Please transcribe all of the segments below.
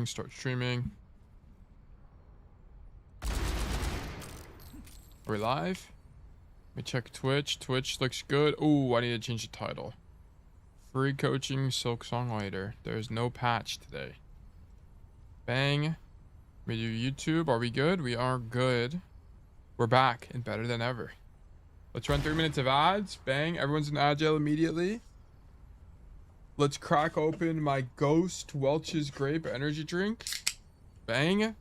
streaming. Start streaming. Are we live? Let me check Twitch. Twitch looks good. Ooh, I need to change the title. Free coaching Silksong later. There's no patch today. Bang. We do YouTube. Are we good? We are good. We're back and better than ever. Let's run 3 minutes of ads. Bang. Everyone's in agile immediately. Let's crack open my Ghost Welch's Grape energy drink. Bang.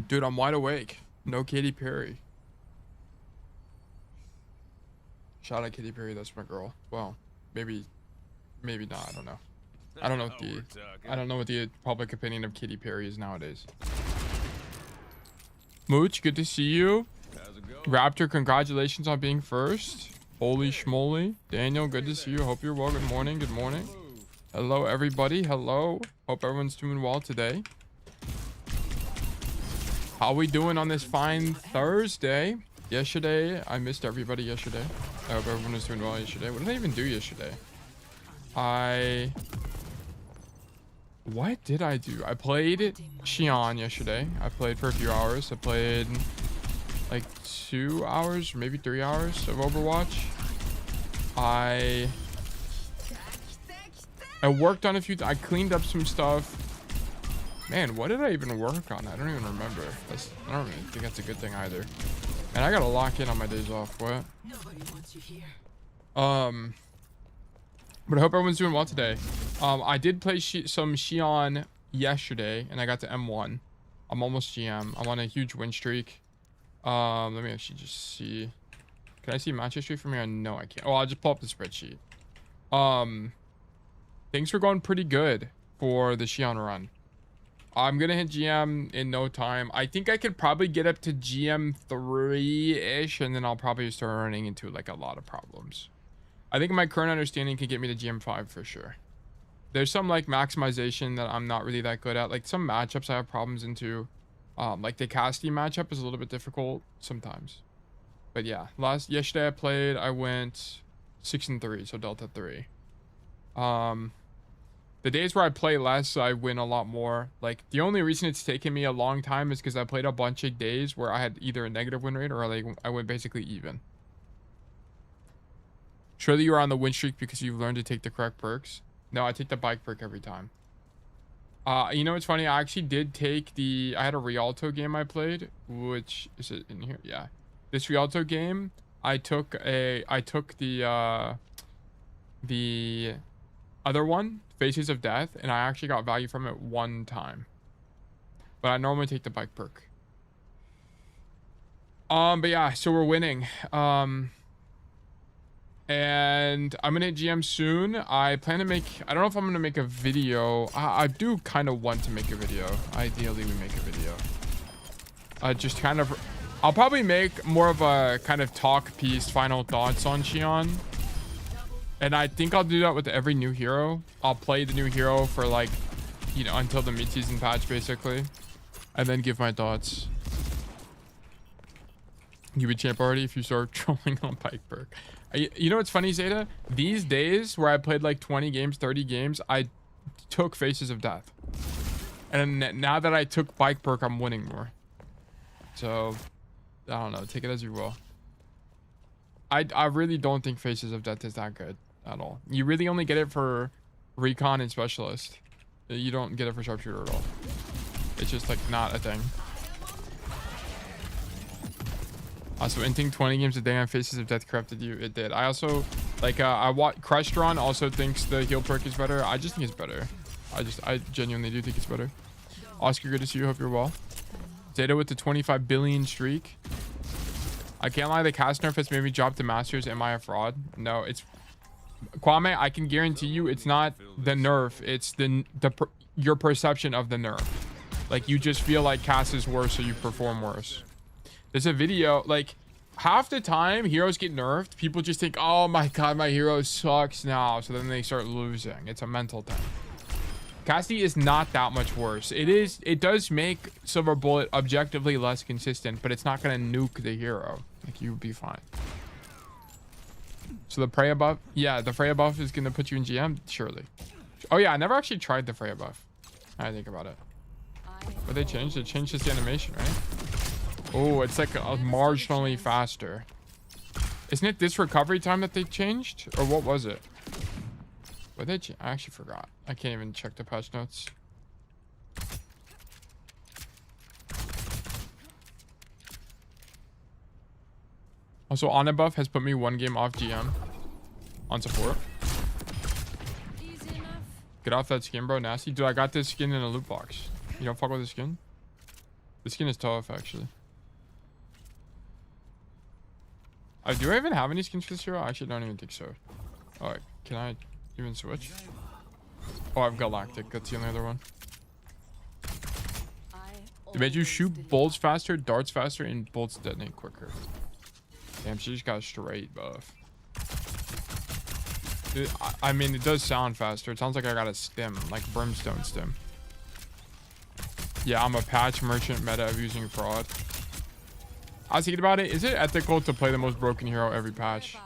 Dude, I'm wide awake. No Katy Perry. Shout out Katy Perry. That's my girl. Well, maybe not. I don't know. I don't know what the public opinion of Katy Perry is nowadays. Mooch, good to see you. Raptor, congratulations on being first. Holy schmoly. Daniel, good to see you. Hope you're well. Good morning. Good morning. Hello, everybody. Hello. Hope everyone's doing well today. How we doing on this fine Thursday? Yesterday, I missed everybody yesterday. I hope everyone was doing well yesterday. What did I even do yesterday? What did I do? I played Xion yesterday. I played for a few hours. I played like 2 hours, maybe 3 hours of Overwatch. I worked on a few. I cleaned up some stuff. Man, what did I even work on? I don't even remember. I don't really think that's a good thing either. And I gotta lock in on my days off. What? Nobody wants you here. But I hope everyone's doing well today. I did play some Xion yesterday, and I got to M1. I'm almost GM. I'm on a huge win streak. Let me actually just see. Can I see match history from here? No, I can't. Oh, I'll just pull up the spreadsheet. Things were going pretty good for the Xion run. I'm gonna hit GM in no time. I think I could probably get up to GM 3-ish, and then I'll probably start running into like a lot of problems. I think my current understanding can get me to GM 5 for sure. There's some like maximization that I'm not really that good at. Like some matchups I have problems into. Like the Casti matchup is a little bit difficult sometimes. But yeah, yesterday I played, I went 6-3, so Delta 3. The days where I play less, I win a lot more. Like the only reason it's taken me a long time is because I played a bunch of days where I had either a negative win rate or like I went basically even. Surely you are on the win streak because you've learned to take the correct perks. No, I take the bike perk every time. You know what's funny? I actually did take I had a Rialto game I played, which is it in here? Yeah. This Rialto game, I took the other one, Faces of Death, and I actually got value from it one time. But I normally take the bike perk. But yeah, so we're winning. And I'm gonna hit GM soon. I plan to make, I don't know if I'm gonna make a video. I do kind of want to make a video. Ideally we make a video. Just kind of, I'll probably make more of a kind of talk piece, final thoughts on Xion. And I think I'll do that with every new hero. I'll play the new hero for like, you know, until the mid-season patch basically. And then give my thoughts. You would champ already if you start trolling on bike perk. You know what's funny, Zeta? These days where I played like 20 games, 30 games, I took Faces of Death. And now that I took bike perk, I'm winning more. So, I don't know. Take it as you will. I really don't think Faces of Death is that good at all. You really only get it for recon and specialist. You don't get it for sharpshooter at all. It's just like not a thing. Also, inting 20 games a day on Faces of Death corrupted you. It did. I also, like, Crestron also thinks the heal perk is better. I just think it's better. I genuinely do think it's better. Oscar, good to see you. Hope you're well. Zeta with the 25 billion streak. I can't lie, the cast nerf has made me drop to Masters. Am I a fraud? No, it's... Kwame, I can guarantee you it's not the nerf. It's your perception of the nerf. Like, you just feel like cast is worse, so you perform worse. There's a video, like, half the time heroes get nerfed, people just think, oh my god, my hero sucks now, so then they start losing. It's a mental thing. Casti is not that much worse. It does make Silver Bullet objectively less consistent, but it's not gonna nuke the hero. Like, you would be fine. So the Freya buff, yeah, the Freya buff is gonna put you in GM, surely. Oh yeah, I never actually tried the Freya buff. I think about it. But they changed just the animation, right? Oh, it's like marginally faster. Isn't it this recovery time that they changed? Or what was it? What they I actually forgot. I can't even check the patch notes. Also, Anabuff has put me 1 game off GM on support. Get off that skin, bro. Nasty. Dude, I got this skin in a loot box. You don't fuck with the skin? The skin is tough, actually. Do I even have any skins for this hero? I actually don't even think so. Alright, can I even switch? Oh, I've Galactic. That's the only other one. They made you shoot bolts faster, darts faster, and bolts detonate quicker. Damn, she just got a straight buff. Dude, I mean, it does sound faster. It sounds like I got a stim, like brimstone stim. Yeah, I'm a patch merchant meta of using fraud. I was thinking about it. Is it ethical to play the most broken hero every patch?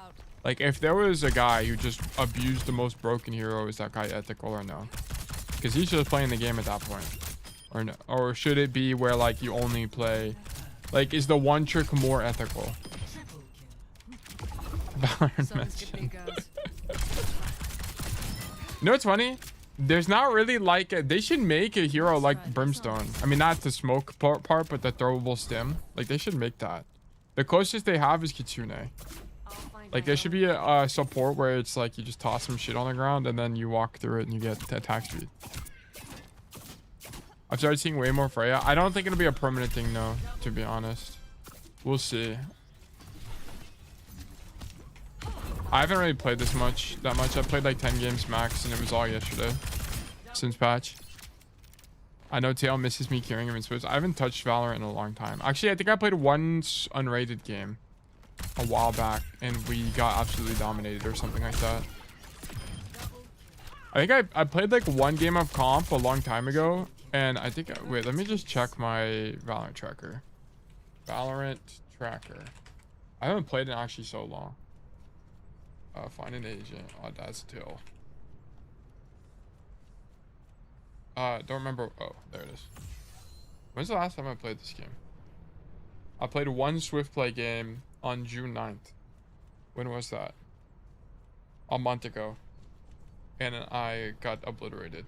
Like, if there was a guy who just abused the most broken hero, is that guy ethical or no? Because he's just playing the game at that point. Or no? Or should it be where, like, you only play... Like, is the one trick more ethical? Valorant mention. You know what's funny? There's not really like they should make a hero like Brimstone. I mean, not the smoke part, but the throwable stim. Like, they should make that. The closest they have is Kitsune. Like, there should be a support where it's like you just toss some shit on the ground and then you walk through it and you get attack speed. I've started seeing way more Freya. I don't think it'll be a permanent thing though, to be honest. We'll see. I haven't really played that much. I played like 10 games max and it was all yesterday since patch. I know Tail misses me carrying him in Swiss. I haven't touched Valorant in a long time. Actually, I think I played one unrated game a while back and we got absolutely dominated or something like that. I think I played like one game of comp a long time ago and I think... Wait, let me just check my Valorant tracker. Valorant tracker. I haven't played in actually so long. Find an agent. Oh, that's Till. Don't remember. Oh, there it is. When's the last time I played this game? I played one Swift Play game on June 9th. When was that? A month ago. And I got obliterated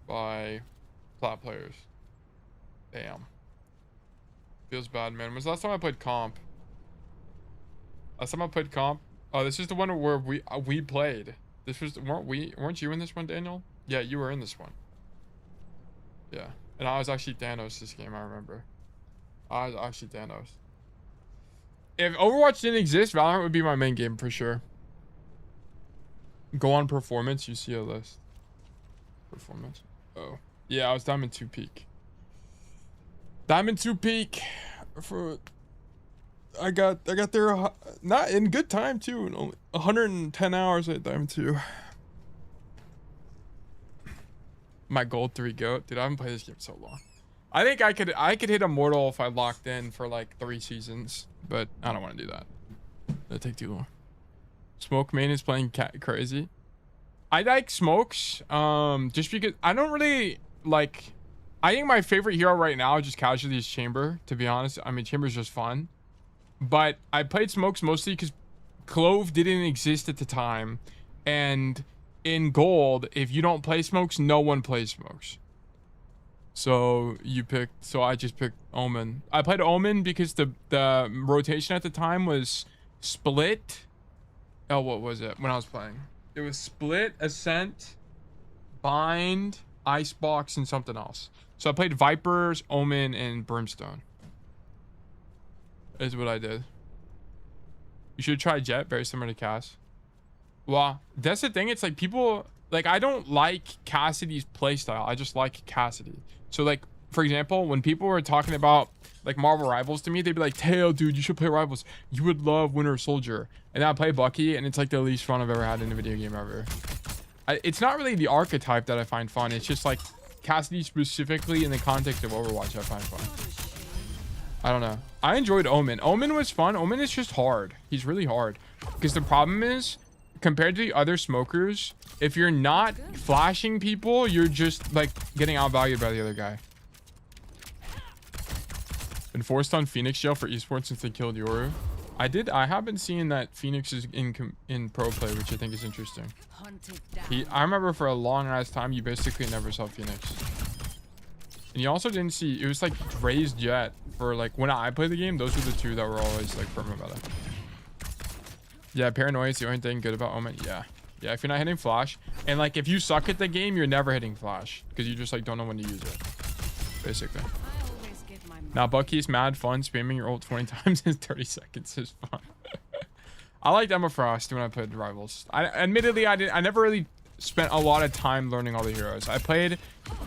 by plat players. Damn. Feels bad, man. When's the last time I played comp? Last time I played comp? Oh, this is the one where we played. This was... Weren't you in this one, Daniel? Yeah, you were in this one. Yeah. And I was actually Thanos this game, I remember. I was actually Thanos. If Overwatch didn't exist, Valorant would be my main game for sure. Go on performance, you see a list. Performance. Oh. Yeah, I was Diamond 2 peak. Diamond 2 peak for... I got there not in good time too. Only 110 hours at Diamond 2. My gold 3 goat. Dude, I haven't played this game so long. I think I could hit Immortal if I locked in for like 3 seasons, but I don't want to do that. That'd take too long. Smoke main is playing crazy. I like smokes just because I don't really like... I think my favorite hero right now just casually is Chamber, to be honest. I mean, Chamber's just fun. But I played smokes mostly because Clove didn't exist at the time. And in gold, if you don't play smokes, no one plays smokes. So I just picked Omen. I played Omen because the rotation at the time was Split. Oh, what was it when I was playing? It was Split, Ascent, Bind, Icebox, and something else. So I played Vipers, Omen, and Brimstone. Is what I did. You should try Jet, very similar to Cass. Well, that's the thing. It's like people... Like, I don't like Cassidy's playstyle. I just like Cassidy. So, like, for example, when people were talking about, like, Marvel Rivals to me, they'd be like, Tail, dude, you should play Rivals. You would love Winter Soldier. And then I play Bucky, and it's, like, the least fun I've ever had in a video game ever. It's not really the archetype that I find fun. It's just, like, Cassidy specifically in the context of Overwatch I find fun. I don't know. I enjoyed Omen. Omen was fun. Omen is just hard. He's really hard. Because the problem is, compared to the other smokers, if you're not flashing people, you're just like getting outvalued by the other guy. Been forced on Phoenix jail for esports since they killed Yoru. I have been seeing that Phoenix is in pro play, which I think is interesting. I remember for a long ass time you basically never saw Phoenix. And you also didn't see, it was like raised Jet for like when I played the game. Those were the two that were always like firm about it. Yeah, paranoia is the only thing good about Omen. Yeah, if you're not hitting flash, and like if you suck at the game, you're never hitting flash because you just like don't know when to use it, basically. Now Bucky's mad fun. Spamming your ult 20 times in 30 seconds is fun. I liked Emma Frost when I played Rivals. Admittedly I never really spent a lot of time learning all the heroes. I played,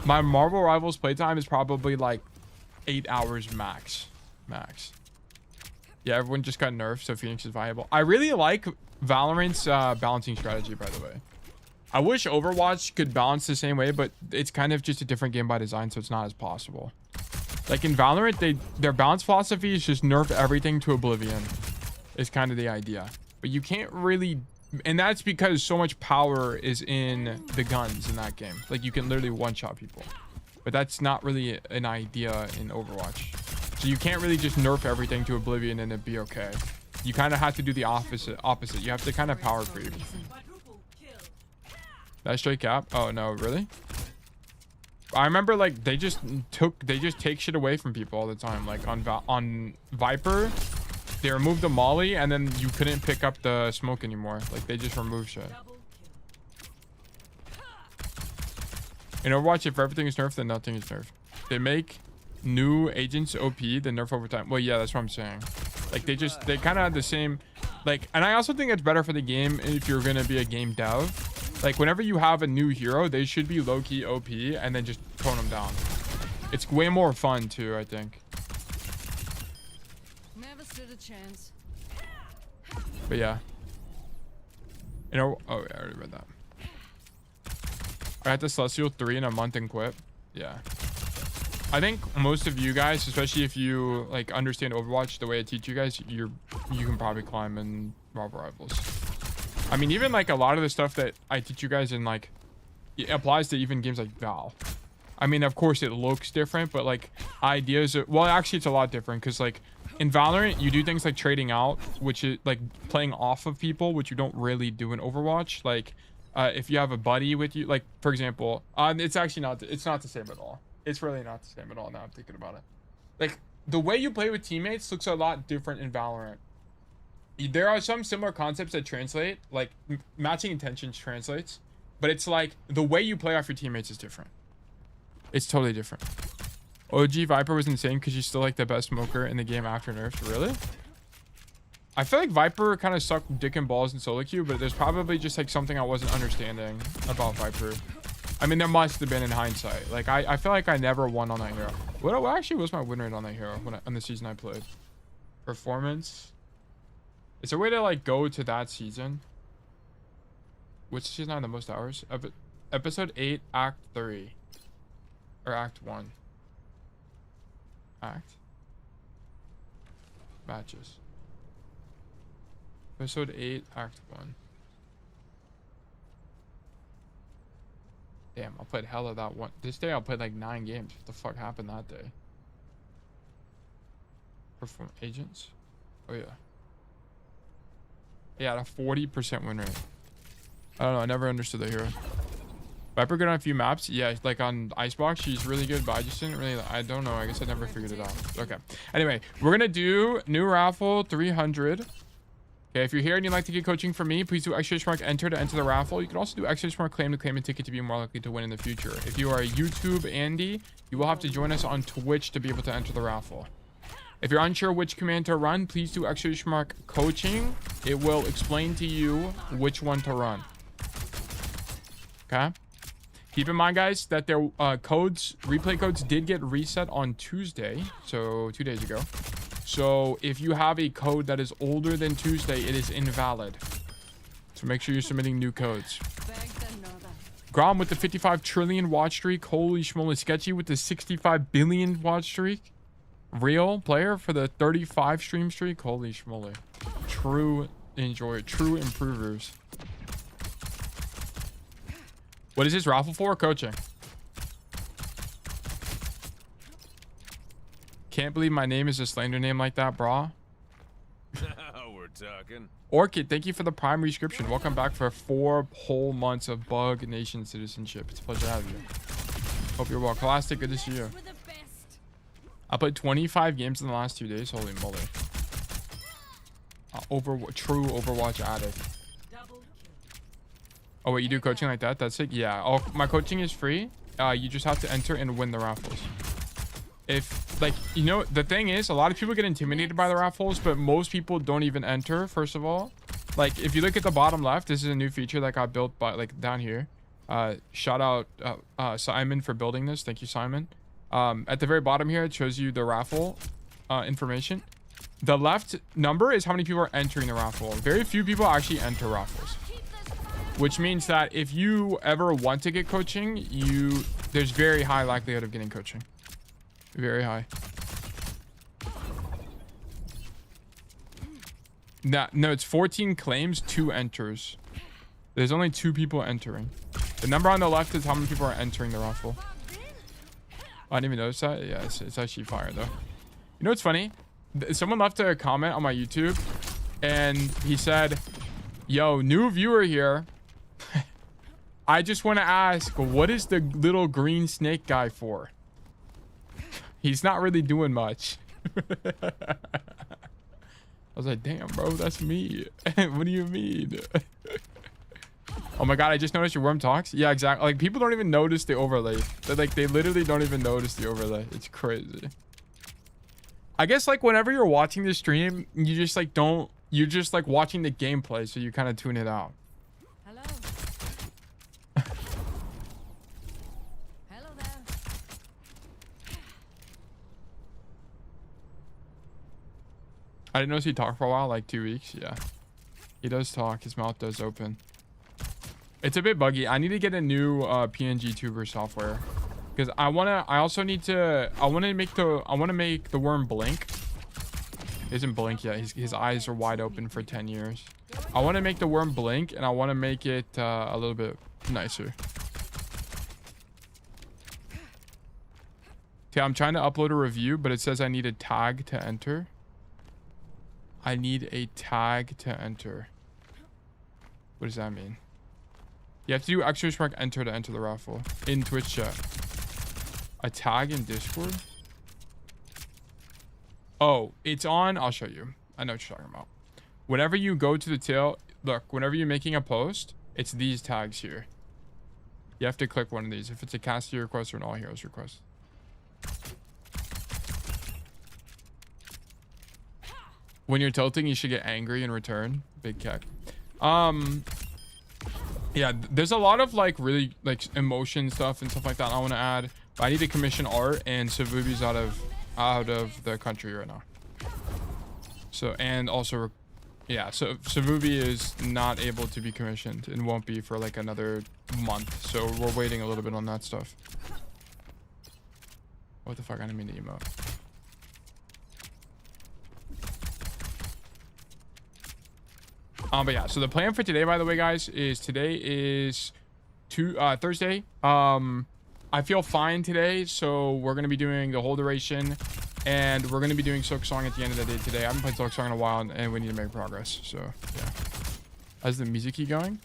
my Marvel Rivals playtime is probably like 8 hours max. Yeah, everyone just got nerfed, so Phoenix is viable. I really like Valorant's balancing strategy, by the way. I wish Overwatch could balance the same way, but it's kind of just a different game by design, so it's not as possible. Like in Valorant, their balance philosophy is just nerf everything to oblivion. Is kind of the idea. But you can't really, and that's because so much power is in the guns in that game. Like you can literally one-shot people. But that's not really an idea in Overwatch. So you can't really just nerf everything to oblivion and it'd be okay. You kind of have to do the opposite. You have to kind of power creep. That's straight cap. Oh no, really? I remember like they just take shit away from people all the time. Like on Viper, they removed the molly and then you couldn't pick up the smoke anymore. Like they just removed shit. In Overwatch, if everything is nerfed, then nothing is nerfed. They make new agents OP, then nerf over time. Well, yeah, that's what I'm saying. Like they kind of have the same, like, and I also think it's better for the game if you're gonna be a game dev. Like whenever you have a new hero, they should be low-key OP and then just tone them down. It's way more fun too, I think. Never stood a chance. But yeah. You know, oh yeah, I already read that. I had the Celestial 3 in a month and quit. Yeah. I think most of you guys, especially if you like understand Overwatch the way I teach you guys, you can probably climb in Marvel Rivals. I mean, even like a lot of the stuff that I teach you guys in like, it applies to even games like Val. I mean, of course it looks different, but like ideas are, well, actually it's a lot different because like in Valorant, you do things like trading out, which is like playing off of people, which you don't really do in Overwatch. Like if you have a buddy with you, like for example, it's actually not, it's not the same at all. It's really not the same at all now I'm thinking about it. Like the way you play with teammates looks a lot different in Valorant. There are some similar concepts that translate, like matching intentions translates, but it's like the way you play off your teammates is different. It's totally different. OG Viper was insane because she's still like the best smoker in the game after nerfs. Really? I feel like Viper kind of sucked dick and balls in solo queue, but there's probably just like something I wasn't understanding about Viper. I mean, there must have been in hindsight. Like I feel like I never won on that hero. What actually was my win rate on that hero on the season I played? Performance. Is there a way to like go to that season? Which season I had the most hours? Episode 8, Act 3. Or Act 1. Act. Matches. Episode 8, Act 1. Damn, I played hella that one. This day I played like 9 games. What the fuck happened that day? Perform agents? Oh yeah. Yeah, a 40% win rate. I don't know. I never understood the hero. Viper good on a few maps. Yeah, like on Icebox, she's really good, but I just didn't really, I don't know. I guess I never figured it out. Okay. Anyway, we're going to do new raffle 300. Okay, if you're here and you'd like to get coaching from me, please do !enter to enter the raffle. You can also do claim to claim a ticket to be more likely to win in the future. If you are a YouTube Andy, you will have to join us on Twitch to be able to enter the raffle. If you're unsure which command to run, please do coaching. It will explain to you which one to run. Okay. Keep in mind, guys, that their replay codes did get reset on Tuesday, so 2 days ago. So if you have a code that is older than Tuesday, it is invalid. So make sure you're submitting new codes. Grom with the 55 trillion watch streak. Holy schmoly. Sketchy with the 65 billion watch streak. Real player for the 35 stream streak. Holy schmoly. True improvers. What is this raffle for? Coaching. Can't believe my name is a slander name like that, brah. Now we're talking. Orchid, thank you for the prime rescription. Welcome back for 4 whole months of Bug Nation citizenship. It's a pleasure to have you. Hope you're well. Classic, good to see you. I played 25 games in the last 2 days. Holy moly. True Overwatch addict. Oh wait, you do coaching like that? That's it? Yeah. Oh, my coaching is free. You just have to enter and win the raffles. If, like, you know, the thing is, a lot of people get intimidated by the raffles, but most people don't even enter, first of all. Like, if you look at the bottom left, this is a new feature that got built by, like, down here. Shout out Simon for building this. Thank you, Simon. At the very bottom here, it shows you the raffle information. The left number is how many people are entering the raffle. Very few people actually enter raffles. Which means that if you ever want to get coaching, there's very high likelihood of getting coaching. Very high. No, it's 14 claims, 2 enters. There's only 2 people entering. The number on the left is how many people are entering the raffle. I didn't even notice that. Yeah, it's actually fire though. You know what's funny? Someone left a comment on my YouTube and he said, yo, new viewer here. I just want to ask, what is the little green snake guy for? He's not really doing much. I was like, damn, bro, that's me. What do you mean? Oh my god, I just noticed your worm talks. Yeah, exactly. Like, people don't even notice the overlay. They literally don't even notice the overlay. It's crazy. I guess, like, whenever you're watching the stream, you just, like, don't... You're just, like, watching the gameplay, so you kind of tune it out. Hello. Hello there. I didn't notice he talked for a while, like 2 weeks. Yeah. He does talk. His mouth does open. It's a bit buggy. I need to get a new PNG tuber software. Because I want to make the worm blink. He isn't blink yet. His eyes are wide open for 10 years. I want to make the worm blink, and I want to make it a little bit nicer. Okay, I'm trying to upload a review, but it says I need a tag to enter. I need a tag to enter. What does that mean? You have to do ! enter to enter the raffle in Twitch chat. A tag in Discord? Oh, it's on. I'll show you. I know what you're talking about. Whenever you go to the tail, look, whenever you're making a post, it's these tags here. You have to click one of these. If it's a Cassie request or an all heroes request. When you're tilting, you should get angry in return. Big keck. Yeah, there's a lot of like really like emotion stuff and stuff like that I want to add. But I need to commission art, and Savubi's out of the country right now. So, and also, yeah, so Savubi is not able to be commissioned and won't be for like another month. So we're waiting a little bit on that stuff. What the fuck? I didn't mean to emote. But yeah, so the plan for today, by the way, guys, is today is Thursday. I feel fine today, so we're gonna be doing the whole duration, and we're gonna be doing Silksong at the end of the day today. I haven't played Silksong in a while, and we need to make progress. So yeah. How's the music key going?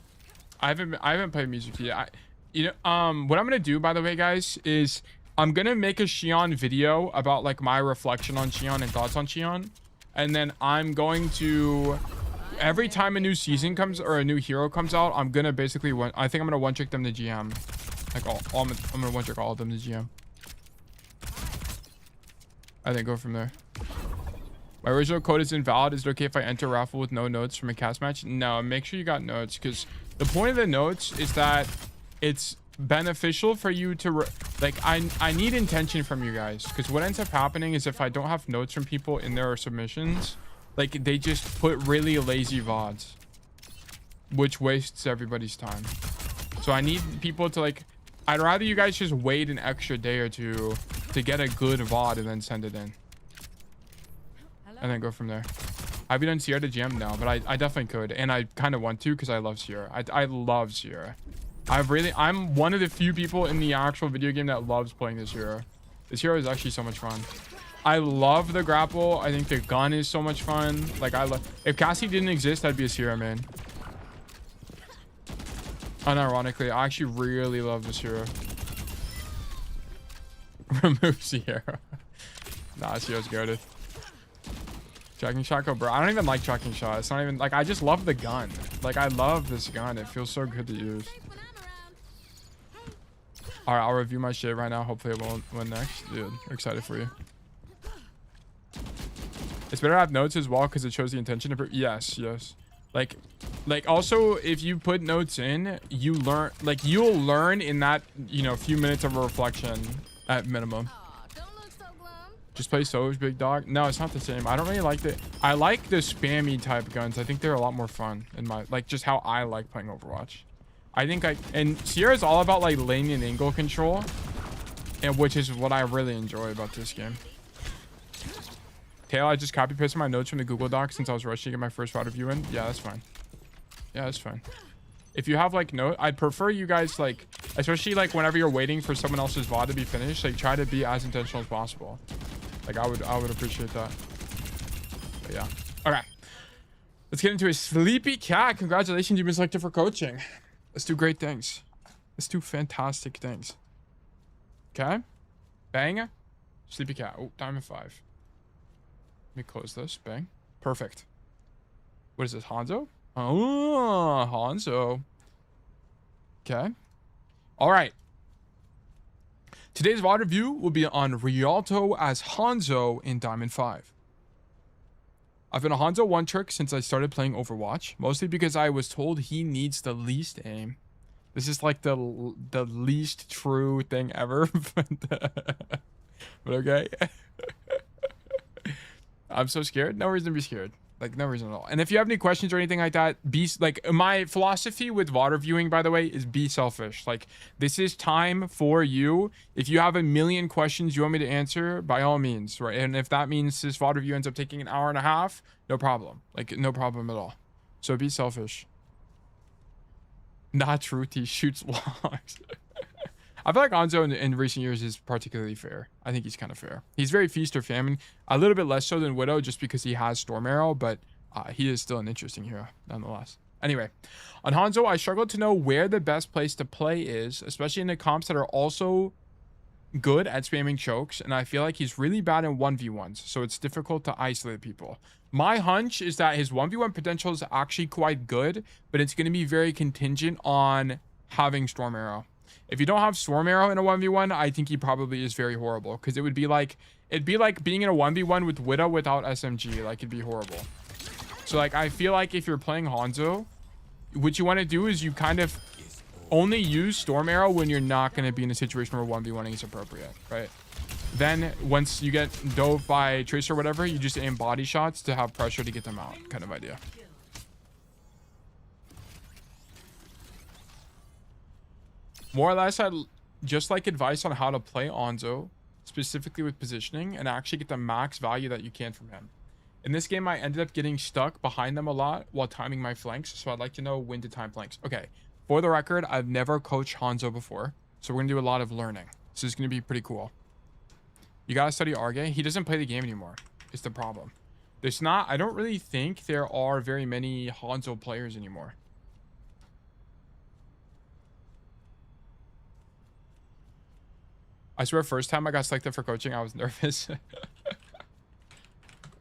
I haven't played music key. What I'm gonna do, by the way, guys, is I'm gonna make a Xion video about like my reflection on Xion and thoughts on Xion, and then I'm going to. Every time a new season comes or a new hero comes out, I'm gonna basically I think I'm gonna one-trick them to GM. Like I'm gonna one-trick all of them to GM. I think go from there. My original code is invalid. Is it okay if I enter raffle with no notes from a cast match? No, make sure you got notes, because the point of the notes is that it's beneficial for you to I need intention from you guys, because what ends up happening is if I don't have notes from people in their submissions, like they just put really lazy VODs, which wastes everybody's time. So I need people to like, I'd rather you guys just wait an extra day or two to get a good VOD and then send it in. Hello? And then go from there. Have you done Sierra to GM? No, but I definitely could. And I kind of want to, because I love Sierra. I love Sierra. I'm one of the few people in the actual video game that loves playing this hero. This hero is actually so much fun. I love the grapple. I think the gun is so much fun. Like if Cassie didn't exist, I'd be a Sierra main. Unironically, I actually really love this hero. Remove Sierra. Nah, Sierra's goated. Tracking shot, go, bro. I don't even like tracking shot. It's not even like, I just love the gun. Like, I love this gun. It feels so good to use. All right, I'll review my shit right now. Hopefully, I won't win next. Dude, I'm excited for you. It's better to have notes as well because it shows the intention of it. Yes, yes. Like also, if you put notes in, you learn. Like, you'll learn in that, you know, few minutes of a reflection at minimum. Just play So's big dog. No, it's not the same. I don't really like the. I like the spammy type guns. I think they're a lot more fun in my, like, just how I like playing Overwatch. I think and Sierra's all about like lane and angle control, and which is what I really enjoy about this game. Tail, I just copy pasted my notes from the Google Doc since I was rushing to get my first round review in. Yeah, that's fine. Yeah, that's fine. If you have like I'd prefer you guys, like, especially like whenever you're waiting for someone else's VOD to be finished, like try to be as intentional as possible. Like I would appreciate that. But yeah. Okay. Let's get into a sleepy cat. Congratulations, you've been selected for coaching. Let's do great things. Let's do fantastic things. Okay. Bang. Sleepy cat. Oh, diamond 5. Let me close this. Bang. Perfect. What is this? Hanzo? Oh, Hanzo. Okay. All right. Today's VOD review will be on Rialto as Hanzo in Diamond 5. I've been a Hanzo one trick since I started playing Overwatch, mostly because I was told he needs the least aim. This is like the least true thing ever, but okay. I'm so scared. No reason to be scared. Like, no reason at all. And if you have any questions or anything like that, be like, my philosophy with VOD reviewing, by the way, is be selfish. Like, this is time for you. If you have a million questions you want me to answer, by all means, right? And if that means this VOD review ends up taking an hour and a half, no problem. Like, no problem at all. So be selfish. Not truth, he shoots logs. I feel like Hanzo in recent years is particularly fair. I think he's kind of fair. He's very feast or famine. A little bit less so than Widow just because he has Storm Arrow, but he is still an interesting hero nonetheless. Anyway, on Hanzo, I struggled to know where the best place to play is, especially in the comps that are also good at spamming chokes, and I feel like he's really bad in 1v1s, so it's difficult to isolate people. My hunch is that his 1v1 potential is actually quite good, but it's going to be very contingent on having Storm Arrow. If you don't have Storm Arrow in a 1v1, I think he probably is very horrible, because it'd be like being in a 1v1 with Widow without SMG. Like, it'd be horrible. So like, I feel like if you're playing Hanzo, what you want to do is you kind of only use Storm Arrow when you're not going to be in a situation where 1v1ing is appropriate, right? Then once you get dove by Tracer or whatever, you just aim body shots to have pressure to get them out, kind of idea. More or less, I'd just like advice on how to play Hanzo, specifically with positioning, and actually get the max value that you can from him. In this game, I ended up getting stuck behind them a lot while timing my flanks, so I'd like to know when to time flanks. Okay, for the record, I've never coached Hanzo before, so we're going to do a lot of learning. This is going to be pretty cool. You got to study Arge. He doesn't play the game anymore. It's the problem. I don't really think there are very many Hanzo players anymore. I swear, first time I got selected for coaching, I was nervous.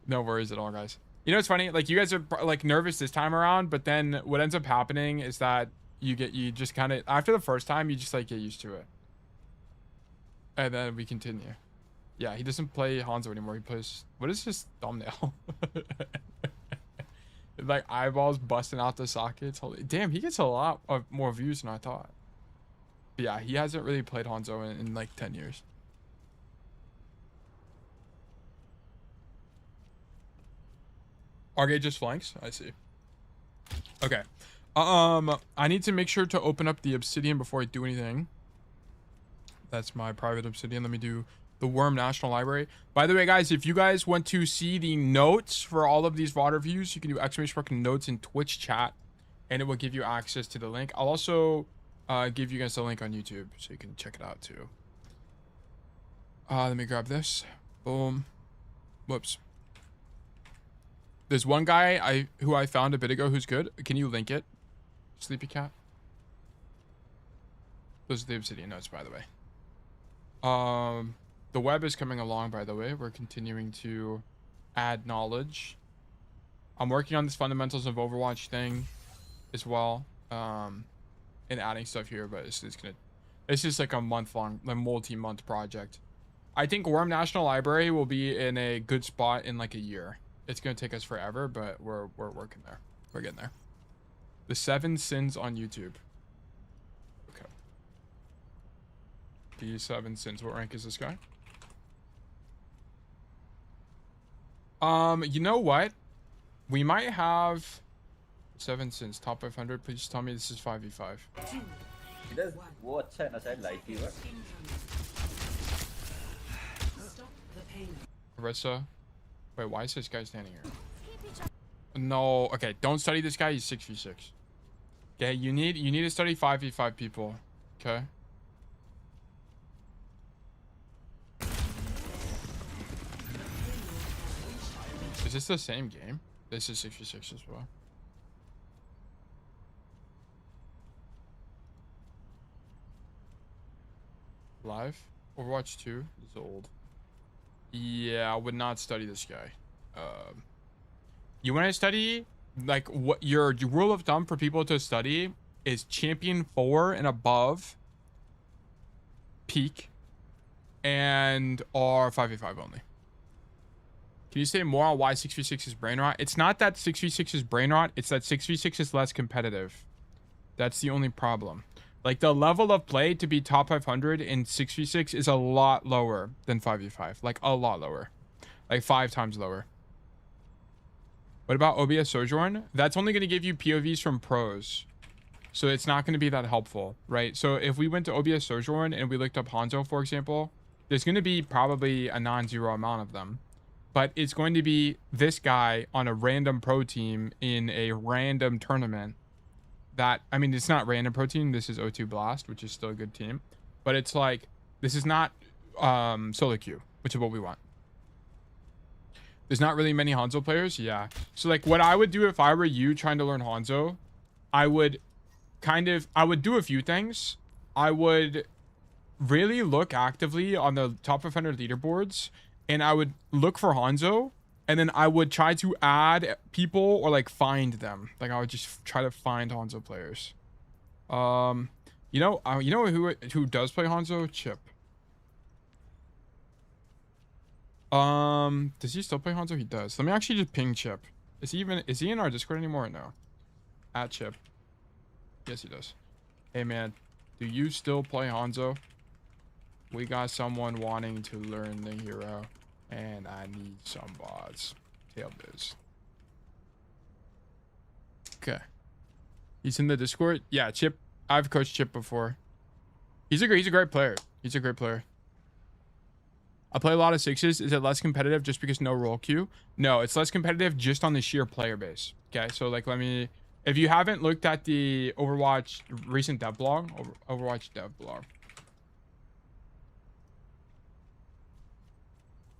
No worries at all, guys. You know, it's funny. Like, you guys are like nervous this time around, but then what ends up happening is that you just kind of, after the first time, you just like get used to it. And then we continue. Yeah, he doesn't play Hanzo anymore. He plays, what is his thumbnail? Like eyeballs busting out the sockets. Holy, damn, he gets a lot of more views than I thought. But yeah, he hasn't really played Hanzo in like 10 years. Arge just flanks. I see. Okay. I need to make sure to open up the obsidian before I do anything. That's my private obsidian. Let me do the Worm National Library. By the way, guys, if you guys want to see the notes for all of these VOD reviews, you can do !notes in Twitch chat, and it will give you access to the link. I'll also give you guys the link on YouTube so you can check it out too. Let me grab this. Boom. Whoops. There's one guy who I found a bit ago who's good. Can you link it? Sleepy Cat. Those are the obsidian notes, by the way. The web is coming along, by the way. We're continuing to add knowledge. I'm working on this fundamentals of Overwatch thing as well. And adding stuff here, but it's just like a month-long, like multi-month project. I think Worm National Library will be in a good spot in like a year. It's gonna take us forever, but we're working there. We're getting there. The 7 sins on YouTube. Okay. The 7 sins. What rank is this guy? You know what? We might have 7 sins. Top 500. Please tell me this is 5v5. वो अच्छा है ना शायद light fever Carissa. Wait, why is this guy standing here? No, okay, don't study this guy. He's 6v6. Okay, you need to study 5v5 people. Okay. Is this the same game? This is 6v6 as well. Live? Overwatch 2 is old. Yeah, I would not study this guy. You want to study, like, what your rule of thumb for people to study is champion 4 and above, peak, and are 5v5 only. Can you say more on why 6v6 is brain rot? It's not that 6v6 is brain rot, it's that 6v6 is less competitive. That's the only problem. Like, the level of play to be top 500 in 6v6 is a lot lower than 5v5. Like, a lot lower. Like, 5 times lower. What about OBS Sojourn? That's only going to give you POVs from pros. So it's not going to be that helpful, right? So if we went to OBS Sojourn and we looked up Hanzo, for example, there's going to be probably a non-zero amount of them. But it's going to be this guy on a random pro team in a random tournament. That, I mean, it's not random pro team. This is O2 Blast, which is still a good team. But it's like, this is not solo queue, which is what we want. There's not really many Hanzo players. Yeah. So like what I would do if I were you trying to learn Hanzo, I would do a few things. I would really look actively on the top 500 leaderboards, and I would look for Hanzo, and then I would try to add people or like find them. Like I would just try to find Hanzo players. You know who does play Hanzo? Chip. Does he still play Hanzo? He does. Let me actually just ping Chip. Is he in our Discord anymore or no? At Chip. Yes, he does. Hey man, do you still play Hanzo? We got someone wanting to learn the hero, and I need some bots. Tail biz. Okay. He's in the Discord. Yeah, Chip. I've coached Chip before. He's a great player. He's a great player. I play a lot of sixes. Is it less competitive just because no role queue? No, it's less competitive just on the sheer player base. Okay, so like if you haven't looked at the Overwatch recent dev blog, Overwatch dev blog.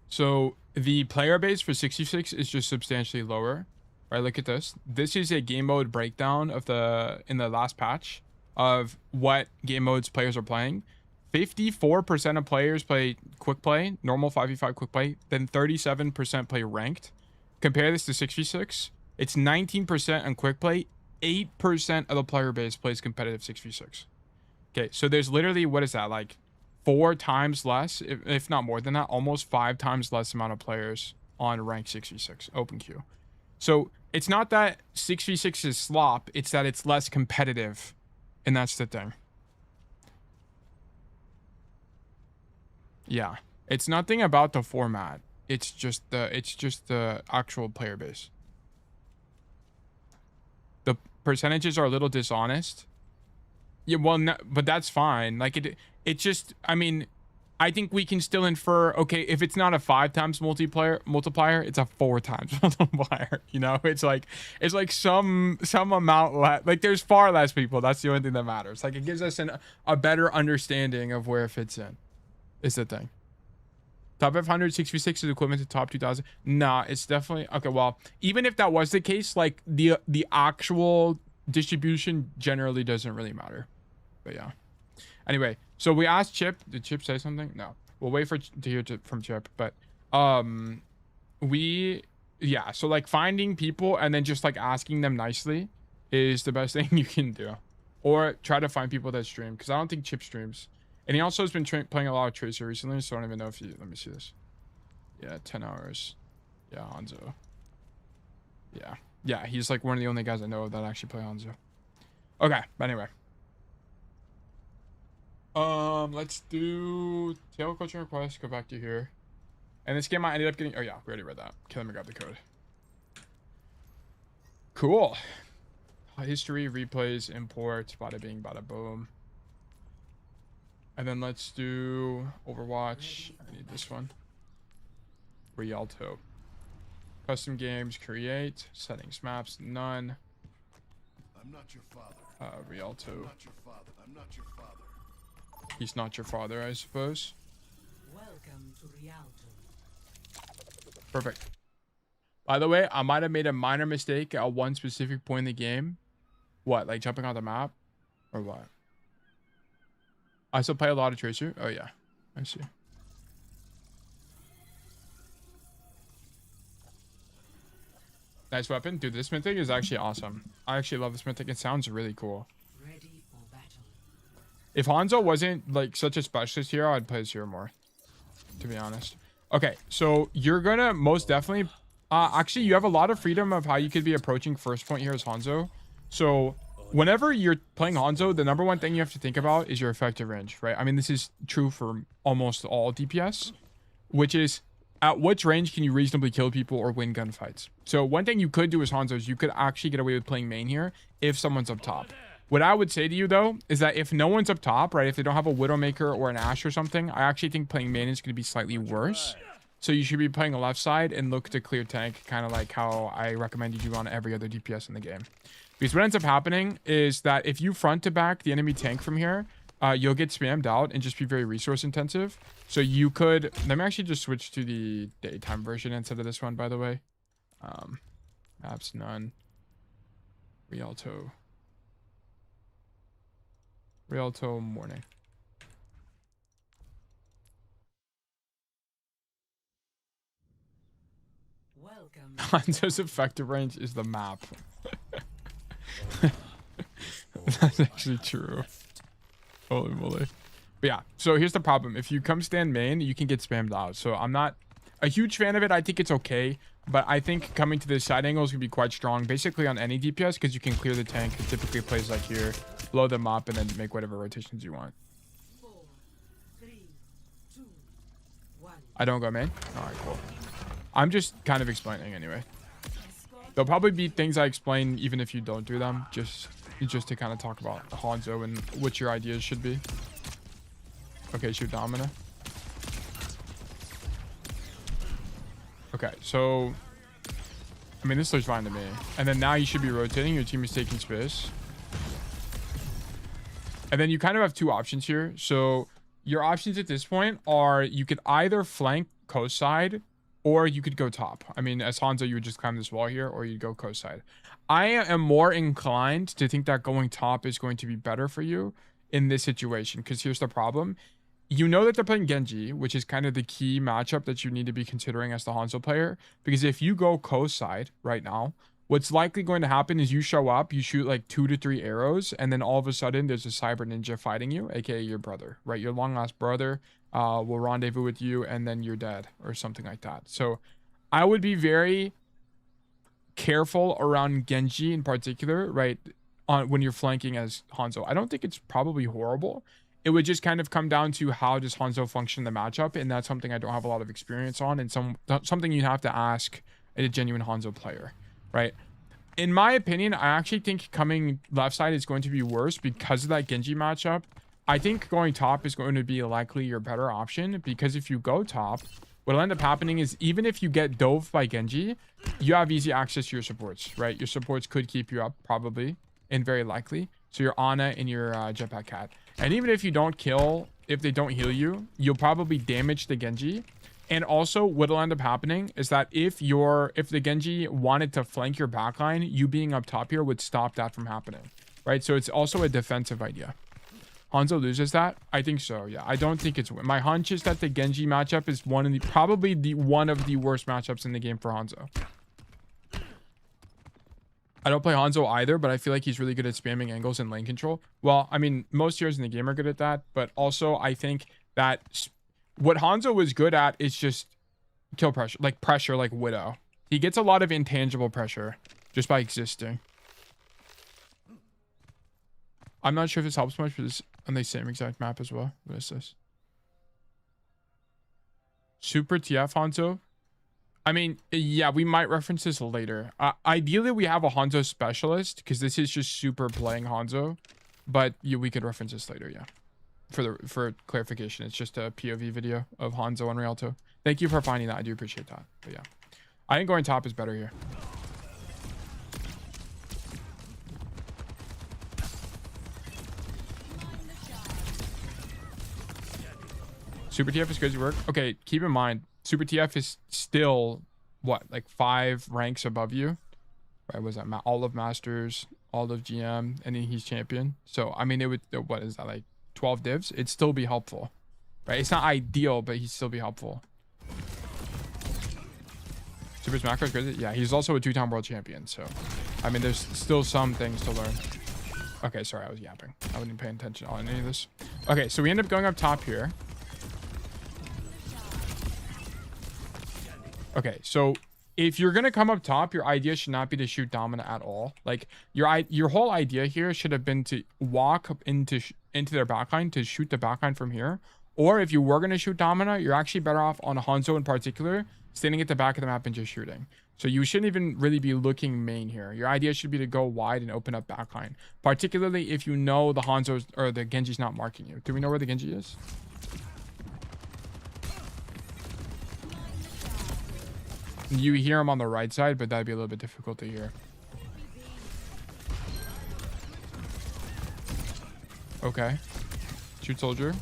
So the player base for 66 is just substantially lower. Right, look at this. This is a game mode breakdown of in the last patch of what game modes players are playing. 54% of players play quick play, normal 5v5 quick play, then 37% play ranked. Compare this to 6v6. It's 19% on quick play, 8% of the player base plays competitive 6v6. Okay, so there's literally, what is that, like 4 times less, if not more than that, almost 5 times less amount of players on ranked 6v6 open queue. So it's not that 6v6 is slop, it's that it's less competitive, and that's the thing. Yeah, it's nothing about the format. It's just the actual player base. The percentages are a little dishonest. Yeah, well, no, but that's fine. Like it just, I mean, I think we can still infer, okay, if it's not a 5 times multiplier, it's a 4 times multiplier. You know, it's like some amount less. Like there's far less people. That's the only thing that matters. Like it gives us a better understanding of where it fits in. Is the thing. Top 500 6v6 is equivalent to top 2000. Nah, it's definitely okay. Well, even if that was the case, like the actual distribution generally doesn't really matter. But yeah. Anyway, so we asked Chip. Did Chip say something? No. We'll wait to hear from Chip. But yeah. So like finding people and then just like asking them nicely is the best thing you can do, or try to find people that stream, because I don't think Chip streams, and he also has been playing a lot of Tracer recently. So I don't even know if he. Let me see this. Yeah, 10 hours. Yeah, Hanzo. Yeah. He's like one of the only guys I know that actually play Hanzo. Okay, but anyway. Let's do tail coaching request. Go back to here. And this game I ended up getting. Oh yeah, we already read that. Okay, let me grab the code. Cool. History, replays, import, bada bing, bada boom. And then let's do Overwatch. I need this one. Rialto. Custom games, create. Settings, maps, none. I'm not your father. Rialto. I'm not your father. I'm not your father. He's not your father, I suppose. Welcome to Rialto. Perfect. By the way, I might have made a minor mistake at one specific point in the game. What, like jumping on the map? Or what? I still play a lot of Tracer. Oh yeah, I see. Nice weapon. Dude, this mythic is actually awesome. I actually love this mythic. It sounds really cool. Ready for battle. If Hanzo wasn't like such a specialist hero, I'd play this hero more, to be honest. Okay, so you're gonna most definitely actually you have a lot of freedom of how you could be approaching first point here as Hanzo. So whenever you're playing Hanzo, the number one thing you have to think about is your effective range, right? I mean, this is true for almost all DPS, which is at which range can you reasonably kill people or win gunfights. So one thing you could do as Hanzo is you could actually get away with playing main here if someone's up top. What I would say to you though is that if no one's up top, right, if they don't have a Widowmaker or an Ashe or something, I actually think playing main is going to be slightly worse. So you should be playing a left side and look to clear tank, kind of like how I recommend you do on every other DPS in the game. Because what ends up happening is that if you front to back the enemy tank from here, you'll get spammed out and just be very resource intensive. So you could, let me actually just switch to the daytime version instead of this one, by the way. Maps none. Rialto morning. Welcome. Hanzo's effective range is the map. That's actually true. Holy moly. But yeah, so here's the problem. If you come stand main, you can get spammed out. So I'm not a huge fan of it. I think it's okay. But I think coming to the side angles can be quite strong, basically on any DPS, because you can clear the tank. It typically plays like here, blow them up, and then make whatever rotations you want. 4, 3, 2, 1. I don't go main? Alright, cool. I'm just kind of explaining anyway. There'll probably be things I explain even if you don't do them, just to kind of talk about Hanzo and what your ideas should be. Okay, shoot Domina. Okay, so I mean, this looks fine to me. And then now you should be rotating. Your team is taking space. And then you kind of have two options here. So your options at this point are you could either flank coast side or you could go top. I mean, as Hanzo, you would just climb this wall here, or you'd go coast side. I am more inclined to think that going top is going to be better for you in this situation, because here's the problem. You know that they're playing Genji, which is kind of the key matchup that you need to be considering as the Hanzo player, because if you go coast side right now, what's likely going to happen is you show up, you shoot like 2 to 3 arrows, and then all of a sudden there's a cyber ninja fighting you, aka your brother, right? Your long lost brother will rendezvous with you, and then you're dead or something like that. So I would be very careful around Genji in particular, right? When you're flanking as Hanzo. I don't think it's probably horrible. It would just kind of come down to how does Hanzo function in the matchup, and that's something I don't have a lot of experience on, and something you have to ask a genuine Hanzo player, right? In my opinion, I actually think coming left side is going to be worse because of that Genji matchup. I think going top is going to be likely your better option, because if you go top, what'll end up happening is even if you get dove by Genji, you have easy access to your supports, right? Your supports could keep you up probably, and very likely. So your Ana and your Jetpack Cat. And even if you don't kill, if they don't heal you, you'll probably damage the Genji. And also what'll end up happening is that if the Genji wanted to flank your backline, you being up top here would stop that from happening, right? So it's also a defensive idea. Hanzo loses that? I think so, yeah. I don't think it's... My hunch is that the Genji matchup is probably one of the worst matchups in the game for Hanzo. I don't play Hanzo either, but I feel like he's really good at spamming angles and lane control. Well, I mean, most heroes in the game are good at that, but also I think that what Hanzo was good at is just kill pressure, like Widow. He gets a lot of intangible pressure just by existing. I'm not sure if this helps much, but it's on the same exact map as well. What is this? Super TF Hanzo? I mean, yeah, we might reference this later. Ideally, we have a Hanzo specialist, because this is just super playing Hanzo. But yeah, we could reference this later, yeah. For clarification, it's just a POV video of Hanzo and Rialto. Thank you for finding that. I do appreciate that. But yeah, I think going top is better here. Super TF is crazy work. Okay, keep in mind, Super TF is still, what, like 5 ranks above you? Right, was that all of Masters, all of GM, and then he's champion. So, I mean, it would, what is that, like 12 divs? It'd still be helpful, right? It's not ideal, but he'd still be helpful. Super's macro is crazy. Yeah, he's also a 2-time world champion. So, I mean, there's still some things to learn. Okay, sorry, I was yapping. I wasn't paying attention on any of this. Okay, so we end up going up top here. Okay, so if you're gonna come up top, your idea should not be to shoot Domina at all. Like your whole idea here should have been to walk up into their backline to shoot the backline from here. Or if you were gonna shoot Domina, you're actually better off on Hanzo in particular, standing at the back of the map and just shooting. So you shouldn't even really be looking main here. Your idea should be to go wide and open up backline, particularly if you know the Hanzo's or the Genji's not marking you. Do we know where the Genji is? You hear him on the right side, but that'd be a little bit difficult to hear. Okay. Shoot soldier.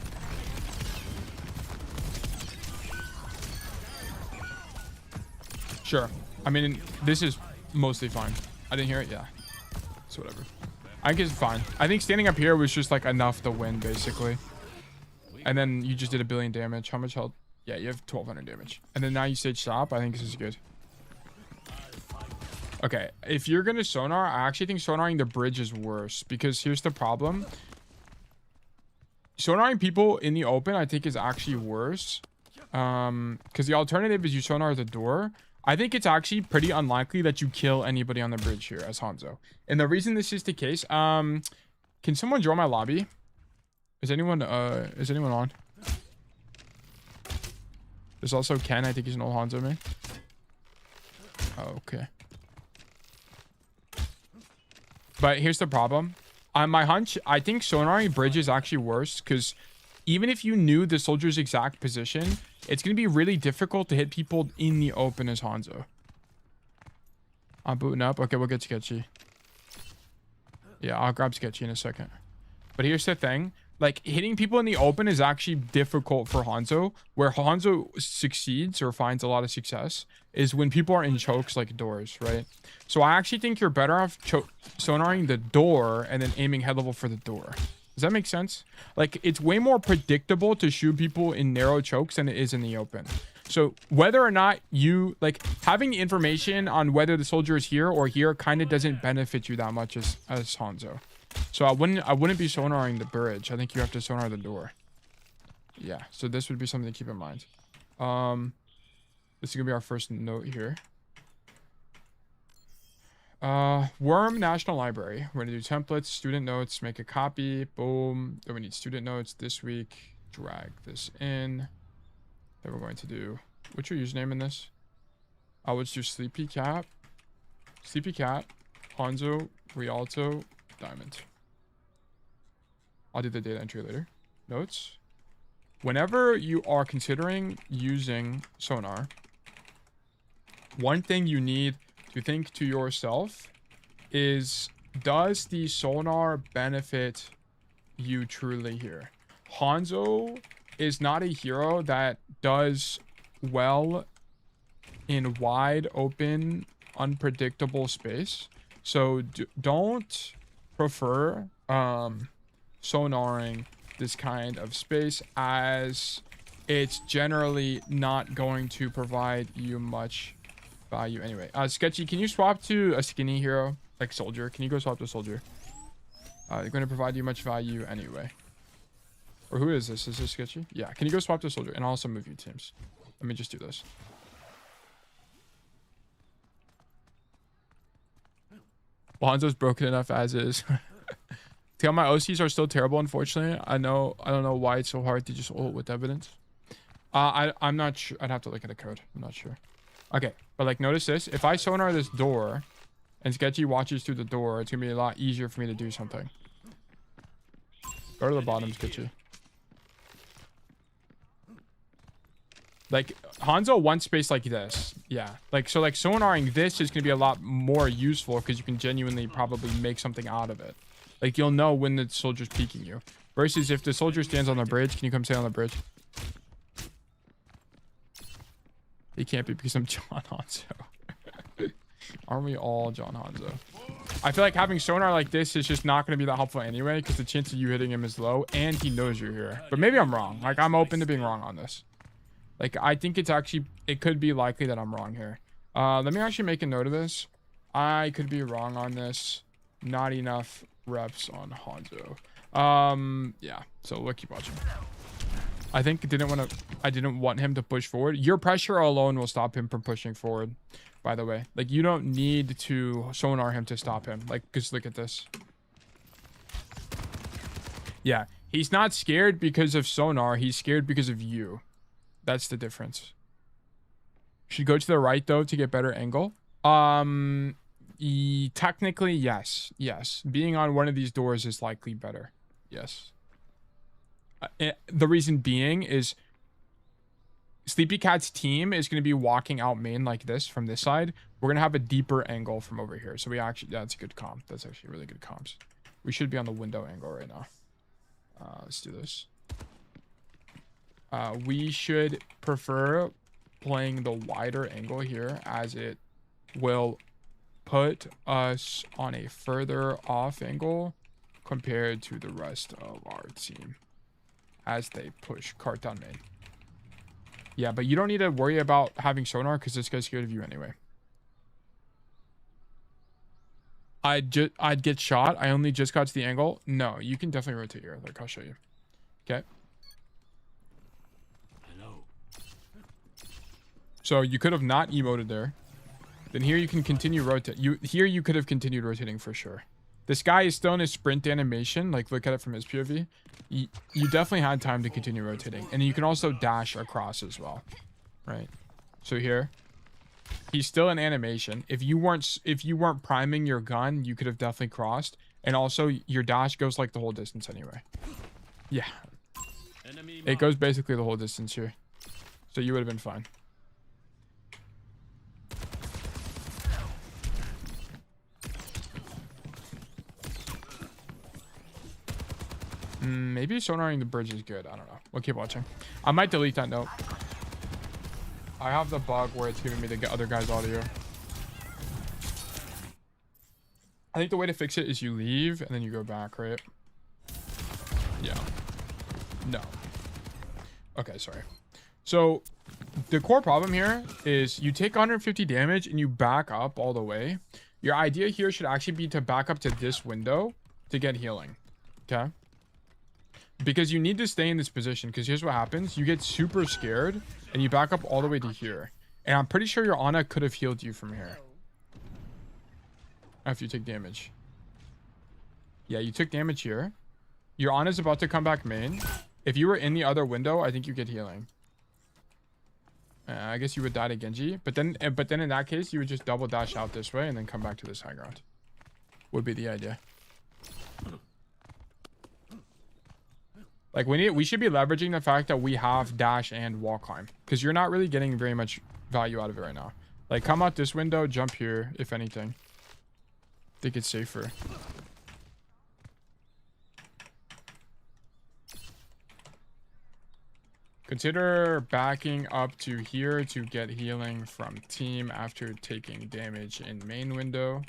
Sure. I mean, this is mostly fine. I didn't hear it. Yeah. It's whatever. I think it's fine. I think standing up here was just like enough to win, basically. And then you just did 1 billion damage. How much health? Yeah, you have 1200 damage. And then now you stage stop. I think this is good. Okay, if you're going to sonar, I actually think sonaring the bridge is worse. Because here's the problem. Sonaring people in the open, I think, is actually worse. Because the alternative is you sonar the door. I think it's actually pretty unlikely that you kill anybody on the bridge here as Hanzo. And the reason this is the case, can someone join my lobby? Is anyone on? There's also Ken. I think he's an old Hanzo man. Oh, okay. But here's the problem. On my hunch, I think sonaring bridge is actually worse because even if you knew the soldier's exact position, it's going to be really difficult to hit people in the open as Hanzo. I'm booting up. Okay, we'll get Sketchy. Yeah, I'll grab Sketchy in a second. But here's the thing. Like, hitting people in the open is actually difficult for Hanzo. Where Hanzo succeeds or finds a lot of success is when people are in chokes like doors, right? So I actually think you're better off sonaring the door and then aiming head level for the door. Does that make sense? Like, it's way more predictable to shoot people in narrow chokes than it is in the open. So whether or not you, like, having the information on whether the soldier is here or here kind of doesn't benefit you that much as Hanzo. So I wouldn't be sonaring the bridge. I think you have to sonar the door. Yeah, so this would be something to keep in mind. This is gonna be our first note here. Worm National Library. We're gonna do templates, student notes, make a copy, boom. Then we need student notes this week. Drag this in. Then we're going to do, what's your username in this? Let's do Sleepy Cat, Hanzo, Rialto, Diamond. I'll do the data entry later. Notes. Whenever you are considering using sonar, one thing you need to think to yourself is, does the sonar benefit you truly here? Hanzo is not a hero that does well in wide open, unpredictable space. So don't prefer sonaring this kind of space, as it's generally not going to provide you much value anyway. Sketchy, can you swap to a skinny hero like soldier? Can you go swap to soldier? They're going to provide you much value anyway. Or who is this? Is this Sketchy? Yeah, can you go swap to soldier? And I'll also move you teams. Let me just do this. Lonzo's broken enough as is. See how my OCs are still terrible, unfortunately. I don't know why it's so hard to just ult with evidence. I'm not sure. I'd have to look at the code. I'm not sure. Okay, but like notice this. If I sonar this door and Sketchy watches through the door, it's gonna be a lot easier for me to do something. Go to the bottom, Sketchy. Like Hanzo wants space like this. Yeah. Like, so like sonaring this is gonna be a lot more useful because you can genuinely probably make something out of it. Like you'll know when the soldier's peeking you. Versus if the soldier stands on the bridge, can you come stay on the bridge? He can't be because I'm John Hanzo. Aren't we all John Hanzo? I feel like having sonar like this is just not going to be that helpful anyway, because the chance of you hitting him is low and he knows you're here. But maybe I'm wrong. Like I'm open to being wrong on this. Like I think it's actually, it could be likely that I'm wrong here. Let me actually make a note of this. I could be wrong on this. Not enough reps on Hanzo. Yeah, so we'll keep watching. I think I didn't want him to push forward. Your pressure alone will stop him from pushing forward, by the way. Like you don't need to sonar him to stop him. Like, just look at this. Yeah, he's not scared because of sonar. He's scared because of you. That's the difference. Should go to the right though to get better angle. Technically, yes. Yes. Being on one of these doors is likely better. Yes. The reason being is Sleepy Cat's team is going to be walking out main like this from this side. We're going to have a deeper angle from over here. So we actually, that's a good comp. That's actually really good comps. We should be on the window angle right now. Let's do this. We should prefer playing the wider angle here, as it will put us on a further off angle compared to the rest of our team as they push cart down main. Yeah, but you don't need to worry about having sonar because this guy's scared of you anyway. I'd get shot. I only just got to the angle. No, you can definitely rotate here. Like, I'll show you. Okay. Hello. So you could have not emoted there. Then here you can continue rotate. Here you could have continued rotating for sure. This guy is still in his sprint animation. Like, look at it from his POV. You definitely had time to continue rotating. And you can also dash across as well. Right? So here. He's still in animation. If you weren't priming your gun, you could have definitely crossed. And also, your dash goes like the whole distance anyway. Yeah. It goes basically the whole distance here. So you would have been fine. Maybe sonaring the bridge is good. I don't know. We'll keep watching. I might delete that note. I have the bug where it's giving me the other guy's audio. I think the way to fix it is you leave and then you go back, right? Yeah. No. Okay, sorry. So the core problem here is you take 150 damage and you back up all the way. Your idea here should actually be to back up to this window to get healing. Okay? Because you need to stay in this position, because here's what happens. You get super scared and you back up all the way to here. And I'm pretty sure your Ana could have healed you from here. After you take damage. Yeah, you took damage here. Your Ana's about to come back main. If you were in the other window, I think you get healing. I guess you would die to Genji. But then in that case, you would just double dash out this way and then come back to this high ground. Would be the idea. Like we should be leveraging the fact that we have dash and wall climb, because you're not really getting very much value out of it right now. Like come out this window, jump here, if anything. I think it's safer. Consider backing up to here to get healing from team after taking damage in main window.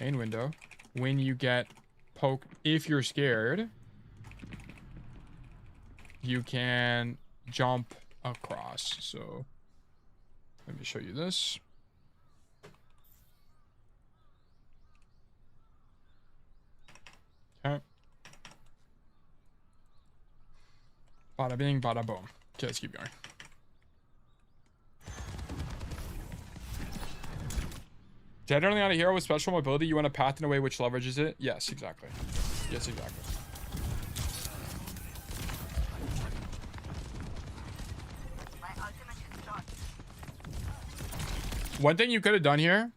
Main window. When you get poked, if you're scared, you can jump across. So let me show you this. Okay. Bada bing, bada boom. Okay, let's keep going. Generally on a hero with special mobility, you want to path in a way which leverages it. Yes, exactly. Yes, exactly. One thing you could have done here,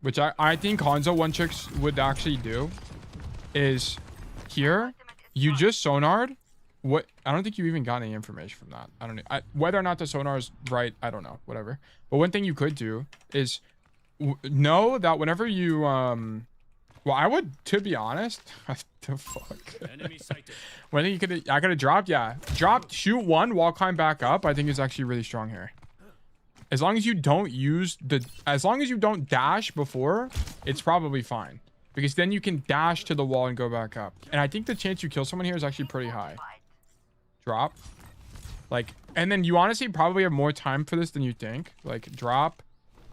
which I think Hanzo one tricks would actually do, is here, you just sonared. What? I don't think you even got any information from that. I don't know. Whether or not the sonar is right, I don't know. Whatever. But one thing you could do is know that whenever you well, I would, to be honest, what the fuck. Enemy sighted. When I could have dropped, yeah, dropped, shoot one, wall climb back up. I think is actually really strong here. As long as you don't use the, as long as you don't dash before, it's probably fine, because then you can dash to the wall and go back up. And I think the chance you kill someone here is actually pretty high. Drop, like, and then you honestly probably have more time for this than you think. Like drop,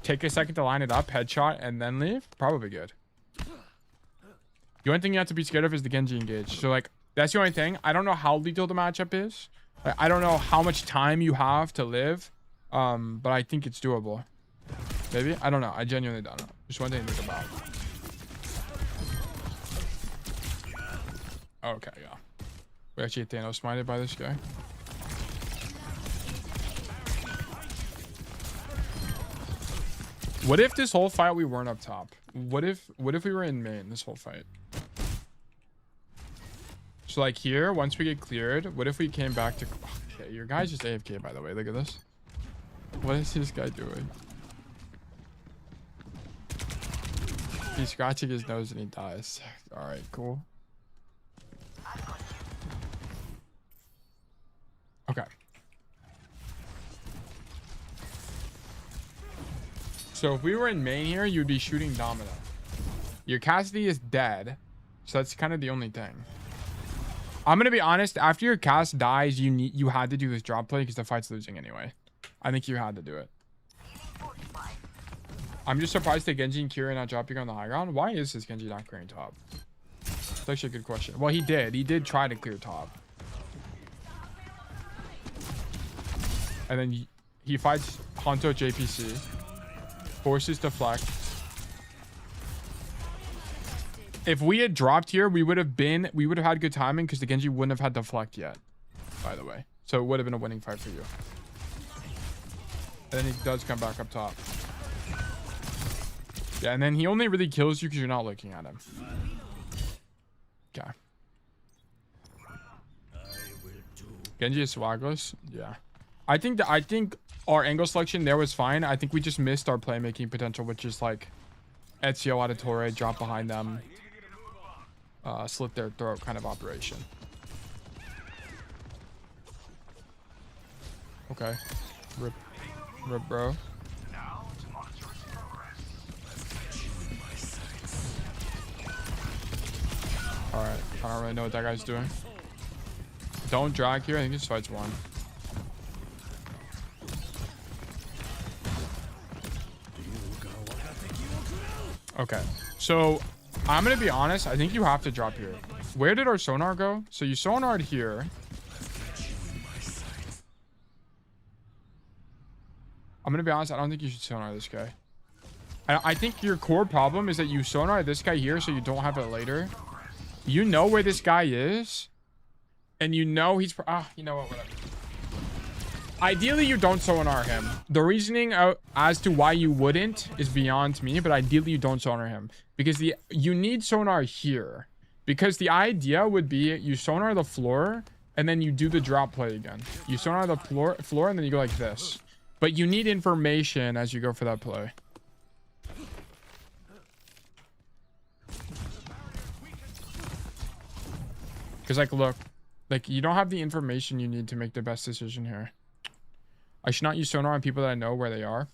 take a second to line it up, headshot, and then leave. Probably good. The only thing you have to be scared of is the Genji engage. So like that's the only thing. I don't know how lethal the matchup is. Like, I don't know how much time you have to live, but I think it's doable. Maybe, I don't know. I genuinely don't know. Just one thing to think about. Okay, yeah. We actually get Thanos smited by this guy. What if this whole fight we weren't up top? What if we were in main this whole fight? So like here, once we get cleared, what if we came back to... Okay, your guy's just AFK, by the way. Look at this. What is this guy doing? He's scratching his nose and he dies. All right, cool. Okay. So if we were in main here, you'd be shooting Domino. Your Cassidy is dead, so that's kind of the only thing. I'm gonna be honest. After your Cass dies, you had to do this drop play because the fight's losing anyway. I think you had to do it. I'm just surprised that Genji and Kira not dropping on the high ground. Why is this Genji not clearing top? That's actually a good question. Well, he did. He did try to clear top. And then he fights Hanzo JPC. Forces deflect. If we had dropped here, we would have had good timing because the Genji wouldn't have had deflect yet, by the way. So it would have been a winning fight for you. And then he does come back up top. Yeah, and then he only really kills you because you're not looking at him. Okay. Genji is swagless. Yeah. I think our angle selection there was fine. I think we just missed our playmaking potential, which is like Ezio out of Torre, drop behind them, slit their throat kind of operation. Okay. Rip, bro. Alright, I don't really know what that guy's doing. Don't drag here. I think this fight's won. Okay, so I'm gonna be honest. I think you have to drop here. Where did our sonar go? So you sonared here. I'm gonna be honest. I don't think you should sonar this guy. I think your core problem is that you sonar this guy here so you don't have it later. You know where this guy is, and you know he's you know what, whatever. Ideally you don't sonar him. The reasoning as to why you wouldn't is beyond me, but ideally you don't sonar him because you need sonar here, because the idea would be you sonar the floor and then you do the drop play again. You sonar the floor, and then you go like this. But you need information as you go for that play. Because, like, look, like, you don't have the information you need to make the best decision here. I should not use sonar on people that I know where they are.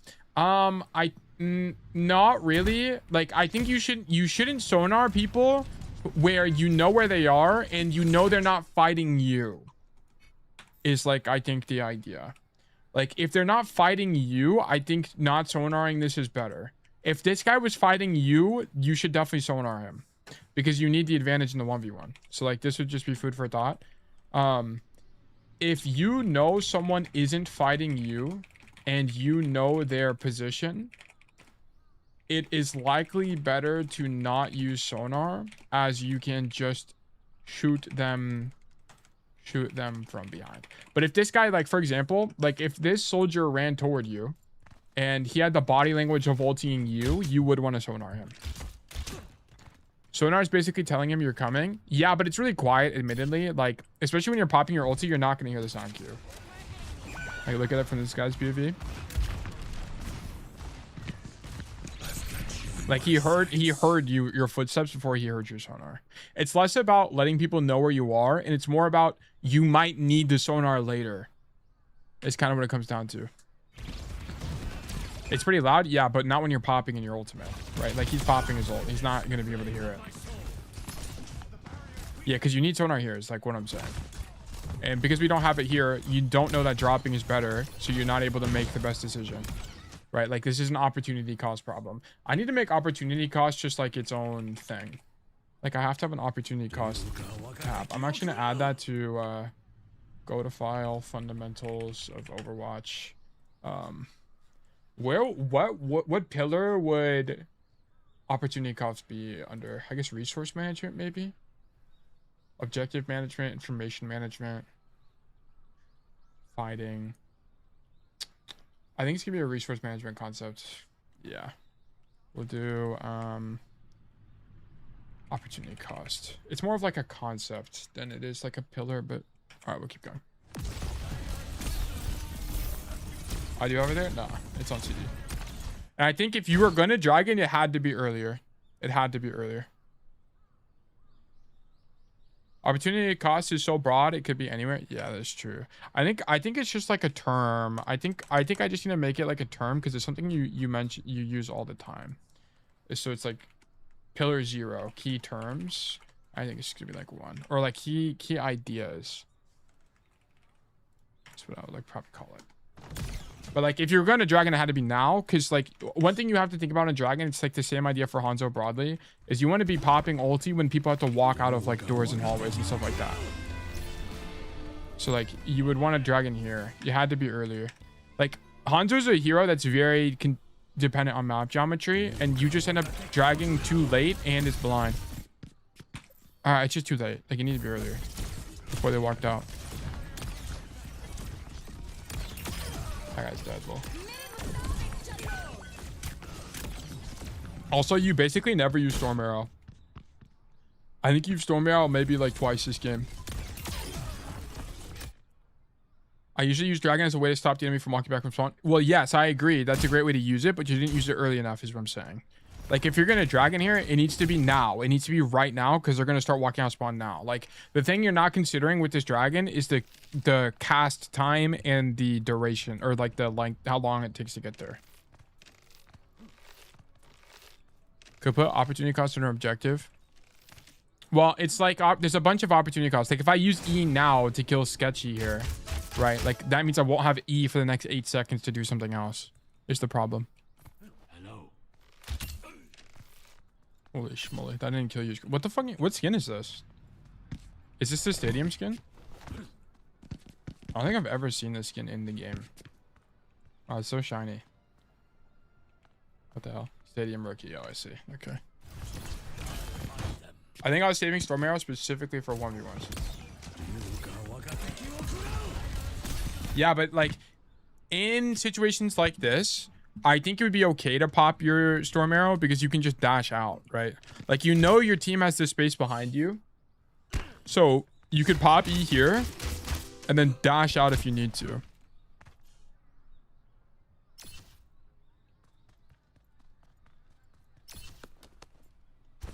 Not really. Like, I think you shouldn't sonar people where you know where they are and you know they're not fighting you. Is, like, I think the idea. Like, if they're not fighting you, I think not sonaring this is better. If this guy was fighting you, you should definitely sonar him. Because you need the advantage in the 1v1. So, like, this would just be food for thought. If you know someone isn't fighting you and you know their position, it is likely better to not use sonar, as you can just shoot them from behind. But if this guy, like, for example, like, if this soldier ran toward you and he had the body language of ulting you, you would want to sonar him. Sonar is basically telling him you're coming. Yeah, but it's really quiet, admittedly. Like, especially when you're popping your ulti, you're not going to hear the sound cue. Like, look at it from this guy's POV. Like, he heard your footsteps before he heard your sonar. It's less about letting people know where you are, and it's more about you might need the sonar later. It's kind of what it comes down to. It's pretty loud, yeah, but not when you're popping in your ultimate, right? Like, he's popping his ult. He's not going to be able to hear it. Yeah, because you need sonar here is, like, what I'm saying. And because we don't have it here, you don't know that dropping is better, so you're not able to make the best decision, right? Like, this is an opportunity cost problem. I need to make opportunity cost just, like, its own thing. Like, I have to have an opportunity cost tab. I'm actually going to add that to go to file, fundamentals of Overwatch. What pillar would opportunity cost be under? I guess resource management, maybe? Objective management, information management, fighting. I think it's gonna be a resource management concept. Yeah. We'll do opportunity cost. It's more of like a concept than it is like a pillar, but all right, we'll keep going. Are you over there? Nah, it's on CD. And I think if you were gonna dragon, it had to be earlier. It had to be earlier. Opportunity cost is so broad, it could be anywhere. Yeah, that's true. I think it's just like a term. I think I just need to make it like a term because it's something you mention you use all the time. So it's like pillar 0 key terms. I think it's gonna be like 1 or like key ideas. That's what I would like probably call it. But like if you're going to dragon, it had to be now, because like one thing you have to think about in dragon, it's like the same idea for Hanzo broadly, is you want to be popping ulti when people have to walk out of like doors and hallways and stuff like that. So like you would want to dragon here. You had to be earlier. Like Hanzo's a hero that's very dependent on map geometry, and you just end up dragging too late and it's blind. It's just too late. Like you need to be earlier before they walked out. That guy's dead, lol. Also, you basically never use Storm Arrow. I think you've Storm Arrow maybe like twice this game. I usually use Dragon as a way to stop the enemy from walking back from spawn. Well, yes, I agree. That's a great way to use it, but you didn't use it early enough is what I'm saying. Like, if you're going to Dragon here, it needs to be now. It needs to be right now because they're going to start walking out spawn now. Like, the thing you're not considering with this Dragon is the cast time and the duration, or like the length, how long it takes to get there. Could put opportunity cost under objective. Well, it's like there's a bunch of opportunity costs. Like, if I use E now to kill Sketchy here, right? Like, that means I won't have E for the next 8 seconds to do something else. Is the problem. Holy schmoly, that didn't kill you. What the fuck? What skin is this? Is this the stadium skin? I don't think I've ever seen this skin in the game. Oh, it's so shiny. What the hell? Stadium rookie. Oh, I see. Okay. I think I was saving Storm Arrow specifically for 1v1s. Yeah, but like in situations like this, I think it would be okay to pop your Storm Arrow because you can just dash out, right? Like, you know your team has this space behind you. So you could pop E here and then dash out if you need to.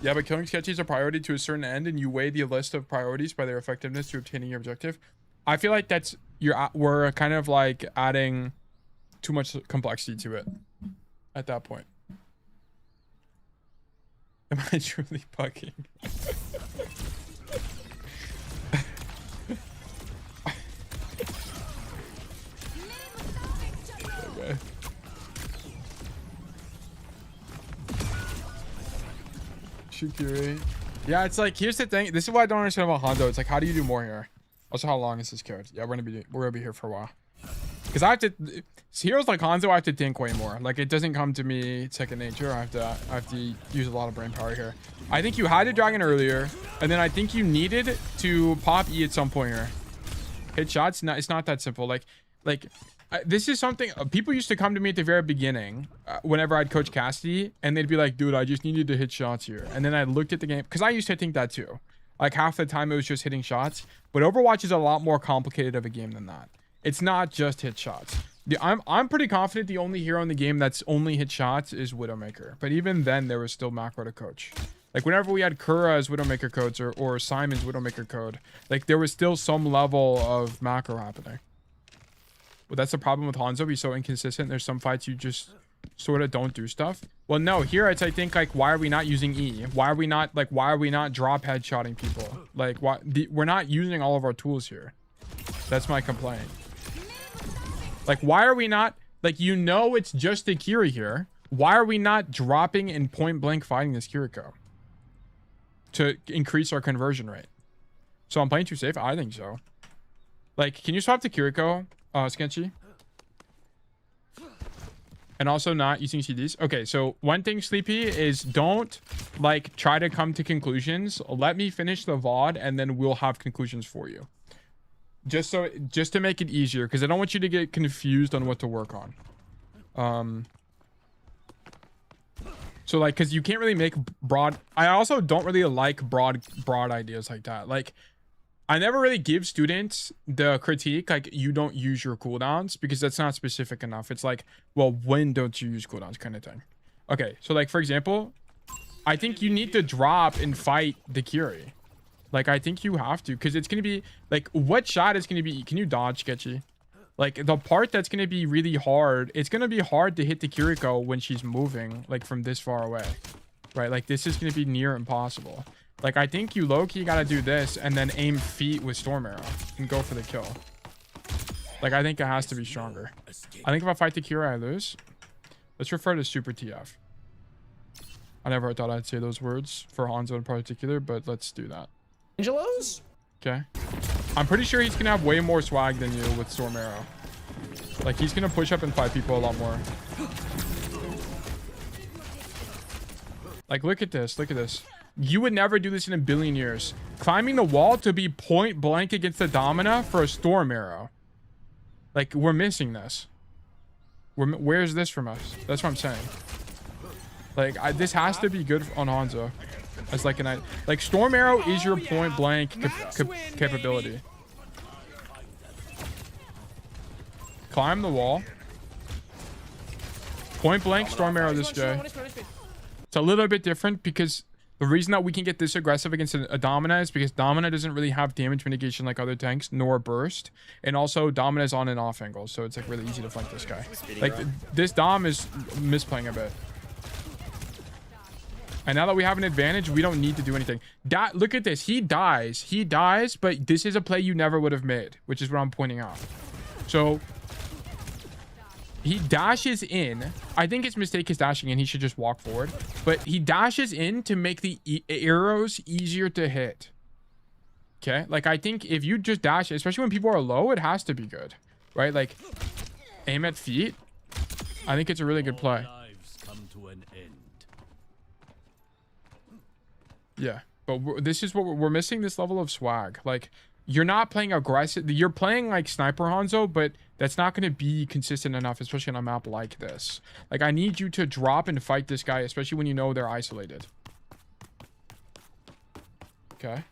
Yeah, but killing sketchy is a priority to a certain end, and you weigh the list of priorities by their effectiveness to obtaining your objective. I feel like that's we're kind of like adding too much complexity to it at that point. Am I truly bugging? Okay. Shukiri. Yeah, it's like, here's the thing. This is what I don't understand about Hanzo. It's like, how do you do more here? Also, how long is this code? Yeah, we're gonna be here for a while. Because I have to, heroes like Hanzo, I have to think way more. Like, it doesn't come to me second nature. I have to use a lot of brain power here. I think you had a dragon earlier, and then I think you needed to pop E at some point here. Hit shots. No, it's not that simple. This is something people used to come to me at the very beginning whenever I'd coach Cassidy, and they'd be like, dude, I just needed to hit shots here. And then I looked at the game, because I used to think that too. Like, half the time it was just hitting shots. But Overwatch is a lot more complicated of a game than that. It's not just hit shots. I'm pretty confident the only hero in the game that's only hit shots is Widowmaker. But even then, there was still macro to coach. Like, whenever we had Kura's Widowmaker codes or Simon's Widowmaker code, like, there was still some level of macro happening. Well, that's the problem with Hanzo. He's so inconsistent. There's some fights you just sort of don't do stuff. Well, no, here it's, I think, like, why are we not using E? Why are we not drop headshotting people? Like, we're not using all of our tools here. That's my complaint. Like, why are we not, like, you know, it's just a Kiri here. Why are we not dropping and point blank fighting this Kiriko to increase our conversion rate? So I'm playing too safe? I think so. Like, can you swap to Kiriko, Sketchy? And also not using CDs. Okay, so one thing, Sleepy, is don't, like, try to come to conclusions. Let me finish the VOD, and then we'll have conclusions for you. Just to make it easier, because I don't want you to get confused on what to work on. So, like, because you can't really make broad... I also don't really like broad ideas like that. Like, I never really give students the critique, like, you don't use your cooldowns, because that's not specific enough. It's like, well, when don't you use cooldowns kind of thing. Okay, so, like, for example, I think you need to drop and fight the Kiri. Like, I think you have to, because it's going to be, like, what shot is going to be... Can you dodge, Sketchy? Like, the part that's going to be really hard, it's going to be hard to hit the Kiriko when she's moving, like, from this far away. Right? Like, this is going to be near impossible. Like, I think you low-key got to do this and then aim feet with Storm Arrow and go for the kill. Like, I think it has to be stronger. I think if I fight the Kira, I lose. Let's refer to Super TF. I never thought I'd say those words for Hanzo in particular, but let's do that. Angelos? Okay. I'm pretty sure he's gonna have way more swag than you with Storm Arrow. Like, he's gonna push up and fight people a lot more. Like, look at this. Look at this. You would never do this in a billion years. Climbing the wall to be point blank against the Domina for a Storm Arrow. Like, we're missing this. Where's this from us? That's what I'm saying. Like, this has to be good on Hanzo. As like like, Storm Arrow is your point blank capability. Climb the wall. Point blank Storm Arrow this guy. It's a little bit different because the reason that we can get this aggressive against a Domina is because Domina doesn't really have damage mitigation like other tanks, nor burst. And also Domina's on and off angle, so it's like really easy to flank this guy. Like, this Dom is misplaying a bit. And now that we have an advantage, we don't need to do anything. Look at this. He dies. He dies, but this is a play you never would have made, which is what I'm pointing out. So he dashes in. I think his mistake is dashing in. He should just walk forward. But he dashes in to make the arrows easier to hit. Okay? Like, I think if you just dash, especially when people are low, it has to be good. Right? Like, aim at feet. I think it's a really good play. Yeah, but this is what we're missing, this level of swag. Like, you're not playing aggressive. You're playing like Sniper Hanzo, but that's not going to be consistent enough, especially on a map like this. Like, I need you to drop and fight this guy, especially when you know they're isolated. Okay.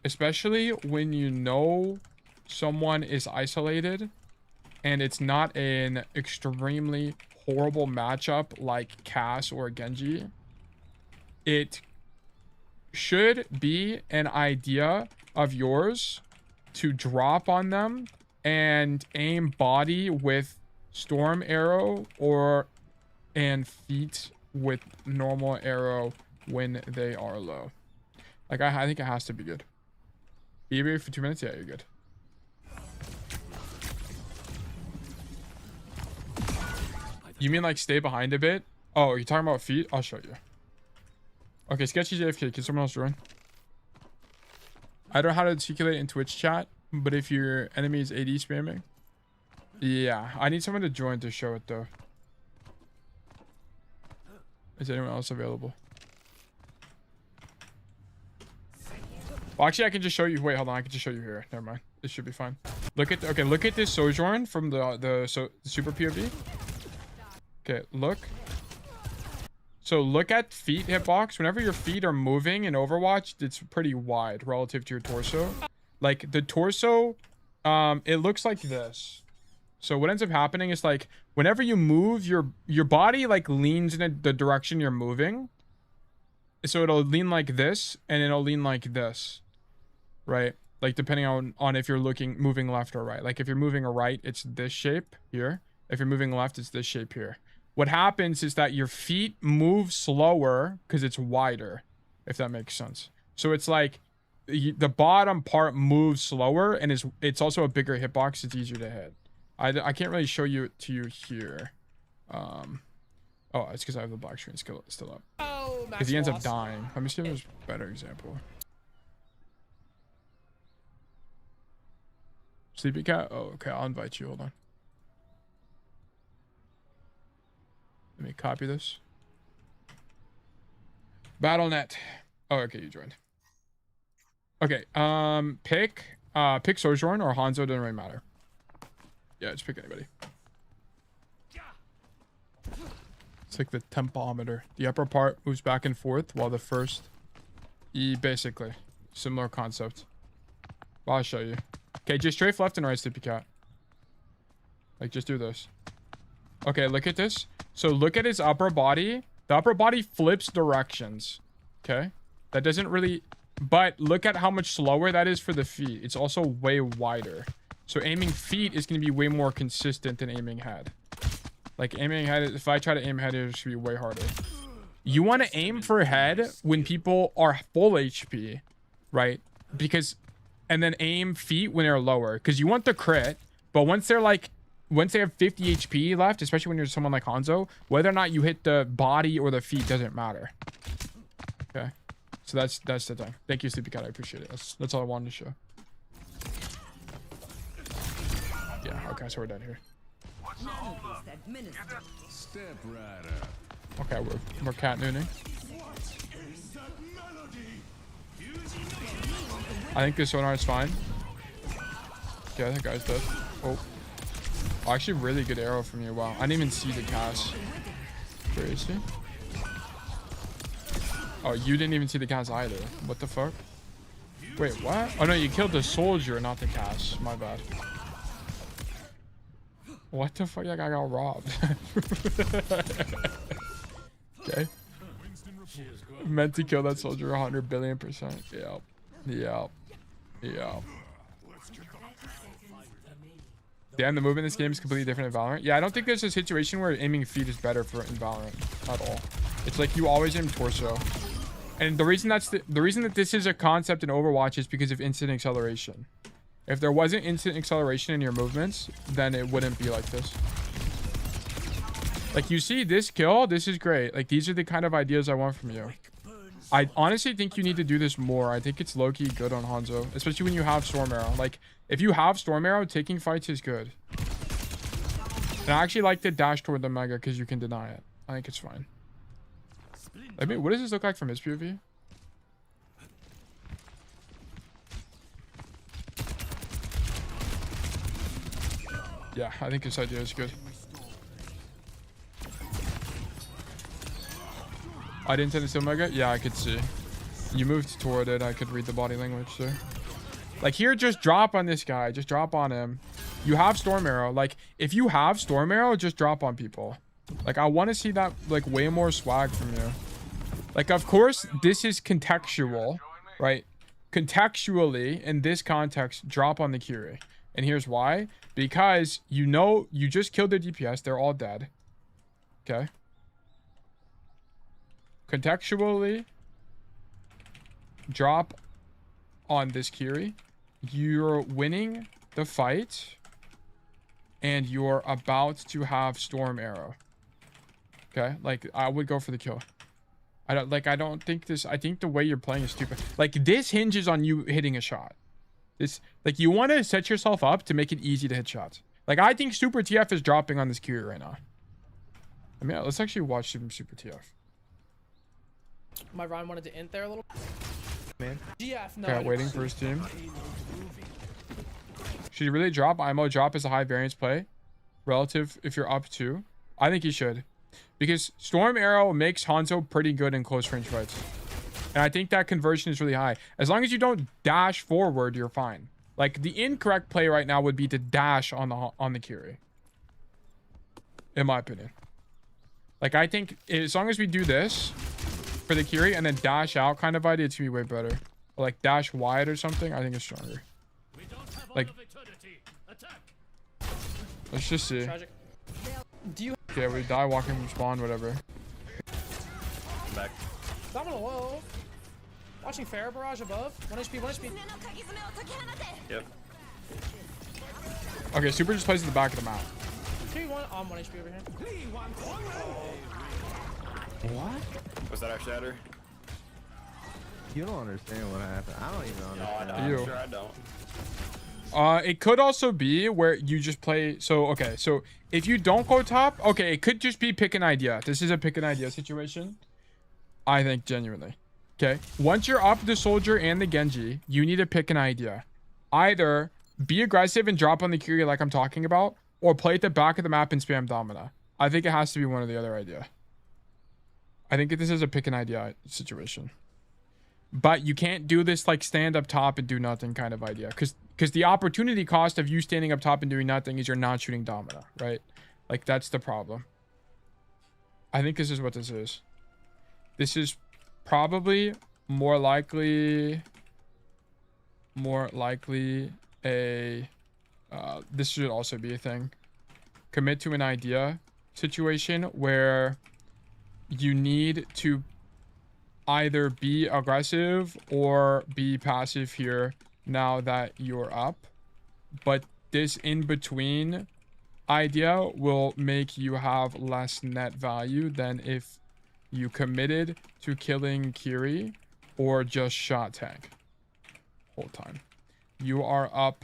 especially when you know someone is isolated and it's not an extremely horrible matchup like Cass or Genji, it should be an idea of yours to drop on them and aim body with storm arrow and feet with normal arrow when they are low. Like I think it has to be good. BB for 2 minutes? Yeah, you're good. You mean like stay behind a bit? Oh, you're talking about feet? I'll show you. Okay, Sketchy's AFK. Can someone else join? I don't know how to articulate in Twitch chat, but if your enemy is AD spamming. Yeah, I need someone to join to show it though. Is anyone else available? Well, actually, I can just show you. Wait, hold on. I can just show you here. Never mind. This should be fine. Look at look at this Sojourn from the super POV. Okay, look. So look at feet hitbox. Whenever your feet are moving in Overwatch, it's pretty wide relative to your torso. Like the torso, it looks like this. So what ends up happening is like whenever you move, your body like leans in the direction you're moving. So it'll lean like this and it'll lean like this, right? Like depending on if you're moving left or right. Like if you're moving right, it's this shape here. If you're moving left, it's this shape here. What happens is that your feet move slower because it's wider, if that makes sense. So it's like the bottom part moves slower and it's also a bigger hitbox. It's easier to hit. I can't really show you to you here. Oh, it's because I have the black screen still up. Oh, Because he ends up dying. Let me see if there's a better example. Sleepy cat? Oh, okay. I'll invite you. Hold on. Let me copy this. BattleNet. Oh, okay. You joined. Okay. Pick Sojourn or Hanzo. Doesn't really matter. Yeah, just pick anybody. It's like the tempometer. The upper part moves back and forth while the first... Basically. Similar concept. Well, I'll show you. Okay, just strafe left and right, Sleepy cat. Like, just do this. Okay, look at this. So look at his upper body. The upper body flips directions. Okay? That doesn't really... But look at how much slower that is for the feet. It's also way wider. So aiming feet is going to be way more consistent than aiming head. Like aiming head, if I try to aim head, it should be way harder. You want to aim for head when people are full HP, right? Because, and then aim feet when they're lower. Because you want the crit, but once they have 50 HP left, especially when you're someone like Hanzo, whether or not you hit the body or the feet doesn't matter. Okay. So that's the thing. Thank you, Sleepy Cat. I appreciate it. That's all I wanted to show. Yeah, okay, so we're done here. Step right up. Okay, we're cat nooning. I think this sonar is fine. Yeah, I think guy's dead. Oh. Actually, really good arrow from you. Wow, I didn't even see the cast. Where is he? Oh, you didn't even see the cast either. What the fuck? Wait, what? Oh no, you killed the soldier, not the cast. My bad. What the fuck? That guy got robbed. Okay. Meant to kill that soldier 100 billion%. Yep. Yep. Yep. Damn, the movement in this game is completely different in Valorant. Yeah, I don't think there's a situation where aiming feet is better for in Valorant at all. It's like you always aim torso. And the reason that this is a concept in Overwatch is because of instant acceleration. If there wasn't instant acceleration in your movements, then it wouldn't be like this. Like, you see this kill? This is great. Like, these are the kind of ideas I want from you. I honestly think you need to do this more. I think it's low-key good on Hanzo, especially when you have Storm Arrow. Like, if you have Storm Arrow, taking fights is good. And I actually like to dash toward the Mega because you can deny it. I think it's fine. I mean, what does this look like from his POV? Yeah, I think this idea is good. I didn't tend to steal Mega? Yeah, I could see. You moved toward it. I could read the body language there. Like here, just drop on this guy. Just drop on him. You have Storm Arrow. Like if you have Storm Arrow, just drop on people. Like I want to see that like way more swag from you. Like of course this is contextual, right? Contextually in this context, drop on the Curie. And here's why. Because you know you just killed their DPS. They're all dead. Okay. Contextually, drop on this Curie. You're winning the fight. And you're about to have Storm Arrow. Okay? Like, I would go for the kill. I don't think this... I think the way you're playing is stupid. Like, this hinges on you hitting a shot. This... Like, you want to set yourself up to make it easy to hit shots. Like, I think Super TF is dropping on this Curie right now. I mean, let's actually watch Super TF. My Ryan wanted to int there a little. Man. GF, no. Okay, waiting for his team. Should you really drop? IMO drop is a high variance play. Relative if you're up 2. I think he should. Because Storm Arrow makes Hanzo pretty good in close range fights. And I think that conversion is really high. As long as you don't dash forward, you're fine. Like, the incorrect play right now would be to dash on the Curie. In my opinion. Like, I think as long as we do this for the Curie and then dash out kind of idea, it's going to be way better. Or like dash wide or something, I think it's stronger. Like, let's just see. Tragic. Do you Okay, we die walking from spawn, whatever. Back. Domino low? Watching Fair Barrage above. 1 HP, 1 HP. Yep. Okay, Super just plays at the back of the map. 3-1 on 1 HP over here. What? Was that our shatter? You don't understand what happened. I don't even No, I understand. don't. You. I'm sure I don't. It could also be where you just play. So, okay. So if you don't go top, okay, it could just be pick an idea. This is a pick an idea situation. I think genuinely. Okay. Once you're up the soldier and the Genji, you need to pick an idea. Either be aggressive and drop on the Curie like I'm talking about, or play at the back of the map and spam Domina. I think it has to be one or the other idea. I think this is a pick an idea situation. But you can't do this like stand up top and do nothing kind of idea. Because the opportunity cost of you standing up top and doing nothing is you're not shooting Domina, right? Like that's the problem. I think this is what this is. This is probably more likely a... this should also be a thing. Commit to an idea situation where you need to either be aggressive or be passive here now that you're up, but this in between idea will make you have less net value than if you committed to killing Curie or just shot tank whole time. You are up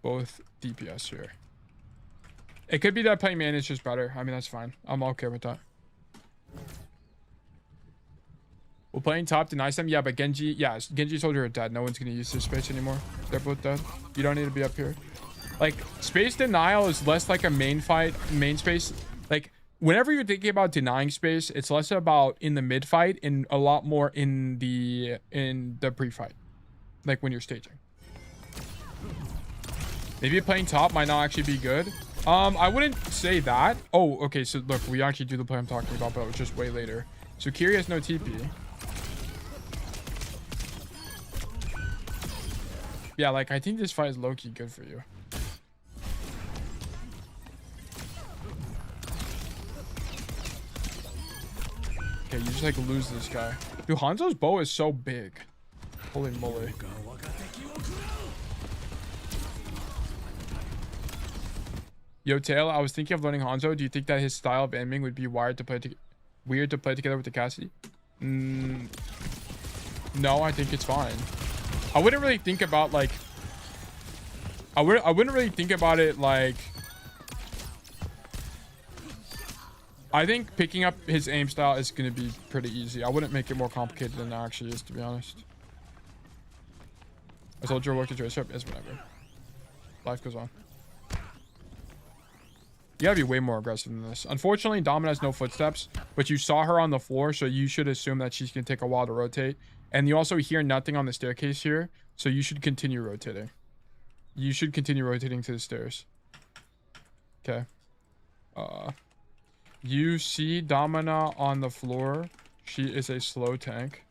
both DPS here. It could be that playing man is just better. I mean, that's fine. I'm okay with that. We're playing top, denies them. Yeah, but Genji, yeah, Genji soldier are dead. No one's going to use this space anymore. They're both dead. You don't need to be up here. Like, space denial is less like a main fight, main space. Like, whenever you're thinking about denying space, it's less about in the mid fight and a lot more in the pre-fight. Like when you're staging. Maybe playing top might not actually be good. I wouldn't say that. Oh, okay, so look, we actually do the play I'm talking about, but it was just way later. So Curie has no TP. Yeah, like, I think this fight is low-key good for you. Okay, you just, like, lose this guy. Dude, Hanzo's bow is so big. Holy moly. Yo, Tail, I was thinking of learning Hanzo. Do you think that his style of aiming would be weird to play together with the Cassidy? No, I think it's fine. I wouldn't really think about like I wouldn't really think about it like I think picking up his aim style is going to be pretty easy. I wouldn't make it more complicated than it actually is, to be honest. A soldier worked a tracer up is whatever. Life goes on. You gotta be way more aggressive than this. Unfortunately, Domina has no footsteps, but you saw her on the floor, so you should assume that she's gonna take a while to rotate. And you also hear nothing on the staircase here. So you should continue rotating. You should continue rotating to the stairs. Okay. You see Domina on the floor. She is a slow tank.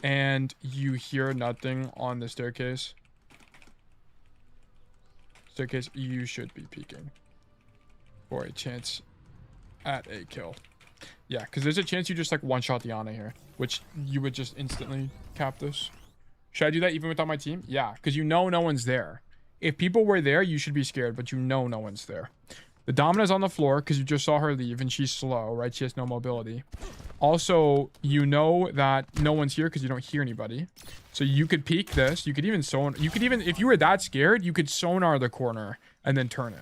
And you hear nothing on the staircase. Staircase, you should be peeking for a chance at a kill. Yeah, because there's a chance you just like one-shot the Ana here, which you would just instantly cap this. Should I do that even without my team? Yeah, because you know no one's there. If people were there, you should be scared, but you know no one's there. The Domina's on the floor because you just saw her leave and she's slow, right? She has no mobility. Also, you know that no one's here because you don't hear anybody. So you could peek this. You could even sonar. You could even, if you were that scared, you could sonar the corner and then turn it.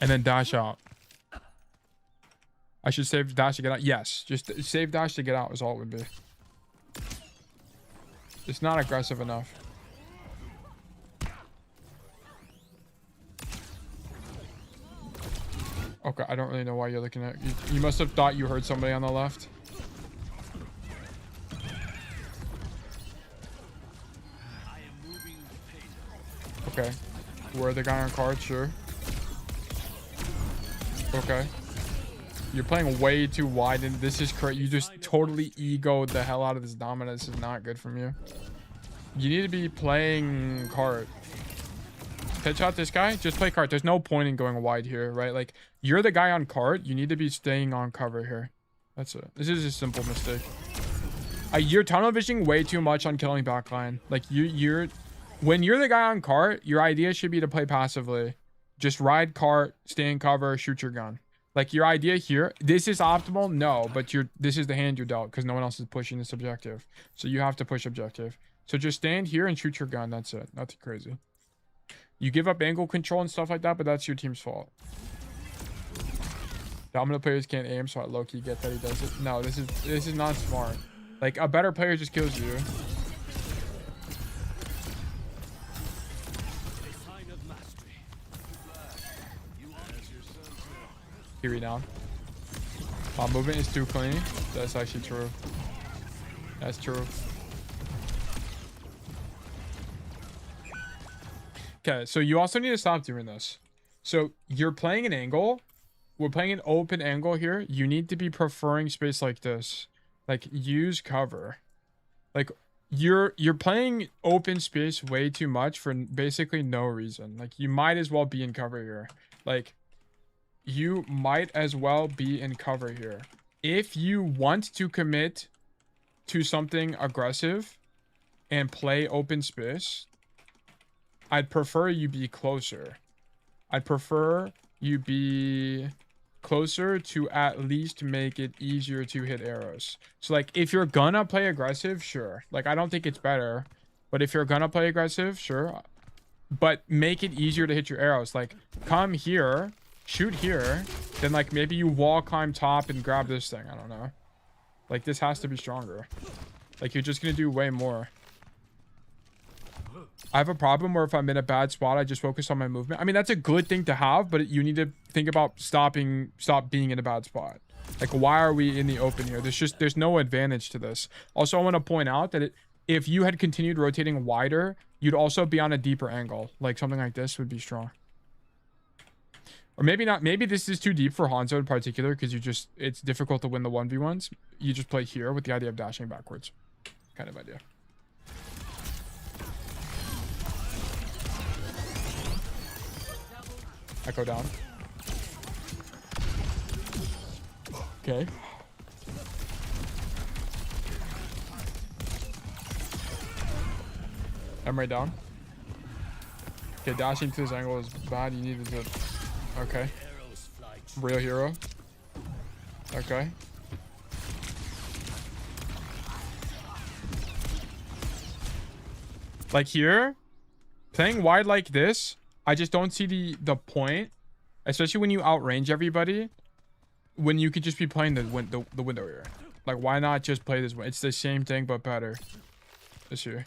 And then dash out. I should save dash to get out. Yes, just save dash to get out is all it would be. It's not aggressive enough. Okay, I don't really know why you're looking at... You must have thought you heard somebody on the left. Okay. Where the guy on card? Sure. Okay. You're playing way too wide, and this is correct. You just totally egoed the hell out of this Domina. This is not good from you. You need to be playing cart. Headshot this guy, just play cart. There's no point in going wide here, right? Like, you're the guy on cart. You need to be staying on cover here. That's it. This is a simple mistake. You're tunnel visioning way too much on killing backline. Like, when you're the guy on cart, your idea should be to play passively. Just ride cart, stay in cover, shoot your gun. Like, your idea here, this is optimal? No, but this is the hand you're dealt because no one else is pushing this objective. So you have to push objective. So just stand here and shoot your gun. That's it. Nothing crazy. You give up angle control and stuff like that, but that's your team's fault. Dominant players can't aim, so I low-key get that he does it. No, this is not smart. Like, a better player just kills you. Kiri down. Movement is too clean. That's actually true. That's true. Okay, so you also need to stop doing this. So you're playing an angle. We're playing an open angle here. You need to be preferring space like this. Like, use cover. Like, you're playing open space way too much for basically no reason. Like, you might as well be in cover here. Like, you might as well be in cover here. If you want to commit to something aggressive and play open space, I'd prefer you be closer. I'd prefer you be closer to at least make it easier to hit arrows. So, like, if you're gonna play aggressive, sure. Like, I don't think it's better, but if you're gonna play aggressive, sure. But make it easier to hit your arrows. Like, come here, shoot here, then, like, maybe you wall climb top and grab this thing. I don't know. Like, this has to be stronger. Like, you're just gonna do way more. I have a problem where if I'm in a bad spot, I just focus on my movement. I mean, that's a good thing to have, but you need to think about stop being in a bad spot. Like, why are we in the open here? There's no advantage to this. Also, I want to point out that if you had continued rotating wider, you'd also be on a deeper angle. Like, something like this would be strong. Or maybe not. Maybe this is too deep for Hanzo in particular because it's difficult to win the 1v1s. You just play here with the idea of dashing backwards. Kind of idea. Echo down. Okay. Emery down. Okay, dashing to this angle is bad. You need to... Okay. Real hero. Okay. Like here, playing wide like this, I just don't see the point, especially when you outrange everybody, when you could just be playing the window here. Like, why not just play this way? It's the same thing but better. This here.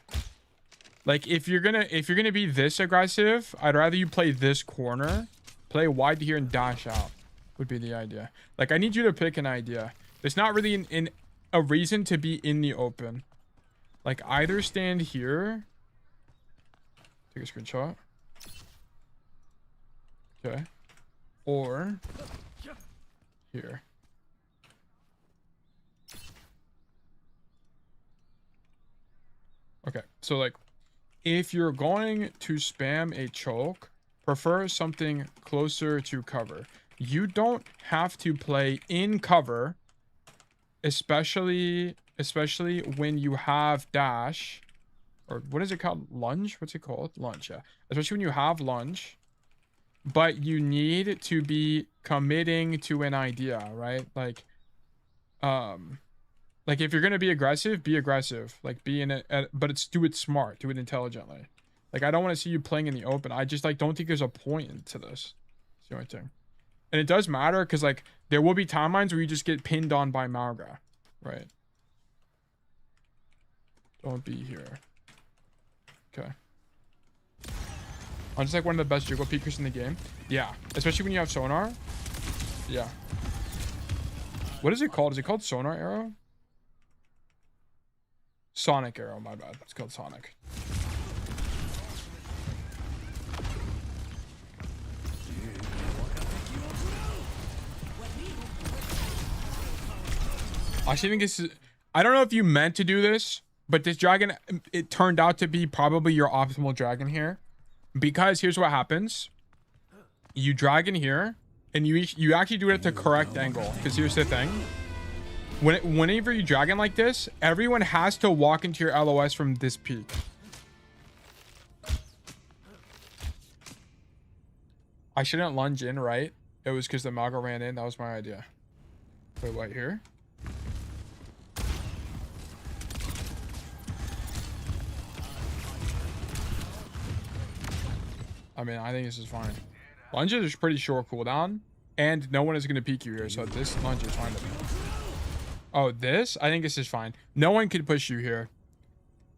Like, if you're gonna be this aggressive, I'd rather you play this corner, play wide here and dash out. Would be the idea. Like, I need you to pick an idea. There's not really a reason to be in the open. Like either stand here. Take a screenshot. Okay. Or here. Okay, so like if you're going to spam a choke, prefer something closer to cover. You don't have to play in cover, especially when you have dash, or what is it called? Lunge? What's it called? Lunge, yeah. Especially when you have lunge, but you need to be committing to an idea, right? Like if you're gonna be aggressive, be aggressive. Like be in it, but do it smart, do it intelligently. Like I don't want to see you playing in the open. I just like don't think there's a point to this. It's the only thing. And it does matter because like there will be timelines where you just get pinned on by Malga, right? Don't be here. Okay. I'm just like one of the best jiggle peekers in the game. Yeah, especially when you have sonar. Yeah. What is it called? Is it called sonar arrow? Sonic arrow, my bad. It's called Sonic. I actually think this is... I don't know if you meant to do this, but this dragon, it turned out to be probably your optimal dragon here. Because here's what happens. You dragon here, and you actually do it at the correct angle. Because here's the thing. Whenever you dragon like this, everyone has to walk into your LOS from this peak. I shouldn't lunge in, right? It was because the Malga ran in. That was my idea. Wait, what, here? I mean, I think this is fine. Lunges is pretty short cooldown, and no one is going to peek you here, so this lunge is fine to me. Oh, this? I think this is fine. No one can push you here.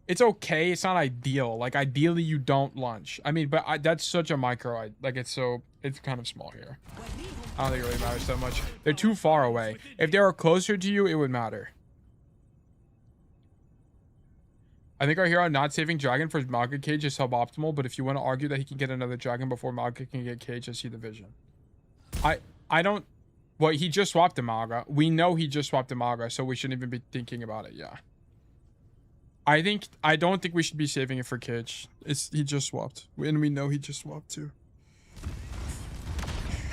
It's okay. It's not ideal. Like, ideally, you don't lunge. I mean, but that's such a micro. Like, it's kind of small here. I don't think it really matters that much. They're too far away. If they were closer to you, it would matter. I think our hero not saving dragon for Malga cage is suboptimal, but if you want to argue that he can get another dragon before Malga can get cage, I see the vision. I don't... Well, he just swapped to Malga. We know he just swapped to Malga, so we shouldn't even be thinking about it, yeah. I don't think we should be saving it for cage. He just swapped. And we know he just swapped too.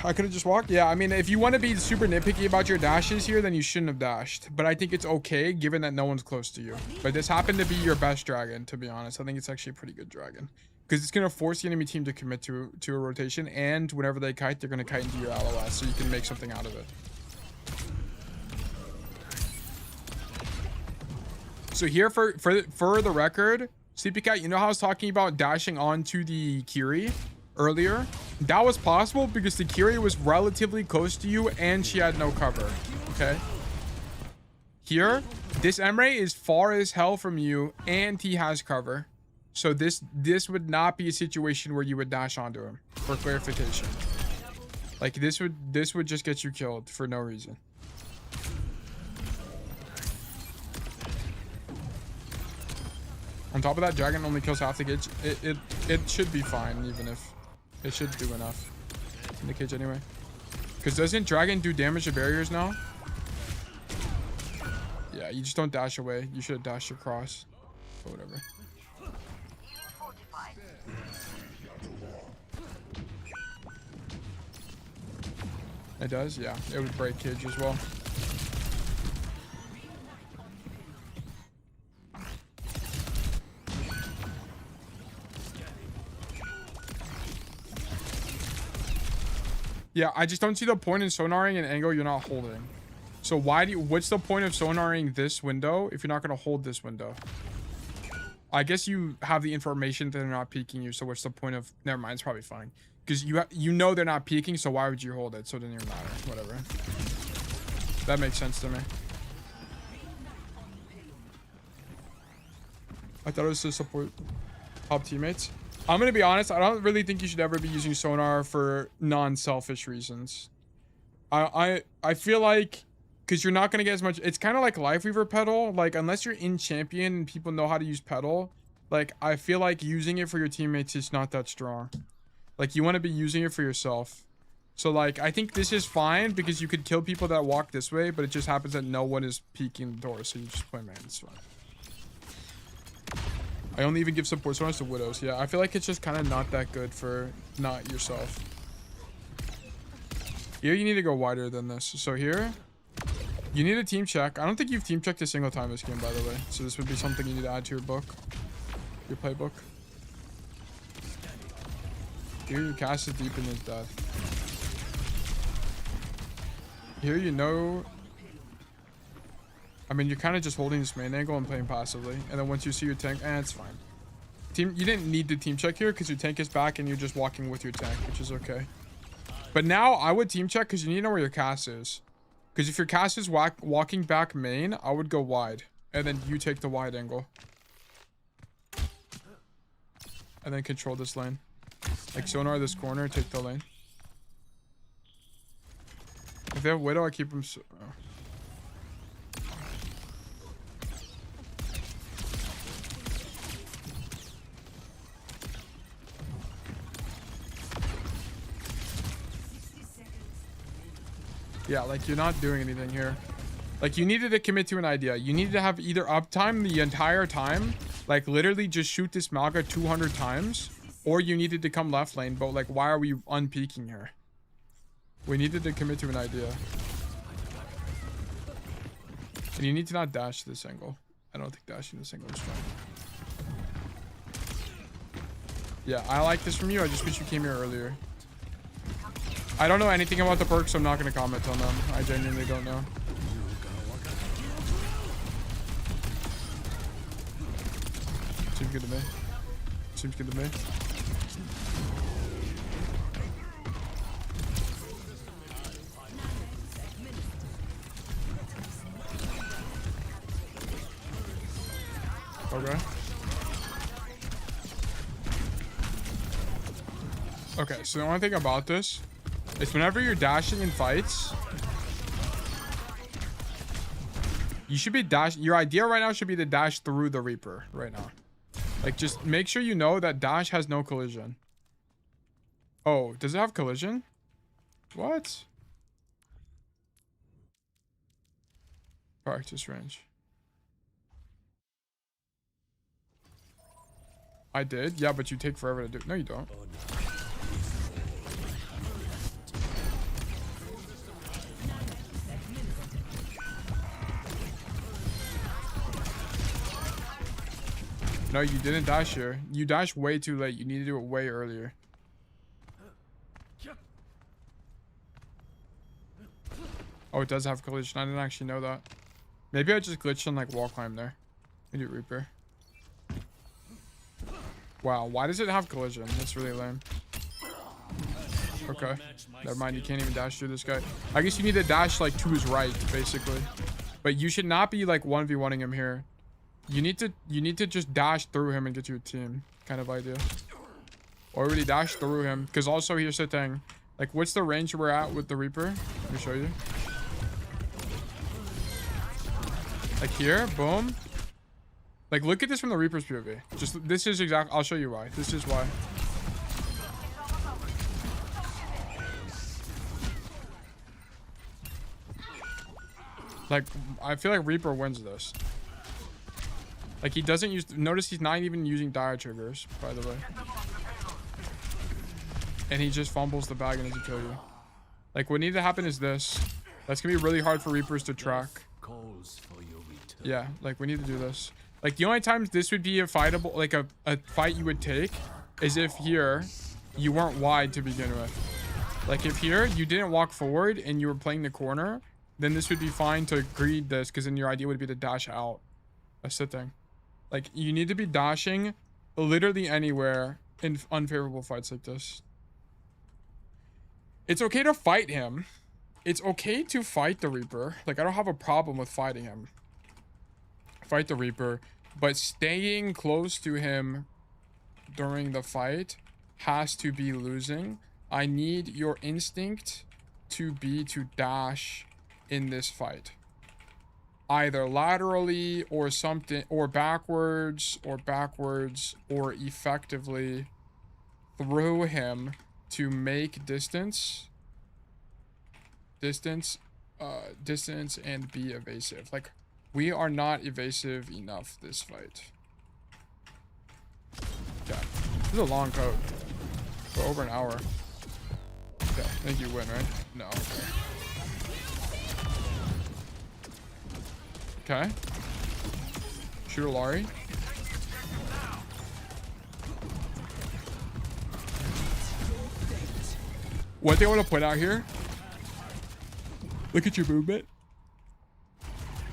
I could have just walked. Yeah, I mean, if you want to be super nitpicky about your dashes here, then you shouldn't have dashed. But I think it's okay, given that no one's close to you. But this happened to be your best dragon, to be honest. I think it's actually a pretty good dragon. Because it's going to force the enemy team to commit to a rotation. And whenever they kite, they're going to kite into your LOS. So you can make something out of it. So here, for the record, Sleepy Cat, you know how I was talking about dashing onto the Kiri earlier? That was possible because the Kiri was relatively close to you and she had no cover. Okay. Here, this Emre is far as hell from you and he has cover. So this would not be a situation where you would dash onto him, for clarification. Like this would just get you killed for no reason. On top of that, dragon only kills half the cage. It should be fine, even if it should do enough in the cage anyway. Because doesn't dragon do damage to barriers now? Yeah, you just don't dash away. You should have dashed across. But whatever. It does? Yeah. It would break cage as well. Yeah, I just don't see the point in sonaring an angle you're not holding. So what's the point of sonaring this window if you're not going to hold this window? I guess you have the information that they're not peeking you, so what's the point of... Never mind, it's probably fine. Because you know they're not peeking, so why would you hold it? So it doesn't even matter. Whatever. That makes sense to me. I thought it was to support help teammates. I'm going to be honest. I don't really think you should ever be using sonar for non-selfish reasons. I feel like because you're not going to get as much. It's kind of like Life Weaver pedal. Like, unless you're in champion and people know how to use pedal, like, I feel like using it for your teammates is not that strong. Like, you want to be using it for yourself. So, like, I think this is fine because you could kill people that walk this way, but it just happens that no one is peeking the door, so you just play man. It's fine. I only even give support zones to widows. Yeah, I feel like it's just kind of not that good for not yourself. Here, you need to go wider than this. So here, you need a team check. I don't think you've team checked a single time this game, by the way. So this would be something you need to add to your book. Your playbook. Here, your cast is deep and is dead. Here, you know... I mean, you're kind of just holding this main angle and playing passively. And then once you see your tank, it's fine. You didn't need to team check here because your tank is back and you're just walking with your tank, which is okay. But now I would team check because you need to know where your cast is. Because if your cast is walking back main, I would go wide. And then you take the wide angle. And then control this lane. Like sonar this corner, take the lane. If they have Widow, I keep them... Oh. Yeah, like, you're not doing anything here. Like, you needed to commit to an idea. You needed to have either uptime the entire time, like, literally just shoot this Malga 200 times, or you needed to come left lane, but, like, why are we unpeaking here? We needed to commit to an idea. And you need to not dash this angle. I don't think dashing this angle is strong. Yeah, I like this from you. I just wish you came here earlier. I don't know anything about the perks, so I'm not going to comment on them. I genuinely don't know. Seems good to me. Seems good to me. Okay. Okay, so the only thing about this is whenever you're dashing in fights, you should be dashing. Your idea right now should be to dash through the Reaper right now. Like, just make sure you know that dash has no collision. Oh, does it have collision? What? Practice range. I did? Yeah, but you take forever to do it. No, you don't. No, you didn't dash here. You dashed way too late. You need to do it way earlier. Oh, it does have collision. I didn't actually know that. Maybe I just glitched and like wall climb there. We do Reaper. Wow, why does it have collision? That's really lame. Okay. Never mind, you can't even dash through this guy. I guess you need to dash like to his right, basically. But you should not be like 1v1ing him here. You need to just dash through him and get you a team kind of idea. Or already dash through him. Because also here's the thing. Like, what's the range we're at with the Reaper? Let me show you. Like here, boom. Like, look at this from the Reaper's POV. Just, this is exactly, I'll show you why. This is why. Like, I feel like Reaper wins this. Like, he doesn't use, notice he's not even using dire triggers, by the way. And he just fumbles the bag and doesn't kill you. Like, what needs to happen is this. That's gonna be really hard for Reapers to track. Yeah, like, we need to do this. Like, the only times this would be a fightable, like a fight you would take is if here you weren't wide to begin with. Like, if here you didn't walk forward and you were playing the corner, then this would be fine to greed this, because then your idea would be to dash out. That's the thing. Like, you need to be dashing literally anywhere in unfavorable fights like this. It's okay to fight him. It's okay to fight the Reaper. Like, I don't have a problem with fighting him. Fight the Reaper. But staying close to him during the fight has to be losing. I need your instinct to be to dash in this fight. Either laterally or something, or backwards, or effectively through him to make distance and be evasive. Like, we are not evasive enough this fight. Okay. This is a long code. For over an hour. Okay, I think you win, right? No. Okay. Shoot a Lari. One thing I want to point out here. Look at your movement.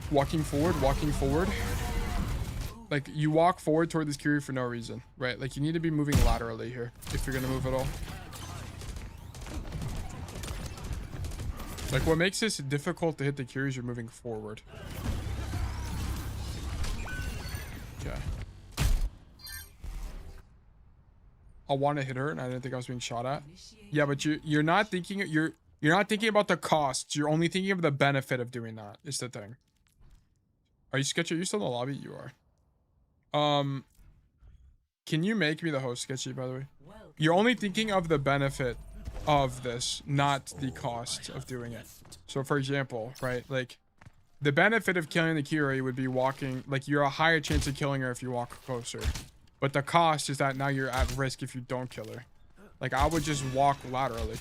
Walking forward. Like, you walk forward toward this Curie for no reason, right? Like, you need to be moving laterally here if you're going to move at all. Like, what makes this difficult to hit the Curie is you're moving forward. Okay. I want to hit her, and I didn't think I was being shot at. Yeah, but you're not thinking you're not thinking about the costs. You're only thinking of the benefit of doing that. Is the thing. Are you Sketchy? Are you still in the lobby? You are. Can you make me the host, Sketchy, by the way? You're only thinking of the benefit of this, not the cost of doing it. So, for example, right, like, the benefit of killing the Curie would be walking, like, you're a higher chance of killing her if you walk closer. But the cost is that now you're at risk if you don't kill her. Like, I would just walk laterally.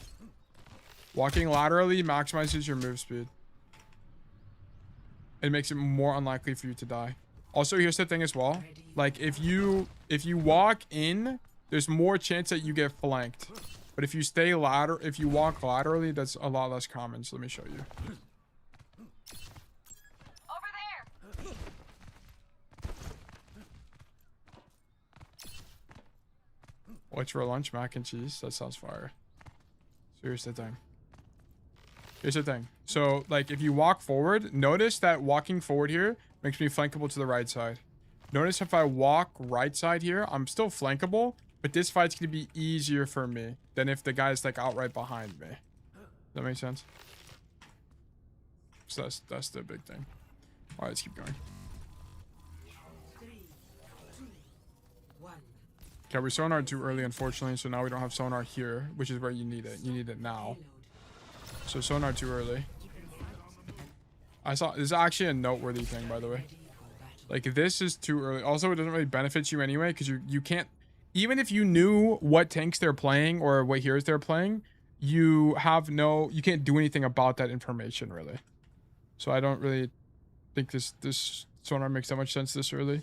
Walking laterally maximizes your move speed. It makes it more unlikely for you to die. Also, here's the thing as well. Like, if you walk in, there's more chance that you get flanked. But if you walk laterally, that's a lot less common. So let me show you. Over there. What's for lunch? Mac and cheese. That sounds fire. So here's the thing. So, like, if you walk forward, notice that walking forward here makes me flankable to the right side. Notice if I walk right side here, I'm still flankable, but this fight's gonna be easier for me than if the guy's like outright behind me. Does that make sense? So that's the big thing. All right, let's keep going. 3, 2, 1. Okay, we sonar too early, unfortunately, so now we don't have sonar here, which is where you need it. You need it now. So sonar too early. I saw this is actually a noteworthy thing, by the way. Like, this is too early. Also, it doesn't really benefit you anyway, because you can't, even if you knew what tanks they're playing or what heroes they're playing, you can't do anything about that information really. So I don't really think this sonar makes that much sense this early.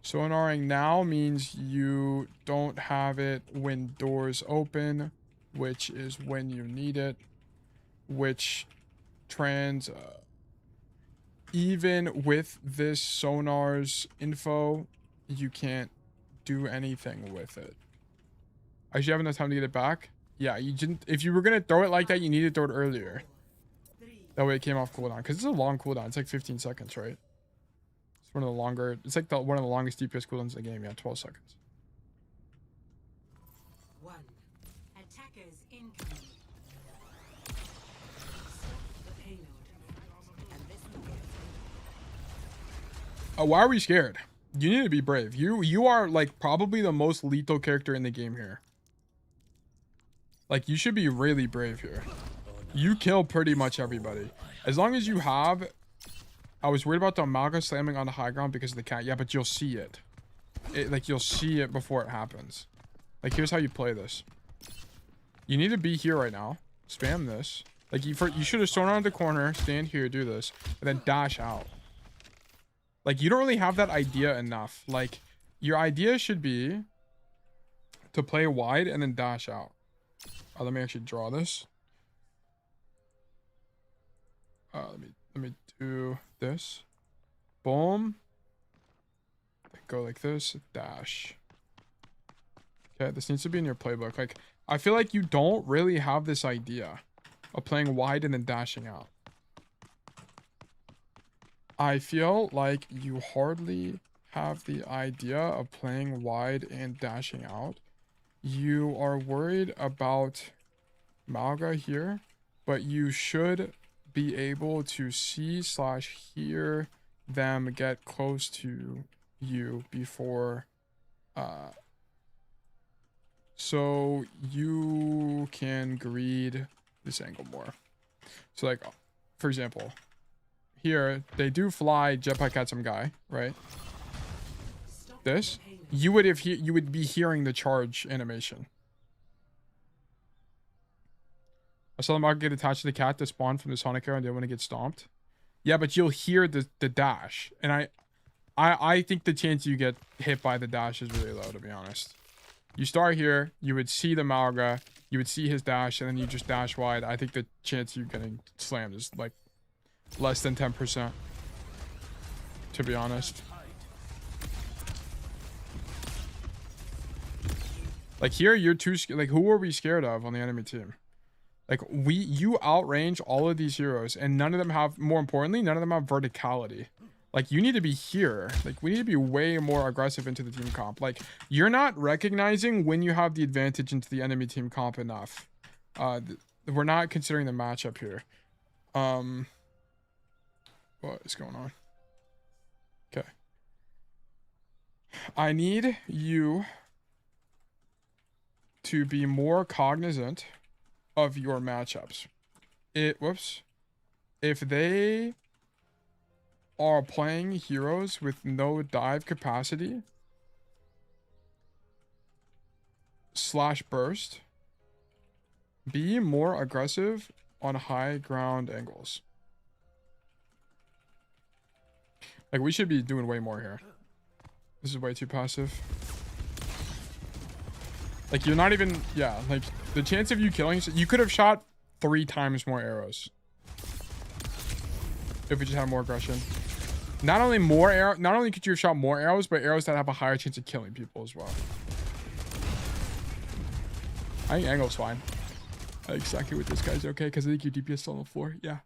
Sonaring now means you don't have it when doors open, which is when you need it, which even with this sonar's info, you can't do anything with it. I should have enough time to get it back. Yeah, you didn't. If you were gonna throw it like that, you needed to throw it earlier. That way it came off cooldown, because it's a long cooldown. It's like 15 seconds, right? It's one of the longer. It's like one of the longest DPS cooldowns in the game. Yeah, 12 seconds. 1. Attackers incoming. The payload. And this will get Why are we scared? You need to be brave. You are like probably the most lethal character in the game here. Like, you should be really brave here. You kill pretty much everybody. As long as you have... I was worried about the Amalga slamming on the high ground because of the cat. Yeah, but you'll see it. Like, you'll see it before it happens. Like, here's how you play this. You need to be here right now. Spam this. Like, you should have thrown on the corner, stand here, do this, and then dash out. Like, you don't really have that idea enough. Like, your idea should be to play wide and then dash out. Let me actually draw this. Let me do this. Boom. Go like this. Dash. Okay, this needs to be in your playbook. Like, I feel like you don't really have this idea of playing wide and then dashing out. I feel like you hardly have the idea of playing wide and dashing out. You are worried about Malga here, but you should be able to see/hear them get close to you before so you can greed this angle more. So like, for example, here they do fly jetpack at some guy, right? This you would you would be hearing the charge animation. I saw the mark get attached to the cat to spawn from the Sonic arrow and they want to get stomped. Yeah, but you'll hear the dash, and I think the chance you get hit by the dash is really low, to be honest. You start here, you would see the Malga, you would see his dash, and then you just dash wide. I think the chance you getting slammed is like less than 10%, to be honest. Like here, you're too scared. Like, who are we scared of on the enemy team? Like, you outrange all of these heroes, and none of them have, more importantly, none of them have verticality. Like, you need to be here. Like, we need to be way more aggressive into the team comp. Like, you're not recognizing when you have the advantage into the enemy team comp enough. We're not considering the matchup here. What is going on? Okay. I need you to be more cognizant of your matchups. If they are playing heroes with no dive capacity / burst, be more aggressive on high ground angles. Like, we should be doing way more here. This is way too passive. Like, you're not even, yeah, like, the chance of you killing, you could have shot 3 times more arrows if we just had more aggression. Not only could you have shot more arrows, but arrows that have a higher chance of killing people as well. I think angle's fine. I think exactly with this guy's okay, because I think your DPS is still on the floor. Yeah.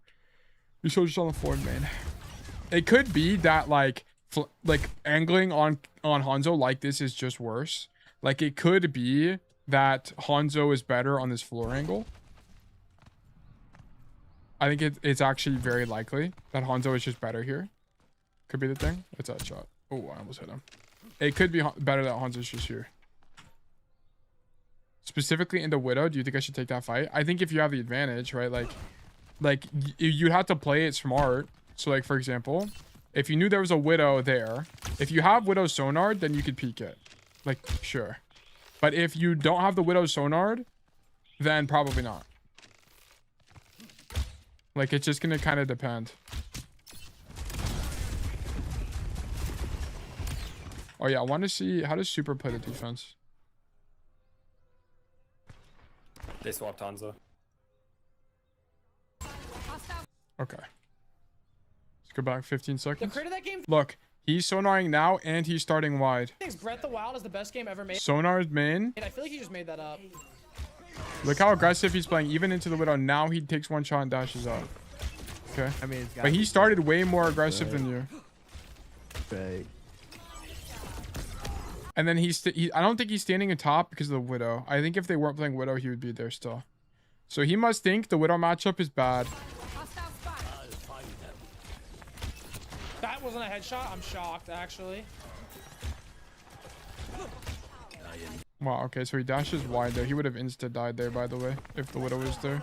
Your soldier's on the floor, man. It could be that, like angling on Hanzo like this is just worse. Like, it could be that Hanzo is better on this floor angle. I think it's actually very likely that Hanzo is just better here. Could be the thing. What's that shot? Oh, I almost hit him. It could be better that Hanzo's just here. Specifically in the Widow, do you think I should take that fight? I think if you have the advantage, right? Like you'd have to play it smart. So, like, for example, if you knew there was a Widow there, if you have Widow Sonar, then you could peek it. Like, sure. But if you don't have the Widow Sonar, then probably not. Like, it's just gonna kind of depend. Oh yeah, I want to see, how does Super play the defense? They swapped Hanzo. Okay. Let's go back 15 The seconds. crit of that game Look, he's sonaring now, and he's starting wide. thinks Breath of the Wild is the best game ever made. Sonar's main. I feel like he just made that up. Look how aggressive he's playing, even into the Widow. Now he takes one shot and dashes out. Okay. I mean, But he started way more aggressive than you. Fake. And then I don't think he's standing on top because of the Widow. I think if they weren't playing Widow, he would be there still. So he must think the Widow matchup is bad. That wasn't a headshot. I'm shocked, actually. Wow, okay, so he dashes wide there. He would have insta died there, by the way, if the Widow was there.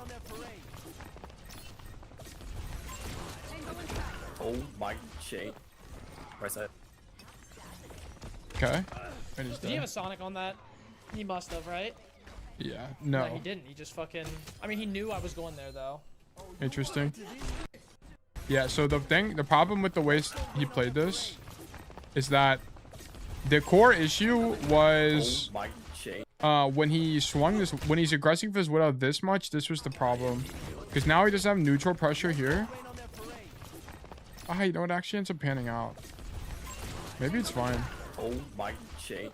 Oh my shit. Right side. Okay. And he's Did he have dead. a Sonic on that? He must have, right? Yeah, No, no. he didn't. He just fucking... I mean, he knew I was going there, though. Interesting. Yeah, so the problem with the way he played this is that the core issue was Oh my shit. when he swung this, when he's aggressing with his Widow this much, this was the problem. Because now he doesn't have neutral pressure here. Ah, you know what, actually ends up panning out. Maybe it's fine. Oh my shit.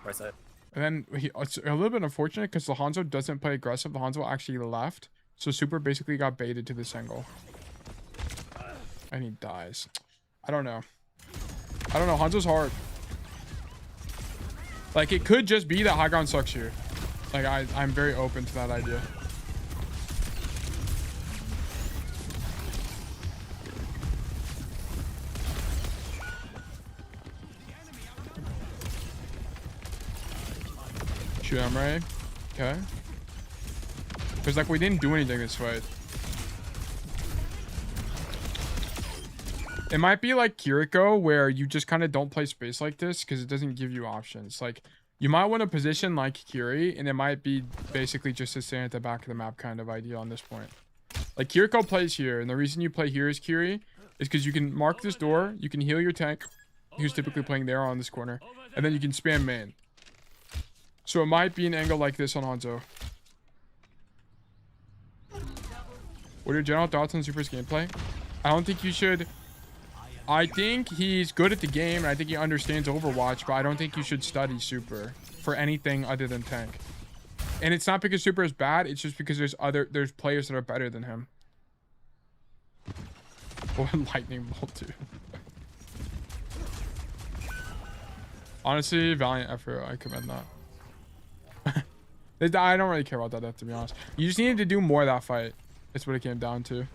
Right side. And then it's a little bit unfortunate because the Hanzo doesn't play aggressive. The Hanzo actually left. So Super basically got baited to this angle. And he dies. I don't know. Hanzo's hard. Like, it could just be that high ground sucks here. Like, I'm very open to that idea. Shoot Emre. Okay. Because like we didn't do anything this fight. It might be like Kiriko where you just kind of don't play space like this because it doesn't give you options. Like you might want to position like Kiri and it might be basically just to stand at the back of the map kind of idea on this point. Like Kiriko plays here and the reason you play here is Kiri is because you can mark this door, you can heal your tank who's typically playing there on this corner, and then you can spam main. So it might be an angle like this on Hanzo. What are your general thoughts on Super's gameplay? I don't think you should... I think he's good at the game, and I think he understands Overwatch, but I don't think you should study Super for anything other than tank. And it's not because Super is bad, it's just because there's players that are better than him. Or Lightning Bolt too. Honestly, valiant effort, I commend that. I don't really care about that, to be honest. You just needed to do more of that fight. That's what it came down to.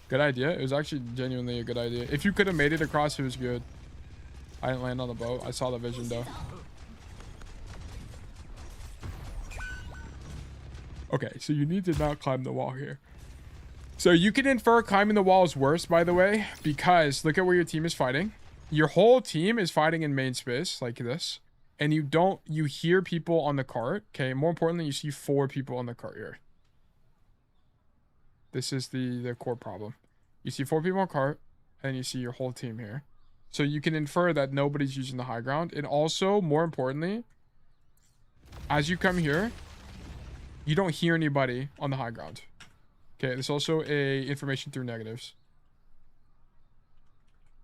Good idea. It was actually genuinely a good idea. If you could have made it across, it was good. I didn't land on the boat. I saw the vision though. Okay, so you need to not climb the wall here. So you can infer climbing the wall is worse, by the way, because look at where your team is fighting. Your whole team is fighting in main space like this. And you hear people on the cart. Okay, more importantly, you see 4 people on the cart here. This is the core problem. You see 4 people on cart, and you see your whole team here. So you can infer that nobody's using the high ground. And also, more importantly, as you come here, you don't hear anybody on the high ground. Okay, there's also information through negatives.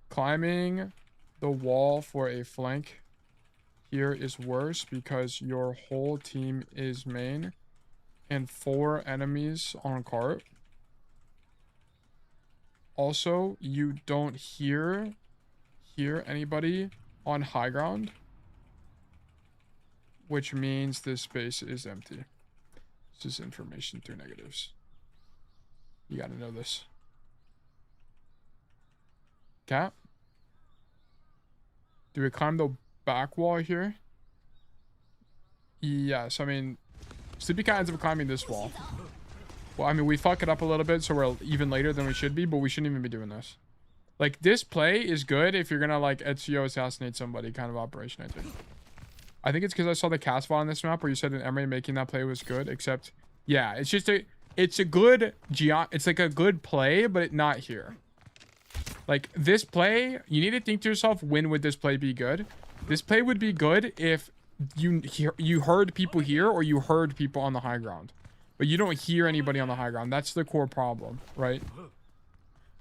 Climbing the wall for a flank here is worse because your whole team is main and 4 enemies on cart. Also, you don't hear anybody on high ground, which means this space is empty. This is information through negatives. You gotta know this. Cat? Do we climb the back wall here? Yes, I mean, Sleepy Cat ends up climbing this wall. Well, I mean, we fuck it up a little bit, so we're even later than we should be, but we shouldn't even be doing this. Like, this play is good if you're gonna, like, Ezio assassinate somebody kind of operation, I think. I think it's because I saw the cast file on this map where you said that Emery making that play was good, except, yeah, it's just it's a good, it's like a good play, but not here. Like, this play, you need to think to yourself, when would this play be good? This play would be good if you heard people here or you heard people on the high ground. But you don't hear anybody on the high ground. That's the core problem, right?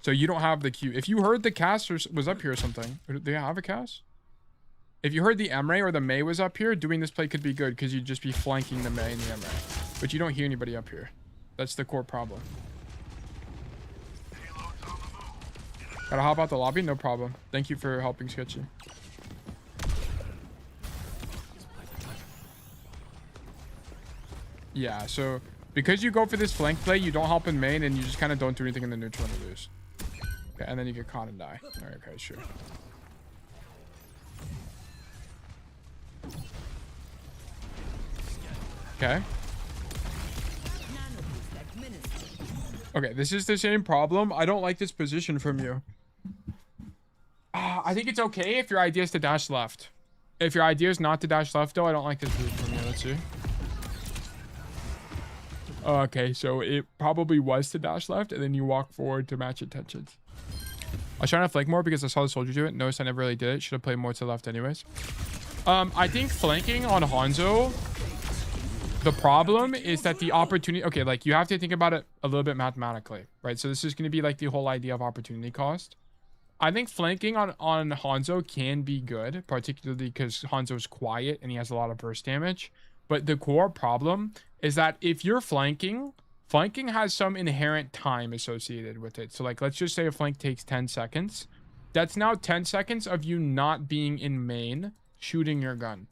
So you don't have the cue. If you heard the cast was up here or something. Do they have a cast? If you heard the Emre or the Mei was up here, doing this play could be good because you'd just be flanking the Mei and the Emre. But you don't hear anybody up here. That's the core problem. Gotta hop out the lobby? No problem. Thank you for helping, Sketchy. Yeah, so because you go for this flank play, you don't help in main, and you just kind of don't do anything in the neutral and you lose. Okay, and then you get caught and die. Okay, sure. Okay. Okay, this is the same problem. I don't like this position from you. I think it's okay if your idea is to dash left. If your idea is not to dash left, though, I don't like this position from you. Let's see. Okay, so it probably was to dash left, and then you walk forward to match intentions. I was trying to flank more because I saw the soldier do it. Noticed I never really did it. Should have played more to the left anyways. I think flanking on Hanzo, the problem is that the opportunity... Okay, like, you have to think about it a little bit mathematically, right? So this is going to be, like, the whole idea of opportunity cost. I think flanking on Hanzo can be good, particularly because Hanzo's quiet and he has a lot of burst damage. But the core problem is that if you're flanking has some inherent time associated with it. So, like, let's just say a flank takes 10 seconds. That's now 10 seconds of you not being in main, shooting your gun.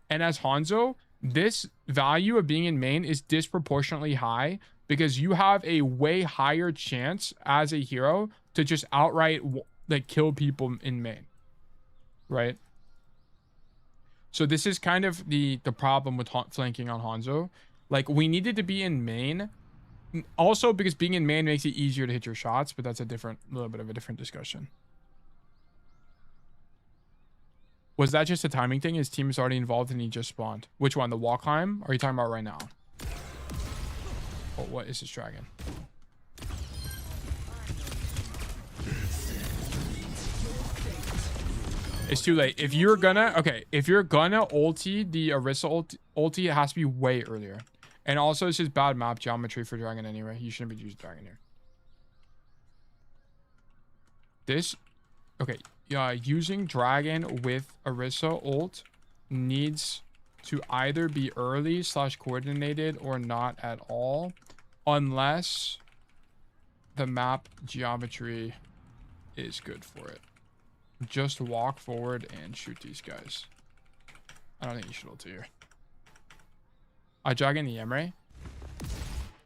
And as Hanzo, this value of being in main is disproportionately high because you have a way higher chance as a hero to just outright like kill people in main, right? So this is kind of the problem with flanking on Hanzo. Like, we needed to be in main. Also, because being in main makes it easier to hit your shots, but that's a little bit of a different discussion. Was that just a timing thing? His team is already involved and he just spawned. Which one? The Walkheim? Or are you talking about right now? Oh, what is this dragon? It's too late. If you're gonna ulti the Orisa ulti, it has to be way earlier. And also, it's just bad map geometry for dragon anyway. You shouldn't be using dragon here. Using dragon with Orisa ult needs to either be early / coordinated or not at all, unless the map geometry is good for it. Just walk forward and shoot these guys. I don't think you should ult here. I dragon the Emre.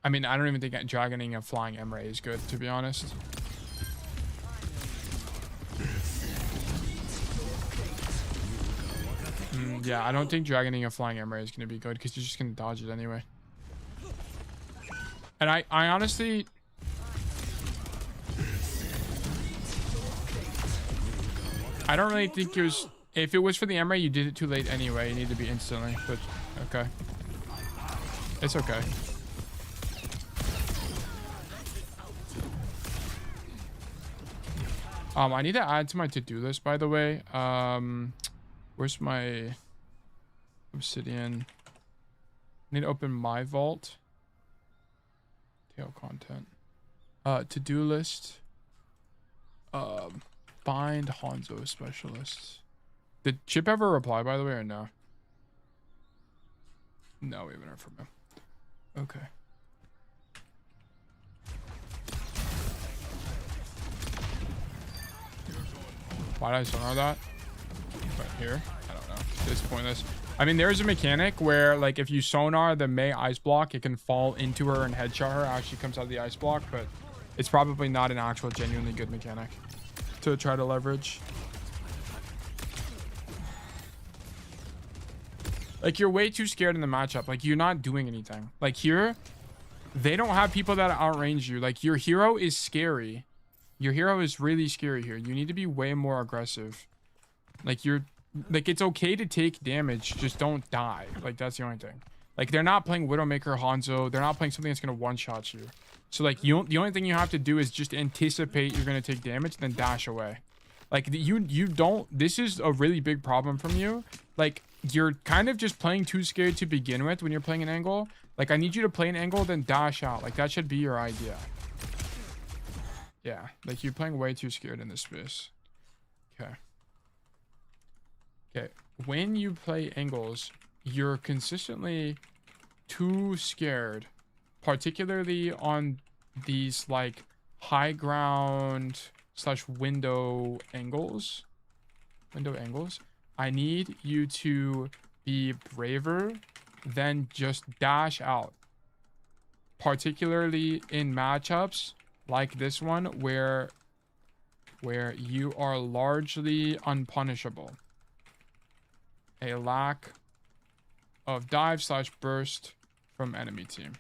I mean, I don't even think dragoning a flying Emre is good, to be honest. Yeah, I don't think dragoning a flying Emre is going to be good because you're just going to dodge it anyway. And I honestly... I don't really think it was... If it was for the Emre, you did it too late anyway. You need to be instantly, but okay. It's okay. I need to add to my to-do list, by the way. Where's my obsidian? I need to open my vault. Tail content. To-do list. Find Hanzo specialist. Did Chip ever reply, by the way, or no? No, we haven't heard from him. Okay. Why did I sonar that? Right here? I don't know. It's pointless. I mean, there's a mechanic where, like, if you sonar the Mei ice block, it can fall into her and headshot her as she comes out of the ice block, but it's probably not an actual genuinely good mechanic to try to leverage. Like, you're way too scared in the matchup. Like, you're not doing anything. Like, here, they don't have people that outrange you. Like, your hero is scary. Your hero is really scary here. You need to be way more aggressive. Like, like, it's okay to take damage. Just don't die. Like, that's the only thing. Like, they're not playing Widowmaker Hanzo. They're not playing something that's going to one-shot you. So, like, the only thing you have to do is just anticipate you're going to take damage, then dash away. Like, you don't... This is a really big problem from you. Like, you're kind of just playing too scared to begin with when you're playing an angle. Like, I need you to play an angle, then dash out. Like, that should be your idea. Yeah, like, you're playing way too scared in this space. Okay. Okay, when you play angles, you're consistently too scared, particularly on these, like, high ground / window angles. I need you to be braver than just dash out, particularly in matchups like this one where you are largely unpunishable. A lack of dive / burst from enemy team.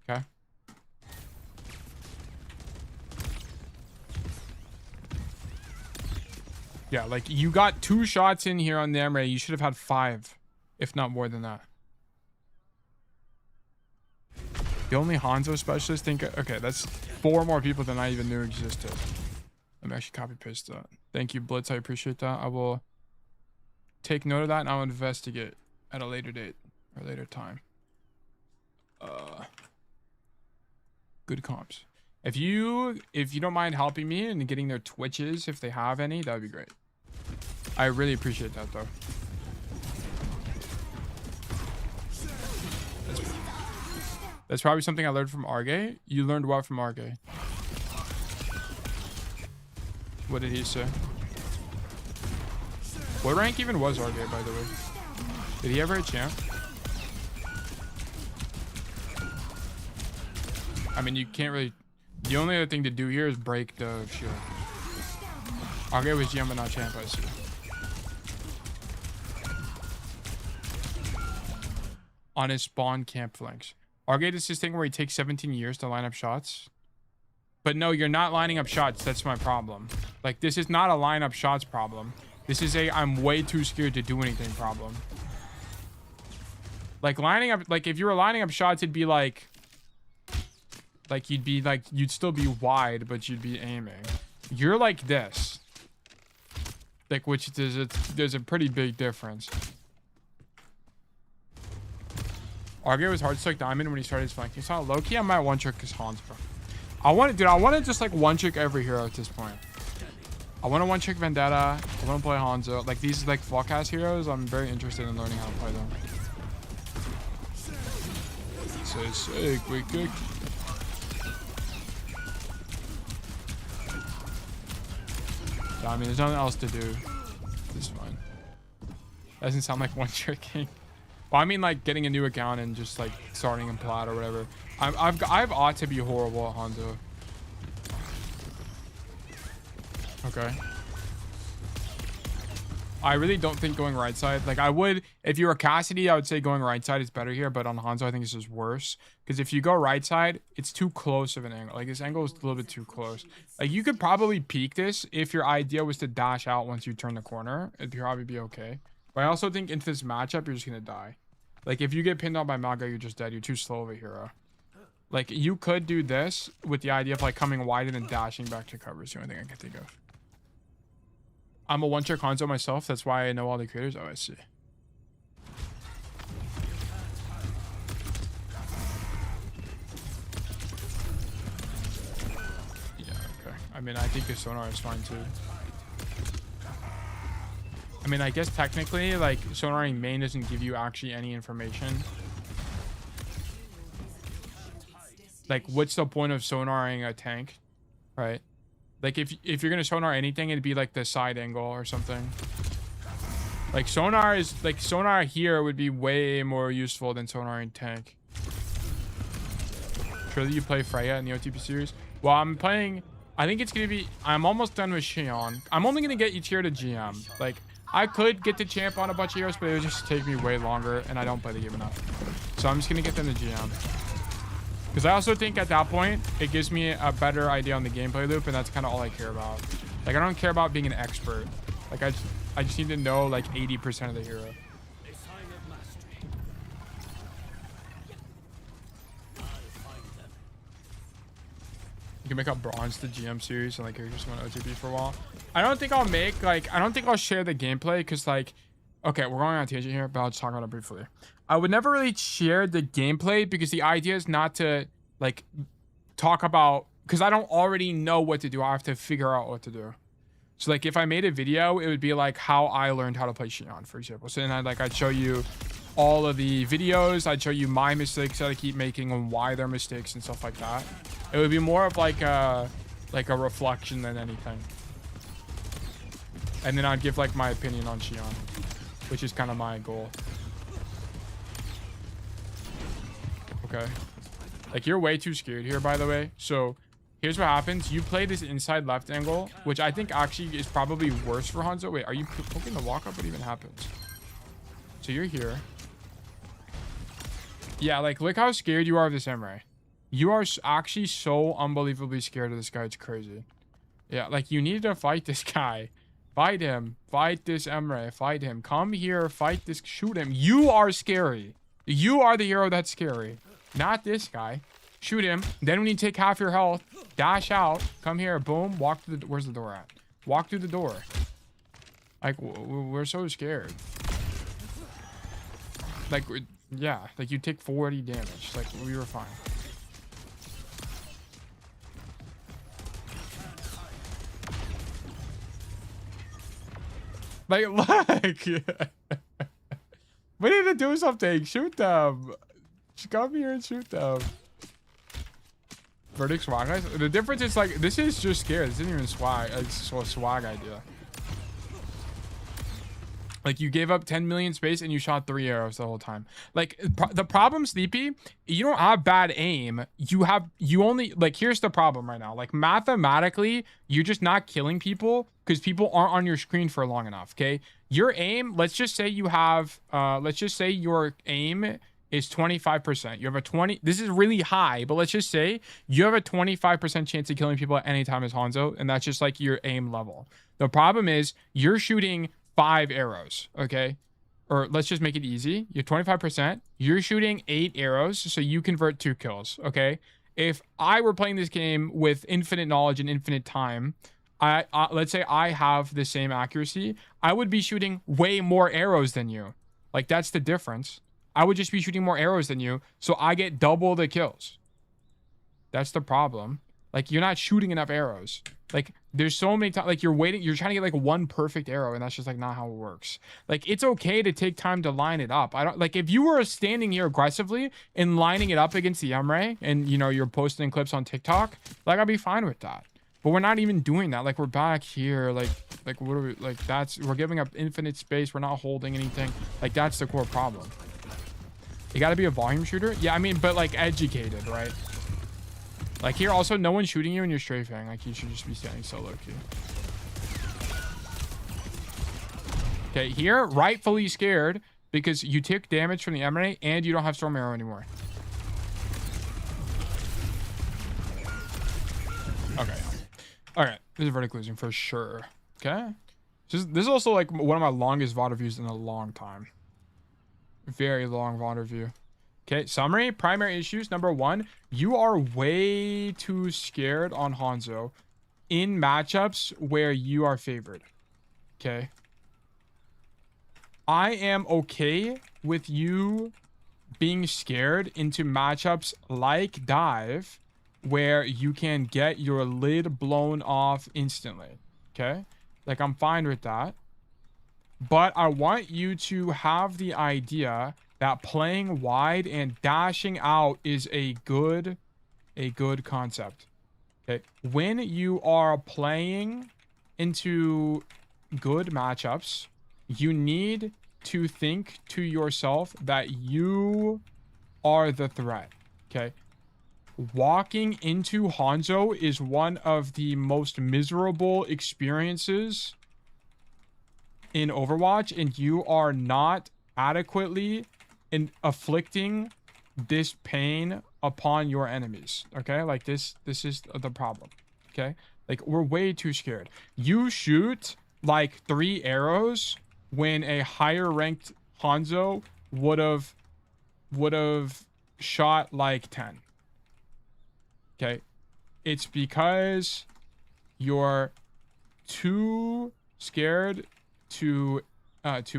Okay. Yeah, like, you got 2 shots in here on the Emre. You should have had 5, if not more than that. The only Hanzo specialist think... Okay, that's 4 more people than I even knew existed. Let me actually copy paste that. Thank you, Blitz. I appreciate that. I will take note of that and I'll investigate at a later date or later time. Good comps. If you don't mind helping me and getting their Twitches, if they have any, that would be great. I really appreciate that, though. That's probably something I learned from Arge. You learned what from Arge? What did he say? What rank even was Arge, by the way? Did he ever hit champ? I mean, you can't really... The only other thing to do here is break the shield. Arge was GM but not champ, I see. on his spawn camp flanks. Argate is this thing where he takes 17 years to line up shots. But no, you're not lining up shots. That's my problem. Like, this is not a line up shots problem. This is a I'm way too scared to do anything problem. Like, lining up, like, if you were lining up shots, it'd be like you'd still be wide, but you'd be aiming. You're like this. Like, which there's a pretty big difference. Argate was hard to select diamond when he started his flank. He saw low-key, I might one-trick his Hanzo. I want to just like one-trick every hero at this point. I want to one-trick Vendetta. I want to play Hanzo. Like, these like fuck-ass heroes, I'm very interested in learning how to play them. So sick, quick kick. Yeah, I mean, there's nothing else to do. This one doesn't sound like one-tricking. Well, I mean, like getting a new account and just like starting in plat or whatever. I've ought to be horrible at Hanzo. Okay. I really don't think going right side. Like, I would, if you were Cassidy, I would say going right side is better here. But on Hanzo, I think this is worse. Because if you go right side, it's too close of an angle. Like, this angle is a little bit too close. Like, you could probably peek this if your idea was to dash out once you turn the corner. It'd probably be okay. But I also think into this matchup, you're just going to die. Like, if you get pinned out by Maga, you're just dead. You're too slow of a hero. Like, you could do this with the idea of, like, coming wide and then dashing back to cover. It's the only thing I can think of. I'm a one-trick Hanzo myself. That's why I know all the creators. Oh, I see. Yeah, okay. I mean, I think the sonar is fine, too. I mean, I guess technically, like, sonaring main doesn't give you actually any information. Like, what's the point of sonaring a tank, right? Like, if you're gonna sonar anything, it'd be like the side angle or something. Like, sonar is like sonar here would be way more useful than sonaring tank. Sure that you play Freya in the OTP series. Well, I'm playing. I think it's gonna be. I'm almost done with Xion. I'm only gonna get each hero to GM. Like, I could get the champ on a bunch of heroes, but it would just take me way longer, and I don't play the game enough. So I'm just gonna get them to GM. Because I also think at that point, it gives me a better idea on the gameplay loop, and that's kind of all I care about. Like, I don't care about being an expert. Like, I just need to know, like, 80% of the hero. You can make up bronze the GM series and, like, you're just going to OTP for a while. I don't think I'll share the gameplay because, like, okay, we're going on a tangent here, but I'll just talk about it briefly. I would never really share the gameplay because the idea is not to, like, talk about, because I don't already know what to do. I have to figure out what to do. So, like, if I made a video, it would be like how I learned how to play Xion, for example. So then I'd show you all of the videos. I'd show you my mistakes that I keep making and why they're mistakes and stuff like that. It would be more of like a reflection than anything. And then I'd give, like, my opinion on Xion, which is kind of my goal. Okay. Like, you're way too scared here, by the way. So here's what happens. You play this inside left angle, which I think actually is probably worse for Hanzo. Wait, are you poking the walk up? What even happens? So you're here. Yeah, like, look how scared you are of this Emre. You are actually so unbelievably scared of this guy. It's crazy. Yeah, like, you need to fight this guy. Fight him. Fight this Emre. Fight him. Come here. Fight this. Shoot him. You are scary. You are the hero that's scary. Not this guy. Shoot him. Then when you take half your health, dash out. Come here. Boom. Walk through the... Where's the door at? Walk through the door. Like, we're so scared. Like, yeah. Like, you take 40 damage. Like, we were fine. Like, look. We need to do something. Shoot them. Just come here and shoot them. Verdict swag, guys. The difference is, like, this is just scared. This isn't even swag. It's a swag idea. Like, you gave up 10 million space and you shot 3 arrows the whole time. Like, the problem, Sleepy, you don't have bad aim. You only, like, here's the problem right now. Like, mathematically, you're just not killing people because people aren't on your screen for long enough, okay? Your aim, let's just say you have, let's just say your aim is 25%. You have a 20, this is really high, but let's just say you have a 25% chance of killing people at any time as Hanzo, and that's just like your aim level. The problem is you're shooting 5 arrows, okay? Or let's just make it easy. You're 25%. You're shooting 8 arrows, so you convert 2 kills, okay? If I were playing this game with infinite knowledge and infinite time, let's say I have the same accuracy, I would be shooting way more arrows than you. Like, that's the difference. I would just be shooting more arrows than you, so I get double the kills. That's the problem. Like, you're not shooting enough arrows. Like, there's so many times, like, you're trying to get like one perfect arrow, and that's just like not how it works. Like, it's okay to take time to line it up. I don't, like, if you were standing here aggressively and lining it up against the Emre, and you know, you're posting clips on TikTok, like, I'd be fine with that. But we're not even doing that. Like, we're back here, like what are we, like, we're giving up infinite space, we're not holding anything. Like, that's the core problem. You gotta be a volume shooter? Yeah, I mean, but like educated, right? Like, here also, no one's shooting you and you're strafing. Like, you should just be standing so low key. Okay, here, rightfully scared because you took damage from the Emanate and you don't have Storm Arrow anymore. Okay. Alright, this is vertically losing for sure. Okay. This is also like one of my longest VOD reviews in a long time. Very long VOD review. Okay, summary, primary issues. Number 1, you are way too scared on Hanzo in matchups where you are favored. Okay. I am okay with you being scared into matchups like Dive where you can get your lid blown off instantly. Okay. Like, I'm fine with that. But I want you to have the idea that playing wide and dashing out is a good concept. Okay. When you are playing into good matchups, you need to think to yourself that you are the threat. Okay. Walking into Hanzo is one of the most miserable experiences in Overwatch, and you are not adequately afflicting this pain upon your enemies. Okay, like this is the problem. Okay, like, we're way too scared. You shoot like 3 arrows when a higher ranked Hanzo would have shot like 10. Okay, it's because you're too scared to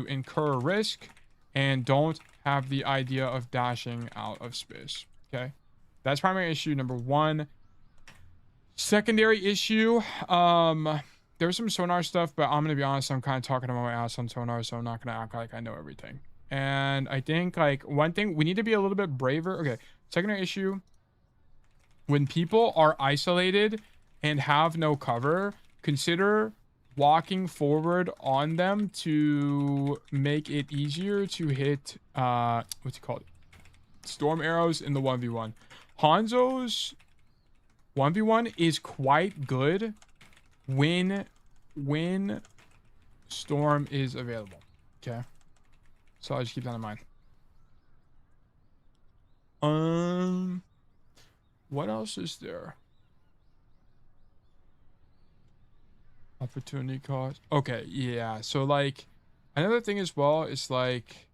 incur risk and don't have the idea of dashing out of space. Okay, that's primary issue number 1. Secondary issue, there's some sonar stuff, but I'm gonna be honest, I'm kind of talking about my ass on sonar, so I'm not gonna act like I know everything. And I think, like, one thing, we need to be a little bit braver. Okay, secondary issue, when people are isolated and have no cover, consider walking forward on them to make it easier to hit what's it called, storm arrows in the 1v1. Hanzo's 1v1 is quite good when storm is available. Okay, so I'll just keep that in mind. What else is there? Opportunity cost. Okay, yeah. So, like, another thing as well is, like,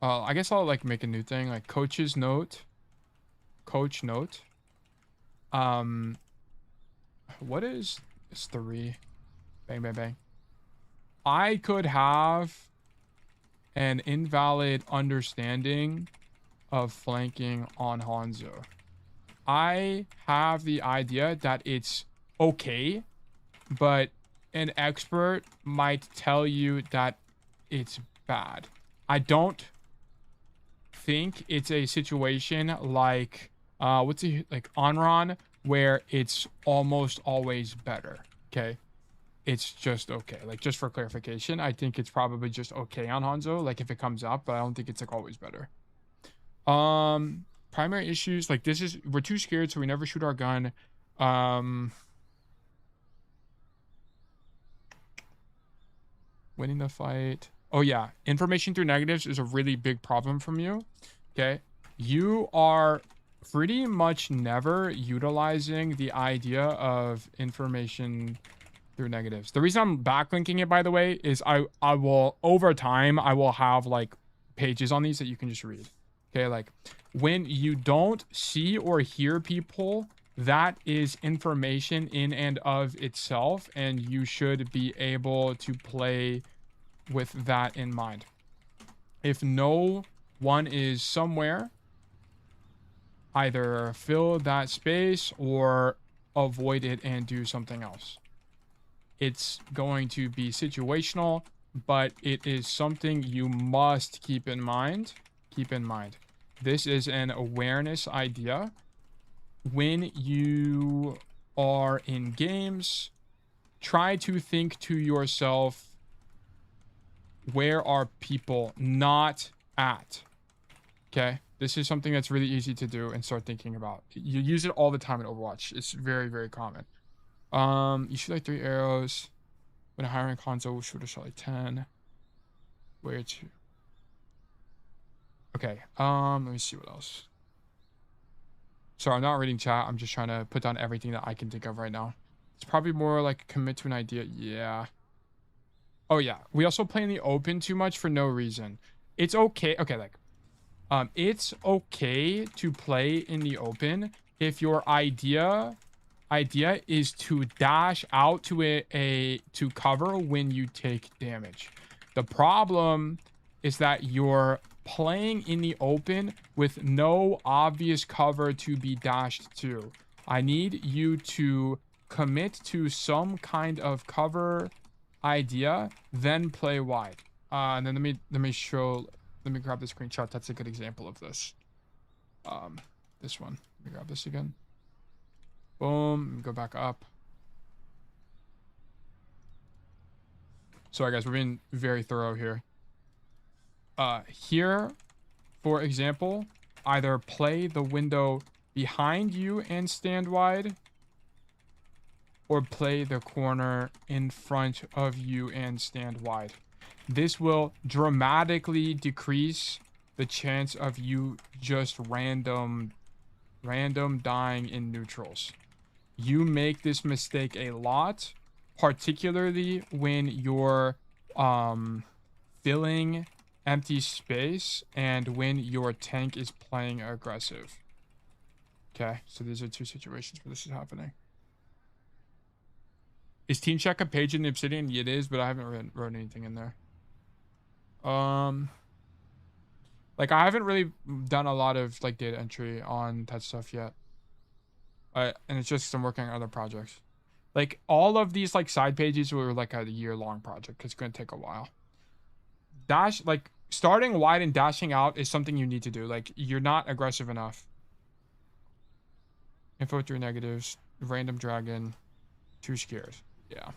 I guess I'll, like, make a new thing, like, coach note. What is 3? Bang, bang, bang. I could have an invalid understanding of flanking on Hanzo. I have the idea that it's okay, but an expert might tell you that it's bad. I don't think it's a situation like what's it, like Onron, where it's almost always better. Okay, it's just okay. Like, just for clarification, I think it's probably just okay on Hanzo, like, if it comes up, but I don't think it's like always better. Primary issues, like, this is, we're too scared, so we never shoot our gun. Winning the fight. Oh yeah, information through negatives is a really big problem from you. Okay, you are pretty much never utilizing the idea of information through negatives. The reason I'm backlinking it, by the way, is I will, over time, I will have like pages on these that you can just read. Okay, like when you don't see or hear people, that is information in and of itself, and you should be able to play with that in mind. If no one is somewhere, either fill that space or avoid it and do something else. It's going to be situational, but it is something you must keep in mind. Keep in mind. This is an awareness idea. When you are in games, try to think to yourself, where are people not at? Okay? This is something that's really easy to do and start thinking about. You use it all the time in Overwatch. It's very, very common. You shoot like 3 arrows. When hiring Hanzo, we'll shoot a shot like 10. Where to? Okay, let me see what else. Sorry, I'm not reading chat. I'm just trying to put down everything that I can think of right now. It's probably more like commit to an idea. Yeah. Oh yeah. We also play in the open too much for no reason. It's okay. Okay, like, it's okay to play in the open if your idea is to dash out to to cover when you take damage. The problem is that you're playing in the open with no obvious cover to be dashed to. I need you to commit to some kind of cover idea, then play wide. And then let me grab the screenshot. That's a good example of this. This one. Let me grab this again. Boom. Go back up. Sorry guys, we're being very thorough here. Here, for example, either play the window behind you and stand wide, or play the corner in front of you and stand wide. This will dramatically decrease the chance of you just random dying in neutrals. You make this mistake a lot, particularly when you're filling empty space and when your tank is playing aggressive. Okay, so these are 2 situations where this is happening. Is Team Check a page in the Obsidian? It is, but I haven't wrote anything in there. Like I haven't really done a lot of like data entry on that stuff yet. And it's just I'm working on other projects. Like all of these like side pages were like a year-long project because it's going to take a while. Like starting wide and dashing out is something you need to do. Like you're not aggressive enough. Info through negatives. Random dragon. Too scared. Yeah.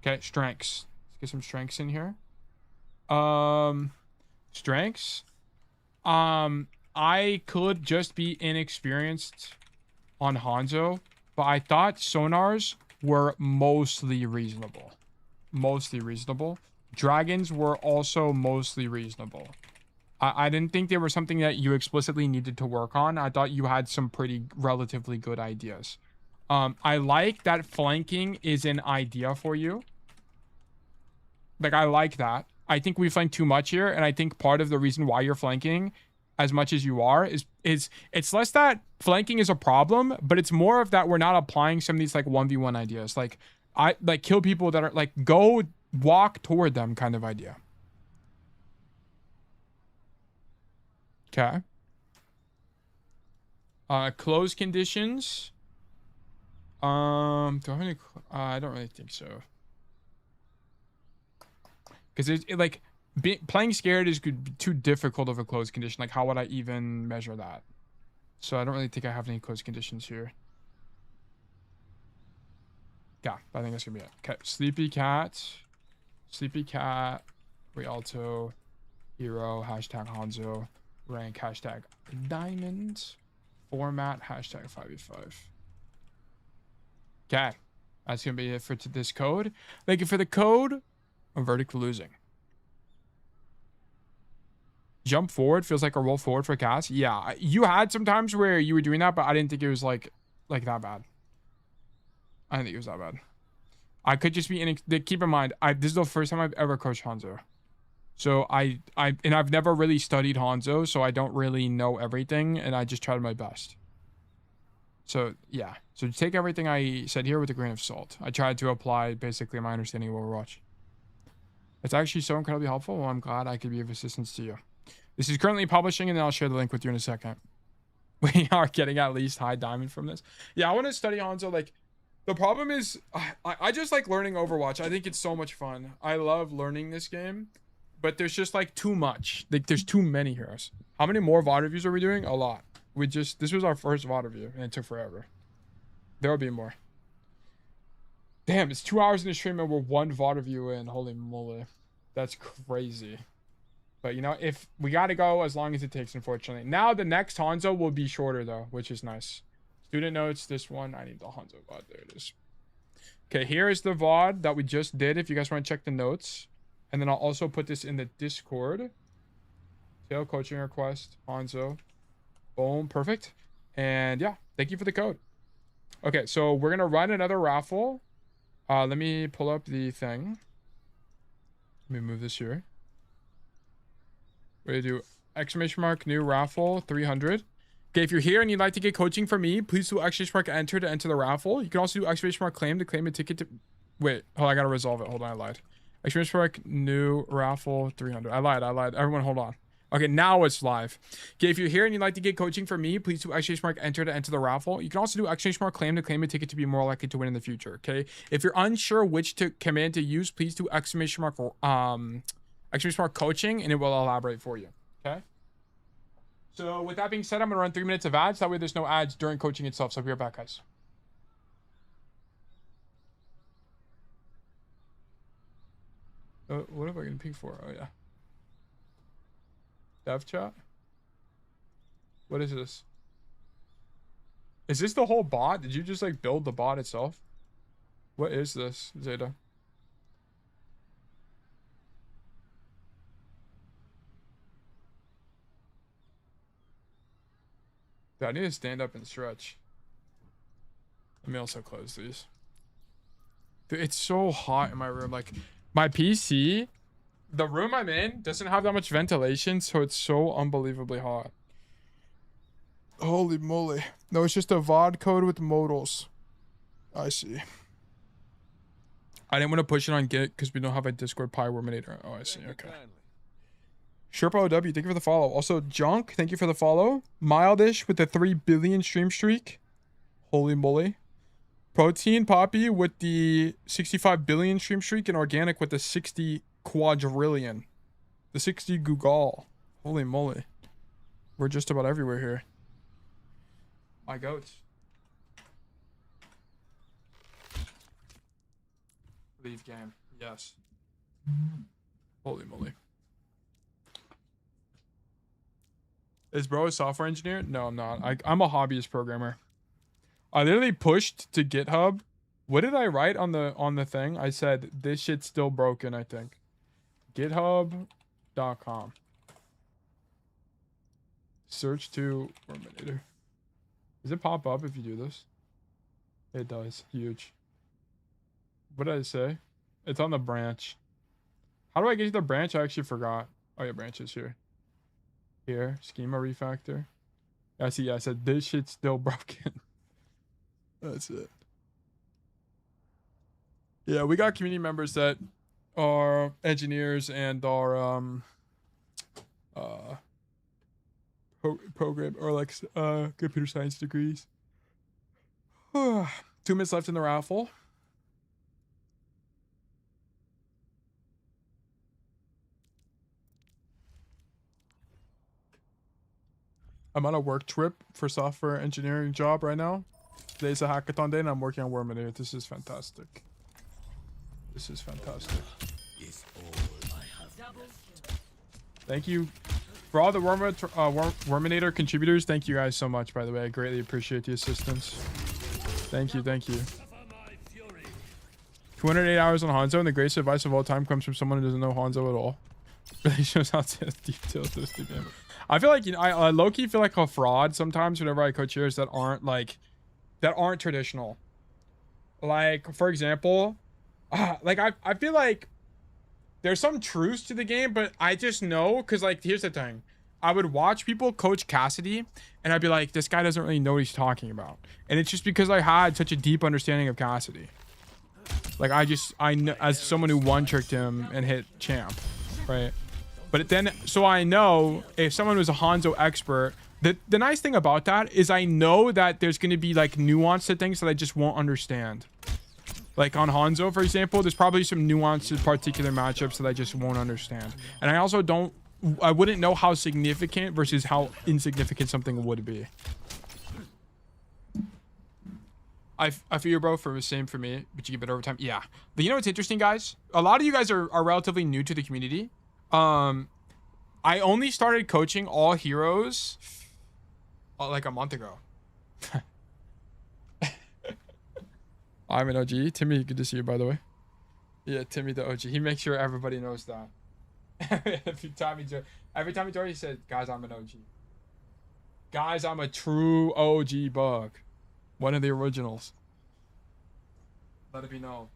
Okay, strengths. Let's get some strengths in here. Strengths. I could just be inexperienced on Hanzo, but I thought sonars were mostly reasonable. Mostly reasonable. Dragons were also mostly reasonable. I didn't think they were something that you explicitly needed to work on. I thought you had some pretty relatively good ideas. I like that flanking is an idea for you. Like, I like that. I think we flank too much here, and I think part of the reason why you're flanking as much as you are is it's less that flanking is a problem, but it's more of that we're not applying some of these like 1v1 ideas. Like, I like kill people that are like go walk toward them kind of idea. Okay. Close conditions. Do I have any? I don't really think so. Because it like playing scared is too difficult of a close condition. Like, how would I even measure that? So I don't really think I have any close conditions here. Yeah, I think that's gonna be it. Okay, Sleepy Cat, Rialto, Hero, hashtag Hanzo, rank, hashtag Diamond, format, hashtag 5v5. Okay, that's gonna be it for this code. Thank you for the code. I'm verdict losing. jump forward feels like a roll forward for cast. Yeah, you had some times where you were doing that, but I didn't think it was like that bad. I didn't think it was that bad. I could just be keep in mind, this is the first time I've ever coached Hanzo. So I've never really studied Hanzo, so I don't really know everything, and I just tried my best. So yeah, so take everything I said here with a grain of salt. I tried to apply basically my understanding of Overwatch. It's actually so incredibly helpful. Well, I'm glad I could be of assistance to you. This is currently publishing, and then I'll share the link with you in a second. We are getting at least high diamond from this. Yeah, I want to study Hanzo. Like, the problem is, I just like learning Overwatch. I think it's so much fun. I love learning this game, but there's just like too much. Like, there's too many heroes. How many more VOD reviews are we doing? A lot. This was our first VOD review, and it took forever. There will be more. Damn, it's 2 hours in the stream and we're 1 VOD review in. Holy moly. That's crazy. But, you know, if we got to go as long as it takes, unfortunately. Now, the next Hanzo will be shorter, though, which is nice. Student notes, this one. I need the Hanzo VOD. There it is. Okay, here is the VOD that we just did, if you guys want to check the notes. And then I'll also put this in the Discord. Tail coaching request, Hanzo. Boom, perfect. And yeah, thank you for the code. Okay, so we're going to run another raffle. Let me pull up the thing. Let me move this here. We're going to do exclamation mark new raffle 300. Okay, if you're here and you'd like to get coaching from me, please do exclamation mark enter to enter the raffle. You can also do exclamation mark claim to claim a ticket to... Wait, hold on, I got to resolve it. Hold on, I lied. Exclamation mark new raffle 300. I lied. Everyone, hold on. Okay, now it's live. Okay, if you're here and you'd like to get coaching from me, please do exclamation mark enter to enter the raffle. You can also do exclamation mark claim to claim a ticket to be more likely to win in the future, okay? If you're unsure which command to use, please do exclamation mark coaching, and it will elaborate for you, okay? So with that being said, I'm going to run 3 minutes of ads. That way there's no ads during coaching itself. So I'll be right back, guys. What am I going to peek for? Oh, yeah. Dev chat? What is this? Is this the whole bot? Did you just like build the bot itself? What is this, Zeta? Dude, I need to stand up and stretch. Let me also close these. Dude, it's so hot in my room. Like, my PC, the room I'm in doesn't have that much ventilation, so it's so unbelievably hot. Holy moly. No, it's just a VOD code with modals. I see. I didn't want to push it on Git because we don't have a Discord Pi Worminator. Oh, I see. Okay. Sherpa OW, thank you for the follow. Also, Junk, thank you for the follow. Mildish with the 3 billion stream streak. Holy moly. Protein Poppy with the 65 billion stream streak, and Organic with the 60 quadrillion. The 60 Google. Holy moly. We're just about everywhere here. My goats. Leave game. Yes. Holy moly. Is bro a software engineer? No, I'm not. I'm a hobbyist programmer. I literally pushed to GitHub. What did I write on the thing? I said this shit's still broken, I think. GitHub.com. Search to Terminator. Does it pop up if you do this? It does. Huge. What did I say? It's on the branch. How do I get to the branch? I actually forgot. Oh yeah, branches here. Here, schema refactor. I see. Yeah, I said this shit's still broken. That's it. Yeah, we got community members that are engineers and are program or like computer science degrees. 2 minutes left in the raffle. I'm on a work trip for software engineering job right now. Today's a hackathon day and I'm working on Worminator. This is fantastic. This is fantastic. Thank you for all the Worminator contributors. Thank you guys so much, by the way. I greatly appreciate the assistance. Thank you, thank you. 208 hours on Hanzo, and the greatest advice of all time comes from someone who doesn't know Hanzo at all. Really shows how deep tilt this the game. I feel like, you know, I low-key feel like a fraud sometimes whenever I coach heroes that aren't traditional. Like, for example, like I feel like there's some truths to the game, but I just know because, like, here's the thing. I would watch people coach Cassidy and I'd be like, this guy doesn't really know what he's talking about. And it's just because I had such a deep understanding of Cassidy. Like, I know, as someone who one-tricked him and hit champ, right? But then, so I know if someone was a Hanzo expert, the nice thing about that is I know that there's going to be like nuance to things that I just won't understand. Like on Hanzo, for example, there's probably some nuance to particular matchups that I just won't understand. And I also I wouldn't know how significant versus how insignificant something would be. I feel you, bro, for the same for me, but you get better over time. Yeah. But you know what's interesting, guys? A lot of you guys are relatively new to the community. I only started coaching all heroes like a month ago. I'm an OG. Timmy, good to see you, by the way. Yeah, Timmy the OG. He makes sure everybody knows that. every time he joined, he said, guys, I'm an OG. Guys, I'm a true OG bug. One of the originals. Let it be known.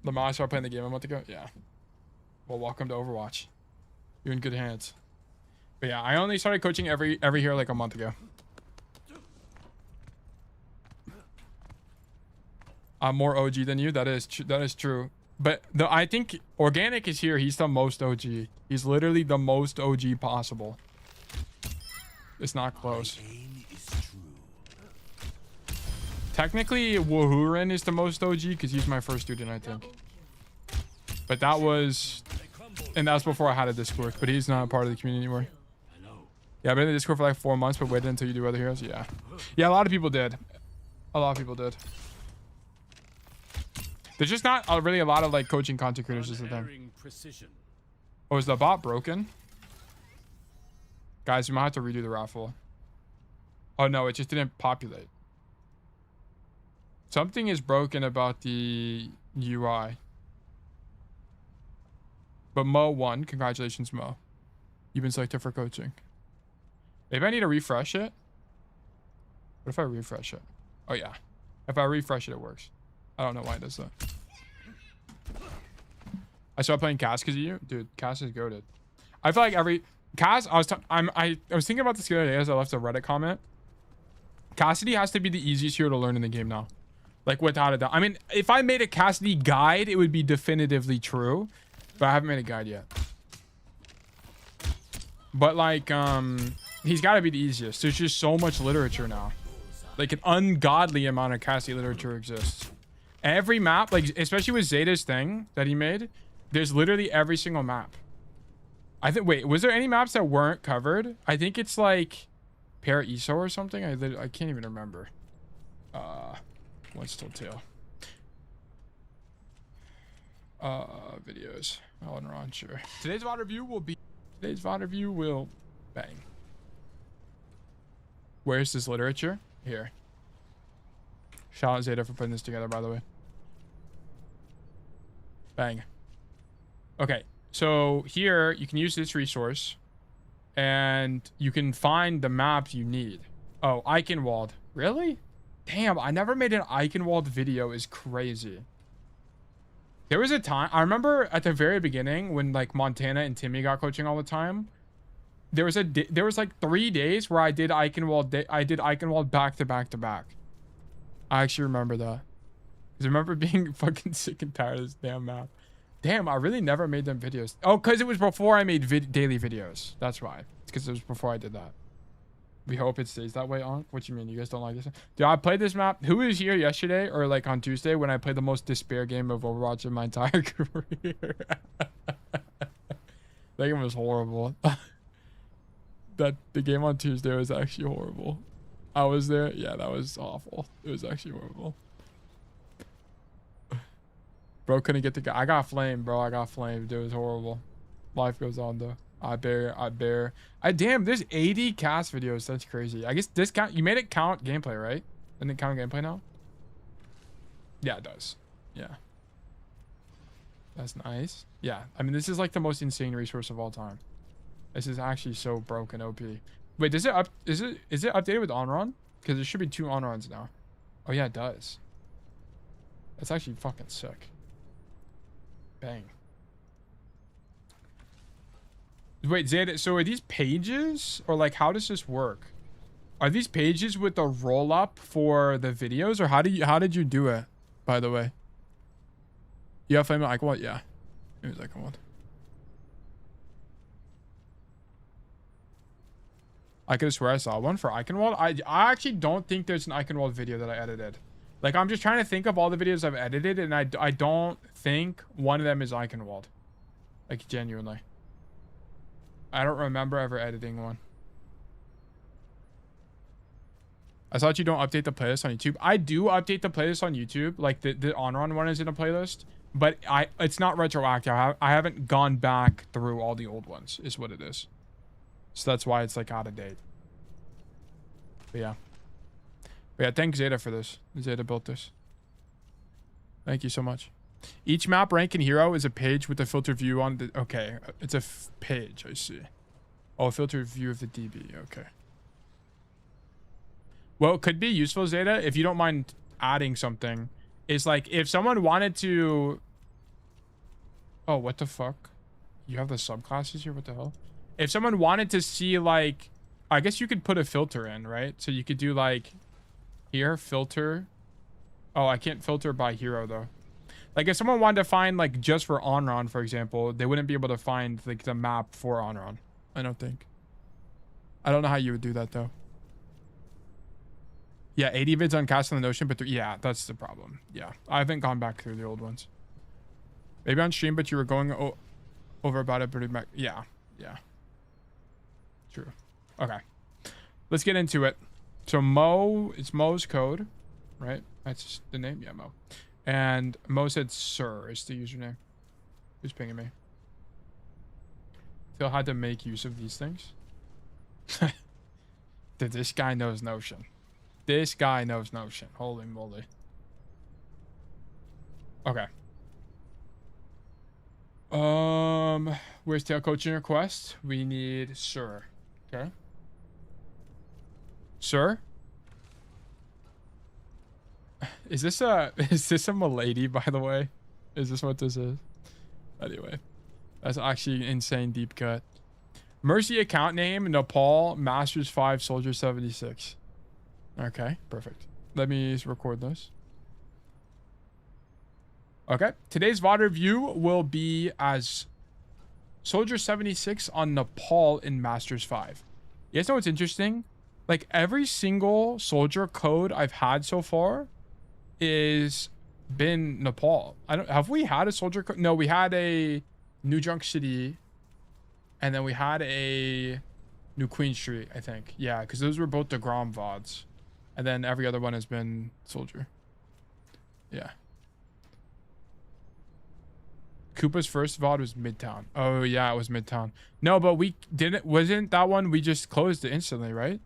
Lamar started playing the game a month ago? Yeah. Well, welcome to Overwatch. You're in good hands. But yeah, I only started coaching every hero like a month ago. I'm more OG than you. That is true. But I think Organic is here. He's the most OG. He's literally the most OG possible. It's not close. Technically, Woohoorin is the most OG because he's my first student, I think. But that was... And that was before I had a Discord. But he's not a part of the community anymore. Yeah, I've been in the Discord for like 4 months, but waited until you do other heroes. Yeah. Yeah, a lot of people did. A lot of people did. There's just not really a lot of like coaching content creators is the thing. Oh, is the bot broken? Guys, you might have to redo the raffle. Oh no, it just didn't populate. Something is broken about the UI. But Mo won. Congratulations, Mo. You've been selected for coaching. Maybe I need to refresh it. What if I refresh it? Oh yeah. If I refresh it, it works. I don't know why it does that. I started playing Cass because of you, dude. Cass is goated. I feel like every Cass. I was thinking about this the other day as I left a Reddit comment. Cassidy has to be the easiest hero to learn in the game now, like without a doubt. I mean, if I made a Cassidy guide, it would be definitively true, but I haven't made a guide yet. But like, he's got to be the easiest. There's just so much literature now. Like an ungodly amount of Cassidy literature exists. Every map, like especially with Zeta's thing that he made, there's literally every single map. I think. Wait, was there any maps that weren't covered? I think it's like Para-ESO or something. I can't even remember. What's still tail? Videos. Oh, and Ron, sure. Today's VOD review will bang. Where's this literature? Here. Shout out Zeta for putting this together, by the way. Bang. Okay, so here you can use this resource and you can find the maps you need. Oh, Eichenwalde. Really? Damn, I never made an Eichenwalde video. Is crazy. There was a time, I remember at the very beginning when like Montana and Timmy got coaching all the time. There was like 3 days where I did Eichenwalde back to back to back. I actually remember that. Because I remember being fucking sick and tired of this damn map. Damn, I really never made them videos. Oh, because it was before I made daily videos. That's why. It's because it was before I did that. We hope it stays that way, Onk. What you mean? You guys don't like this? Dude, I played this map. Who was here yesterday or like on Tuesday when I played the most despair game of Overwatch in my entire career? That game was horrible. The game on Tuesday was actually horrible. I was there. Yeah, that was awful. It was actually horrible. Bro couldn't get the guy. I got flamed, bro. I got flamed. It was horrible. Life goes on though. Damn, there's 80 cast videos. That's crazy. I guess this count. You made it count gameplay, right? Doesn't it count gameplay now? Yeah, it does. Yeah. That's nice. Yeah, I mean, this is like the most insane resource of all time. This is actually so broken OP. Wait, does it up? Is it updated with Onron? Because there should be 2 Onrons now. Oh yeah, it does. That's actually fucking sick. Bang. Wait, Zeta, so are these pages? Or like, how does this work? Are these pages with the roll up for the videos? Or how did you do it, by the way? You have Flame Eichenwalde? Yeah. It was Eichenwalde. I could swear I saw one for Eichenwalde. I actually don't think there's an Eichenwalde video that I edited. Like, I'm just trying to think of all the videos I've edited, and I don't think one of them is Eichenwalde. Like, genuinely. I don't remember ever editing one. I thought you don't update the playlist on YouTube. I do update the playlist on YouTube. Like, the Onron one is in a playlist. But it's not retroactive. I haven't gone back through all the old ones, is what it is. So that's why it's, like, out of date. But yeah. But yeah, thank Zeta for this. Zeta built this. Thank you so much. Each map rank in hero is a page with a filter view on the... Okay, it's a page, I see. Oh, filter view of the DB, okay. Well, it could be useful, Zeta, if you don't mind adding something. Is like, if someone wanted to... Oh, what the fuck? You have the subclasses here? What the hell? If someone wanted to see, like... I guess you could put a filter in, right? So you could do, like... Here, filter. Oh, I can't filter by hero, though. Like, if someone wanted to find, like, just for Onron, for example, they wouldn't be able to find, like, the map for Onron. I don't think. I don't know how you would do that, though. Yeah, 80 vids on Castle in the Ocean, but yeah, that's the problem. Yeah, I haven't gone back through the old ones. Maybe on stream, but you were going over about it pretty much. Yeah, yeah. True. Okay. Let's get into it. So Mo, it's Mo's code, right? That's the name? Yeah, Mo. And Mo said Sir is the username. Who's pinging me? Phil had to make use of these things. Dude, this guy knows Notion. This guy knows Notion. Holy moly. Okay. Where's tail coaching request? We need Sir. Okay. Sir? Is this a milady, by the way? Is this what this is? Anyway. That's actually insane deep cut. Mercy account name, Nepal, Masters 5, Soldier 76. Okay, perfect. Let me record this. Okay, today's VOD review will be as Soldier 76 on Nepal in Masters 5. You guys know what's interesting? Like, every single soldier code I've had so far is been Nepal. Have we had a soldier code? No, we had a New Junk City, and then we had a New Queen Street, I think. Yeah, because those were both the Grom VODs. And then every other one has been soldier. Yeah. Koopa's first VOD was Midtown. Oh, yeah, it was Midtown. No, but we didn't... Wasn't that one... We just closed it instantly, right?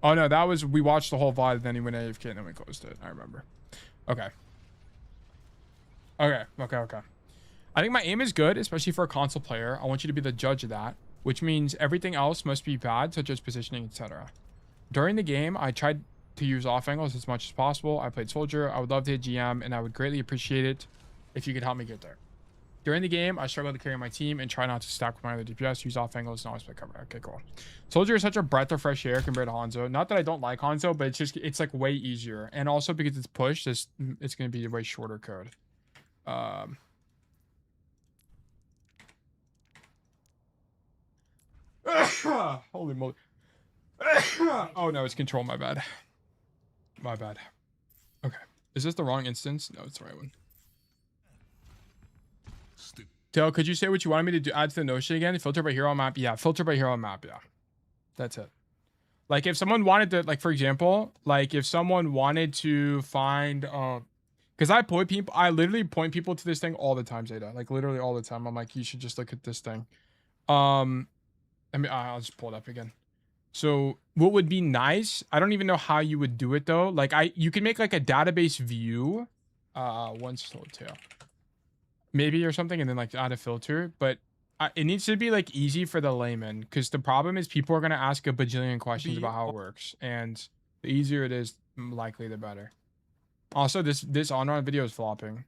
Oh, no, that was... We watched the whole VOD, and then he went AFK, and then we closed it. I remember. Okay. Okay. I think my aim is good, especially for a console player. I want you to be the judge of that, which means everything else must be bad, such as positioning, etc. During the game, I tried to use off angles as much as possible. I played soldier. I would love to hit GM, and I would greatly appreciate it if you could help me get there. During the game, I struggled to carry my team and try not to stack with my other DPS, use off angles, and always play cover. Okay, cool. Soldier is such a breath of fresh air compared to Hanzo. Not that I don't like Hanzo, but it's like way easier. And also because it's pushed, it's going to be a way shorter code. Holy moly. Oh no, it's control. My bad. Okay, is this the wrong instance? No, it's the right one. Tail, could you say what you wanted me to do? Add to the Notion again? Filter by hero map. Yeah, filter by hero map. Yeah, that's it. Like, if someone wanted to, like, for example, like, if someone wanted to find because I literally point people to this thing all the time, Zeta. Like, literally all the time. I'm like, you should just look at this thing. I mean, I'll just pull it up again. So what would be nice, I don't even know how you would do it though. Like, you can make like a database view. One slow tail. maybe or something, and then like add a filter. But it needs to be like easy for the layman, because the problem is people are gonna ask a bajillion questions about how it works, and the easier it is, likely the better. Also, this on-run video is flopping.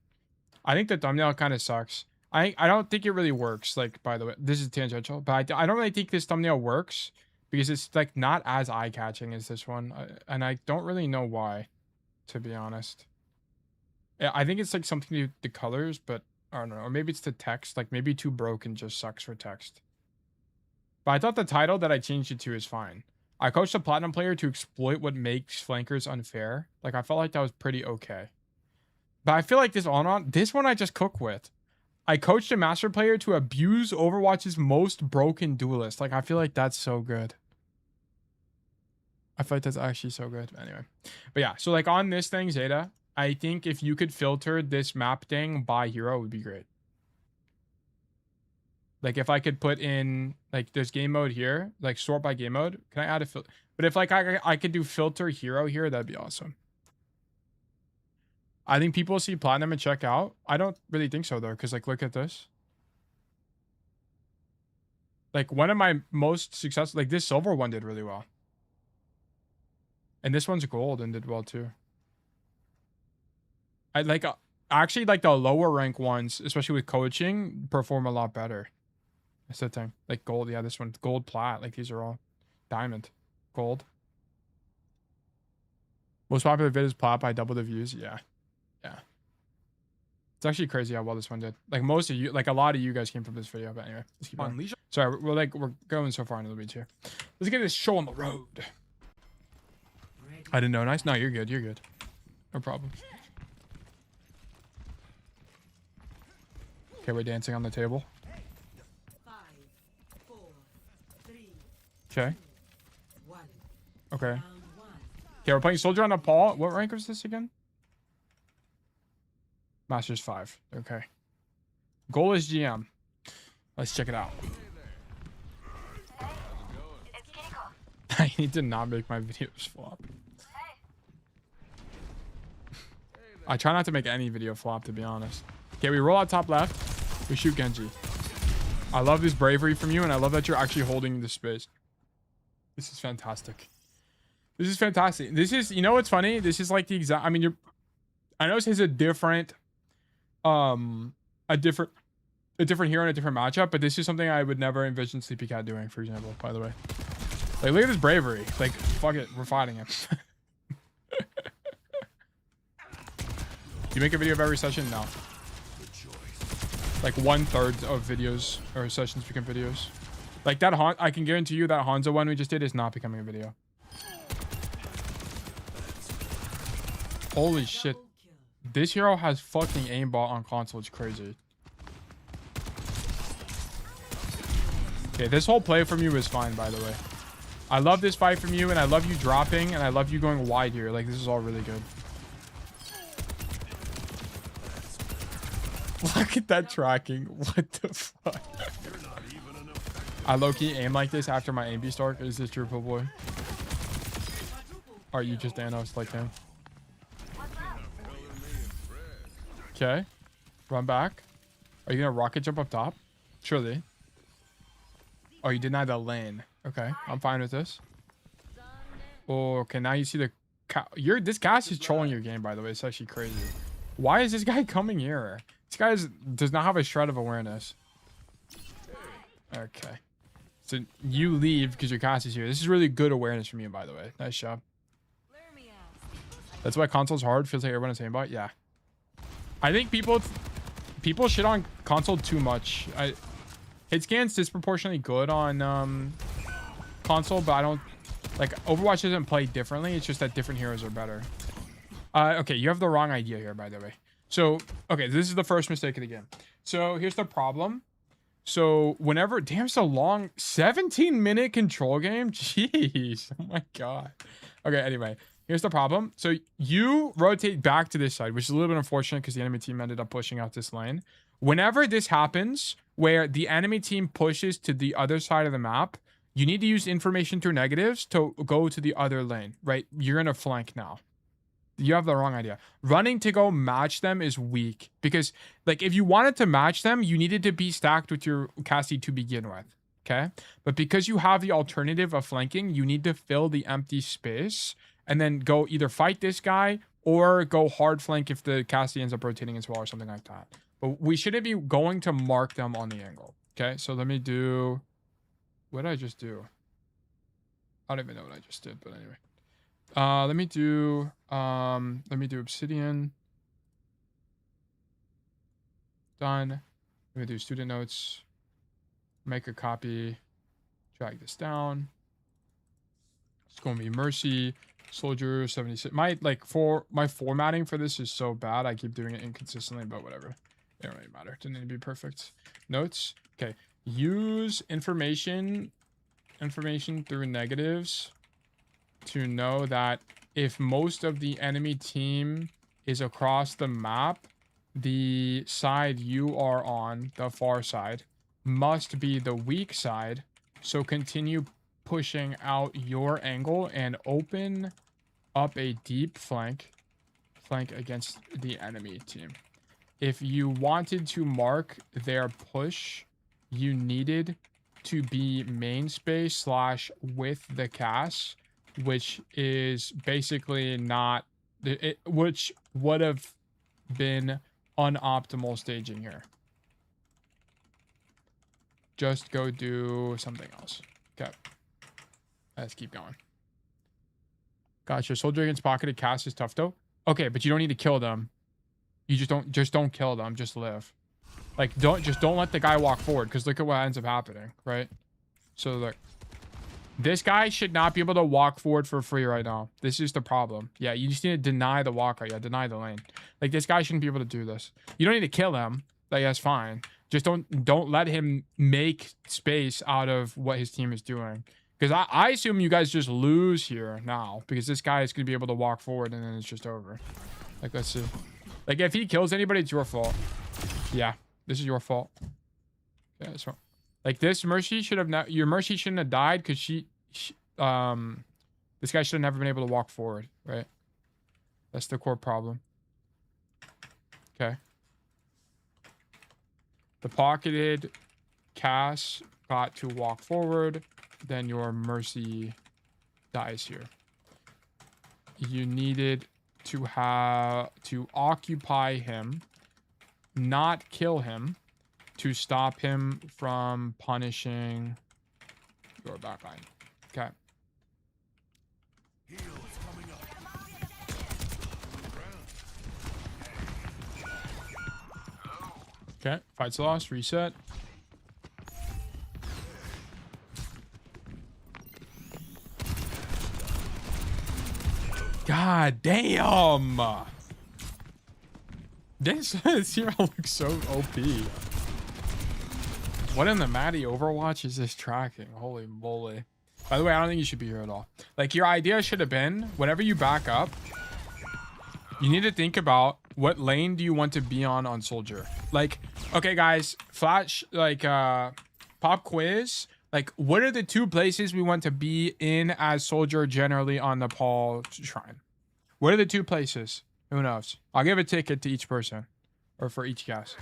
I think the thumbnail kind of sucks. I don't think it really works. Like, by the way, this is tangential, but I don't really think this thumbnail works because it's like not as eye-catching as this one, and I don't really know why, to be honest. I think it's like something to do with the colors, but I don't know. Or maybe it's the text. Like maybe too broken just sucks for text. But I thought the title that I changed it to is fine. I coached a platinum player to exploit what makes flankers unfair. Like I felt like that was pretty okay. But I feel like this one I just cook with. I coached a master player to abuse Overwatch's most broken duelist. Like I feel like that's so good. I feel like that's actually so good. Anyway. But yeah, so like on this thing, Zeta, I think if you could filter this map thing by hero, it would be great. Like if I could put in like there's game mode here, like sort by game mode. Can I add a filter? But if like I could do filter hero here, that'd be awesome. I think people see platinum and check out. I don't really think so though, because like look at this. Like one of my most successful, like this silver one did really well. And this one's gold and did well too. I like actually like the lower rank ones, especially with coaching, perform a lot better. That's the thing. Like gold, yeah, this one gold, plat. Like these are all diamond, gold. Most popular vid is plat by double the views. Yeah, yeah. It's actually crazy how well this one did. Like most of you, like a lot of you guys came from this video. But anyway, let's keep on. Sorry, we're going so far into the weeds here. Let's get this show on the road. I didn't know. Nice. No, you're good. You're good. No problem. Okay, we're dancing on the table. 5, 4, 3, Okay. 1. Okay. Round 1. Okay, we're playing Soldier on Nepal. What rank was this again? Masters 5. Okay. Goal is GM. Let's check it out. It's Kiniko. I need to not make my videos flop. I try not to make any video flop, to be honest. Okay, we roll out top left. We shoot Genji. I love this bravery from you, and I love that you're actually holding the space. This is fantastic. This is fantastic. This is, you know what's funny? This is like the exact, I mean, I know this is a different hero in a different matchup, but this is something I would never envision Sleepy Cat doing, for example, by the way. Like, look at this bravery. Like, fuck it, we're fighting him. You make a video of every session? No. Like 1/3 of videos or sessions become videos. Like that I can guarantee you that Hanzo one we just did is not becoming a video. Holy shit. This hero has fucking aimbot on console. It's crazy. Okay, this whole play from you is fine, by the way. I love this fight from you, and I love you dropping, and I love you going wide here. Like, this is all really good. Look at that tracking. What the fuck? I low-key aim like this after my aim beast arc. Is this true, boy? Or are you just Thanos like him? Okay. Run back. Are you gonna rocket jump up top? Surely. Oh, you denied the lane. Okay, I'm fine with this. Oh, okay, now you see the... This cast is trolling your game, by the way. It's actually crazy. Why is this guy coming here? This guy does not have a shred of awareness. Okay. So you leave because your cast is here. This is really good awareness from you, by the way. Nice job. That's why console's hard. Feels like everyone has aimbot. Yeah. I think people shit on console too much. Hit scan's disproportionately good on console, but I don't... Like, Overwatch doesn't play differently. It's just that different heroes are better. Okay, you have the wrong idea here, by the way. So, okay, this is the first mistake of the game. So, here's the problem. So, whenever... Damn, it's a long... 17-minute control game? Jeez. Oh, my God. Okay, anyway. Here's the problem. So, you rotate back to this side, which is a little bit unfortunate because the enemy team ended up pushing out this lane. Whenever this happens, where the enemy team pushes to the other side of the map, you need to use information through negatives to go to the other lane, right? You're in a flank now. You have the wrong idea. Running to go match them is weak because, like, if you wanted to match them, you needed to be stacked with your Cassie to begin with. Okay, but because you have the alternative of flanking, you need to fill the empty space and then go either fight this guy or go hard flank if the Cassie ends up rotating as well or something like that. But we shouldn't be going to mark them on the angle. Okay, so let me do. What did I just do? I don't even know what I just did, but anyway. Let me do obsidian. Done. Let me do student notes. Make a copy. Drag this down. It's going to be mercy. Soldier 76. My formatting for this is so bad. I keep doing it inconsistently, but whatever. It don't really matter. Didn't need to be perfect. Notes. Okay. Use information through negatives to know that if most of the enemy team is across the map, the side you are on, the far side, must be the weak side. So continue pushing out your angle and open up a deep flank against the enemy team. If you wanted to mark their push, you needed to be main space / with the cast, which is basically not it, which would have been unoptimal staging here. Just go do something else. Okay, let's keep going. Gotcha. Soldier against pocketed cast is tough though. Okay, but you don't need to kill them. You just don't kill them. Just live. Like don't let the guy walk forward, because look at what ends up happening, right? So look, this guy should not be able to walk forward for free right now. This is the problem. Yeah, you just need to deny the walkout. Yeah, deny the lane. Like this guy shouldn't be able to do this. You don't need to kill him. Like that's fine. Just don't let him make space out of what his team is doing. Because I assume you guys just lose here now, because this guy is going to be able to walk forward and then it's just over. Like, let's see. Like, if he kills anybody, it's your fault. Yeah, this is your fault. Yeah, that's wrong. Like, this Mercy should have... Your Mercy shouldn't have died because this guy should have never been able to walk forward, right? That's the core problem. Okay. The pocketed Cass got to walk forward. Then your Mercy dies here. You needed to occupy him, not kill him, to stop him from punishing your backline. Okay. Okay, fight's lost, reset. God damn! This hero looks so OP. What in the Maddie Overwatch is this tracking? Holy moly. By the way, I don't think you should be here at all. Like, your idea should have been, whenever you back up, you need to think about what lane do you want to be on Soldier. Like, okay, guys, flash, like, pop quiz. Like, what are the 2 places we want to be in as Soldier generally on Nepal Shrine? What are the 2 places? Who knows? I'll give a ticket to each person. Or for each guess.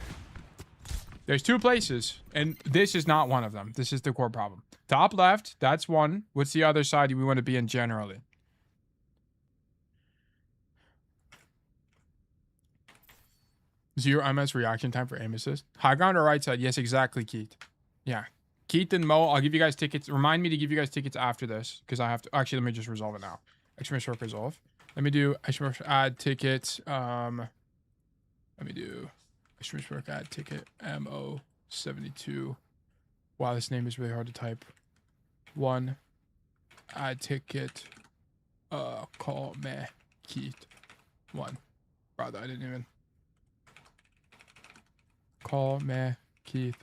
There's 2 places. And this is not one of them. This is the core problem. Top left, that's one. What's the other side we want to be in generally? Zero MS reaction time for aim assist. High ground or right side? Yes, exactly, Keith. Yeah. Keith and Mo, I'll give you guys tickets. Remind me to give you guys tickets after this, because I have to. Actually, let me just resolve it now. Exclamation mark resolve. Let me do exclamation mark add ticket. Let me do exclamation mark add ticket MO72. Wow, this name is really hard to type. 1 add ticket. Call me Keith. 1. Brother, I didn't even. Call me Keith.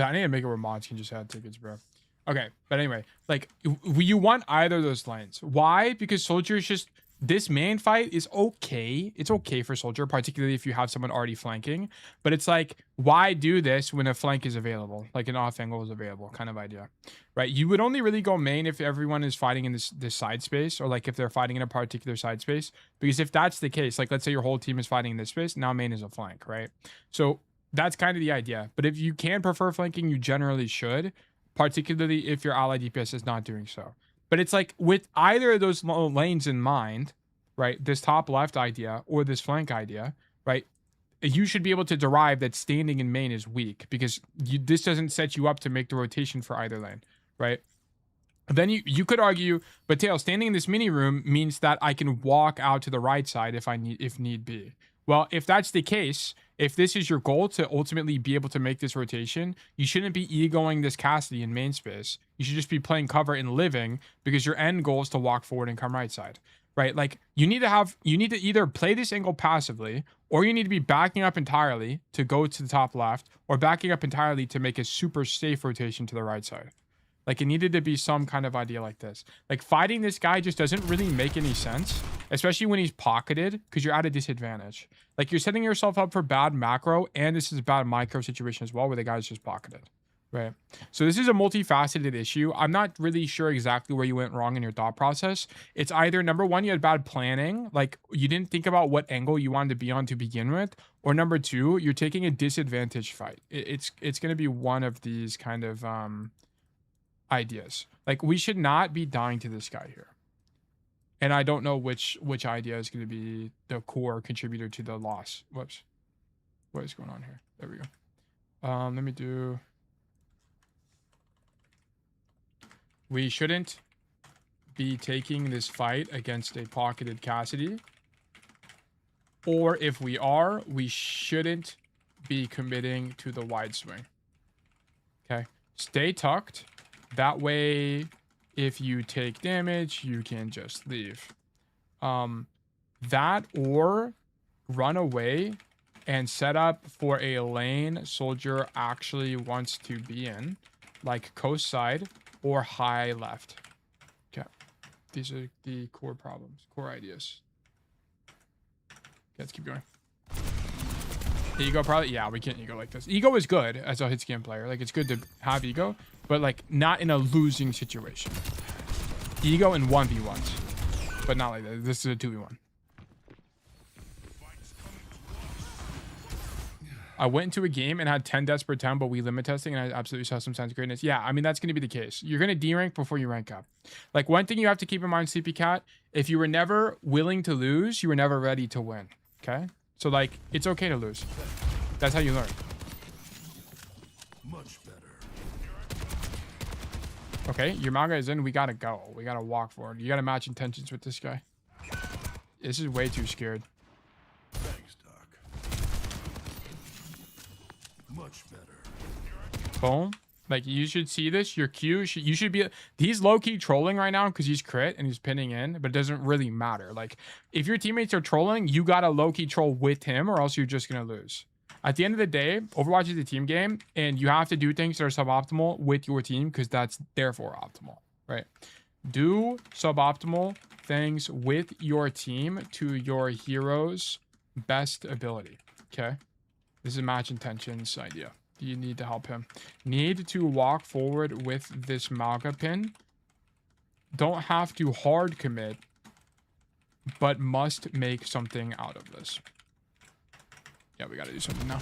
I need to make it where mods can just add tickets, bro. Okay, but anyway, like, you want either of those lanes. Why? Because Soldier is just this main fight is okay. It's okay for Soldier, particularly if you have someone already flanking. But it's like, why do this when a flank is available? Like an off angle is available kind of idea, right? You would only really go main if everyone is fighting in this side space, or like if they're fighting in a particular side space. Because if that's the case, like let's say your whole team is fighting in this space, now main is a flank, right? So that's kind of the idea. But if you can prefer flanking, you generally should, particularly if your ally DPS is not doing so. But it's like with either of those lanes in mind, right? This top left idea or this flank idea, right? You should be able to derive that standing in main is weak because this doesn't set you up to make the rotation for either lane, right? Then you could argue, but Tail, standing in this mini room means that I can walk out to the right side if need be. Well, if that's the case, if this is your goal to ultimately be able to make this rotation, you shouldn't be egoing this Cassidy in main space. You should just be playing cover and living because your end goal is to walk forward and come right side, right? Like you need to either play this angle passively, or you need to be backing up entirely to go to the top left, or backing up entirely to make a super safe rotation to the right side. Like it needed to be some kind of idea like this. Like fighting this guy just doesn't really make any sense, especially when he's pocketed, because you're at a disadvantage. Like you're setting yourself up for bad macro, and this is a bad micro situation as well, where the guy's just pocketed, right? So this is a multifaceted issue. I'm not really sure exactly where you went wrong in your thought process. It's either number one, you had bad planning, like you didn't think about what angle you wanted to be on to begin with, or number two, you're taking a disadvantage fight. It's going to be one of these kind of ideas. Like we should not be dying to this guy here, and I don't know which idea is going to be the core contributor to the loss. Whoops, what is going on here? There we go. Let me do. We shouldn't be taking this fight against a pocketed Cassidy, or if we are, we shouldn't be committing to the wide swing. Okay, stay tucked. That way, if you take damage, you can just leave. That or run away and set up for a lane Soldier actually wants to be in, like coast side or high left. Okay, these are the core problems, core ideas. Okay, let's keep going. Ego probably, yeah, we can't ego like this. Ego is good as a hit scan player. Like it's good to have ego, but like not in a losing situation. Ego in 1v1s, but not like that. This is a 2v1. I went into a game and had 10 deaths per 10, but we limit testing and I absolutely saw some signs of greatness. Yeah, I mean, that's going to be the case. You're going to D-rank before you rank up. Like one thing you have to keep in mind, Sleepy Cat, if you were never willing to lose, you were never ready to win. Okay? So like, it's okay to lose. That's how you learn. Much better. Okay, your manga is in. We gotta go. We gotta walk forward. You gotta match intentions with this guy. This is way too scared. Thanks, Doc. Much better. Boom. Like you should see this. Your Q, you should be. He's low key trolling right now because he's crit and he's pinning in, but it doesn't really matter. Like if your teammates are trolling, you gotta low key troll with him, or else you're just gonna lose. At the end of the day, Overwatch is a team game, and you have to do things that are suboptimal with your team because that's therefore optimal, right? Do suboptimal things with your team to your hero's best ability. Okay, this is match intentions idea. You need to help him. Need to walk forward with this Malga pin. Don't have to hard commit, but must make something out of this. Yeah, we gotta do something now.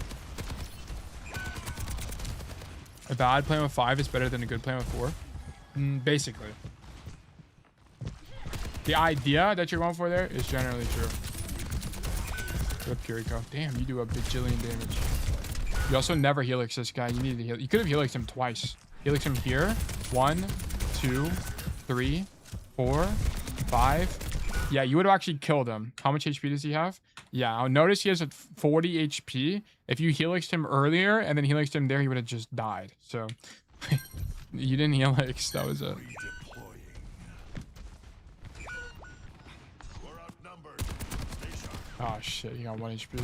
A bad plan with 5 is better than a good plan with 4. Basically. The idea that you're going for there is generally true. Good Kiriko. Damn, you do a bajillion damage. You also never helix this guy. You need to heal. You could have helixed him twice. Helix him here. 1, 2, 3, 4, 5. Yeah, you would have actually killed him. How much HP does he have? Yeah, I'll notice he has a 40 HP. If you helixed him earlier and then helixed him there, he would have just died. So you didn't helix. That was a... Redeploying. We're outnumbered. Stay sharp. Oh shit, he got 1 HP.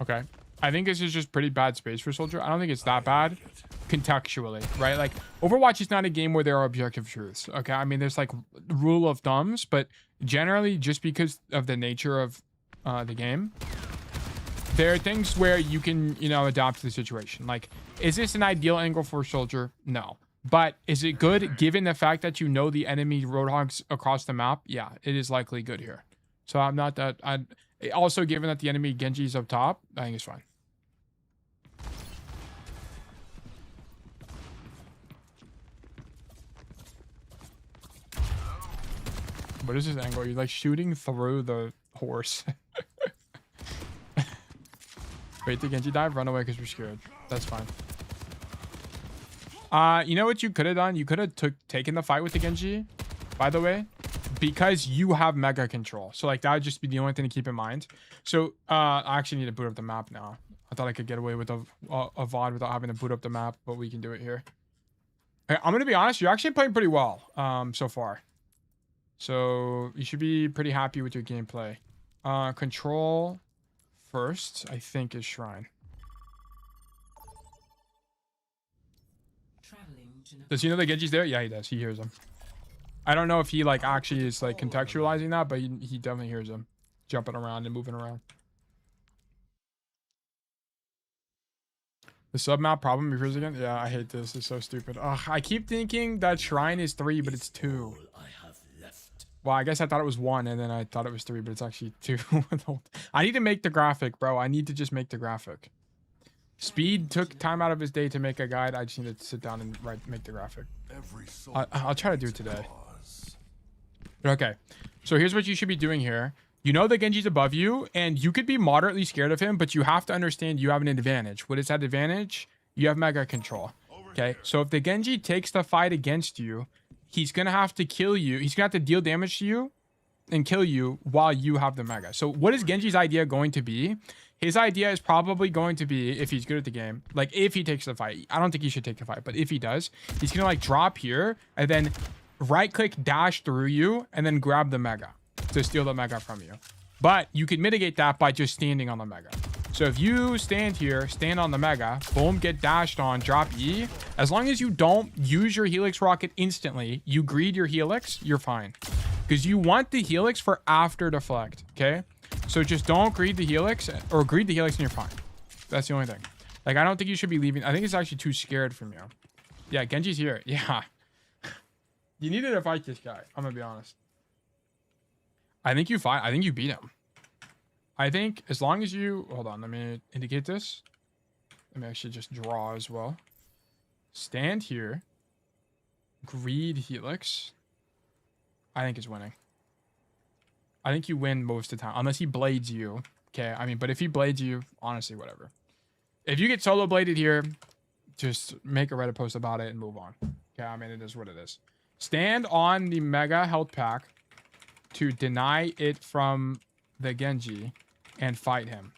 Okay. I think this is just pretty bad space for Soldier. I don't think it's that bad contextually, right? Like Overwatch is not a game where there are objective truths. Okay, I mean there's like rule of thumbs, but generally just because of the nature of the game, there are things where you can, you know, adapt to the situation. Like, is this an ideal angle for Soldier? No. But is it good given the fact that you know the enemy Roadhogs across the map? Yeah, it is likely good here. So I'm not that. Also, given that the enemy Genji's up top, I think it's fine. What is this angle? You're like shooting through the horse. Wait, the Genji dive, run away because we're scared. That's fine. You know what you could have done? You could have taken the fight with the Genji, by the way, because you have mega control. So like that would just be the only thing to keep in mind. So I actually need to boot up the map now. I thought I could get away with a VOD without having to boot up the map, but we can do it here. Okay, I'm gonna be honest, you're actually playing pretty well so far. So you should be pretty happy with your gameplay. Control first, I think, is Shrine. Does he know that Genji's there? Yeah, he does. He hears him. I don't know if he like actually is like contextualizing that, but he definitely hears him jumping around and moving around. The sub map problem appears again. Yeah, I hate this. It's so stupid. Ugh, I keep thinking that Shrine is 3, but it's 2. Well, I guess I thought it was 1, and then I thought it was 3, but it's actually 2. I need to make the graphic, bro. I need to just make the graphic. Speed took time out of his day to make a guide. I just need to sit down and make the graphic. I'll try to do it today. Okay, so here's what you should be doing here. You know the Genji's above you, and you could be moderately scared of him, but you have to understand you have an advantage. What is that advantage? You have mega control. Okay, so if the Genji takes the fight against you, he's going to have to kill you. He's going to have to deal damage to you and kill you while you have the mega. So what is Genji's idea going to be? His idea is probably going to be, if he's good at the game, like if he takes the fight, I don't think he should take the fight, but if he does, he's going to like drop here and then right click dash through you and then grab the mega to steal the mega from you. But you can mitigate that by just standing on the mega. So if you stand here, stand on the mega, boom, get dashed on, drop E. As long as you don't use your Helix rocket instantly, you greed your Helix, you're fine. Because you want the Helix for after deflect, okay? So just don't greed the Helix, or greed the Helix and you're fine. That's the only thing. Like, I don't think you should be leaving. I think it's actually too scared from you. Yeah, Genji's here. Yeah. You needed to fight this guy. I'm gonna be honest. I think you fight. I think you beat him. I think as long as you... Hold on, let me indicate this. Let me actually just draw as well. Stand here. Greed Helix. I think is winning. I think you win most of the time. Unless he blades you. Okay, I mean, but if he blades you, honestly, whatever. If you get solo bladed here, just make a Reddit post about it and move on. Okay, I mean, it is what it is. Stand on the mega health pack to deny it from the Genji and fight him.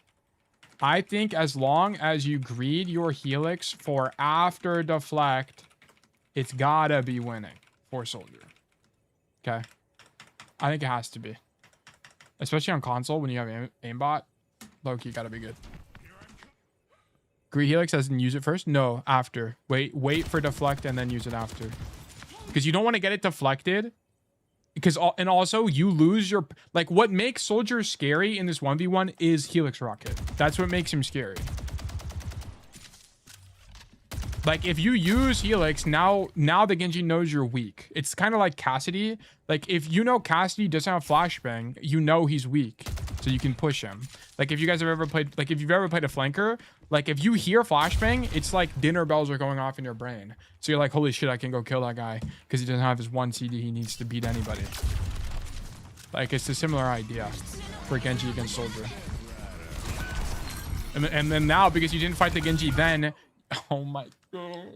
I think as long as you greed your Helix for after deflect, it's gotta be winning for Soldier. Okay? I think it has to be. Especially on console when you have aimbot. Low-key gotta be good. Greed Helix doesn't use it first? No, after. Wait for deflect and then use it after. Because you don't want to get it deflected. Because, and also you lose your, like what makes Soldier scary in this 1v1 is Helix rocket. That's what makes him scary. Like if you use Helix, now the Genji knows you're weak. It's kind of like Cassidy. Like if you know Cassidy doesn't have flashbang, you know he's weak. So you can push him. Like if you guys have ever played, like if you've ever played a flanker, like if you hear flashbang, it's like dinner bells are going off in your brain. So you're like, holy shit, I can go kill that guy because he doesn't have his 1 CD. He needs to beat anybody. Like it's a similar idea for Genji against Soldier. And then now, because you didn't fight the Genji then, oh my god.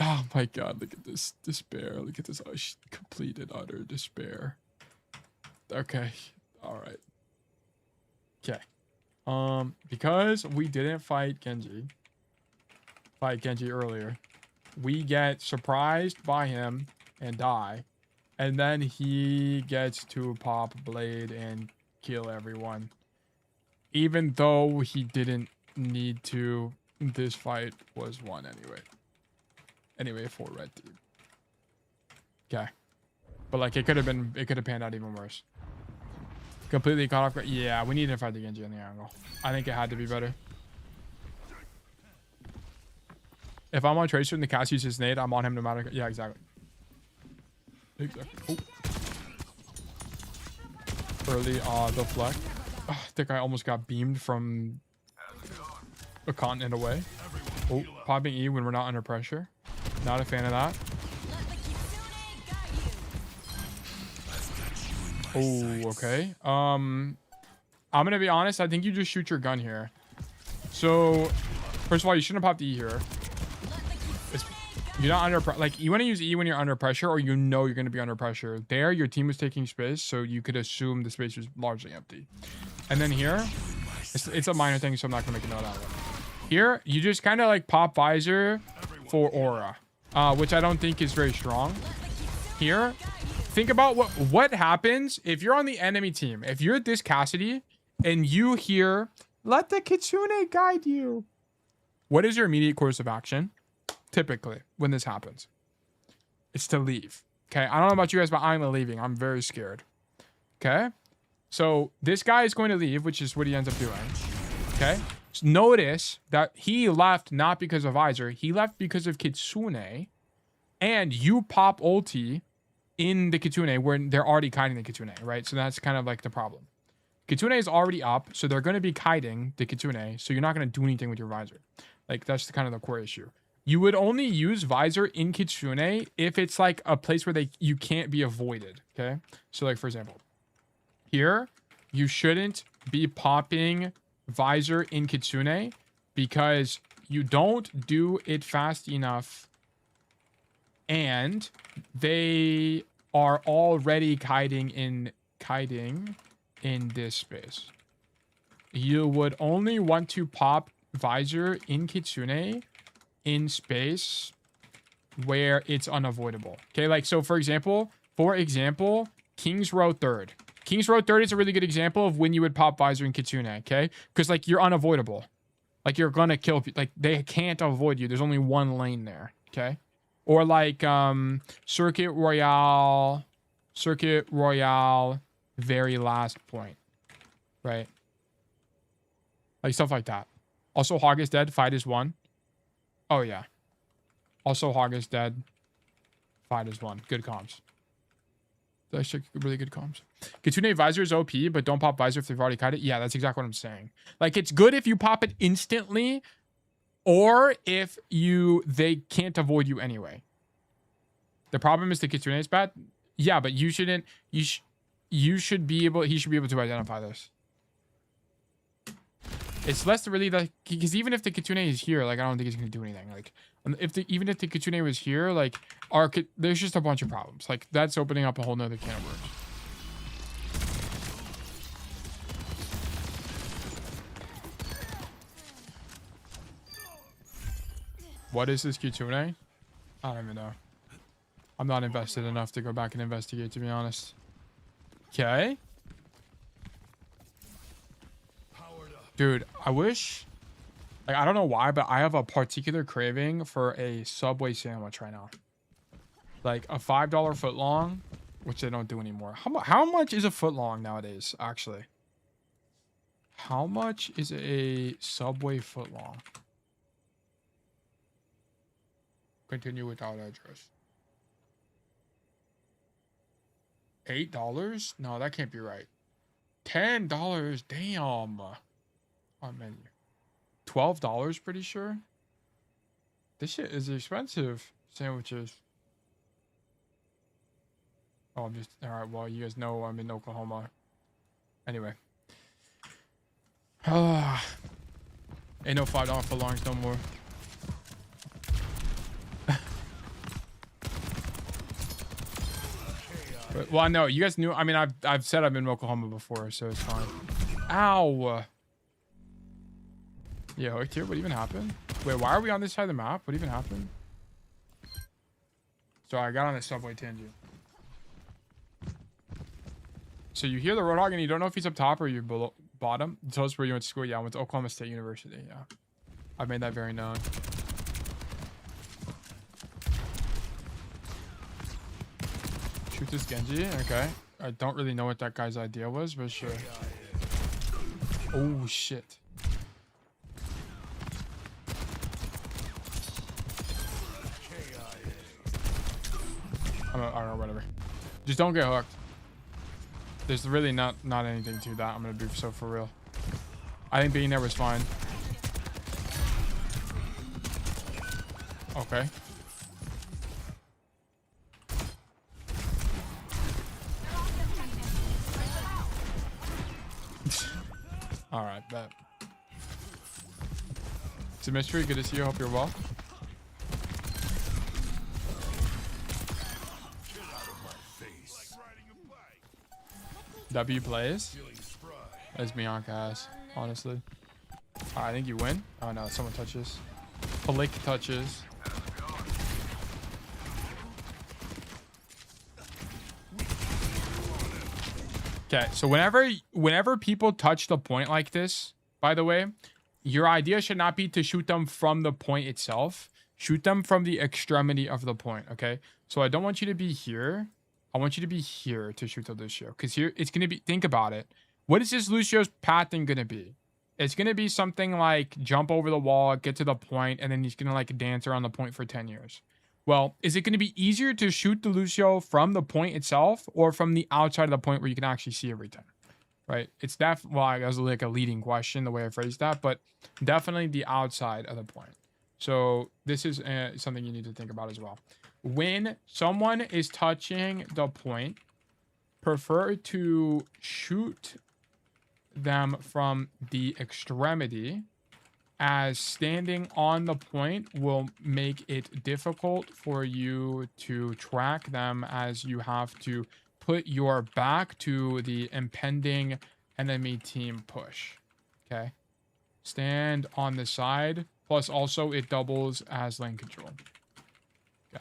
Oh my god, look at this despair. Look at this completed utter despair. Okay. All right. Okay. Because we didn't fight Genji earlier, we get surprised by him and die. And then he gets to pop blade and kill everyone. Even though he didn't need to, this fight was won anyway. Anyway, for red team. Okay. But like it could have panned out even worse. Completely caught off guard. Yeah, we needed to fight the Genji on the angle. I think it had to be better. If I'm on Tracer and the cast uses nade, I'm on him no matter. Yeah, exactly. Exactly. Oh. Early deflect. Oh, I think I almost got beamed from a continent away. Oh, popping E when we're not under pressure. Not a fan of that. Oh, okay. I'm gonna be honest. I think you just shoot your gun here. So, first of all, you shouldn't have popped E here. You're not under like you want to use E when you're under pressure, or you know you're gonna be under pressure. There, your team was taking space, so you could assume the space was largely empty. And then here, it's a minor thing, so I'm not gonna make a note out of it. Here, you just kind of like pop visor for aura, which I don't think is very strong. Here, think about what happens if you're on the enemy team. If you're this Cassidy and you hear, "Let the Kitsune guide you." What is your immediate course of action? Typically, when this happens, it's to leave. Okay, I don't know about you guys, but I'm leaving. I'm very scared. Okay, so this guy is going to leave, which is what he ends up doing. Okay, so notice that he left not because of visor. He left because of Kitsune, and you pop ulti in the Kitsune where they're already kiting the Kitsune, right? So that's kind of like the problem. Kitsune is already up, so they're going to be kiting the Kitsune, so you're not going to do anything with your visor. Like, that's kind of the core issue. You would only use visor in Kitsune if it's like a place where you can't be avoided, okay? So like, for example, here, you shouldn't be popping visor in Kitsune because you don't do it fast enough and they are already kiting in this space. You would only want to pop visor in Kitsune in space where it's unavoidable. Okay, like so for example, King's Row 3rd. King's Row 3rd is a really good example of when you would pop visor in Kitsune, okay? Because like you're unavoidable. Like you're gonna kill people. Like they can't avoid you. There's only one lane there, okay? Or like Circuit Royale, very last point, right? Like stuff like that. Also, Hog is dead. Fight is won. Oh yeah. Also, Hog is dead. Fight is won. Good comms. That's really good comms. Kitsune visor is OP, but don't pop visor if they've already cut it. Yeah, that's exactly what I'm saying. Like it's good if you pop it instantly, or if they can't avoid you anyway. The problem is the Kitsune is bad. Yeah, but you shouldn't. You should be able. He should be able to identify this. It's less really like because even if the Kitsune is here, like I don't think it's gonna do anything. Like even if the Kitsune was here, like there's just a bunch of problems. Like that's opening up a whole nother can of worms. What is this Kitsune? I don't even know. I'm not invested enough to go back and investigate, to be honest. Okay. Dude, I wish... Like, I don't know why, but I have a particular craving for a Subway sandwich right now. Like, a $5 footlong, which they don't do anymore. How much is a footlong nowadays, actually? How much is a Subway footlong? Continue without address. $8? No, that can't be right. $10? Damn. On menu. $12, pretty sure. This shit is expensive. Sandwiches. Oh, I'm just... Alright, well, you guys know I'm in Oklahoma. Anyway. Ain't no $5 footlongs no more. But, well, no, you guys knew. I mean, I've said I've been in Oklahoma before, so it's fine. Ow. Yeah, look here. What even happened? Wait, why are we on this side of the map? What even happened? So I got on a Subway tangent. So you hear the Roadhog and you don't know if he's up top or you're below bottom. Tell us where you went to school. Yeah, I went to Oklahoma State University. Yeah, I've made that very known. Shoot this Genji. Okay. I don't really know what that guy's idea was, but sure. Oh shit. I don't know, whatever. Just don't get hooked. There's really not anything to that. I'm gonna be so for real. I think being there was fine. Okay. All right, bet. It's a mystery. Good to see you. Hope you're well. W plays. That's me on cast, honestly. I think you win. Oh no, someone touches. Flick touches. Okay, so whenever people touch the point like this, by the way, your idea should not be to shoot them from the point itself. Shoot them from the extremity of the point, okay? So I don't want you to be here. I want you to be here to shoot the Lucio. Because here, it's going to be... Think about it. What is this Lucio's pattern going to be? It's going to be something like jump over the wall, get to the point, and then he's going to like dance around the point for 10 years. Well, is it going to be easier to shoot the Lucio from the point itself or from the outside of the point where you can actually see everything? Right? It's definitely... Well, I guess like a leading question, the way I phrased that, but definitely the outside of the point. So this is something you need to think about as well. When someone is touching the point, prefer to shoot them from the extremity, as standing on the point will make it difficult for you to track them, as you have to put your back to the impending enemy team push. Okay? Stand on the side. Plus, also, it doubles as lane control. Yeah.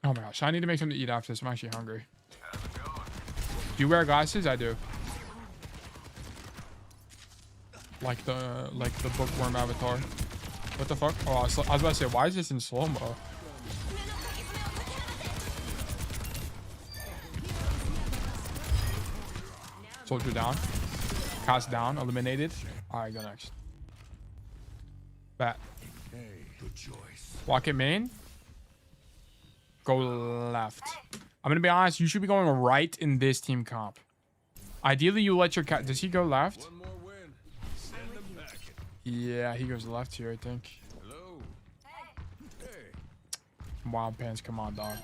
Oh my gosh, I need to make something to eat after this. I'm actually hungry. Do you wear glasses? I do. Like the bookworm avatar. What the fuck? Oh, I was about to say, why is this in slow-mo? Soldier down. Cast down. Eliminated. Alright, go next. Bat. Good choice. Walk it main. Go left. I'm gonna be honest, you should be going right in this team comp. Ideally, you let your cat... Does he go left? One more win. Send them back. Yeah, he goes left here, I think. Hello. Hey. Wild pants, come on, dog.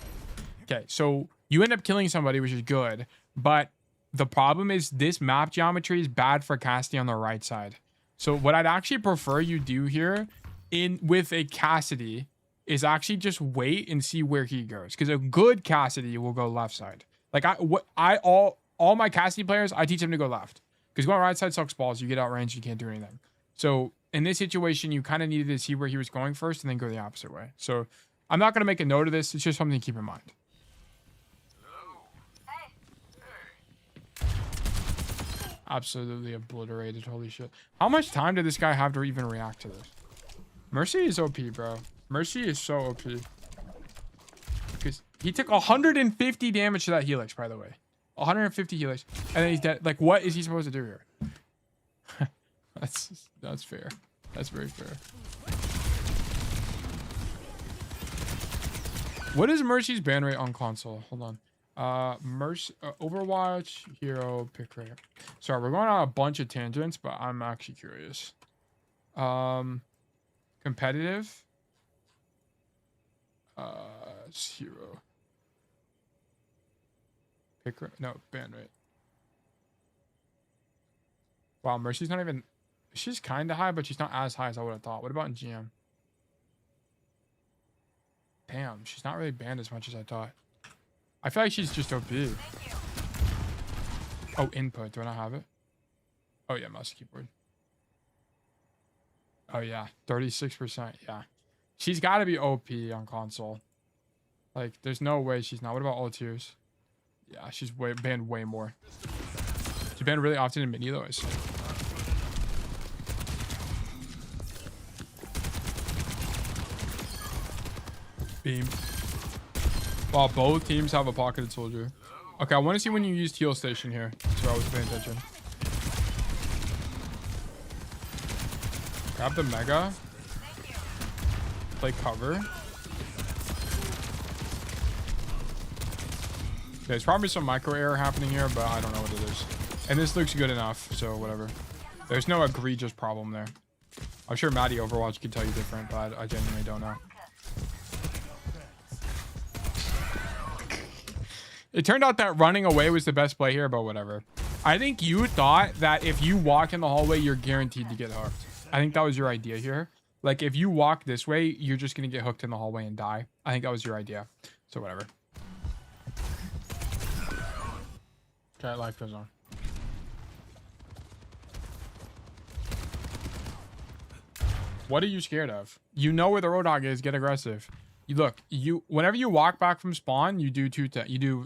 Okay, so you end up killing somebody, which is good. But the problem is this map geometry is bad for casting on the right side. So what I'd actually prefer you do here with a Cassidy is actually just wait and see where he goes. Because a good Cassidy will go left side. Like all my Cassidy players, I teach them to go left. Because going right side sucks balls. You get outranged, you can't do anything. So in this situation, you kind of needed to see where he was going first and then go the opposite way. So I'm not going to make a note of this. It's just something to keep in mind. Absolutely obliterated. Holy shit. How much time did this guy have to even react to this? Mercy is OP, bro. Mercy is so OP. Because he took 150 damage to that helix, by the way. 150 helix. And then he's dead. Like, what is he supposed to do here? That's fair. That's very fair. What is Mercy's ban rate on console? Hold on. Mercy, Overwatch, hero, pick rate. Sorry, we're going on a bunch of tangents, but I'm actually curious. Competitive. Hero. Pick rate. No, ban rate. Wow, Mercy's not even... She's kind of high, but she's not as high as I would have thought. What about in GM? Damn, she's not really banned as much as I thought. I feel like she's just OP. Oh, input. Do I not have it? Oh, yeah, mouse keyboard. Oh, yeah. 36%. Yeah. She's got to be OP on console. Like, there's no way she's not. What about all tiers? Yeah, she's banned way more. She's banned really often in mini though. I see. Beam. Wow, both teams have a pocketed soldier. Okay, I want to see when you used heal station here. So I was paying attention. Grab the mega. Play cover. Okay, there's probably some micro error happening here, but I don't know what it is. And this looks good enough, so whatever. There's no egregious problem there. I'm sure Maddie Overwatch can tell you different, but I genuinely don't know. It turned out that running away was the best play here, but whatever. I think you thought that if you walk in the hallway, you're guaranteed to get hooked. I think that was your idea here. Like, if you walk this way, you're just going to get hooked in the hallway and die. I think that was your idea. So, whatever. Okay, life goes on. What are you scared of? You know where the Roadhog is. Get aggressive. Whenever you walk back from spawn, you do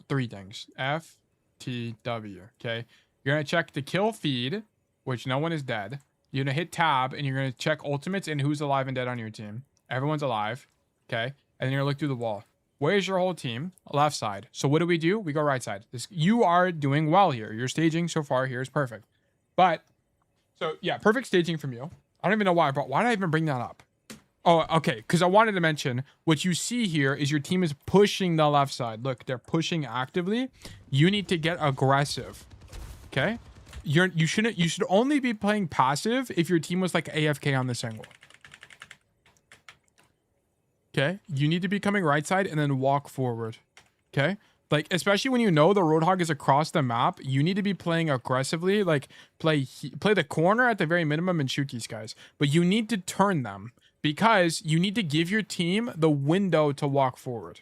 three things. F, T, W. Okay. You're gonna check the kill feed, which no one is dead. You're gonna hit tab, and you're gonna check ultimates and who's alive and dead on your team. Everyone's alive. Okay. And then you're gonna look through the wall. Where's your whole team? Left side. So what do? We go right side. You are doing well here. Your staging so far here is perfect. But so yeah, perfect staging from you. I don't even know why did I even bring that up? Oh, okay. Because I wanted to mention what you see here is your team is pushing the left side. Look, they're pushing actively. You need to get aggressive. Okay. You should only be playing passive if your team was like AFK on this angle. Okay. You need to be coming right side and then walk forward. Okay. Like, especially when you know the Roadhog is across the map, you need to be playing aggressively. Like, play the corner at the very minimum and shoot these guys. But you need to turn them because you need to give your team the window to walk forward.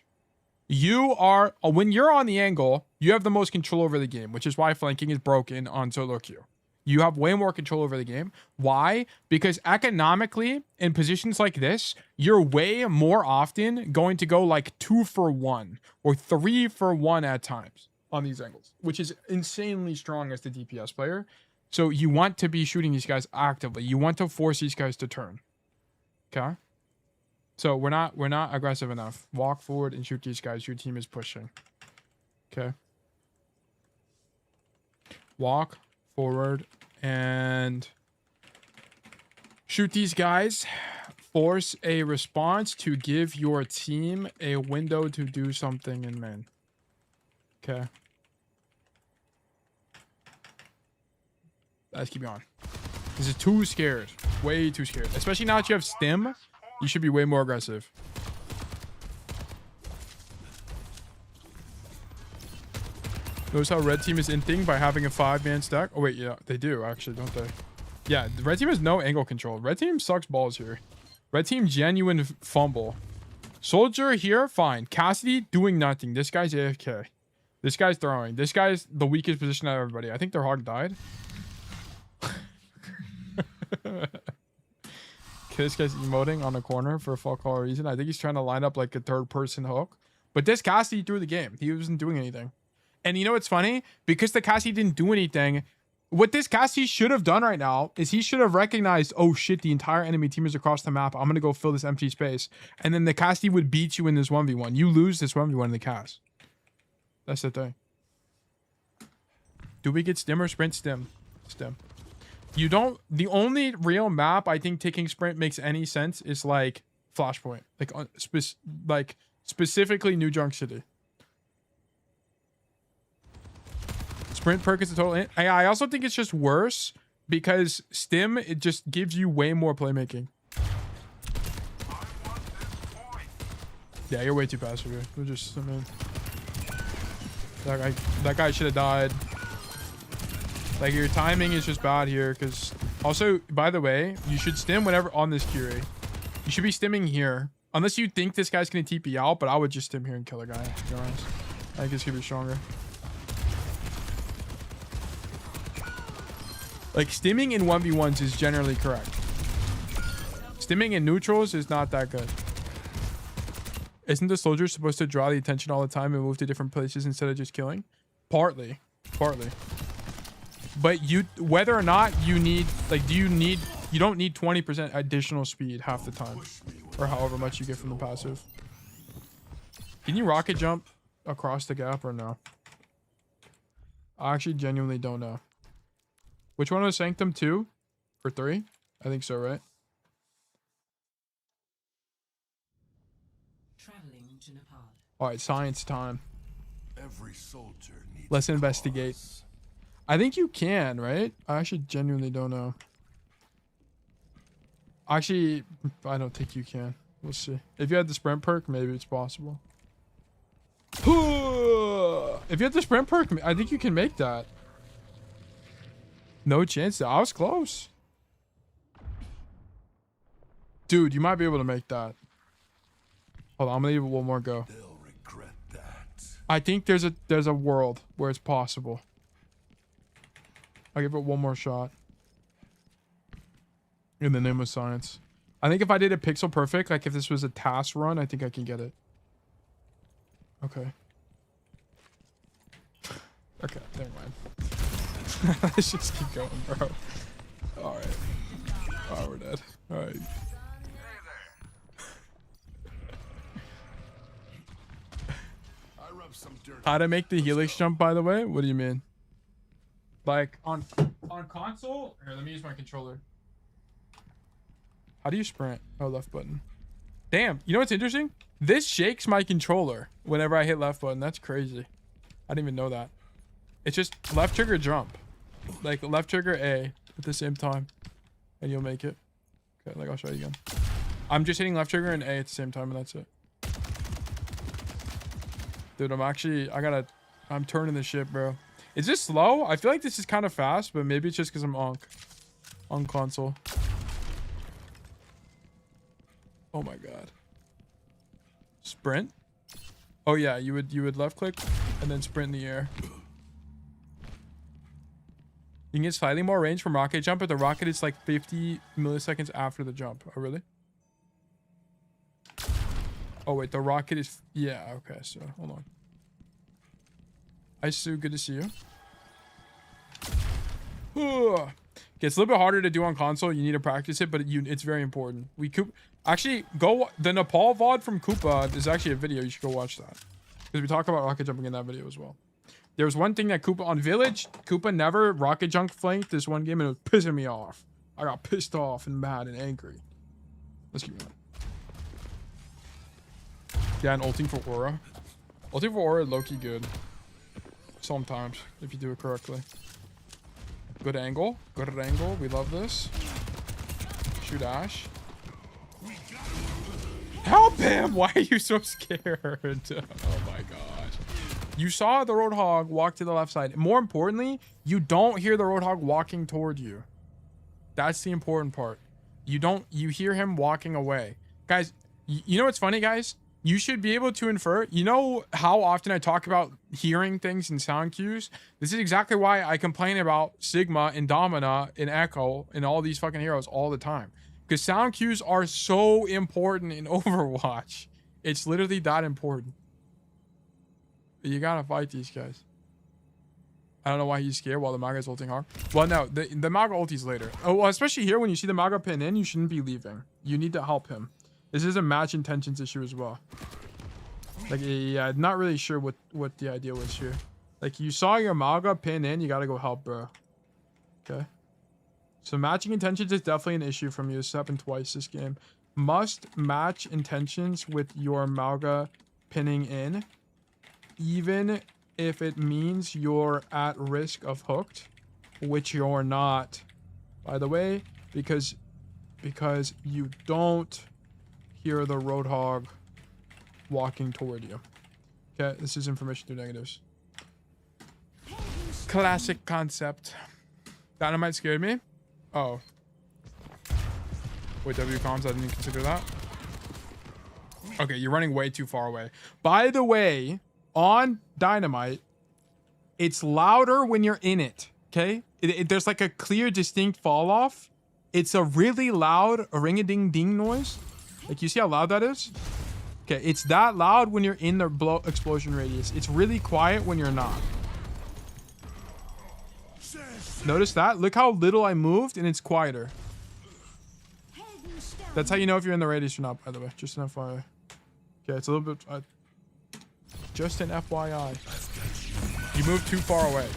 When you're on the angle, you have the most control over the game, which is why flanking is broken on solo queue. You have way more control over the game. Why? Because economically, in positions like this, you're way more often going to go like 2 for 1 or 3 for 1 at times on these angles, which is insanely strong as the DPS player. So you want to be shooting these guys actively. You want to force these guys to turn. Okay? So we're not aggressive enough. Walk forward and shoot these guys. Your team is pushing. Okay? Walk forward and shoot these guys. Force a response to give your team a window to do something in main. Okay. Let's keep going. This is too scared. Way too scared. Especially now that you have stim, you should be way more aggressive. Notice how red team is inting by having a 5-man stack? Oh wait, yeah, they do actually, don't they? Yeah, the red team has no angle control. Red team sucks balls here. Red team genuine fumble. Soldier here, fine. Cassidy doing nothing. This guy's AFK. This guy's throwing. This guy's the weakest position out of everybody. I think their hog died. This guy's emoting on the corner for a fuck all reason. I think he's trying to line up like a third-person hook. But this Cassidy threw the game. He wasn't doing anything. And you know what's funny? Because the Cassidy didn't do anything, what this Cassidy should have done right now is he should have recognized, oh shit, the entire enemy team is across the map. I'm going to go fill this empty space. And then the Cassidy would beat you in this 1v1. You lose this 1v1 in the cast. That's the thing. Do we get stim or sprint? Stim. Stim. You don't... The only real map I think taking sprint makes any sense is like Flashpoint. Like, specifically New Junk City. Sprint perk is a total... I also think it's just worse because stim, it just gives you way more playmaking. Yeah, you're way too passive here. We're just... I mean... That guy should have died. Like, your timing is just bad here because... Also, by the way, you should stim whenever on this Curie. You should be stimming here. Unless you think this guy's going to TP out, but I would just stim here and kill a guy, to be honest. I think this could be stronger. Like, stimming in 1v1s is generally correct. Stimming in neutrals is not that good. Isn't the soldier supposed to draw the attention all the time and move to different places instead of just killing? Partly. But whether or not you need, like, you don't need 20% additional speed half the time, or however much you get from the passive. Can you rocket jump across the gap or no? I actually genuinely don't know. Which one was Sanctum 2 or 3? I think so, right? Traveling to Nepal. All right, science time. Every soldier needs Let's a investigate. cause. I think you can, right? I actually genuinely don't know. Actually, I don't think you can. We'll see. If you had the sprint perk, maybe it's possible. If you had the sprint perk, I think you can make that. No chance. I was close. Dude, you might be able to make that. Hold on, I'm gonna give it one more go. They'll regret that. I think there's a world where it's possible. I'll give it one more shot. In the name of science. I think if I did it pixel perfect, like if this was a task run, I think I can get it. Okay. Okay, never mind. Let's just keep going, bro. Alright. Oh, we're dead. Alright. I rub some dirt. How to make the helix jump, by the way? What do you mean? Like on console? Here, let me use my controller. How do you sprint? Oh, left button. Damn, you know what's interesting? This shakes my controller whenever I hit left button. That's crazy. I didn't even know that. It's just left trigger jump. Like left trigger A at the same time. And you'll make it. Okay, like I'll show you again. I'm just hitting left trigger and A at the same time and that's it. Dude, I'm turning the ship, bro. Is this slow? I feel like this is kind of fast, but maybe it's just because I'm on console. Oh my god. Sprint? Oh yeah, you would left click and then sprint in the air. You can get slightly more range from rocket jump, but the rocket is like 50 milliseconds after the jump. Oh really? Oh wait, the rocket is, yeah, okay, so hold on. Hi Sue, good to see you. Okay, it's a little bit harder to do on console. You need to practice it, but it's very important. Actually, the Nepal VOD from Koopa is actually a video. You should go watch that. Because we talk about rocket jumping in that video as well. There was one thing that Koopa on Village, Koopa never rocket jump flanked this one game and it was pissing me off. I got pissed off and mad and angry. Let's keep going. Yeah, and ulting for Aura. Ulting for Aura low-key good. Sometimes, if you do it correctly. Good angle. Good angle. We love this. Shoot Ash. Help him! Why are you so scared? Oh my gosh. You saw the Roadhog walk to the left side. More importantly, you don't hear the Roadhog walking toward you. That's the important part. You hear him walking away. Guys, you know what's funny, guys? You should be able to infer. You know how often I talk about hearing things in sound cues? This is exactly why I complain about Sigma and Domina and Echo and all these fucking heroes all the time. Because sound cues are so important in Overwatch. It's literally that important. You gotta fight these guys. I don't know why he's scared while the Maga's ulting hard. Well, no, the Maga ulti's later. Oh, well, especially here when you see the Maga pin in, you shouldn't be leaving. You need to help him. This is a match intentions issue as well. Like, yeah, I'm not really sure what the idea was here. Like, you saw your Maga pin in, you gotta go help, bro. Okay. So matching intentions is definitely an issue from you. It's happened twice this game. Must match intentions with your Maga pinning in, even if it means you're at risk of hooked, which you're not, by the way, because you don't hear the Roadhog walking toward you. Okay, this is information through negatives. Classic concept. Dynamite scared me. Oh. Wait, W comms, I didn't consider that. Okay, you're running way too far away. By the way, on Dynamite, it's louder when you're in it, okay? There's like a clear, distinct fall off. It's a really loud ring-a-ding-ding noise. Like, you see how loud that is? Okay, it's that loud when you're in the explosion radius. It's really quiet when you're not. Notice that? Look how little I moved and it's quieter. That's how you know if you're in the radius or not, by the way. Just an FYI. Okay, it's a little bit... just an FYI. You moved too far away.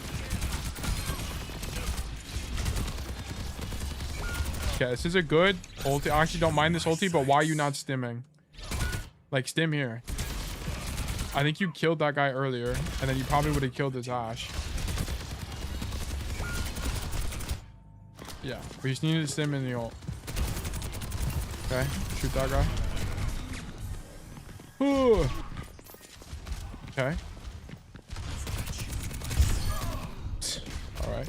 Okay, this is a good ulti. I actually don't mind this ulti, but why are you not stimming? Like, stim here. I think you killed that guy earlier, and then you probably would have killed his Ashe. Yeah, we just needed to stim in the ult. Okay, shoot that guy. Ooh. Okay. All right.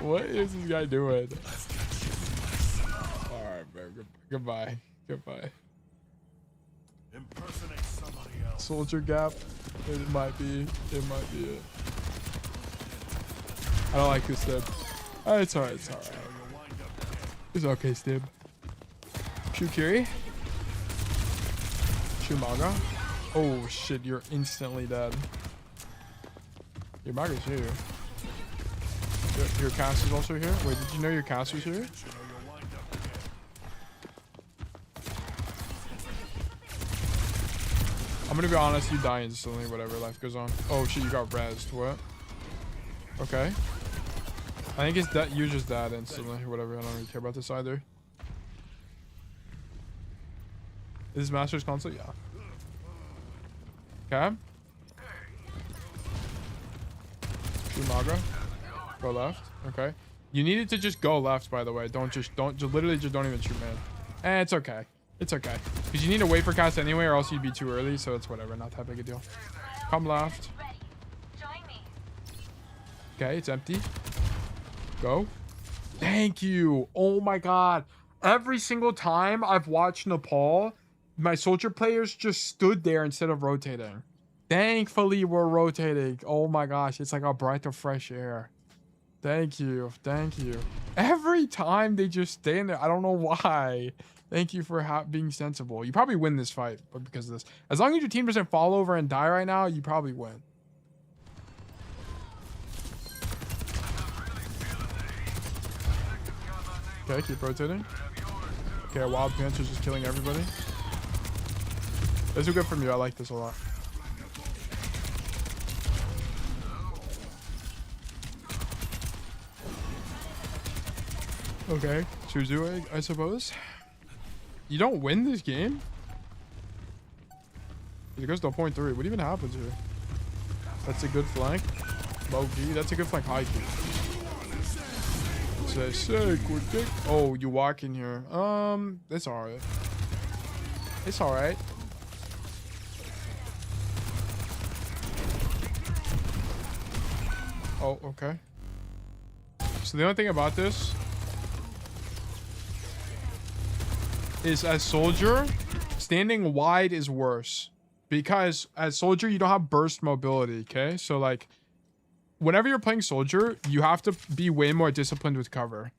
What is this guy doing? All right, bro. Goodbye. Goodbye. Impersonate somebody else. Soldier gap. It might be. It might be it. I don't like this step. It's alright. It's alright. It's okay, Stib. Shoot Kiri. Shoot Maga. Oh shit, you're instantly dead. Your Maga's here. Your cast is also here? Wait, did you know your cast was here? I'm gonna be honest, you die instantly, whatever life goes on. Oh shit, you got rezzed. What? Okay. I think it's that you just died instantly, whatever. I don't really care about this either. Is this Master's console? Yeah. Okay. Shoot Maga. Go left. Okay. You needed to just go left, by the way. Literally just don't even shoot, man. It's okay. It's okay. Because you need to wait for cast anyway, or else you'd be too early, so it's whatever. Not that big a deal. Come left. Okay, it's empty. Go. Thank you. Oh my god. Every single time I've watched Nepal, my soldier players just stood there instead of rotating. Thankfully, we're rotating. Oh my gosh. It's like a breath of fresh air. Thank you. Thank you. Every time they just stand there. I don't know why. Thank you for being sensible. You probably win this fight but because of this. As long as your team doesn't fall over and die right now, you probably win. Okay, keep rotating. Okay, Wild Panther's just killing everybody. This is good from you. I like this a lot. Okay, Suzu, I suppose. You don't win this game? It goes to a 0.3. What even happens here? That's a good flank. Low key. That's a good flank. High key. Say sick. We're dick. Oh, you walk in here. It's alright. It's alright. Oh, okay. So the only thing about this is as soldier, standing wide is worse. Because as soldier, you don't have burst mobility, okay? So like, whenever you're playing soldier, you have to be way more disciplined with cover.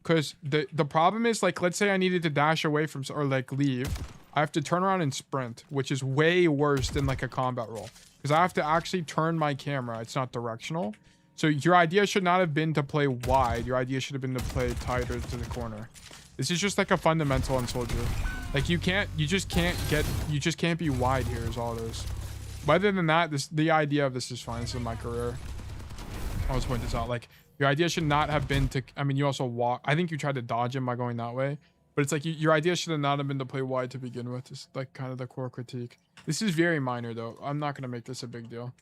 Because the problem is, like, let's say I needed to dash away from, or like leave. I have to turn around and sprint, which is way worse than like a combat roll. Because I have to actually turn my camera. It's not directional. So your idea should not have been to play wide. Your idea should have been to play tighter to the corner. This is just like a fundamental on soldier. Like you just can't be wide here is all it is. But other than that, the idea of this is fine. This is my career. I'll just point this out. Like your idea should not have been to, I mean, you also walk. I think you tried to dodge him by going that way. But it's like your idea should have not have been to play wide to begin with. It's like kind of the core critique. This is very minor though. I'm not going to make this a big deal.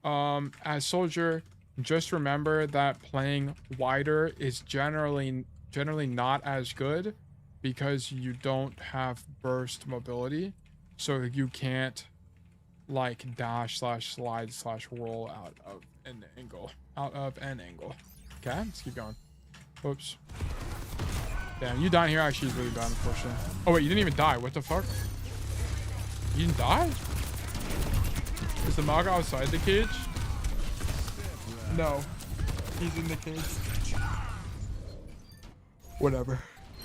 As soldier, just remember that playing wider is generally not as good because you don't have burst mobility. So you can't like dash slash slide slash roll out of an angle. Okay, let's keep going. Oops. Damn, you dying here actually is really bad, unfortunately. Oh wait, you didn't even die. What the fuck? You didn't die? Is the Maga outside the cage? No. He's in the cage. Whatever.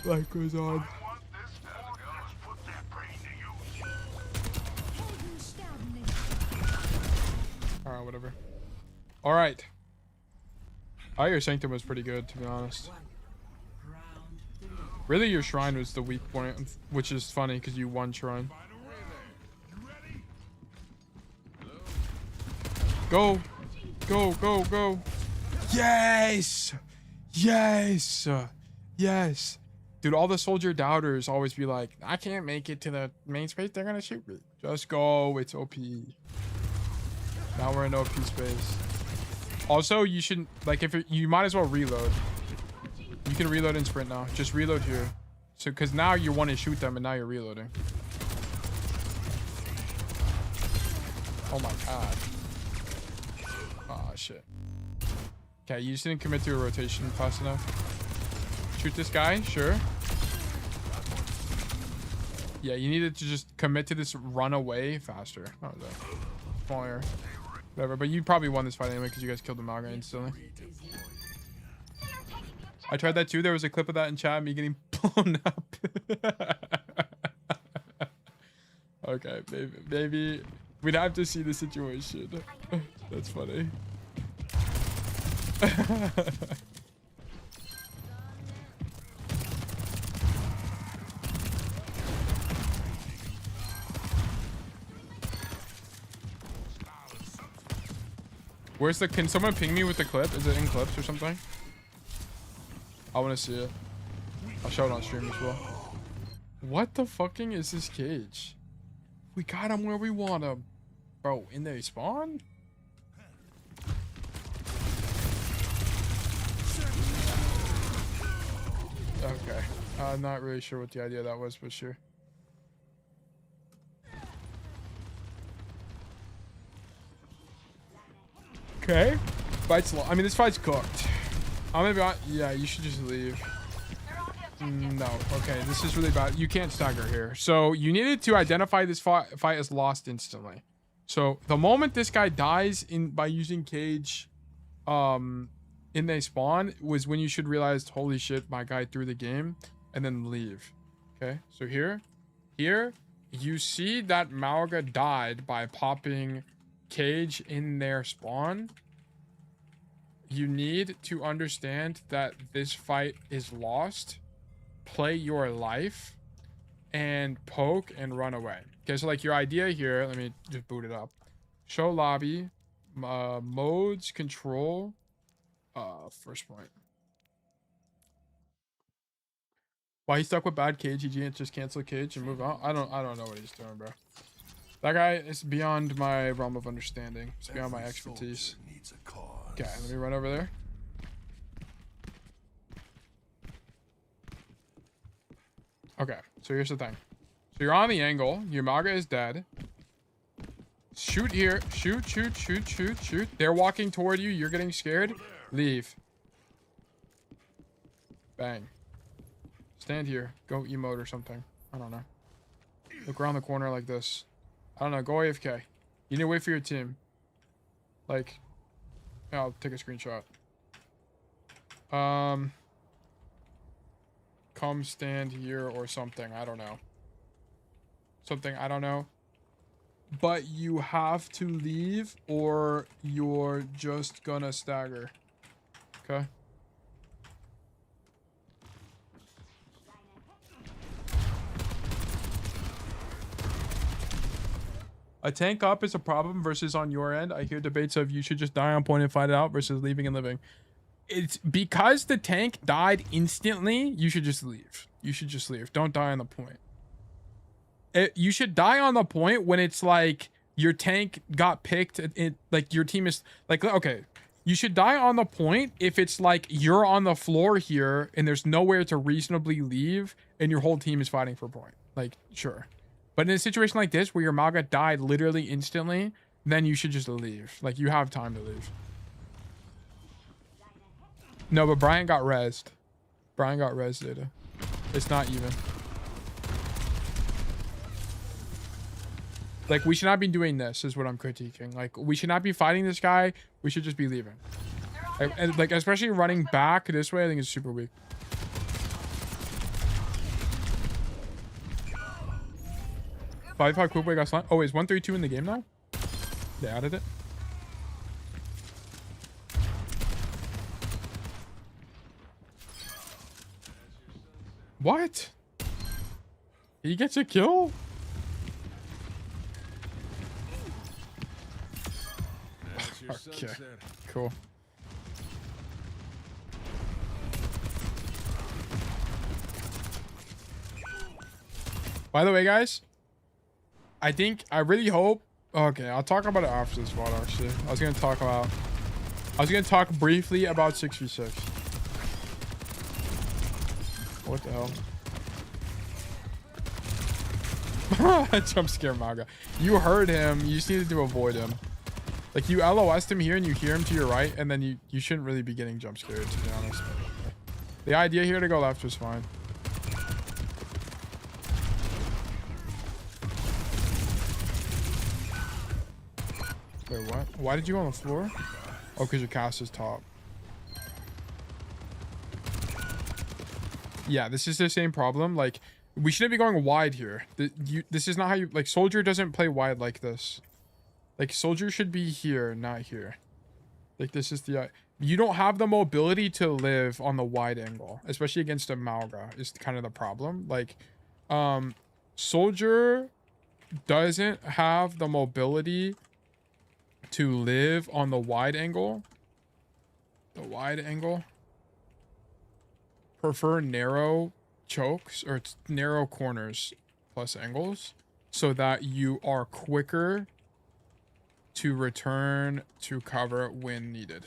Life goes on. All right, whatever. All right. Oh, your Sanctum was pretty good, to be honest. Really, your Shrine was the weak point, which is funny because you won Shrine. Go. Go, go, go. Yes! Yes! Yes! Dude, all the soldier doubters always be like, I can't make it to the main space, they're gonna shoot me. Just go, it's OP. Now we're in OP space. Also, you shouldn't, like, you might as well reload. You can reload and sprint now. Just reload here. So, because now you want to shoot them and now you're reloading. Oh my god. Oh shit. Okay, you just didn't commit to a rotation fast enough. Shoot this guy, sure. Yeah, you needed to just commit to this run away faster. Oh, that. Small error. Whatever, but you probably won this fight anyway because you guys killed the Malga instantly. I tried that too. There was a clip of that in chat, me getting blown up. Okay, maybe we'd have to see the situation. That's funny. Where's the, can someone ping me with the clip? Is it in clips or something? I want to see it. I'll show it on stream as well. What the fucking is this cage? We got him where we want him. Bro, in they spawn? Okay. I'm not really sure what the idea of that was, but sure. Okay. Fight's long. I mean, this fight's cooked. I'm gonna be honest. Yeah, you should just leave. No. Okay, this is really bad. You can't stagger here. So you needed to identify this fight as lost instantly. So the moment this guy dies by using cage, in they spawn was when you should realize, holy shit, my guy threw the game, and then leave. Okay. So here, you see that Malga died by popping cage in their spawn. You need to understand that this fight is lost. Play your life and poke and run away. Okay, so like your idea here, let me just boot it up. Show lobby, modes, control, first point. Why he stuck with bad cage? He can't just cancel cage and move on. I don't know what he's doing, bro. That guy is beyond my realm of understanding. It's beyond my expertise. Okay, let me run over there. Okay, so here's the thing. So you're on the angle. Your Maga is dead. Shoot here. Shoot, shoot, shoot, shoot, shoot. They're walking toward you. You're getting scared. Leave. Bang. Stand here. Go emote or something. I don't know. Look around the corner like this. I don't know. Go AFK. You need to wait for your team. Like, I'll take a screenshot. Come stand here or something. I don't know. Something, I don't know. But you have to leave or you're just gonna stagger. Okay? A tank up is a problem versus on your end. I hear debates of you should just die on point and fight it out versus leaving and living. It's because the tank died instantly. You should just leave. You should just leave. Don't die on the point. You should die on the point when it's like your tank got picked. Like your team is like, okay. You should die on the point if it's like you're on the floor here and there's nowhere to reasonably leave and your whole team is fighting for point. Like, sure. But in a situation like this where your Maga died literally instantly, then you should just leave. Like, you have time to leave. No, but Brian got rezzed. Brian got rezzed, Data. It's not even. Like, we should not be doing this, is what I'm critiquing. Like, we should not be fighting this guy. We should just be leaving. Like, especially running back this way, I think it's super weak. Five quick got slime. Oh, is 132 in the game now? They added it. What? He gets a kill? That's your Okay. sunset. Cool. By the way, guys, I really hope. Okay, I'll talk about it after this VOD. Actually, I was gonna talk briefly about 6v6. What the hell? Jump scare Maga. You heard him. You just needed to avoid him. Like, you LOS'd him here and you hear him to your right, and then you shouldn't really be getting jump scared, to be honest. The idea here to go left was fine. Wait, what? Why did you go on the floor? Oh, because your cast is top. Yeah, this is the same problem. Like, we shouldn't be going wide here. This is not how you... Like, Soldier doesn't play wide like this. Like, Soldier should be here, not here. Like, this is the... You don't have the mobility to live on the wide angle. Especially against a Malga is kind of the problem. Like, Soldier doesn't have the mobility to live on the wide angle. The wide angle. Prefer narrow chokes or narrow corners plus angles so that you are quicker to return to cover when needed.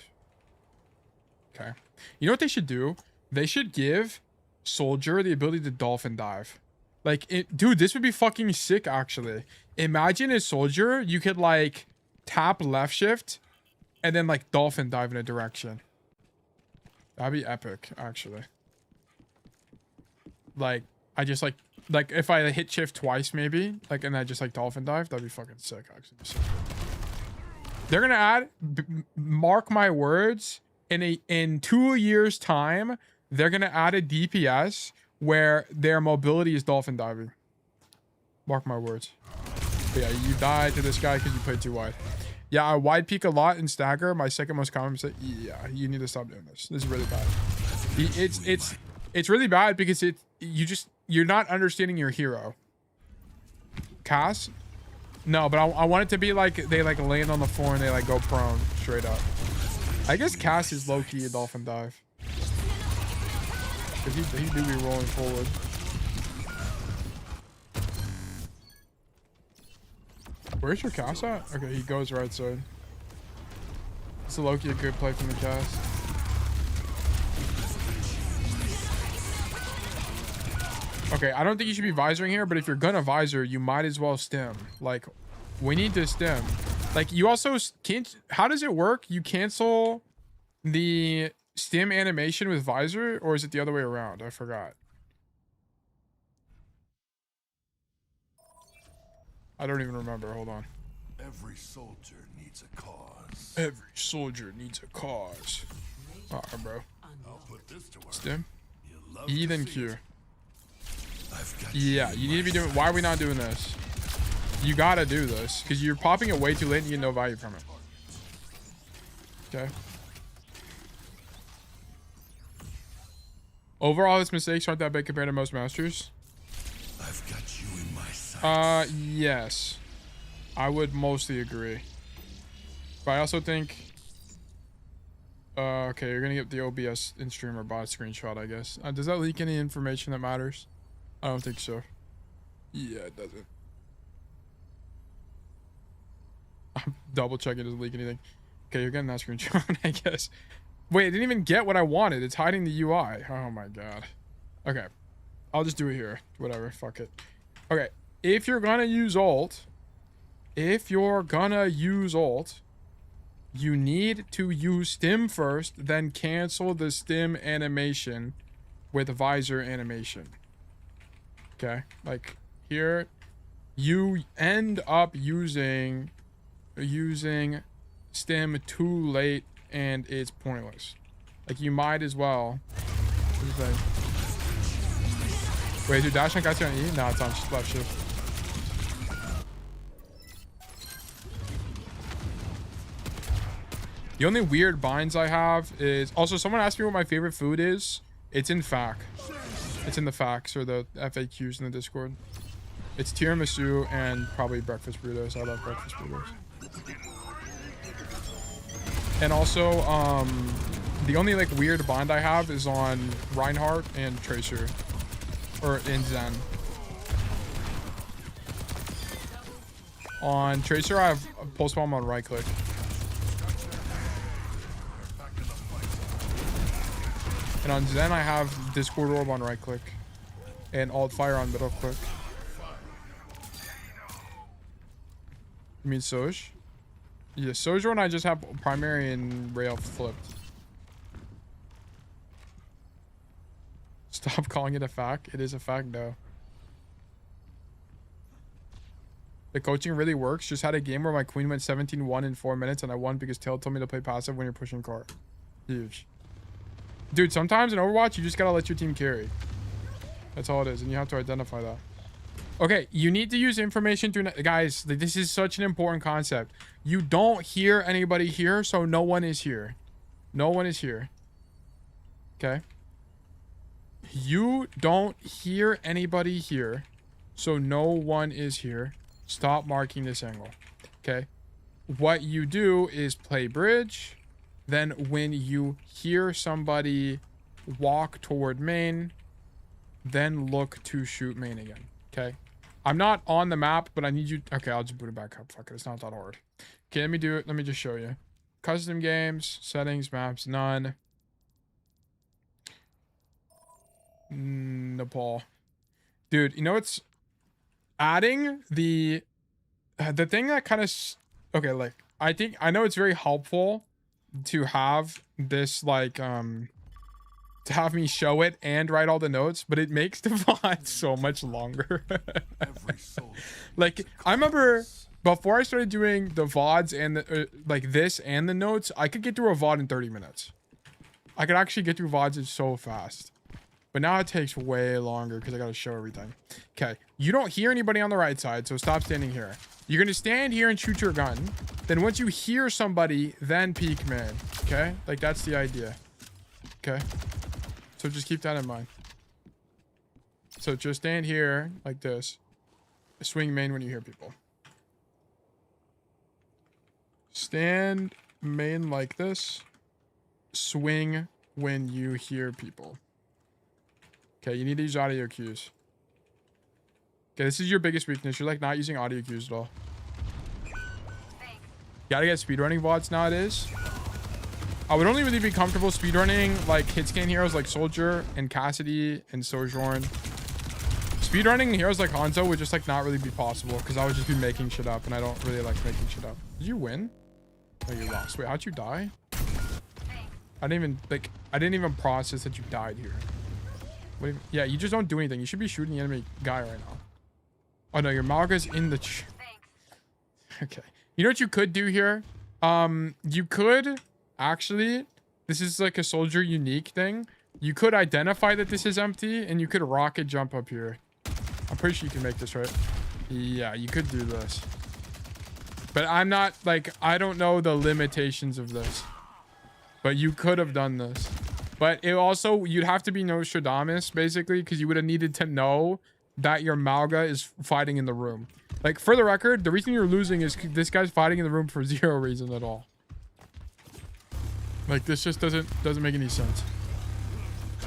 Okay. You know what they should do? They should give Soldier the ability to dolphin dive. Like, dude, this would be fucking sick, actually. Imagine a Soldier, you could, like, tap left shift and then, like, dolphin dive in a direction. That'd be epic, actually. Like, I just, like if I hit shift twice, maybe, like, and I just, like, dolphin dive, that'd be fucking sick, actually. So they're gonna add, mark my words, in 2 years' time, they're gonna add a DPS where their mobility is dolphin diving. Mark my words. But yeah, you died to this guy because you played too wide. Yeah, I wide peek a lot in stagger. My second most common mistake. Yeah, you need to stop doing this. This is really bad. It's really bad because you're not understanding your hero. Cass? No, but I want it to be like they like land on the floor and they like go prone straight up. I guess Cass is low-key a dolphin dive. Cause he do be rolling forward. Where's your Cass at? Okay, he goes right side. It's a low-key a good play from the Cass. Okay, I don't think you should be visoring here, but if you're gonna visor, you might as well stem. Like, we need to stem. Like, you also can't... How does it work? You cancel the stem animation with visor, or is it the other way around? I forgot. I don't even remember. Hold on. Every soldier needs a cause. Every soldier needs a cause. Alright, bro. I'll put this to work. Stem. You'll love E to then see Q. it. I've got Yeah, you need to be doing... Why are we not doing this? You gotta do this, because you're popping it way too late and you get no value from it. Okay. Overall, his mistakes aren't that big compared to most masters. I've got you in my sights. Yes. I would mostly agree. But I also think... okay, you're gonna get the OBS in-stream or bot screenshot, I guess. Does that leak any information that matters? I don't think so. Yeah, it doesn't. I'm double checking it doesn't leak anything. Okay, you're getting that screenshot, I guess. Wait, I didn't even get what I wanted. It's hiding the UI. Oh my god. Okay. I'll just do it here. Whatever. Fuck it. Okay. If you're gonna use ult, you need to use stim first, then cancel the stim animation with visor animation. Okay? Like, here, you end up using stim too late and it's pointless. Like, you might as well. Wait, do dash on guys on E? No, it's on left shift. The only weird binds I have is... Also, someone asked me what my favorite food is. It's in fact. It's in the facts or the FAQs in the Discord. It's tiramisu and probably breakfast burritos. I love breakfast burritos. And also, the only like weird bond I have is on Reinhardt and Tracer, or in Zen. On Tracer, I have a pulse bomb on right click. And on Zen, I have Discord orb on right click, and alt fire on middle click. You mean Soj? Yeah, Sojourn and I just have primary and rail flipped. Stop calling it a fact. It is a fact, though. The coaching really works. Just had a game where my queen went 17-1 in 4 minutes, and I won because Tail told me to play passive when you're pushing cart. Huge. Dude, sometimes in Overwatch, you just gotta let your team carry. That's all it is, and you have to identify that. Okay, you need to use information to... Guys, this is such an important concept. You don't hear anybody here, so no one is here. No one is here. Okay? You don't hear anybody here, so no one is here. Stop marking this angle. Okay? What you do is play bridge. Then when you hear somebody walk toward main, then look to shoot main again. Okay? I'm not on the map, but I need you... Okay, I'll just boot it back up. Fuck it, it's not that hard. Okay, let me do it. Let me just show you. Custom games, settings, maps, none. Nepal. Dude, you know what's... Adding the thing that kind of... Okay, like, I know it's very helpful to have this, like, to have me show it and write all the notes, but it makes the VOD so much longer. Like, I remember before I started doing the VODs and the, like this and the notes, I could get through a VOD in 30 minutes. I could actually get through VODs so fast. But now it takes way longer because I got to show everything. Okay, you don't hear anybody on the right side, so stop standing here. You're going to stand here and shoot your gun. Then once you hear somebody, then peek man. Okay, like that's the idea. Okay. So just keep that in mind. So just stand here like this. Swing main when you hear people. Stand main like this. Swing when you hear people. Okay, you need to use audio cues. Okay, this is your biggest weakness. You're like not using audio cues at all. Thanks. Gotta get speedrunning VODs nowadays. I would only really be comfortable speedrunning like hit scan heroes like Soldier and Cassidy and Sojourn. Speedrunning heroes like Hanzo would just like not really be possible because I would just be making shit up and I don't really like making shit up. Did you win? Oh, you lost. Wait, how'd you die? I didn't even process that you died here. What do you, yeah, you just don't do anything. You should be shooting the enemy guy right now. Oh no, your Malga's in the... Okay. You know what you could do here? You could actually... This is like a soldier unique thing. You could identify that this is empty and you could rocket jump up here. I'm pretty sure you can make this, right? Yeah, you could do this. But I'm not like... I don't know the limitations of this. But you could have done this. But it also, you'd have to be Nostradamus, basically, because you would have needed to know that your Malga is fighting in the room. Like, for the record, the reason you're losing is this guy's fighting in the room for zero reason at all. Like, this just doesn't make any sense.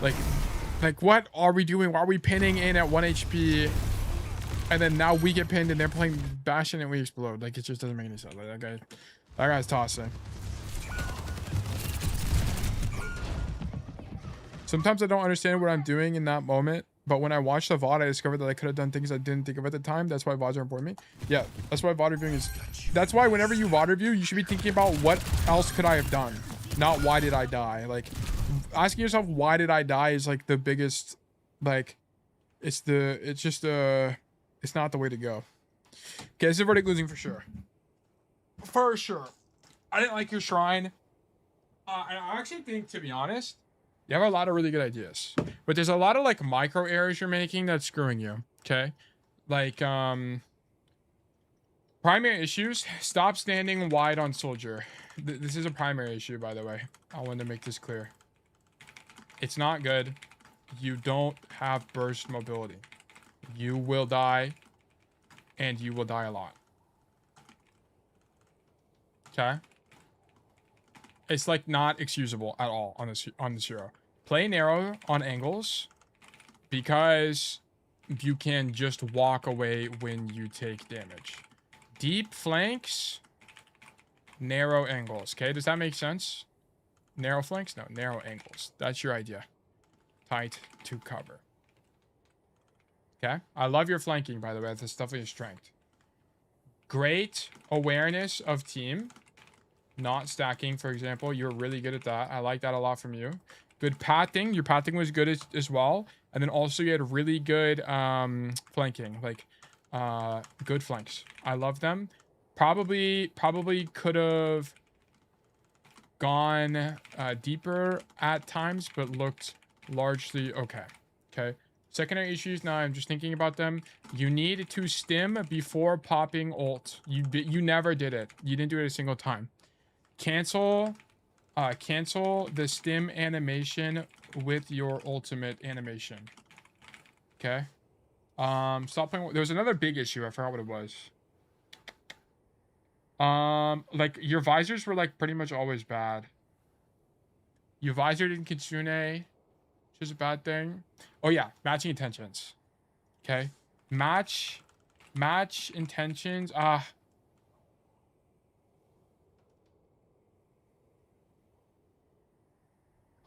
Like, what are we doing? Why are we pinning in at 1 HP? And then now we get pinned and they're playing Bastion and we explode. Like, it just doesn't make any sense. Like, that guy's tossing. Sometimes I don't understand what I'm doing in that moment, but when I watch the VOD, I discovered that I could have done things I didn't think of at the time. That's why VODs are important to me. Yeah, that's why VOD reviewing is... That's why whenever you VOD review, you should be thinking about what else could I have done, not why did I die. Like, asking yourself why did I die is like the biggest, like, it's not the way to go. Okay, this is verdict losing for sure. For sure. I didn't like your shrine. And I actually think, to be honest, you have a lot of really good ideas, but there's a lot of like micro errors you're making that's screwing you. Okay. Like, primary issues, stop standing wide on soldier. This is a primary issue, by the way. I wanted to make this clear. It's not good. you don't have burst mobility. You will die, and you will die a lot. Okay? It's like not excusable at all on this hero. Play narrow on angles because you can just walk away when you take damage. Deep flanks, narrow angles. Okay, does that make sense? Narrow flanks? No, narrow angles. That's your idea. Tight to cover. Okay, I love your flanking, by the way. That's definitely a strength. Great awareness of team. Not stacking, for example. You're really good at that. I like that a lot from you. Good pathing. Your pathing was good as well. And then also you had really good flanking. Like, good flanks. I love them. Probably could have gone deeper at times, but looked largely okay. Okay. Secondary issues. Now I'm just thinking about them. You need to stim before popping ult. You never did it. You didn't do it a single time. Cancel the stim animation with your ultimate animation. Okay. Stop playing. There was another big issue. I forgot what it was. Like your visors were like pretty much always bad. You visored in Kitsune, which is a bad thing. Oh yeah, matching intentions. Okay. Match intentions.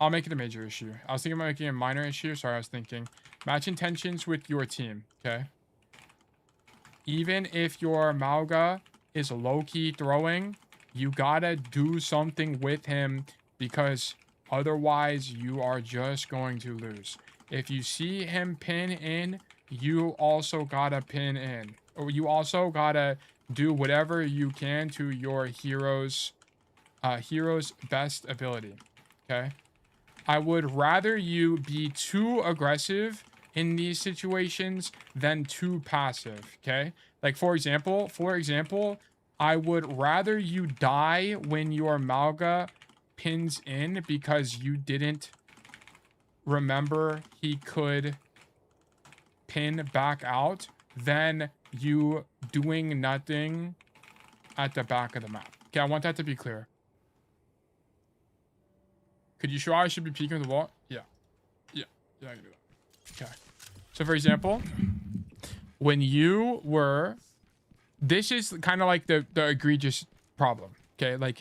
I'll make it a major issue. I was thinking about making it a minor issue. Sorry, I was thinking. Match intentions with your team, okay? Even if your Mauga is low-key throwing, you gotta do something with him because otherwise you are just going to lose. If you see him pin in, you also gotta pin in. Or you also gotta do whatever you can to your hero's best ability, okay? I would rather you be too aggressive in these situations than too passive, okay? Like, for example, I would rather you die when your Mauga pins in because you didn't remember he could pin back out than you doing nothing at the back of the map. Okay, I want that to be clear. Could you show I should be peeking the wall? Yeah, I can do that. Okay. So for example, when you were, this is kind of like the egregious problem. Okay, like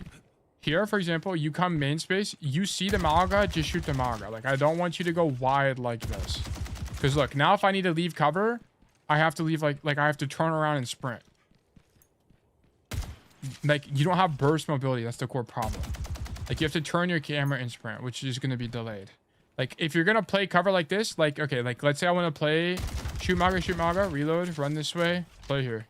here, for example, you come main space, you see the Malga, just shoot the Malga. Like I don't want you to go wide like this. Because look, now if I need to leave cover, I have to leave like I have to turn around and sprint. Like you don't have burst mobility. That's the core problem. Like you have to turn your camera and sprint, which is going to be delayed. Like if you're going to play cover like this, like, okay, like let's say I want to play shoot Maga, reload, run this way, play here.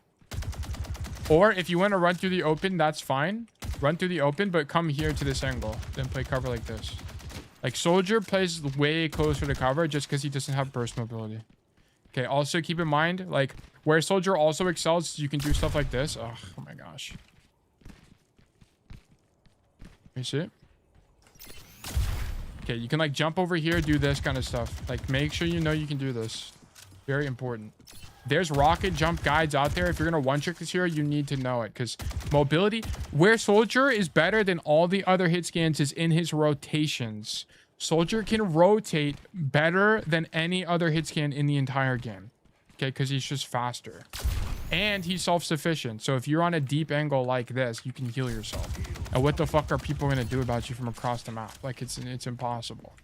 Or if you want to run through the open, that's fine. Run through the open, but come here to this angle, then play cover like this. Like Soldier plays way closer to cover just because he doesn't have burst mobility. Okay, also keep in mind, like where Soldier also excels, you can do stuff like this. Oh my gosh. You see it? Okay, you can like jump over here, do this kind of stuff. Like make sure you know you can do this. Very important. There's rocket jump guides out there. If you're going to one-trick this hero, you need to know it. Because mobility, where Soldier is better than all the other hit scans is in his rotations. Soldier can rotate better than any other hit scan in the entire game. Okay, because he's just faster. And he's self-sufficient. So if you're on a deep angle like this, you can heal yourself. And what the fuck are people going to do about you from across the map? Like, it's impossible.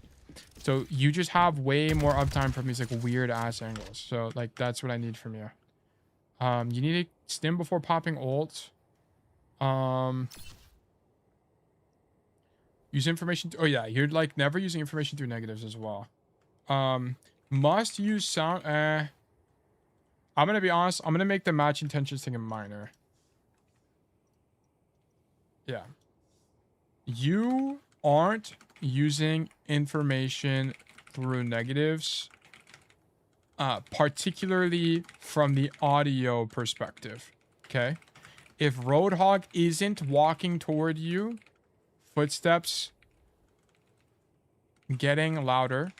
So you just have way more uptime from these, like, weird-ass angles. So, like, that's what I need from you. You need to stim before popping ult. Use information... Oh, yeah. You're, like, never using information through negatives as well. Must use sound... I'm going to be honest. I'm going to make the match intentions thing a minor. Yeah. You aren't using information through negatives, particularly from the audio perspective. Okay? If Roadhog isn't walking toward you, footsteps getting louder,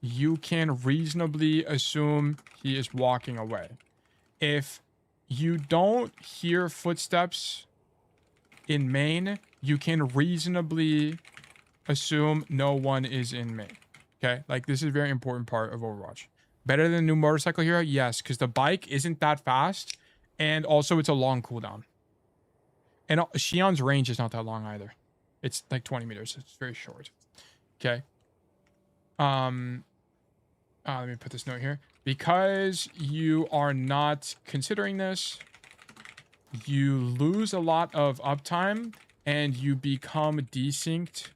you can reasonably assume he is walking away. If you don't hear footsteps in main, you can reasonably assume no one is in main. Okay, like this is a very important part of Overwatch. Better than the new motorcycle hero? Yes, because the bike isn't that fast, and also it's a long cooldown. And Shion's range is not that long either. It's like 20 meters. It's very short. Okay. Let me put this note here. Because you are not considering this, you lose a lot of uptime and you become desynced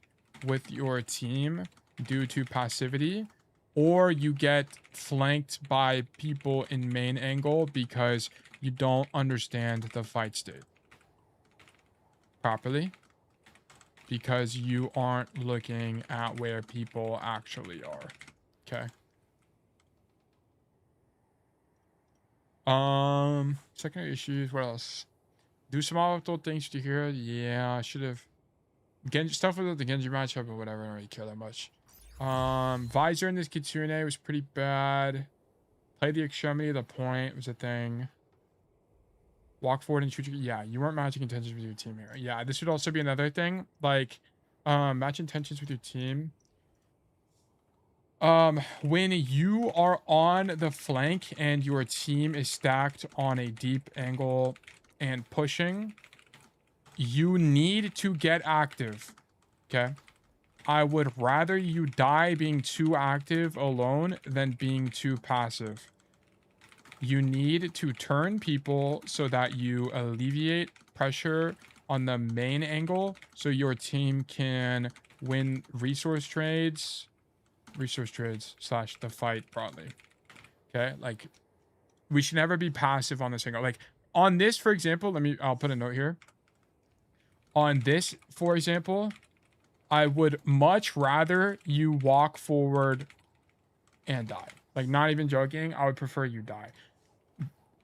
with your team due to passivity, or you get flanked by people in main angle because you don't understand the fight state properly, because you aren't looking at where people actually are. Okay. Secondary issues. What else? Do some optimal things to hear. Yeah, I should have. Genji stuff with the Genji matchup or whatever. I don't really care that much. Visor in this Kitsune was pretty bad. Play the extremity of the point was a thing. Walk forward and shoot. Yeah, you weren't matching intentions with your team here. Yeah, this would also be another thing. Like, match intentions with your team. When you are on the flank and your team is stacked on a deep angle and pushing, you need to get active. Okay? I would rather you die being too active alone than being too passive. You need to turn people so that you alleviate pressure on the main angle so your team can win resource trades / the fight broadly. Okay? Like, we should never be passive on this angle. Like, on this, for example, I'll put a note here. On this, for example, I would much rather you walk forward and die. Like, not even joking, I would prefer you die.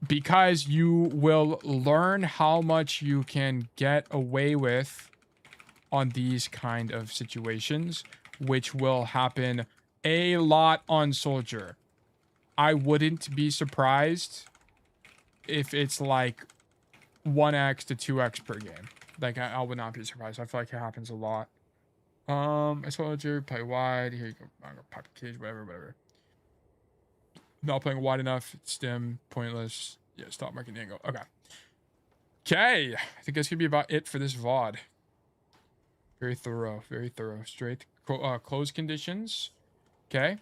Because you will learn how much you can get away with on these kind of situations, which will happen a lot on Soldier. I wouldn't be surprised if it's like 1x to 2x per game. Like, I would not be surprised. I feel like it happens a lot. I Soldier, play wide. Here you go. I'm gonna pop the cage, whatever. Not playing wide enough. Stim, pointless. Yeah, stop marking the angle. Okay. Okay. I think that's gonna be about it for this VOD. Very thorough. Very thorough. Straight. Close conditions. Okay.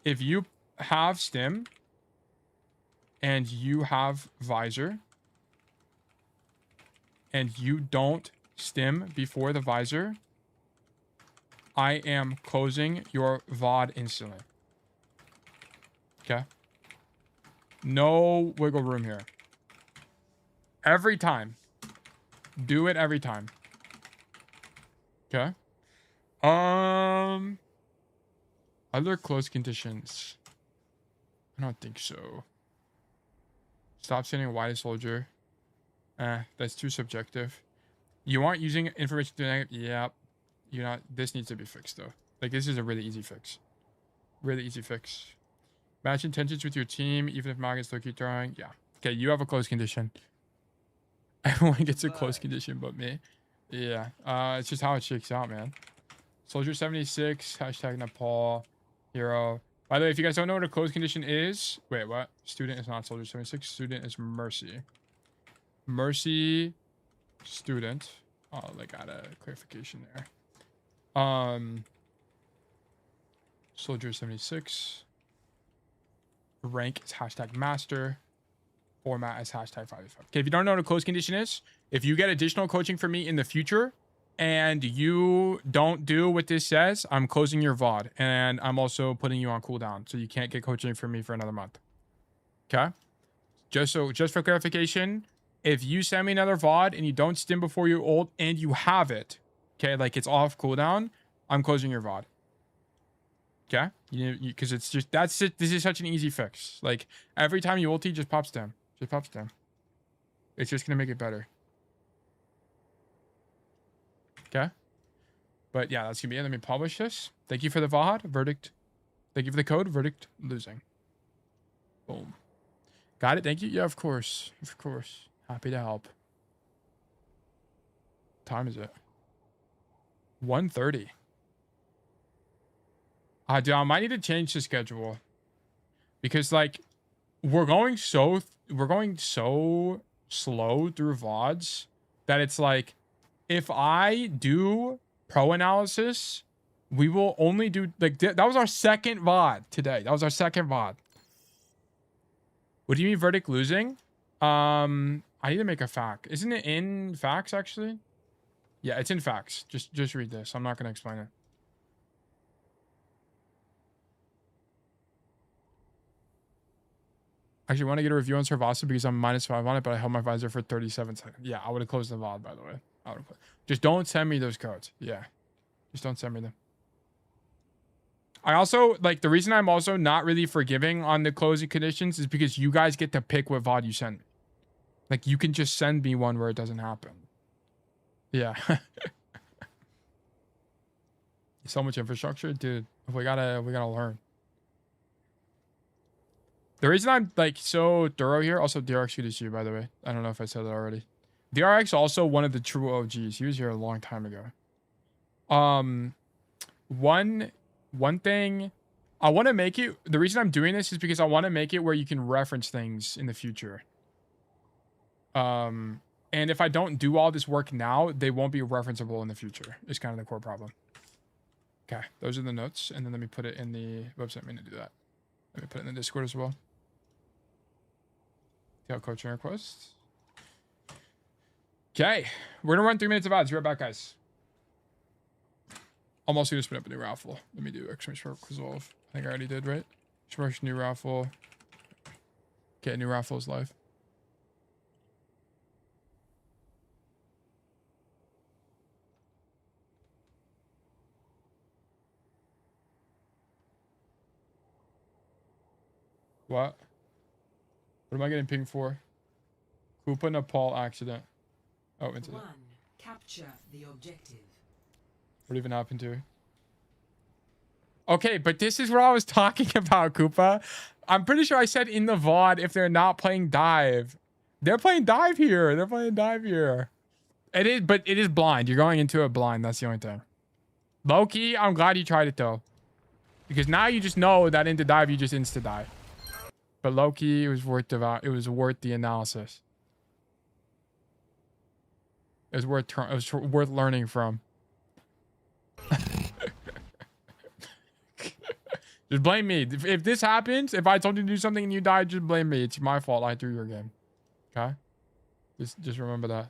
If you have Stim and you have Visor and you don't Stim before the Visor, I am closing your VOD instantly. Okay. No wiggle room here. Every time. Do it every time. Okay. Other close conditions. I don't think so. Stop sending wide Soldier. That's too subjective. You aren't using information to negative. Yep. You're not. This needs to be fixed though. Like, this is a really easy fix. Really easy fix. Match intentions with your team, even if Maggie's still keep throwing. Yeah. Okay, you have a close condition. Everyone gets a close condition but me. Yeah. It's just how it shakes out, man. Soldier 76, hashtag Nepal, hero. By the way, if you guys don't know what a close condition is, wait, what? Student is not Soldier 76. Student is Mercy. Mercy, student. Oh, like, got a clarification there. Soldier 76. Rank is hashtag master. Format is hashtag 5v5. Okay, if you don't know what a close condition is, if you get additional coaching from me in the future and you don't do what this says, I'm closing your VOD and I'm also putting you on cooldown, so you can't get coaching from me for another month. Okay? Just for clarification, if you send me another VOD and you don't stim before you ult and you have it, okay, like it's off cooldown, I'm closing your VOD. Okay? Because it's just, that's it. This is such an easy fix. Like, every time you ulti, just pop stim. Just pop stim. It's just going to make it better. Okay? But yeah, that's going to be it. Let me publish this. Thank you for the VOD. Verdict Thank you for the code. Verdict losing. Boom. Got it. Thank you. Yeah, of course. Of course. Happy to help. What time is it? 1:30. Dude, I might need to change the schedule. Because like we're going so slow through VODs that it's like if I do pro analysis, we will only do like that was our second VOD today. That was our second VOD. What do you mean verdict losing? I need to make a fact. Isn't it in facts actually? Yeah, it's in facts. Just read this. I'm not gonna explain it. Actually, want to get a review on Servasa because I'm -5 on it, but I held my visor for 37 seconds. Yeah, I would have closed the VOD, by the way. I would have. Just don't send me those codes. Yeah. Just don't send me them. I also, like, the reason I'm also not really forgiving on the closing conditions is because you guys get to pick what VOD you send me. Like, you can just send me one where it doesn't happen. Yeah. So much infrastructure. Dude, we gotta learn. The reason I'm like so thorough here, also DRX good to see you, by the way. I don't know if I said that already. DRX also one of the true OGs. He was here a long time ago. One thing I want to make it, the reason I'm doing this is because I want to make it where you can reference things in the future. And if I don't do all this work now, they won't be referenceable in the future. It's kind of the core problem. Okay, those are the notes, and then let me put it in the website. I'm going to do that. Let me put it in the Discord as well. Coaching requests. Okay, we're gonna run 3 minutes of ads. Be right back, guys. I'm also gonna spin up a new raffle. Let me do exclamation mark resolve. I think I already did, right? Exclamation new raffle. Okay, new raffle is live. What? What am I getting pinged for? Koopa Nepal accident. Oh, incident. One, capture the objective. What even happened to her? Okay, but this is what I was talking about, Koopa. I'm pretty sure I said in the VOD if they're not playing dive. They're playing dive here. They're playing dive here. It is, but it is blind. You're going into it blind. That's the only thing. Loki, I'm glad you tried it though. Because now you just know that into dive you just insta die. But Loki, it was worth the analysis. It was worth learning from. Just blame me. If this happens, if I told you to do something and you died, just blame me. It's my fault. I threw your game. Okay? Just remember that.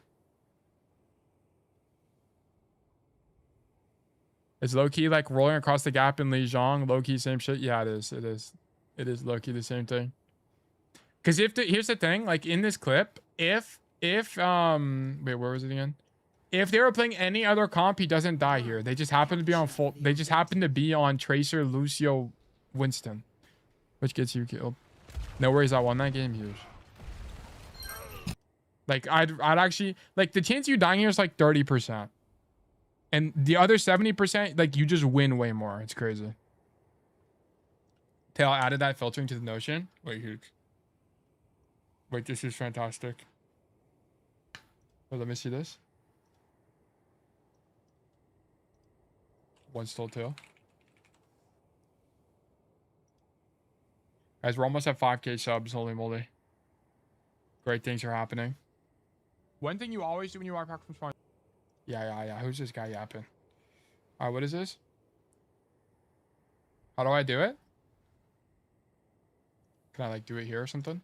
Is low-key like rolling across the gap in Lijiang? Low-key same shit? Yeah, it is. It is. It is low-key the same thing. Because here's the thing, like in this clip, if wait, where was it again? If they were playing any other comp, he doesn't die here. They just happen to be on full. They just happen to be on Tracer, Lucio, Winston, which gets you killed. No worries, I won that game huge. Like I'd actually like the chance you dying here is like 30%, and the other 70%, like you just win way more. It's crazy. Tail added that filtering to the Notion. Wait, huge. Wait, this is fantastic. Oh, let me see this. One still tail. Guys, we're almost at 5K subs. Holy moly. Great things are happening. One thing you always do when you walk back from spawn. Yeah. Who's this guy yapping? All right, what is this? How do I do it? Can I like do it here or something?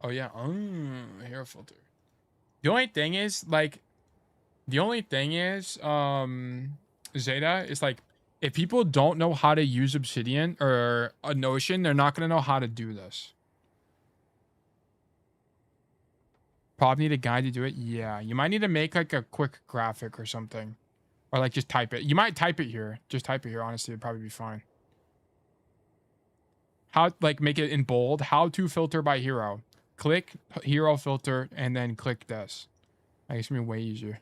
Oh yeah, hair filter. The only thing is Zeta is like, if people don't know how to use Obsidian or a Notion, they're not gonna know how to do this. Probably need a guide to do it. Yeah, you might need to make like a quick graphic or something, or like just type it. You might type it here. Just type it here. Honestly, it'd probably be fine. How like make it in bold? How to filter by hero. Click hero filter and then click this. I guess it's gonna be way easier.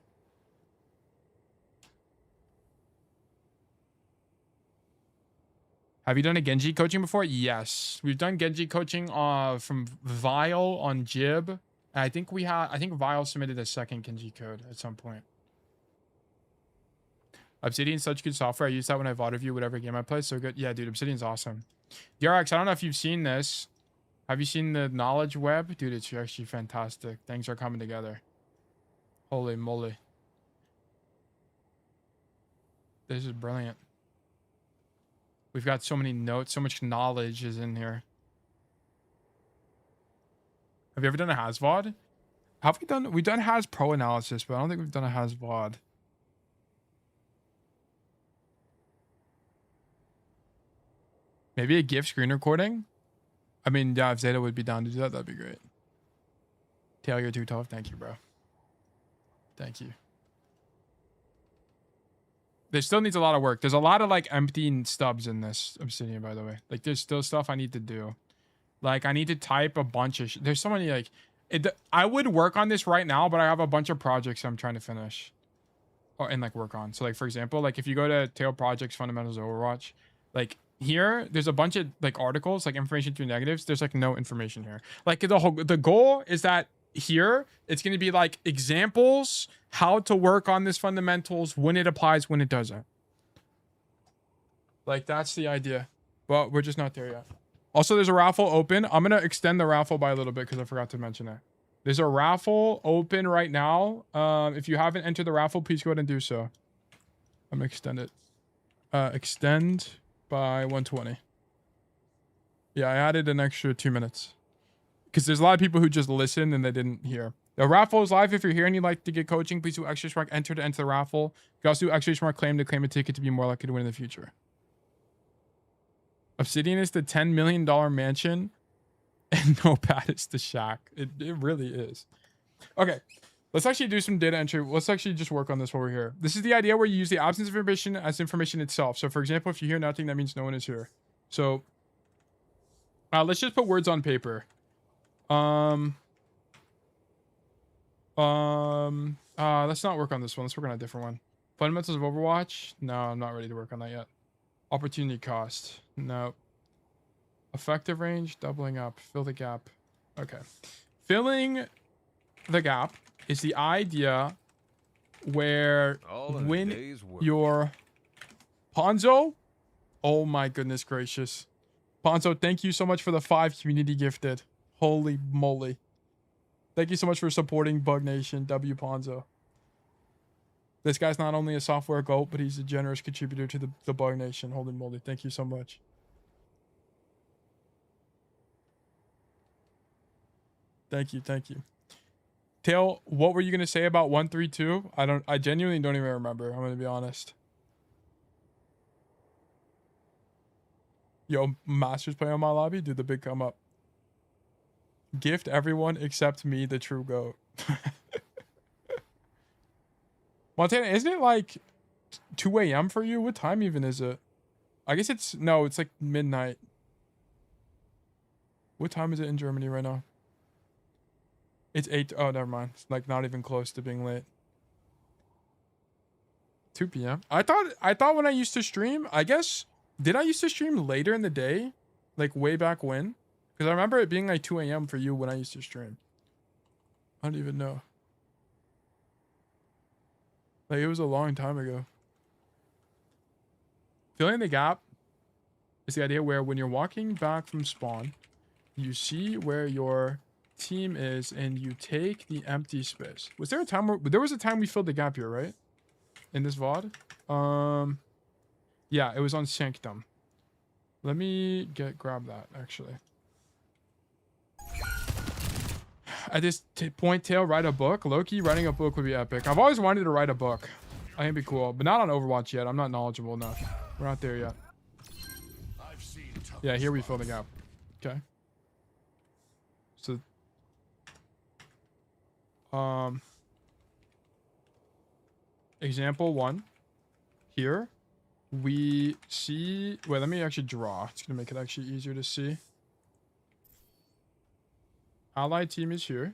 Have you done a Genji coaching before? Yes. We've done Genji coaching from Vile on Jib. And I think Vile submitted a second Genji code at some point. Obsidian's such good software. I use that when I VOD review whatever game I play. So good. Yeah, dude, Obsidian's awesome. DRX, I don't know if you've seen this. Have you seen the knowledge web? Dude, it's actually fantastic. Things are coming together. Holy moly. This is brilliant. We've got so many notes, so much knowledge is in here. Have you ever done a HasVOD? Have we done? We've done Has Pro analysis, but I don't think we've done a HasVOD. Maybe a GIF screen recording? I mean, yeah, if Zeta would be down to do that, that'd be great. Tail, you're too tough. Thank you, bro. Thank you. There still needs a lot of work. There's a lot of like empty stubs in this Obsidian, by the way. Like there's still stuff I need to do. Like I need to type a bunch of there's so many like I would work on this right now, but I have a bunch of projects I'm trying to finish and like work on. So like for example, like if you go to Tail Projects Fundamentals of Overwatch, like here there's a bunch of like articles, like information through negatives. There's like no information here. Like the goal is that here it's going to be like examples how to work on this fundamentals, when it applies, when it doesn't. Like that's the idea, but we're just not there yet. Also, there's a raffle open. I'm gonna extend the raffle by a little bit because I forgot to mention it. There's a raffle open right now. If you haven't entered the raffle, please go ahead and do so. I'm gonna extend it. Extend by 120. Yeah, I added an extra 2 minutes. Because there's a lot of people who just listen and they didn't hear. The raffle is live. If you're here and you'd like to get coaching, please do extra smart enter to enter the raffle. You can also do extra smart claim to claim a ticket to be more likely to win in the future. Obsidian is the $10 million mansion and Notepad is the shack. It really is. Okay, let's actually do some data entry. Let's actually just work on this while we're here. This is the idea where you use the absence of information as information itself. So for example, if you hear nothing, that means no one is here. So let's just put words on paper. Let's not work on this one. Let's work on a different one. Fundamentals of Overwatch. No, I'm not ready to work on that yet. Opportunity cost. No. Effective range. Doubling up. Fill the gap. Okay. Filling the gap is the idea where when your Hanzo. Oh my goodness gracious. Hanzo, thank you so much for the 5 community gifted. Holy moly. Thank you so much for supporting Bug Nation, W Ponzo. This guy's not only a software goat, but he's a generous contributor to the Bug Nation. Holy moly. Thank you so much. Thank you. Thank you. Tail, what were you going to say about 132? I genuinely don't even remember. I'm going to be honest. Yo, Masters play on my lobby? Dude, the big come up. Gift everyone except me, the true goat. Montana, isn't it like 2 a.m. for you? What time even is it? I guess it's like midnight. What time is it in Germany right now? It's 8. Oh, never mind. It's like not even close to being late. 2 p.m. I thought when I used to stream, I guess, did I used to stream later in the day? Like way back when? Because I remember it being like 2 a.m. for you when I used to stream. I don't even know. Like it was a long time ago. Filling the gap is the idea where when you're walking back from spawn, you see where your team is and you take the empty space. Was there a time where there was a time we filled the gap here, right? In this VOD? Yeah, it was on Sanctum. Let me grab that actually. At this point, Tail, write a book. Loki, writing a book would be epic. I've always wanted to write a book. I think it'd be cool, but not on Overwatch yet. I'm not knowledgeable enough. We're not there yet. Yeah, here we fill the gap. Okay. So, example 1. Here, we see. Wait, let me actually draw. It's gonna make it actually easier to see. Allied team is here.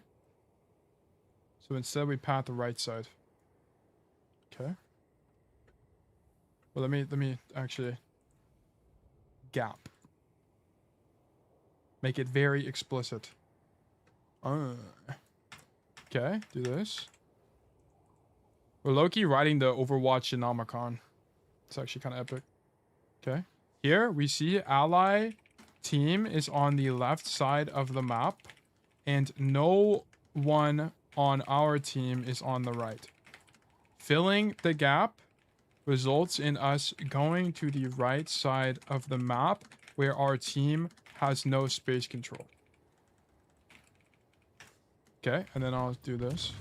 So instead we pat the right side. Okay. Well, let me actually gap. Make it very explicit. Okay, do this. We're low-key riding the Overwatch Nomicon. It's actually kind of epic. Okay. Here we see ally team is on the left side of the map, and no one on our team is on the right. Filling the gap results in us going to the right side of the map where our team has no space control. Okay, and then I'll do this.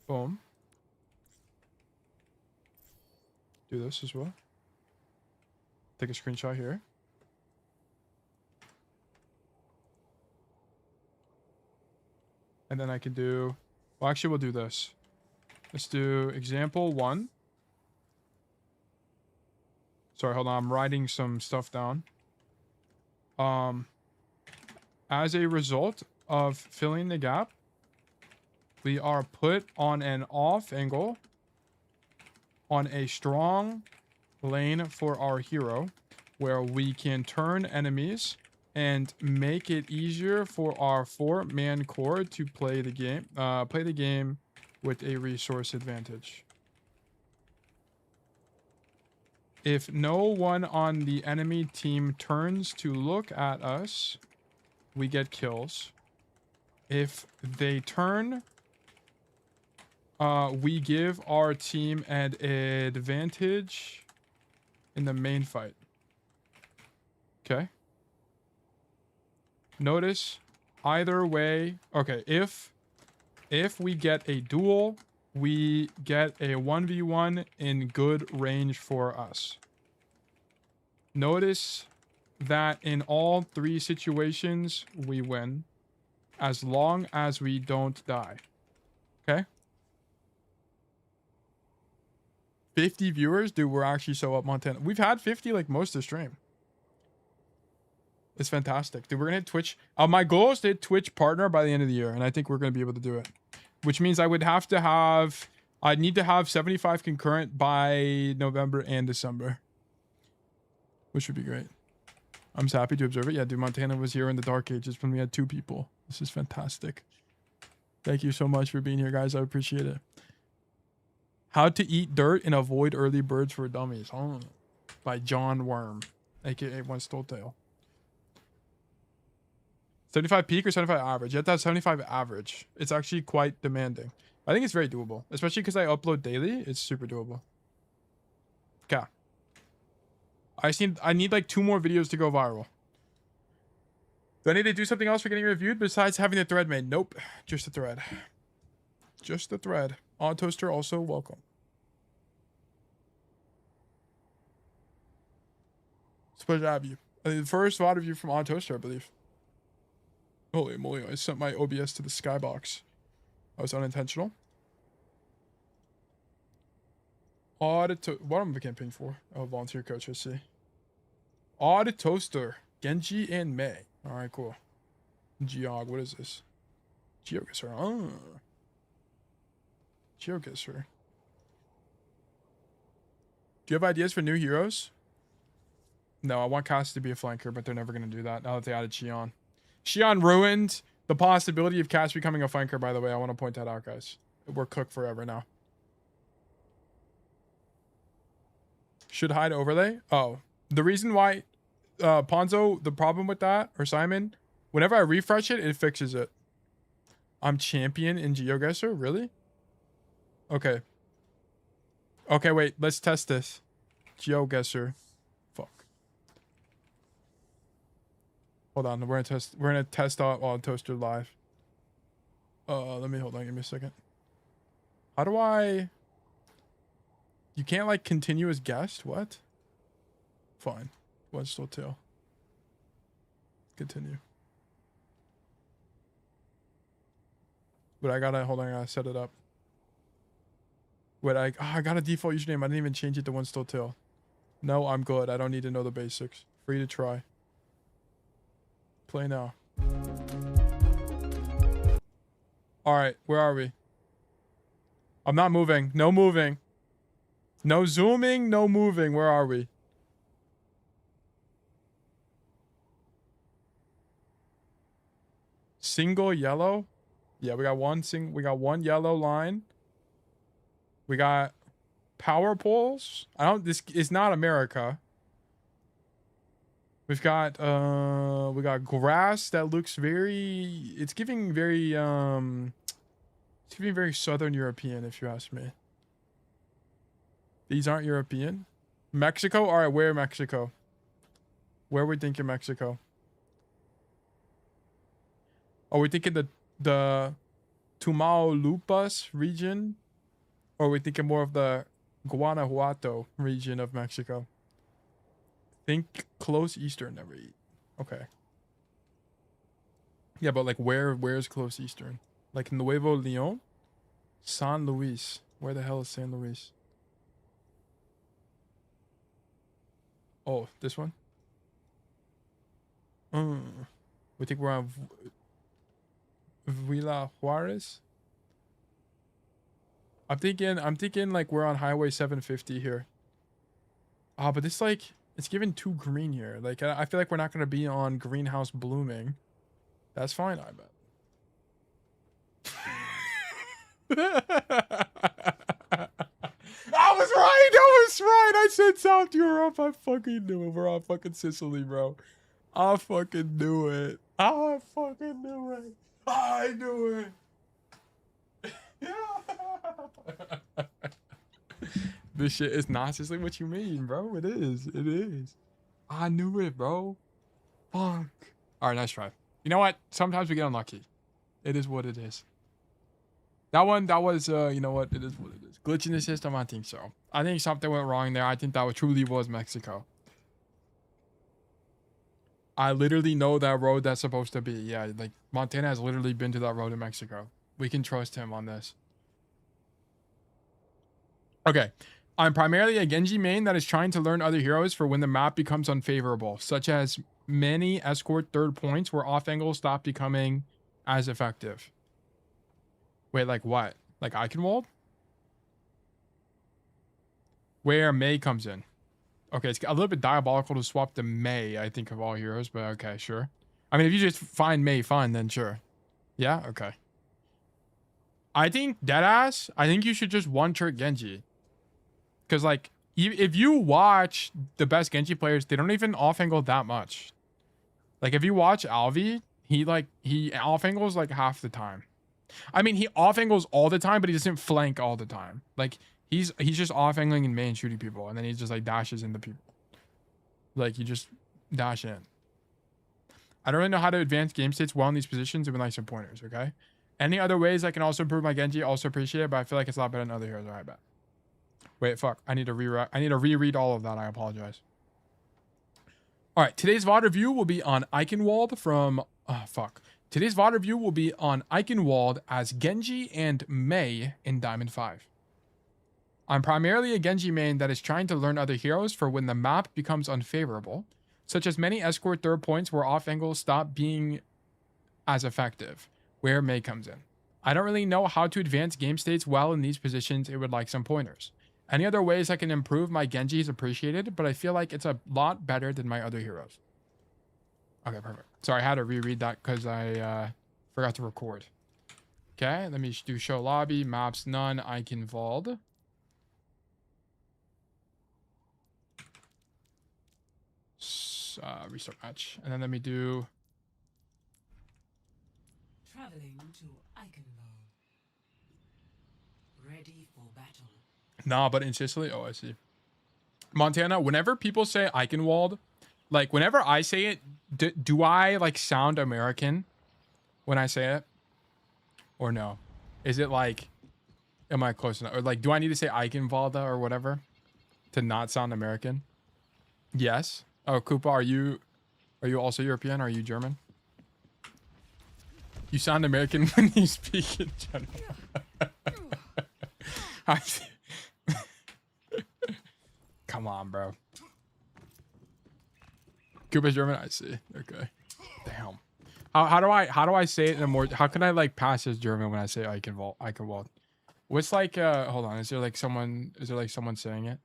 Boom. Do this as well. Take a screenshot here. And then I can do... Well, actually, we'll do this. Let's do example 1. Sorry, hold on. I'm writing some stuff down. As a result of filling the gap, we are put on an off angle on a strong lane for our hero, where we can turn enemies and make it easier for our 4-man core to play the game with a resource advantage. If no one on the enemy team turns to look at us, we get kills. If they turn, we give our team an advantage in the main fight. Okay. Notice either way. Okay, if we get a duel, we get a 1v1 in good range for us. Notice that in all 3 situations, we win, as long as we don't die. Okay? 50 viewers? Dude, we're actually so up, Montana. We've had 50 like most of the stream. It's fantastic. Dude, we're gonna hit Twitch. My goal is to hit Twitch partner by the end of the year, and I think we're gonna be able to do it. Which means I'd need to have 75 concurrent by November and December. Which would be great. I'm just happy to observe it. Yeah, dude, Montana was here in the dark ages when we had 2 people. This is fantastic. Thank you so much for being here, guys. I appreciate it. How to Eat Dirt and Avoid Early Birds for Dummies. Oh, by John Worm, aka One Stole Tail. 75 peak or 75 average? You have to have 75 average. It's actually quite demanding. I think it's very doable, especially because I upload daily. It's super doable. Okay. I need like 2 more videos to go viral. Do I need to do something else for getting reviewed besides having the thread made? Nope. Just the thread. Just the thread. On Toaster also welcome. It's a pleasure to have you. The first VOD review from On Toaster, I believe. Holy moly, I sent my OBS to the skybox. That was unintentional. What am I campaigning for? Oh, volunteer coach, I see. Odd Toaster, Genji and May. Alright, cool. Geog, what is this? Geoguesser. Oh. Geoguesser. Do you have ideas for new heroes? No, I want Cass to be a flanker, but they're never going to do that now that they added Xion. Xion ruined the possibility of Cass becoming a flanker, by the way. I want to point that out, guys. We're cooked forever now. Should hide overlay? Oh. The reason why, Ponzo, the problem with that, or Simon, whenever I refresh it, it fixes it. I'm champion in GeoGuessr? Really? Okay. Okay, wait. Let's test this. GeoGuessr. Fuck. Hold on. We're gonna test out on Toaster live. Let me hold on. Give me a second. How do I... You can't like continue as guest? What? Fine. One still tail. Continue. But I gotta, hold on, I gotta set it up. Wait, I got a default username. I didn't even change it to One Still Tail. No, I'm good. I don't need to know the basics. Free to try. Play now. Alright, where are we? I'm not moving. No moving. No zooming, no moving. Where are we? single yellow. Yeah, we got one yellow line. We got power poles. This is not America. We got grass that looks very, it's giving very Southern European, if you ask me. These aren't European. Mexico? All right, where Mexico? Where are we thinking Mexico? Are we thinking the Tamaulipas region? Or are we thinking more of the Guanajuato region of Mexico? Think close Eastern never eat. Okay. Yeah, but like where's close Eastern? Like Nuevo Leon? San Luis. Where the hell is San Luis? Oh, this one? We think we're on Villa Juarez? I'm thinking like we're on Highway 750 here. Ah, but this like, it's given too green here. Like, I feel like we're not going to be on Greenhouse Blooming. That's fine, I bet. I was right. I said South Europe. I fucking knew it. We're on fucking Sicily, bro. I fucking knew it. I knew it. This shit is not just like what you mean, bro. It is. I knew it, bro. Fuck. All right, nice try. You know what? Sometimes we get unlucky. It is what it is. That was, you know what? It is what it is. Glitch in the system, I think so. I think something went wrong there. I think that truly was Mexico. I literally know that road that's supposed to be. Yeah, like, Montana has literally been to that road in Mexico. We can trust him on this. Okay. I'm primarily a Genji main that is trying to learn other heroes for when the map becomes unfavorable, such as many escort third points where off angles stop becoming as effective. Wait, like what? Like Eichenwalde? Where Mei comes in. Okay, it's a little bit diabolical to swap to Mei, I think, of all heroes, but okay, sure. I mean, if you just find Mei, fine, then sure. Yeah, okay. I think, deadass, I think you should just one-trick Genji. Because, like, if you watch the best Genji players, they don't even off-angle that much. Like, if you watch Alvi, he off-angles, like, half the time. I mean, he off-angles all the time, but he doesn't flank all the time. Like, he's just off-angling in main shooting people, and then he just, like, dashes into people. Like, you just dash in. I don't really know how to advance game states well in these positions. It would be like some pointers, okay? Any other ways I can also improve my Genji, also appreciate it, but I feel like it's a lot better than other heroes. All right, bet. Wait, fuck. I need to reread all of that. I apologize. All right, today's VOD review will be on Eichenwalde from... Today's VOD review will be on Eichenwalde as Genji and Mei in Diamond 5. I'm primarily a Genji main that is trying to learn other heroes for when the map becomes unfavorable, such as many escort third points where off angles stop being as effective, where Mei comes in. I don't really know how to advance game states well in these positions. It would like some pointers. Any other ways I can improve my Genji is appreciated, but I feel like it's a lot better than my other heroes. Okay, perfect. Sorry, I had to reread that because I forgot to record. Okay, let me do show lobby, maps none, Eichenwalde. Restart match. And then let me do... Traveling to Eichenwalde. Ready for battle. Nah, but in Sicily? Oh, I see. Montana, whenever people say Eichenwalde, like, whenever I say it, do I, like, sound American when I say it? Or no? Is it, like, am I close enough? Or, like, do I need to say Eichenwalde or whatever to not sound American? Yes. Oh, Koopa, are you also European? Are you German? You sound American when you speak in general. Come on, bro. Koopa's German? I see. Okay. Damn. How do I say it in a more... How can I, like, pass as German when I say Eichenwalde? What's, like... hold on. Is there, like, someone saying it?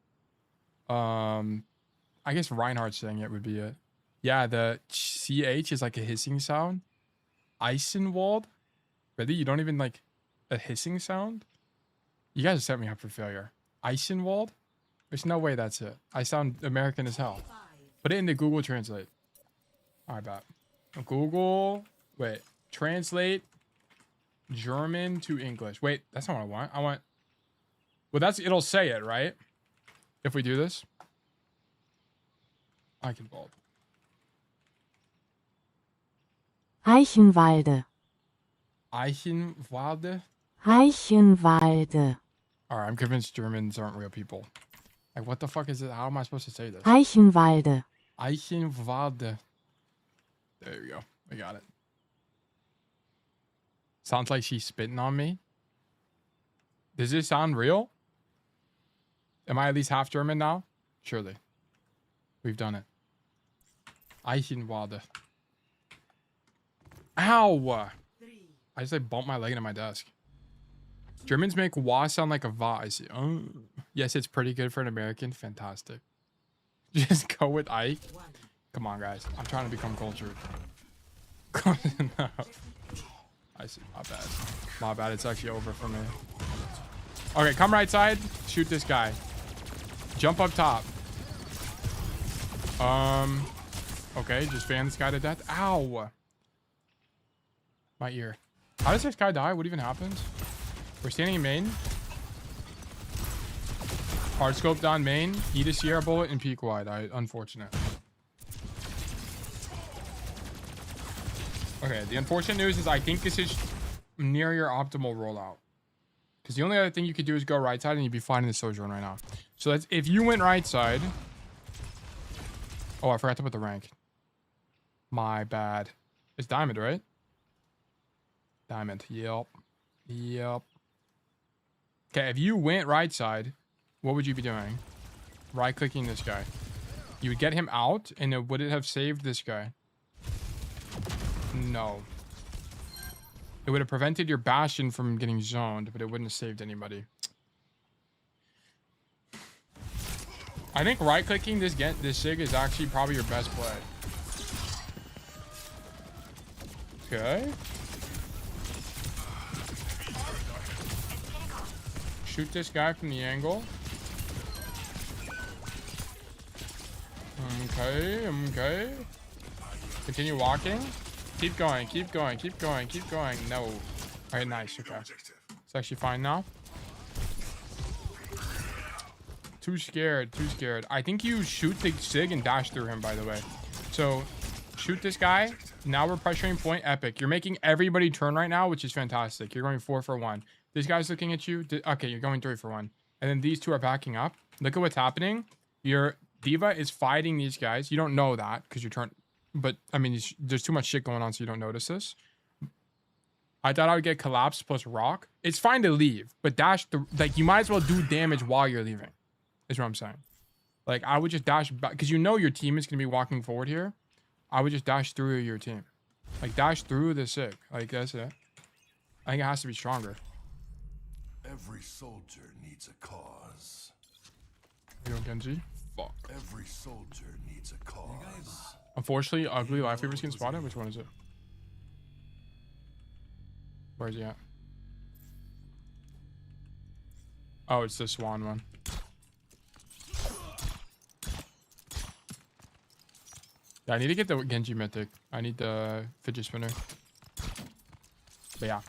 I guess Reinhardt saying it would be it. Yeah, the CH is like a hissing sound. Eichenwalde? Really? You don't even like a hissing sound? You guys set me up for failure. Eichenwalde? There's no way that's it. I sound American as hell. Put it into Google Translate. Alright, bet. Google. Wait. Translate German to English. Wait, that's not what I want. I want. Well, that's. It'll say it, right? If we do this. Eichenwalde. Eichenwalde. Eichenwalde? Eichenwalde. Alright, I'm convinced Germans aren't real people. Like, what the fuck is it? How am I supposed to say this? Eichenwalde. Eichenwalde. There you go. I got it. Sounds like she's spitting on me. Does this sound real? Am I at least half German now? Surely. We've done it. Eichenwalde. Ow! I just like bumped my leg into my desk. Germans make wa sound like a va. I see. Oh. Yes, it's pretty good for an American. Fantastic. Just go with Ike. Come on, guys. I'm trying to become cultured. No. I see. My bad. My bad. It's actually over for me. Okay, come right side. Shoot this guy. Jump up top. Okay, just fan this guy to death. Ow! My ear. How does this guy die? What even happens? We're standing in main. Hard scope down main. Eat a Sierra bullet and peek wide. Unfortunate. Okay, the unfortunate news is I think this is near your optimal rollout. Because the only other thing you could do is go right side and you'd be fine in the sojourn right now. So that's if you went right side. Oh, I forgot to put the rank. My bad. It's diamond, right? Diamond. Yep. Yep. Okay, if you went right side, what would you be doing? Right clicking this guy. You would get him out, and would it have saved this guy? No. It would have prevented your Bastion from getting zoned, but it wouldn't have saved anybody. I think right clicking this Sig is actually probably your best play. Okay. Shoot this guy from the angle. Okay, okay. Continue walking. Keep going, keep going, keep going, keep going. No. Alright, nice. Okay. It's actually fine now. Too scared, too scared. I think you shoot the Sig and dash through him, by the way. So, shoot this guy. Now we're pressuring point epic. You're making everybody turn right now, which is fantastic. You're going 4 for 1. This guy's looking at you. Okay, you're going 3 for 1. And then these two are backing up. Look at what's happening. Your Diva is fighting these guys. You don't know that because you're turn. But, I mean, there's too much shit going on, so you don't notice this. I thought I would get collapse plus rock. It's fine to leave, but dash the... Like, you might as well do damage while you're leaving. Is what I'm saying. Like, I would just dash back. Because you know your team is going to be walking forward here. I would just dash through your team. Like, dash through the Sig. Like, that's it. I think it has to be stronger. Every soldier needs a cause. Yo, Genji. Fuck. Every soldier needs a cause. Unfortunately, ugly lifeweaver skin spotted. Which one is it? Where is he at? Oh, it's the swan one. Yeah, I need to get the Genji mythic. I need the fidget spinner. But yeah.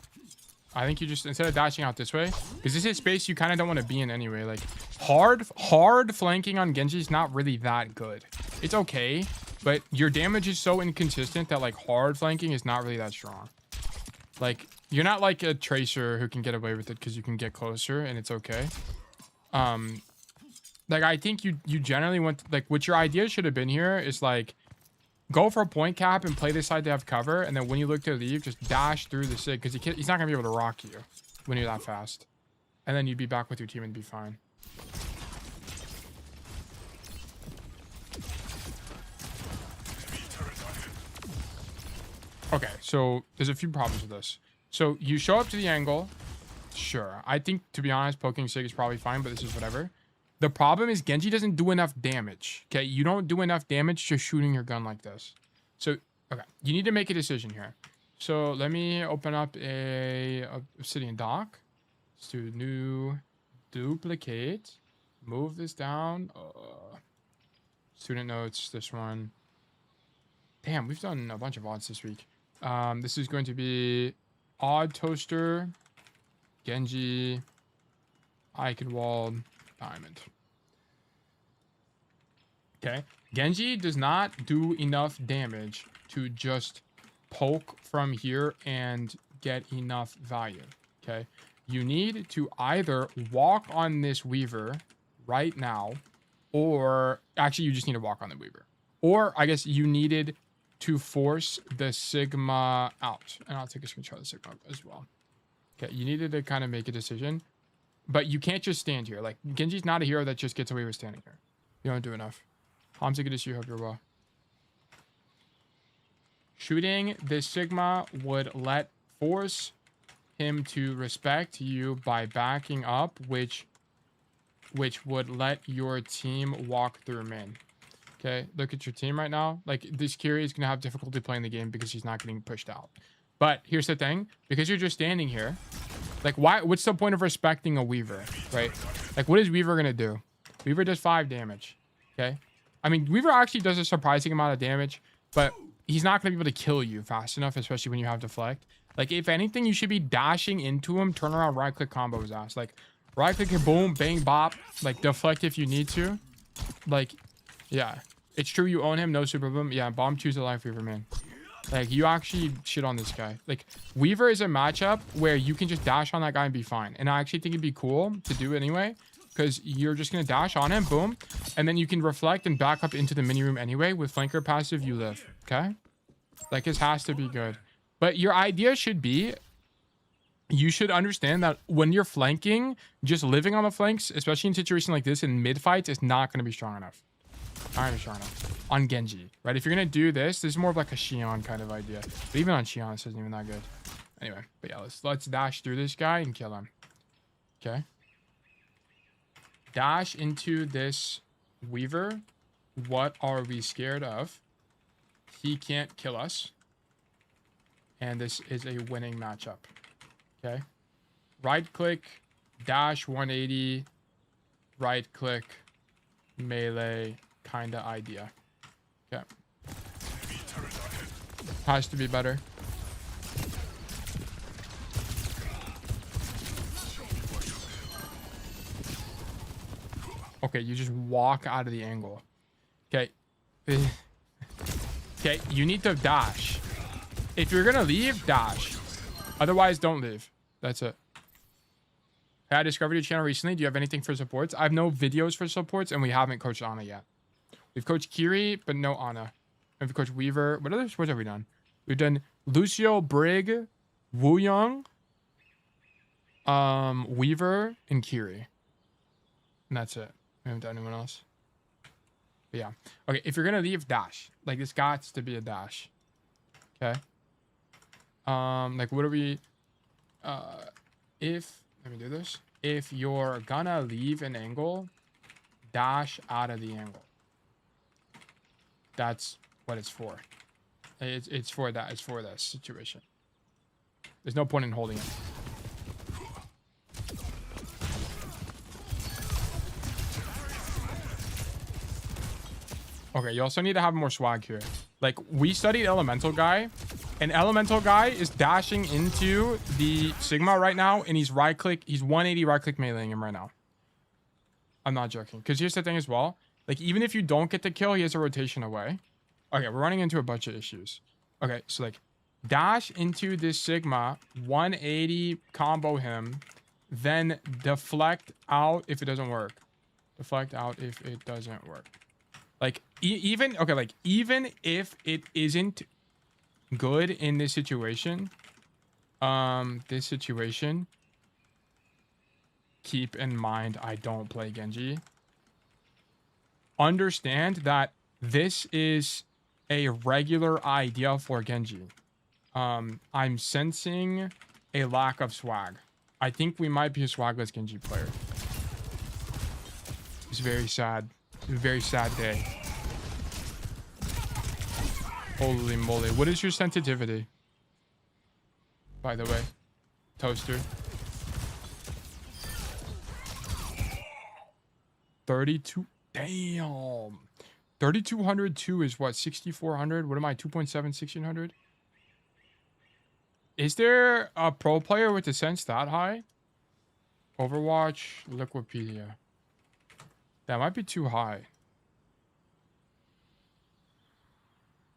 I think you just, instead of dashing out this way, because this is space you kind of don't want to be in anyway. Like, hard flanking on Genji is not really that good. It's okay, but your damage is so inconsistent that, like, hard flanking is not really that strong. Like, you're not like a Tracer who can get away with it because you can get closer and it's okay. Like, I think you generally want, like, what your idea should have been here is, like, go for a point cap and play this side to have cover, and then when you look to leave, just dash through the Sig, because he's not going to be able to rock you when you're that fast. And then you'd be back with your team and be fine. Okay, so there's a few problems with this. So you show up to the angle. Sure. I think, to be honest, poking Sig is probably fine, but this is whatever. The problem is Genji doesn't do enough damage. Okay, you don't do enough damage just shooting your gun like this. So, okay, you need to make a decision here. So let me open up a obsidian dock. Let's do new duplicate. Move this down. Student notes, this one. Damn, we've done a bunch of odds this week. This is going to be odd toaster, Genji, Eichenwalde, diamond. Okay. Genji does not do enough damage to just poke from here and get enough value. Okay. You need to either walk on this Weaver right now, or actually you just need to walk on the Weaver. Or I guess you needed to force the Sigma out. And I'll take a screenshot of the Sigma as well. Okay, you needed to kind of make a decision. But you can't just stand here. Like, Genji's not a hero that just gets away with standing here. You don't do enough. Hanzo, good to see you. Hope you're well. Shooting this Sigma would force him to respect you by backing up, which would let your team walk through main. Okay, look at your team right now. Like, this Kiri is going to have difficulty playing the game because he's not getting pushed out. But here's the thing. Because you're just standing here, like, what's the point of respecting a Weaver, right? Like, what is Weaver going to do? Weaver does 5 damage, okay? I mean, Weaver actually does a surprising amount of damage, but he's not going to be able to kill you fast enough, especially when you have deflect. Like, if anything, you should be dashing into him, turn around, right-click, combo his ass. Like, right-click and boom, bang, bop. Like, deflect if you need to. Like, yeah. It's true you own him, no super boom. Yeah, bomb choose a life Weaver, man. Like, you actually shit on this guy. Like, Weaver is a matchup where you can just dash on that guy and be fine. And I actually think it'd be cool to do anyway, because you're just going to dash on him, boom. And then you can reflect and back up into the mini room anyway. With flanker passive, you live, okay? Like, this has to be good. But your idea should be, you should understand that when you're flanking, just living on the flanks, especially in a situation like this in mid fights, is not going to be strong enough. Not going to be strong enough. On Genji, right? If you're going to do this, this is more of like a Xion kind of idea. But even on Xion, this isn't even that good. Anyway, but yeah, let's dash through this guy and kill him. Okay. Dash into this Weaver. What are we scared of? He can't kill us. And this is a winning matchup. Okay. Right click, dash 180, right click, melee kind of idea. Okay. Has to be better. Okay, you just walk out of the angle. Okay. Okay, you need to dash. If you're gonna leave, dash. Otherwise, don't leave. That's it. I discovered your channel recently. Do you have anything for supports? I have no videos for supports, and we haven't coached Ana yet. We've coached Kiri, but no Ana. And we've coached Weaver. What other sports have we done? We've done Lucio, Brig, Wu Young, Weaver, and Kiri. And that's it. We haven't done anyone else. But yeah. Okay, if you're gonna leave, dash. Like, this got to be a dash. Okay. Like, what are we... let me do this. If you're gonna leave an angle, dash out of the angle. That's what it's for. It's for that. It's for that situation. There's no point in holding it. Okay, you also need to have more swag here. Like, we studied Elemental Guy, and Elemental Guy is dashing into the Sigma right now, and he's right-click, he's 180 right-click meleeing him right now. I'm not joking. Because here's the thing as well. Like, even if you don't get the kill, he has a rotation away. Okay, we're running into a bunch of issues. Okay, so, like, dash into this Sigma, 180, combo him, then deflect out if it doesn't work. Deflect out if it doesn't work. Like, even if it isn't good in this situation, keep in mind, I don't play Genji. Understand that this is a regular idea for Genji. I'm sensing a lack of swag. I think we might be a swagless Genji player. It's very sad. It's a very sad day. Holy moly. What is your sensitivity? by the way. Toaster. 32. Damn. 3202 is what? 6400? What am I? 2.7, 1600? Is there a pro player with the sense that high? Overwatch, Liquipedia. That might be too high.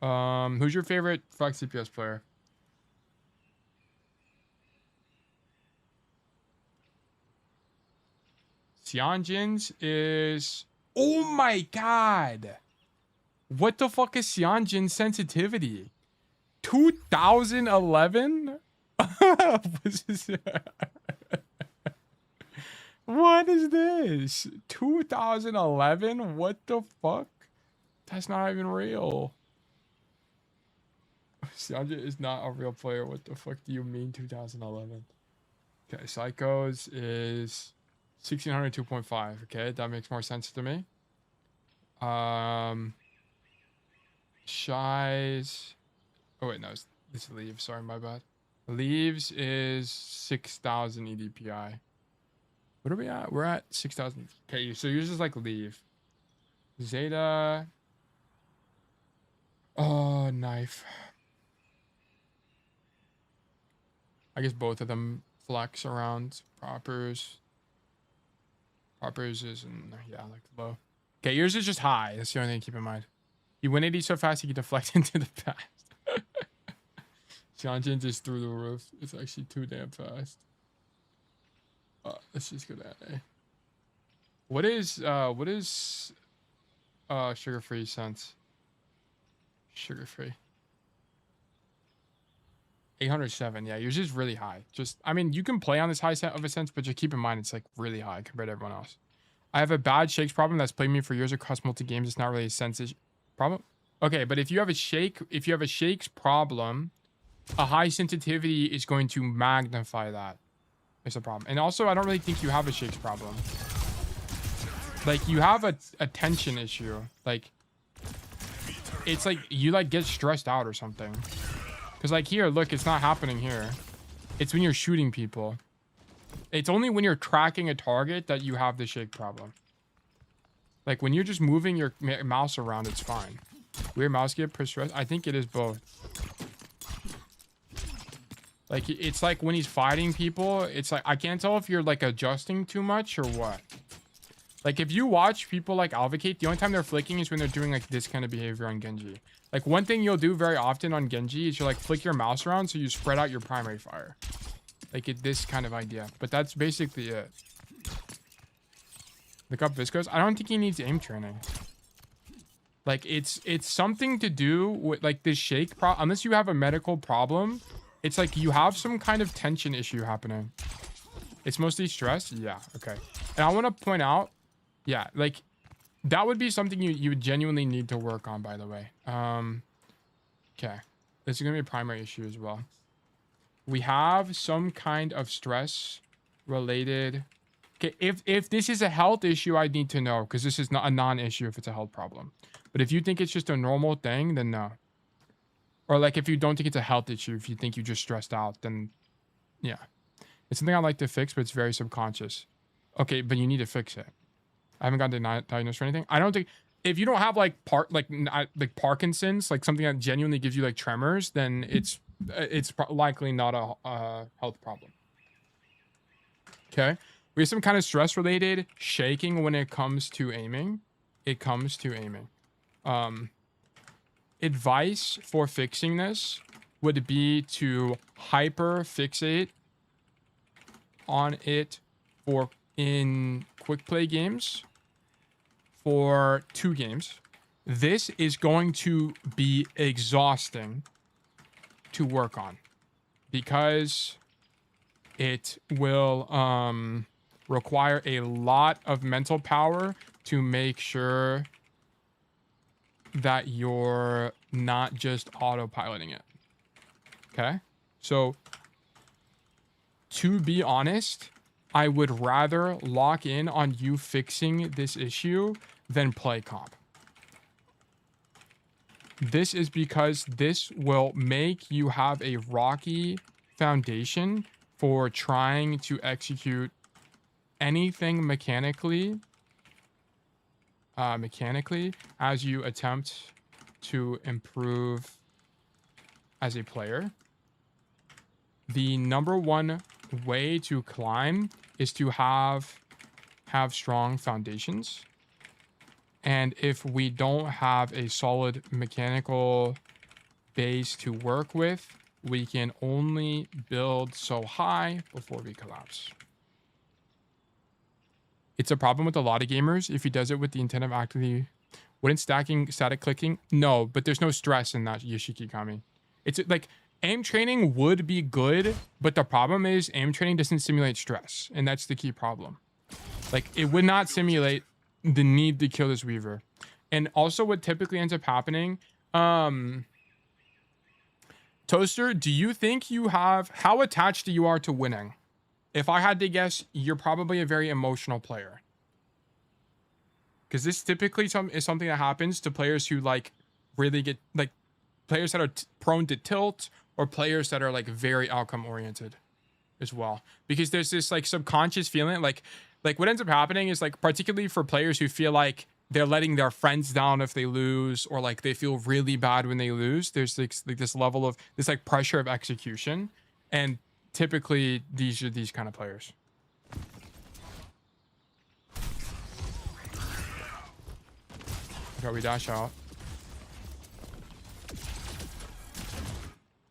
Who's your favorite Flex CPS player? Xianjin's is... Oh my god! What the fuck is Xianjin's sensitivity? 2011? What is this? 2011? What the fuck? That's not even real. Xianjin is not a real player. What the fuck do you mean 2011? Okay, Psychos is 1600 2.5. Okay, that makes more sense to me. Shy's... Oh wait, no, this is Leaves. Sorry, my bad. Leaves is 6000 EDPI. What are we at? We're at 6000. Okay, so yours is like Leave. Zeta. Oh, Knife. I guess both of them flex around. Proppers. Proppers is, yeah, like low. Okay, yours is just high. That's the only thing to keep in mind. You win 80 so fast you can deflect into the past. Xianjin just through the roof. It's actually too damn fast. Let's just go that way. What is sugar-free sense? Sugar-free. 807. Yeah, yours is really high. Just, I mean, you can play on this high set of a sense, but just keep in mind it's like really high compared to everyone else. I have a bad shakes problem that's plagued me for years across multi games. It's not really a sense problem. Okay, but if you have a shakes problem, a high sensitivity is going to magnify that. It's a problem. And also, I don't really think you have a shakes problem. Like, you have a tension issue. Like, it's like you like get stressed out or something. Because like here, look, it's not happening here. It's when you're shooting people. It's only when you're tracking a target that you have the shake problem. Like when you're just moving your mouse around, it's fine. Weird mouse get per stress. I think it is both. Like it's like when he's fighting people, it's like I can't tell if you're like adjusting too much or what. Like if you watch people like Alvocate, the only time they're flicking is when they're doing like this kind of behavior on Genji. Like one thing you'll do very often on Genji is you like flick your mouse around so you spread out your primary fire. Like this kind of idea. But that's basically it. Look up Viscos. I don't think he needs aim training. Like it's something to do with like this shake unless you have a medical problem. It's like you have some kind of tension issue happening. It's mostly stress. Yeah. Okay. And I want to point out, yeah, like that would be something you would genuinely need to work on, by the way. Okay. This is going to be a primary issue as well. We have some kind of stress related. Okay. If this is a health issue, I need to know because this is not a non-issue if it's a health problem. But if you think it's just a normal thing, then no. Or like if you don't think it's a health issue, if you think you just stressed out, then yeah. It's something I like to fix, but it's very subconscious. Okay, but you need to fix it. I haven't gotten diagnosed or anything. I don't think if you don't have like Parkinson's, like something that genuinely gives you like tremors, then it's likely not a health problem. Okay, we have some kind of stress related shaking when it comes to aiming. Advice for fixing this would be to hyper fixate on it in quick play games for 2 games. This is going to be exhausting to work on because it will require a lot of mental power to make sure that you're not just autopiloting it. Okay? So, to be honest, I would rather lock in on you fixing this issue than play comp. This is because this will make you have a rocky foundation for trying to execute anything mechanically as you attempt to improve as a player. The number one way to climb is to have strong foundations. And if we don't have a solid mechanical base to work with, we can only build so high before we collapse. It's a problem with a lot of gamers if he does it with the intent of actively... Wouldn't stacking static clicking? No, but there's no stress in that, Yoshiki Kami. It's like aim training would be good, but the problem is aim training doesn't simulate stress, and that's the key problem. Like, it would not simulate the need to kill this Weaver. And also what typically ends up happening, Toaster, do you think you have... How attached you are to winning? If I had to guess, you're probably a very emotional player. Because this typically is something that happens to players who, like, really get... Like, players that are prone to tilt, or players that are, like, very outcome-oriented as well. Because there's this, like, subconscious feeling, like what ends up happening is, like, particularly for players who feel like they're letting their friends down if they lose, or like they feel really bad when they lose, there's like this level of this like pressure of execution, and typically these are these kind of players. Okay, we dash out.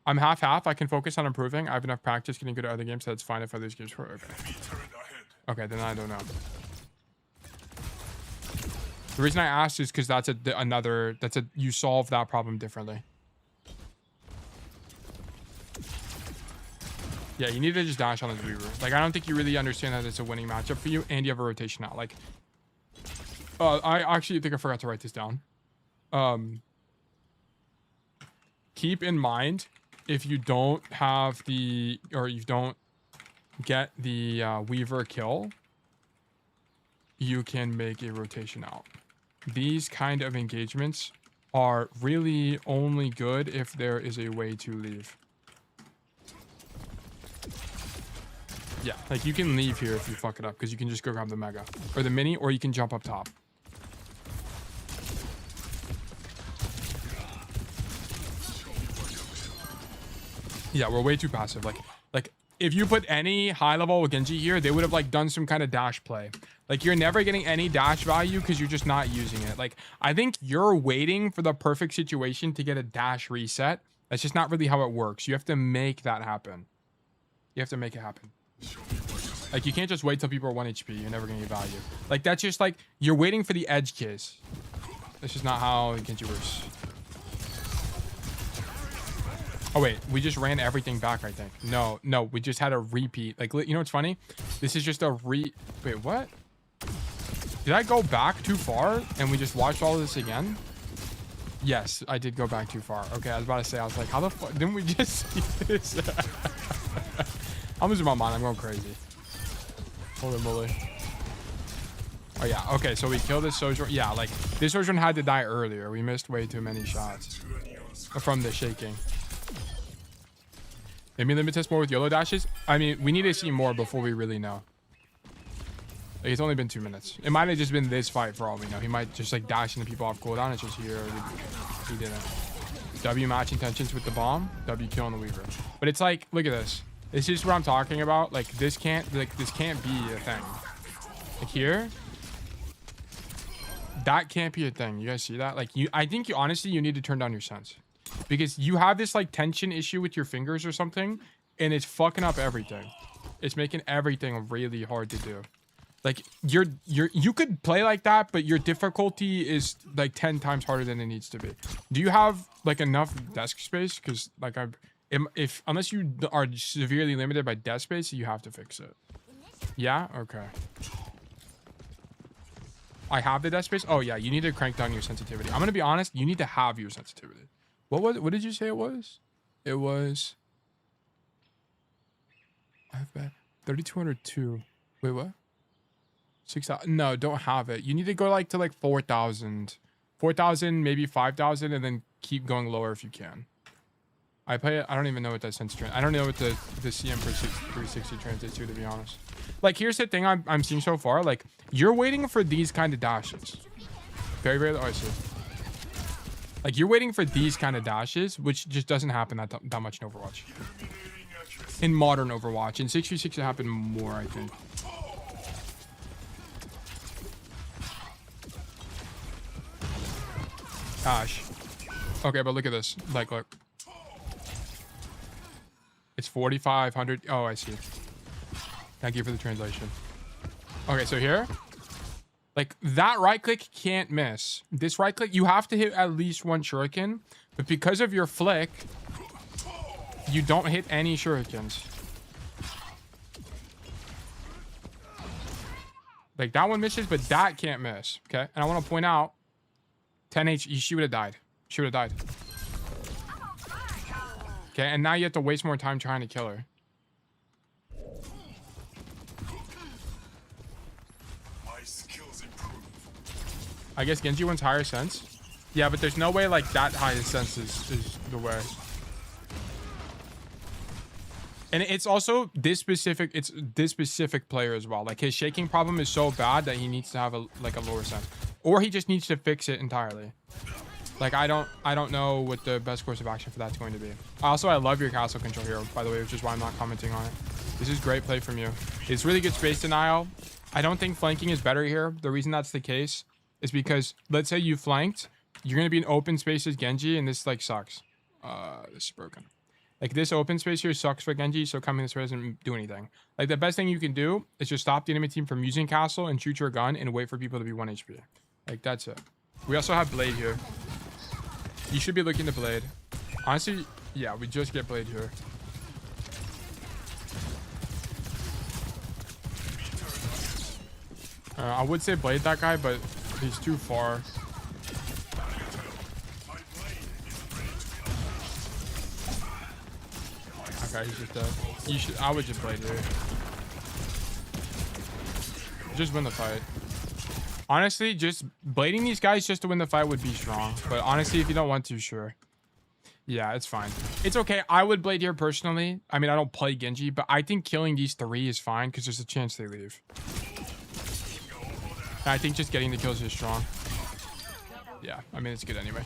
I'm half-half. I can focus on improving. I have enough practice getting good at other games, so it's fine if I lose games for... Okay. Okay, then I don't know. The reason I asked is because that's you solve that problem differently. Yeah, you need to just dash on this Weaver. Like, I don't think you really understand that it's a winning matchup for you, and you have a rotation out. Like, I actually think I forgot to write this down. Keep in mind, if you don't have the, or you don't get the Weaver kill, you can make a rotation out. These kind of engagements are really only good if there is a way to leave. Yeah, like you can leave here if you fuck it up, because you can just go grab the Mega or the Mini, or you can jump up top. Yeah, we're way too passive. Like if you put any high level Genji here, they would have like done some kind of dash play. Like, you're never getting any dash value because you're just not using it. Like, I think you're waiting for the perfect situation to get a dash reset. That's just not really how it works. You have to make that happen. You have to make it happen. Like, you can't just wait till people are 1 HP. You're never gonna get value. Like, that's just like you're waiting for the edge case. That's just not how Genji works. Oh wait, we just ran everything back, I think. No, we just had a repeat. Like, you know what's funny? This is just a wait, what? Did I go back too far and we just watched all of this again? Yes, I did go back too far. Okay, I was about to say, I was like, how the fuck didn't we just see this? I'm losing my mind. I'm going crazy. Holy moly. Oh yeah, okay, so we killed this Sojourn. Yeah, like, this Sojourn had to die earlier. We missed way too many shots from the shaking. Maybe limit test more with YOLO dashes. I mean, we need to see more before we really know. Like, it's only been 2 minutes. It might have just been this fight for all we know. He might just like dash into people off cooldown. It's just here. He didn't. W match intentions with the bomb. W kill on the Weaver. But it's like, look at this. This is what I'm talking about. Like, this can't be a thing. Like here, that can't be a thing. You guys see that? Like, I think honestly you need to turn down your sense, because you have this like tension issue with your fingers or something, and it's fucking up everything. It's making everything really hard to do. Like, you could play like that, but your difficulty is like 10 times harder than it needs to be. Do you have like enough desk space? Because like unless you are severely limited by desk space, you have to fix it. Yeah. Okay. I have the desk space. Oh yeah, you need to crank down your sensitivity. I'm gonna be honest. You need to have your sensitivity. What did you say it was? It was. I've bet 3202. Wait, what? 6,000. No, don't have it. You need to go like to like 4,000, maybe 5,000, and then keep going lower if you can. I play it. I don't even know what that sense I don't know what the CM for 360 translates to be honest. Like, here's the thing I'm seeing so far. Like, you're waiting for these kind of dashes. Very, very. Oh, I see. Like, you're waiting for these kind of dashes, which just doesn't happen that much in Overwatch. In modern Overwatch. In 6v6, it happened more, I think. Gosh. Okay, but look at this. Like, look. It's 4,500. Oh, I see. Thank you for the translation. Okay, so here. Like, that right click can't miss. This right click, you have to hit at least one shuriken. But because of your flick, you don't hit any shurikens. Like, that one misses, but that can't miss. Okay, and I want to point out, 10H, she would have died. She would have died. Okay, and now you have to waste more time trying to kill her. My skills improve. I guess Genji wants higher sense. Yeah, but there's no way like that higher sense is the way. And it's also this specific. It's this specific player as well. Like, his shaking problem is so bad that he needs to have a lower sense, or he just needs to fix it entirely. Like, I don't know what the best course of action for that's going to be. Also, I love your castle control here, by the way, which is why I'm not commenting on it. This is great play from you. It's really good space denial. I don't think flanking is better here. The reason that's the case is because, let's say you flanked, you're going to be in open space as Genji, and this, like, sucks. This is broken. Like, this open space here sucks for Genji, so coming this way doesn't do anything. Like, the best thing you can do is just stop the enemy team from using castle and shoot your gun and wait for people to be 1 HP. Like, that's it. We also have Blade here. You should be looking to Blade. Honestly, yeah, we just get Blade here. I would say Blade that guy, but he's too far. Okay, he's just dead. I would just Blade here. Just win the fight. Honestly, just blading these guys just to win the fight would be strong. But honestly, if you don't want to, sure. Yeah, it's fine. It's okay. I would blade here personally. I mean, I don't play Genji, but I think killing these 3 is fine because there's a chance they leave. And I think just getting the kills is strong. Yeah, I mean, it's good anyway.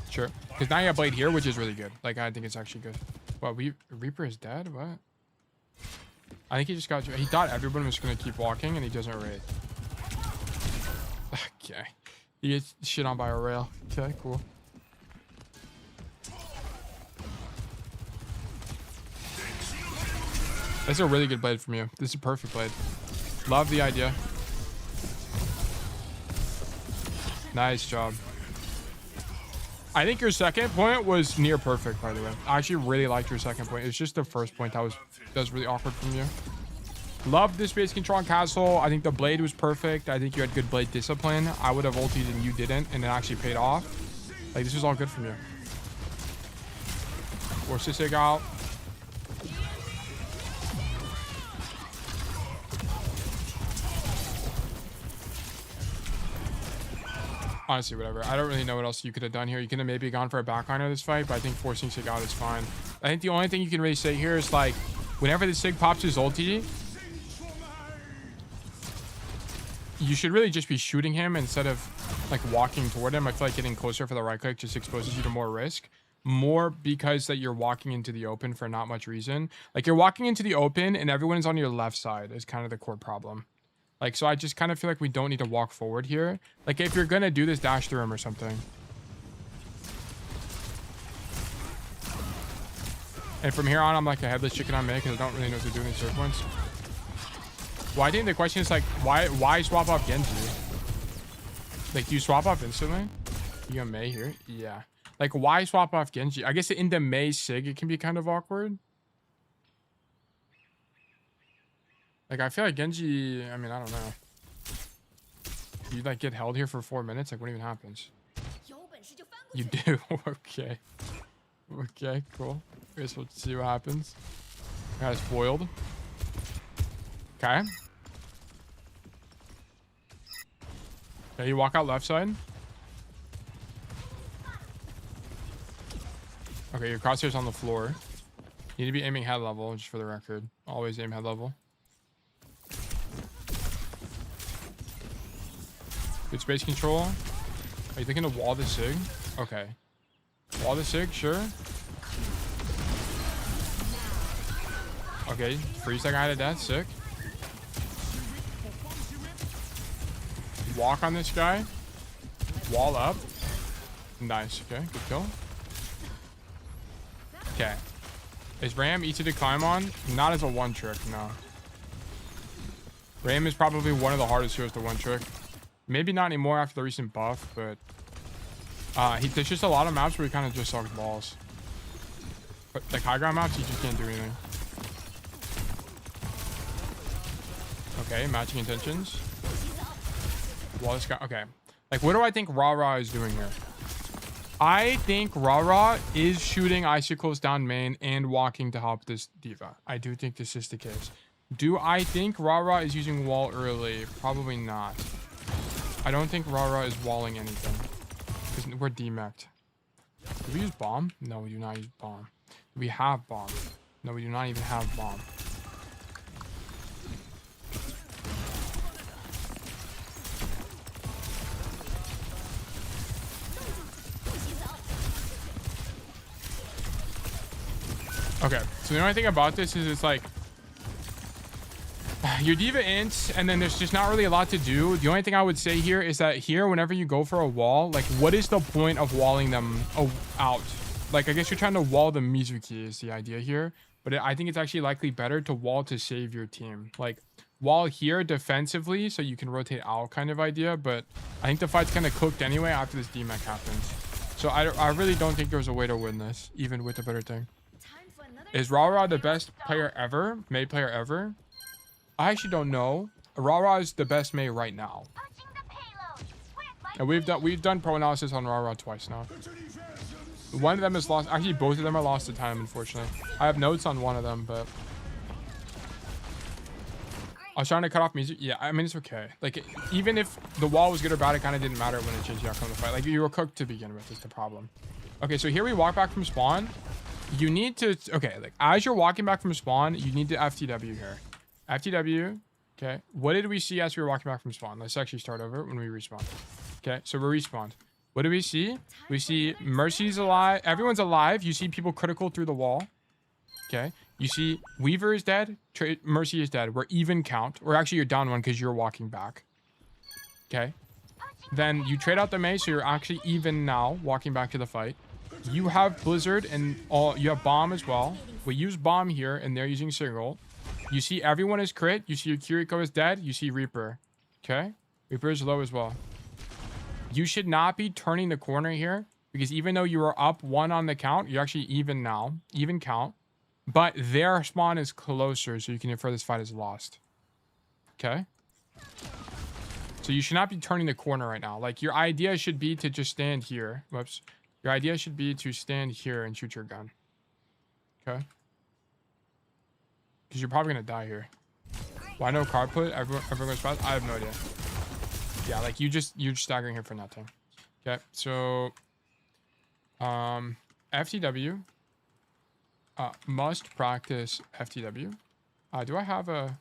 Sure. Because now you have Blade here, which is really good. Like, I think it's actually good. What, Reaper is dead? What? I think he just got... He thought everyone was going to keep walking, and he doesn't raid. Okay. He gets shit on by a rail. Okay, cool. That's a really good blade from you. This is a perfect blade. Love the idea. Nice job. I think your second point was near perfect, by the way. I actually really liked your second point. It's just the first point that was really awkward from you. Love the space control on castle. I think the blade was perfect. I think you had good blade discipline. I would have ulted and you didn't, and it actually paid off. Like, this was all good from you. Force this sig out. Honestly, whatever. I don't really know what else you could have done here. You could have maybe gone for a backliner this fight, but I think forcing sig out is fine. I think the only thing you can really say here is, like, whenever the sig pops his ulti, you should really just be shooting him instead of, like, walking toward him. I feel like getting closer for the right click just exposes you to more risk. More because that you're walking into the open for not much reason. Like, you're walking into the open and everyone is on your left side is kind of the core problem. Like, so I just kind of feel like we don't need to walk forward here. Like, if you're going to do this, dash through him or something. And from here on, I'm like a headless chicken on mid because I don't really know what to do in these third points. Well, I think the question is, like, why swap off Genji? Like, do you swap off instantly? You got Mei here? Yeah. Like, why swap off Genji? I guess in the Mei sig, it can be kind of awkward. Like, I feel like Genji, I mean, I don't know. You, like, get held here for 4 minutes? Like, what even happens? You do? Okay. Okay, cool. I guess we'll see what happens. Guy's foiled. Okay. Okay, you walk out left side. Okay, your crosshair's on the floor. You need to be aiming head level, just for the record. Always aim head level. Good space control. Are you thinking to wall the sig? Okay. Wall the sig, sure. Okay, freeze that guy to death, sick. Walk on this guy. Wall up. Nice, okay, good kill. Okay. Is Ram easy to climb on? Not as a one trick, no. Ram is probably one of the hardest heroes to one trick. Maybe not anymore after the recent buff, but there's just a lot of maps where he kind of just sucks balls. But like high ground maps, he just can't do anything. Okay, matching intentions. Wall this guy. Okay. Like, what do I think Ra is doing here? I think Ra is shooting icicles down main and walking to help this diva. I do think this is the case. Do I think Ra is using wall early? Probably not. I don't think Ra is walling anything. Because we're demeched. Do we use bomb? No, we do not use bomb. Do we have bomb? No, we do not even have bomb. Okay, so the only thing about this is it's like your diva ints and then there's just not really a lot to do. The only thing I would say here is that here, whenever you go for a wall, like what is the point of walling them out? Like, I guess you're trying to wall the Mizuki is the idea here, but I think it's actually likely better to wall to save your team. Like wall here defensively so you can rotate out kind of idea, but I think the fight's kind of cooked anyway after this DMAC happens. So I really don't think there's a way to win this, even with a better thing. Is Ra the best player ever? May player ever? I actually don't know. Ra is the best May right now. And we've done pro analysis on Ra twice now. One of them is lost. Actually, both of them are lost to time, unfortunately. I have notes on one of them, but I was trying to cut off music. Yeah, I mean, it's okay. Like, even if the wall was good or bad, it kind of didn't matter when it changed the outcome of the fight. Like, you were cooked to begin with, is the problem. Okay, so here we walk back from spawn. You need to, okay, like as you're walking back from spawn, you need to FTW here. FTW, okay. What did we see as we were walking back from spawn? Let's actually start over when we respawn. Okay, so we respawned. What do we see? We see Mercy's alive. Everyone's alive. You see people critical through the wall. Okay. You see Weaver is dead. Mercy is dead. We're even count. Or actually you're down one because you're walking back. Okay. Then you trade out the Mei, so you're actually even now walking back to the fight. You have Blizzard and you have Bomb as well. We use Bomb here and they're using Single. You see everyone is crit. You see your Kiriko is dead. You see Reaper. Okay. Reaper is low as well. You should not be turning the corner here because even though you are up one on the count, you're actually even now. Even count. But their spawn is closer, so you can infer this fight is lost. Okay. So you should not be turning the corner right now. Like your idea should be to just stand here. Whoops. Your idea should be to stand here and shoot your gun. Okay? Because you're probably going to die here. Why no card put? Everyone goes fast? I have no idea. Yeah, like you're just staggering here for nothing. Okay, so FTW. Must practice FTW. Do I have a...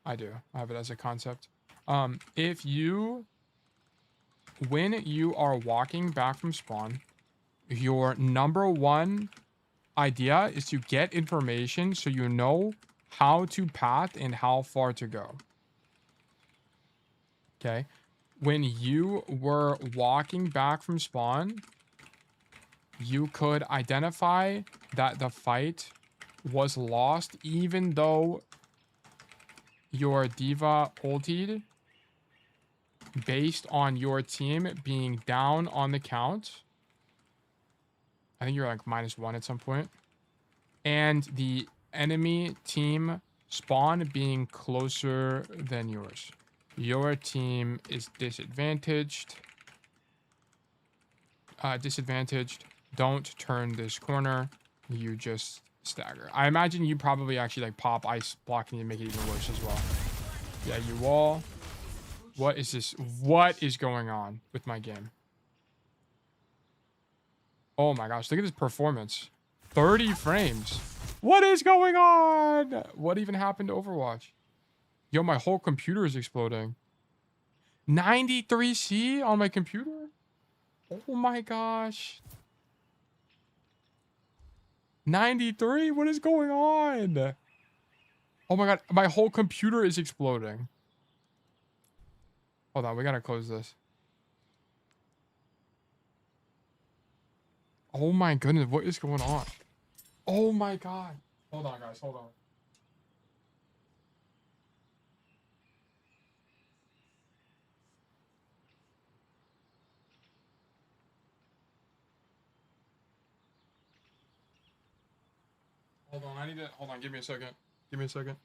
I do. I have it as a concept. If you... When you are walking back from spawn, your number one idea is to get information so you know how to path and how far to go. Okay. When you were walking back from spawn, you could identify that the fight was lost even though your diva ultied based on your team being down on the count. I think you're like -1 at some point. And the enemy team spawn being closer than yours. Your team is disadvantaged. Don't turn this corner. You just stagger. I imagine you probably actually like pop ice blocking to make it even worse as well. Yeah, you wall. What is this? What is going on with my game? Oh my gosh, look at this performance. 30 frames. What is going on? What even happened to Overwatch? Yo, my whole computer is exploding. 93C on my computer? Oh my gosh. 93? What is going on? Oh my god, my whole computer is exploding. Hold on, we gotta close this. Oh my goodness, what is going on? Oh my god. Hold on, guys, hold on. Hold on, I need to, hold on, give me a second. Give me a second.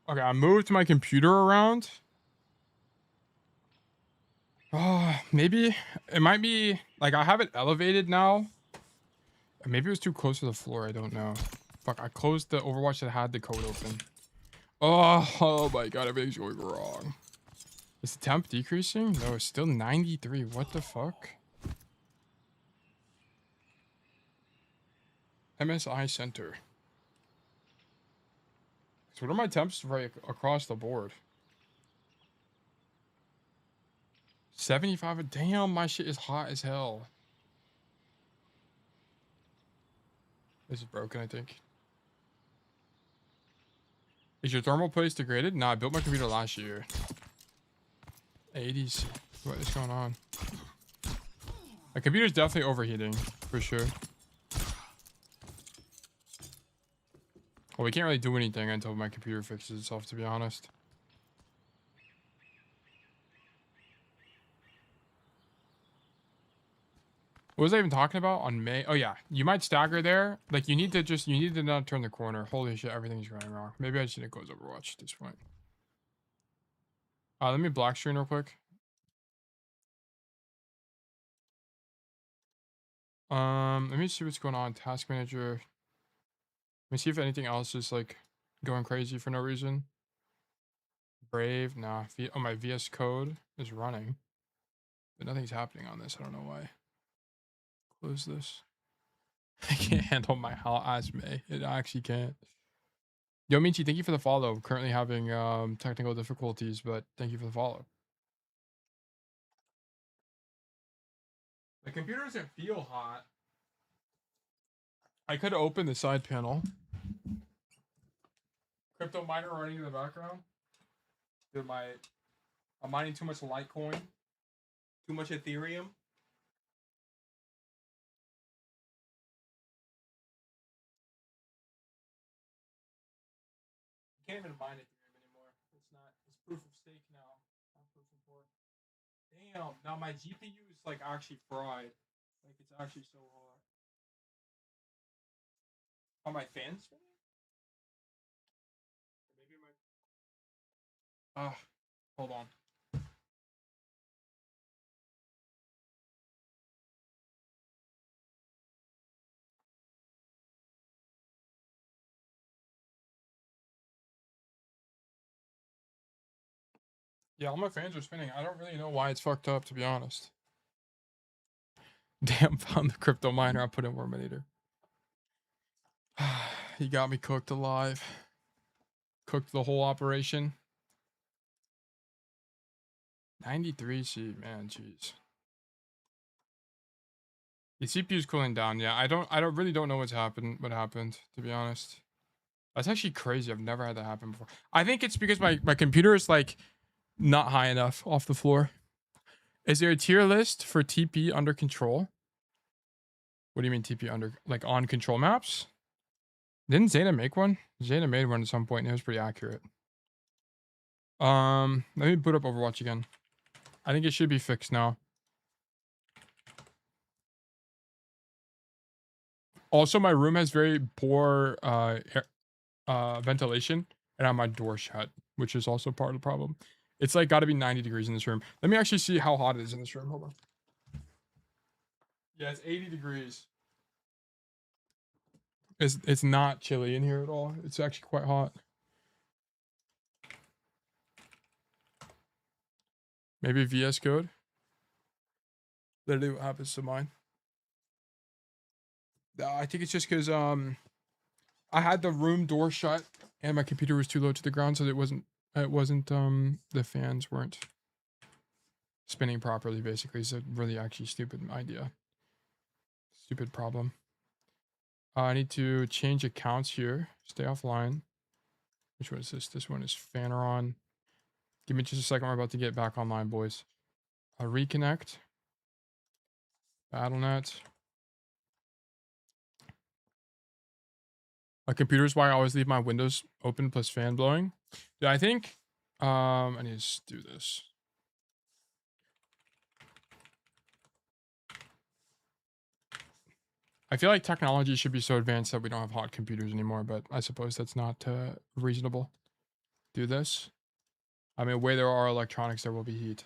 Okay, I moved my computer around. Oh, maybe it might be like I have it elevated now. Maybe it was too close to the floor. I don't know. Fuck, I closed the Overwatch that had the code open. Oh my god, everything's going wrong. Is the temp decreasing? No, it's still 93. What the fuck? MSI Center. So what are my temps right across the board? 75. Damn, my shit is hot as hell. This is broken, I think. Is your thermal paste degraded? Nah, I built my computer last year. 80s. What is going on? My computer's definitely overheating, for sure. Well, we can't really do anything until my computer fixes itself, to be honest. What was I even talking about on May? Oh yeah, you might stagger there. Like you need to not turn the corner. Holy shit, everything's going wrong. Maybe I shouldn't close Overwatch at this point. Let me black screen real quick. Let me see what's going on. Task manager. Let me see if anything else is like going crazy for no reason. Brave, nah. Oh, my VS Code is running, but nothing's happening on this. I don't know why. Close this. I can't handle my hot ass May. It actually can't. Yo, Michi, thank you for the follow. Currently having technical difficulties, but thank you for the follow. The computer doesn't feel hot. I could open the side panel. Crypto miner running in the background. Dude, I'm mining too much Litecoin. Too much Ethereum. You can't even mine Ethereum anymore. It's proof of stake now. Not proof of work. Damn, now my GPU is like actually fried. Like it's actually so hot. Are my fans spinning? Maybe my hold on. Yeah, all my fans are spinning. I don't really know why it's fucked up, to be honest. Damn, found the crypto miner. I put in Warminator. He got me cooked alive. Cooked the whole operation. 93 C, man, jeez. The CPU's cooling down. Yeah, I really don't know what happened, to be honest. That's actually crazy. I've never had that happen before. I think it's because my computer is like not high enough off the floor. Is there a tier list for TP under control? What do you mean TP under, like on control maps? Didn't Zeta make one? Zeta made one at some point and it was pretty accurate. Let me boot up Overwatch again. I think it should be fixed now. Also, my room has very poor ventilation and I have my door shut, which is also part of the problem. It's like got to be 90 degrees in this room. Let me actually see how hot it is in this room. Hold on. Yeah, it's 80 degrees. It's not chilly in here at all. It's actually quite hot. Maybe VS Code. Literally what happens to mine. I think it's just because I had the room door shut and my computer was too low to the ground, so it wasn't the fans weren't spinning properly. Basically, it's a really actually stupid idea. Stupid problem. I need to change accounts here. Stay offline. Which one is this? This one is Faneron. Give me just a second. We're about to get back online, boys. Reconnect. BattleNet. My computer is why I always leave my windows open plus fan blowing. Yeah, I think I need to do this. I feel like technology should be so advanced that we don't have hot computers anymore, but I suppose that's not reasonable. Do this. I mean, where there are electronics, there will be heat.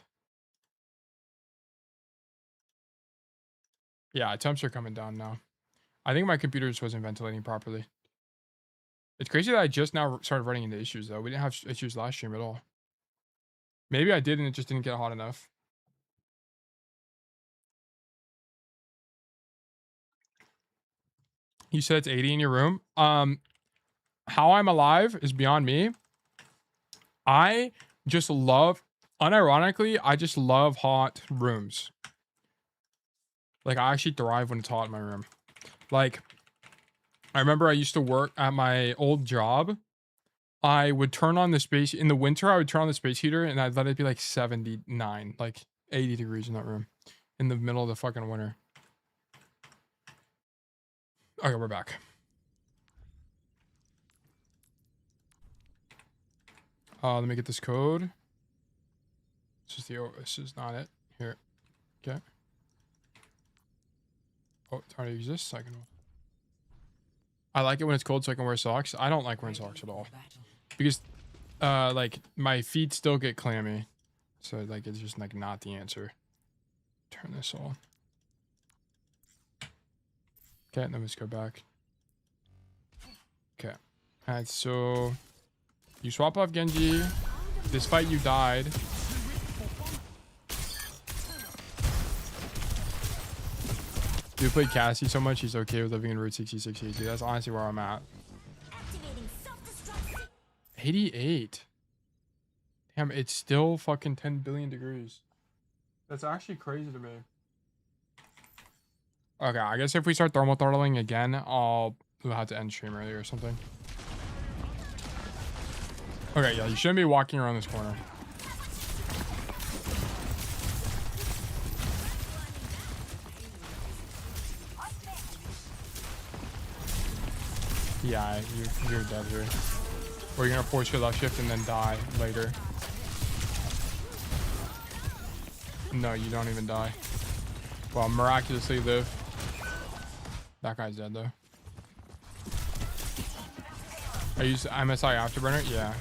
Yeah, temps are coming down now. I think my computer just wasn't ventilating properly. It's crazy that I just now started running into issues, though. We didn't have issues last stream at all. Maybe I did and it just didn't get hot enough. You said it's 80 in your room. How I'm alive is beyond me. I just love, unironically, I just love hot rooms. Like, I actually thrive when it's hot in my room. Like, I remember I used to work at my old job. I would turn on the space, in the winter, I would turn on the space heater and I'd let it be like 79, like 80 degrees in that room. In the middle of the fucking winter. Okay, we're back. Let me get this code. This is not it. Here. Okay. Oh, it already exists. I like it when it's cold so I can wear socks. I don't like wearing socks at all. Because like my feet still get clammy. So like it's just like not the answer. Turn this on. Okay, then let's go back. Okay. Alright, so you swap off Genji. This fight you died. Dude played Cassie so much he's okay with living in Route 66. Dude, that's honestly where I'm at. 88. Damn, it's still fucking 10 billion degrees. That's actually crazy to me. Okay, I guess if we start thermal throttling again, we'll have to end stream early or something. Okay, yeah, you shouldn't be walking around this corner. Yeah, you're dead here. Or you're gonna force your left shift and then die later. No, you don't even die. Well, miraculously live. That guy's dead though. I use MSI Afterburner? Yeah.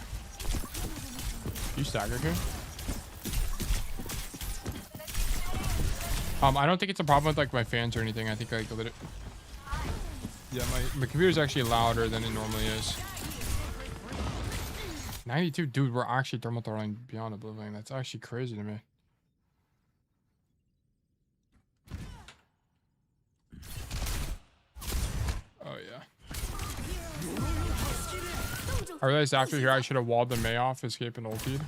You staggered here? I don't think it's a problem with like my fans or anything. I think like yeah, my computer's actually louder than it normally is. 92, dude, we're actually thermal throttling beyond oblivion. That's actually crazy to me. I realized after here I should have walled the Mei off, escape and ultied.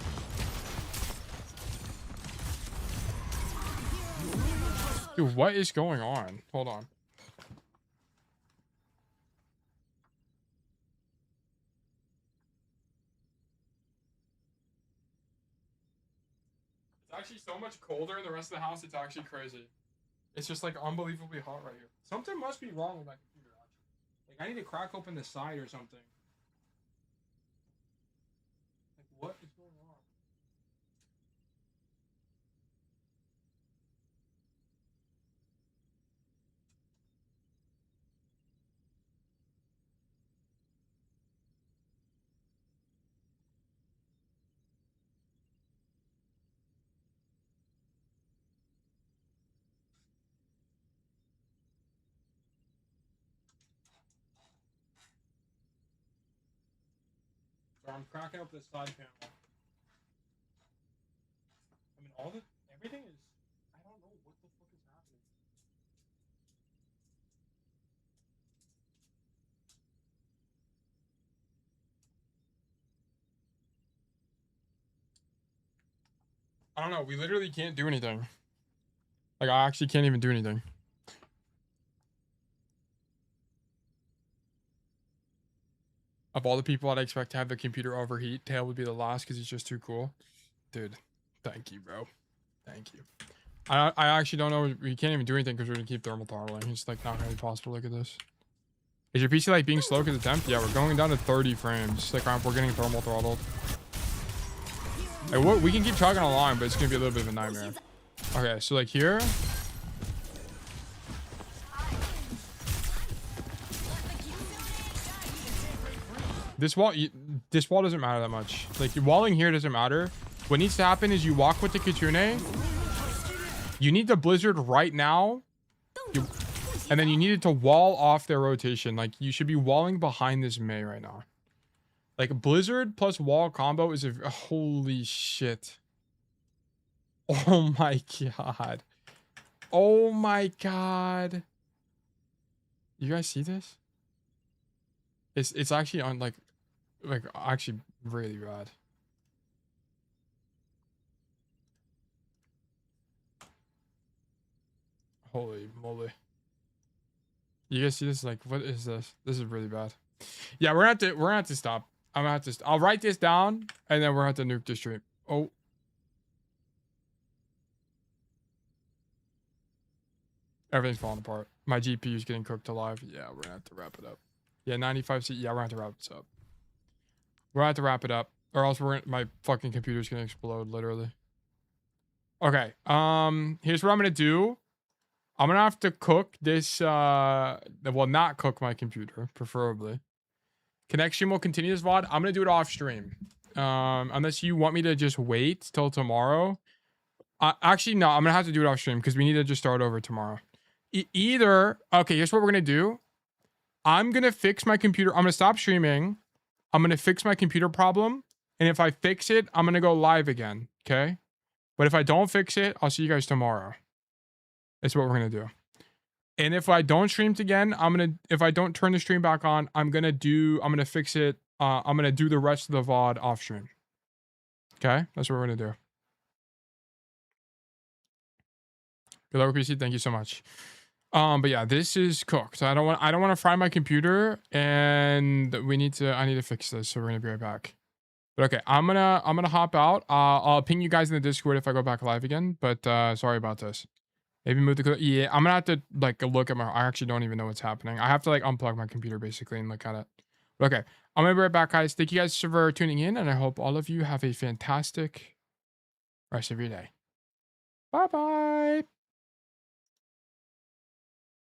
Dude, what is going on? Hold on. It's actually so much colder in the rest of the house, it's actually crazy. It's just like unbelievably hot right here. Something must be wrong with my computer, actually. Like I need to crack open the side or something. Like what is going on? So I'm cracking up this side panel. I mean, everything is, I don't know what the fuck is happening. I don't know. We literally can't do anything. Like, I actually can't even do anything. Of all the people I'd expect to have the computer overheat, Tail would be the last because he's just too cool. Dude, thank you, bro. Thank you. I actually don't know. We can't even do anything because we're going to keep thermal throttling. It's like not going to be possible. Look at this. Is your PC like being slow because it's empty? Yeah, we're going down to 30 frames. Like we're getting thermal throttled. Like, we can keep chugging along, but it's going to be a little bit of a nightmare. Okay, so like here. This wall doesn't matter that much. Like walling here doesn't matter. What needs to happen is you walk with the Kitsune. You need the Blizzard right now. And then you needed to wall off their rotation. Like you should be walling behind this Mei right now. Like Blizzard plus wall combo is a holy shit. Oh my god. Oh my god. You guys see this? It's actually on like actually really bad. Holy moly. You guys see this? Like, what is this? This is really bad. Yeah, we're gonna have to stop. I'm gonna have to. I'll write this down, and then we're gonna have to nuke the stream. Oh. Everything's falling apart. My GPU is getting cooked alive. Yeah, we're gonna have to wrap it up. Yeah, 95 C. Yeah, we're gonna have to wrap this up. We're gonna have to wrap it up, or else my fucking computer's gonna explode, literally. Okay. Here's what I'm gonna do. I'm gonna have to cook this. Well, not cook my computer, preferably. Connection will continue this VOD. I'm gonna do it off stream. Unless you want me to just wait till tomorrow. Actually, no. I'm gonna have to do it off stream because we need to just start over tomorrow. Either. Okay. Here's what we're gonna do. I'm gonna fix my computer. I'm gonna stop streaming. I'm gonna fix my computer problem, and if I fix it, I'm gonna go live again. Okay. But if I don't fix it, I'll see you guys tomorrow. That's what we're gonna do. And if I don't stream again, if I don't turn the stream back on, I'm gonna fix it. I'm gonna do the rest of the VOD off stream. Okay, that's what we're gonna do. Good luck, PC. Thank you so much. But yeah, this is cooked. I don't want to fry my computer, and I need to fix this. So we're gonna be right back. But okay, I'm gonna hop out. I'll ping you guys in the Discord if I go back live again. But sorry about this. Maybe move the, yeah, I'm gonna have to like look at I actually don't even know what's happening. I have to like unplug my computer basically and look at it. But okay, I'm gonna be right back, guys. Thank you guys for tuning in, and I hope all of you have a fantastic rest of your day. Bye bye.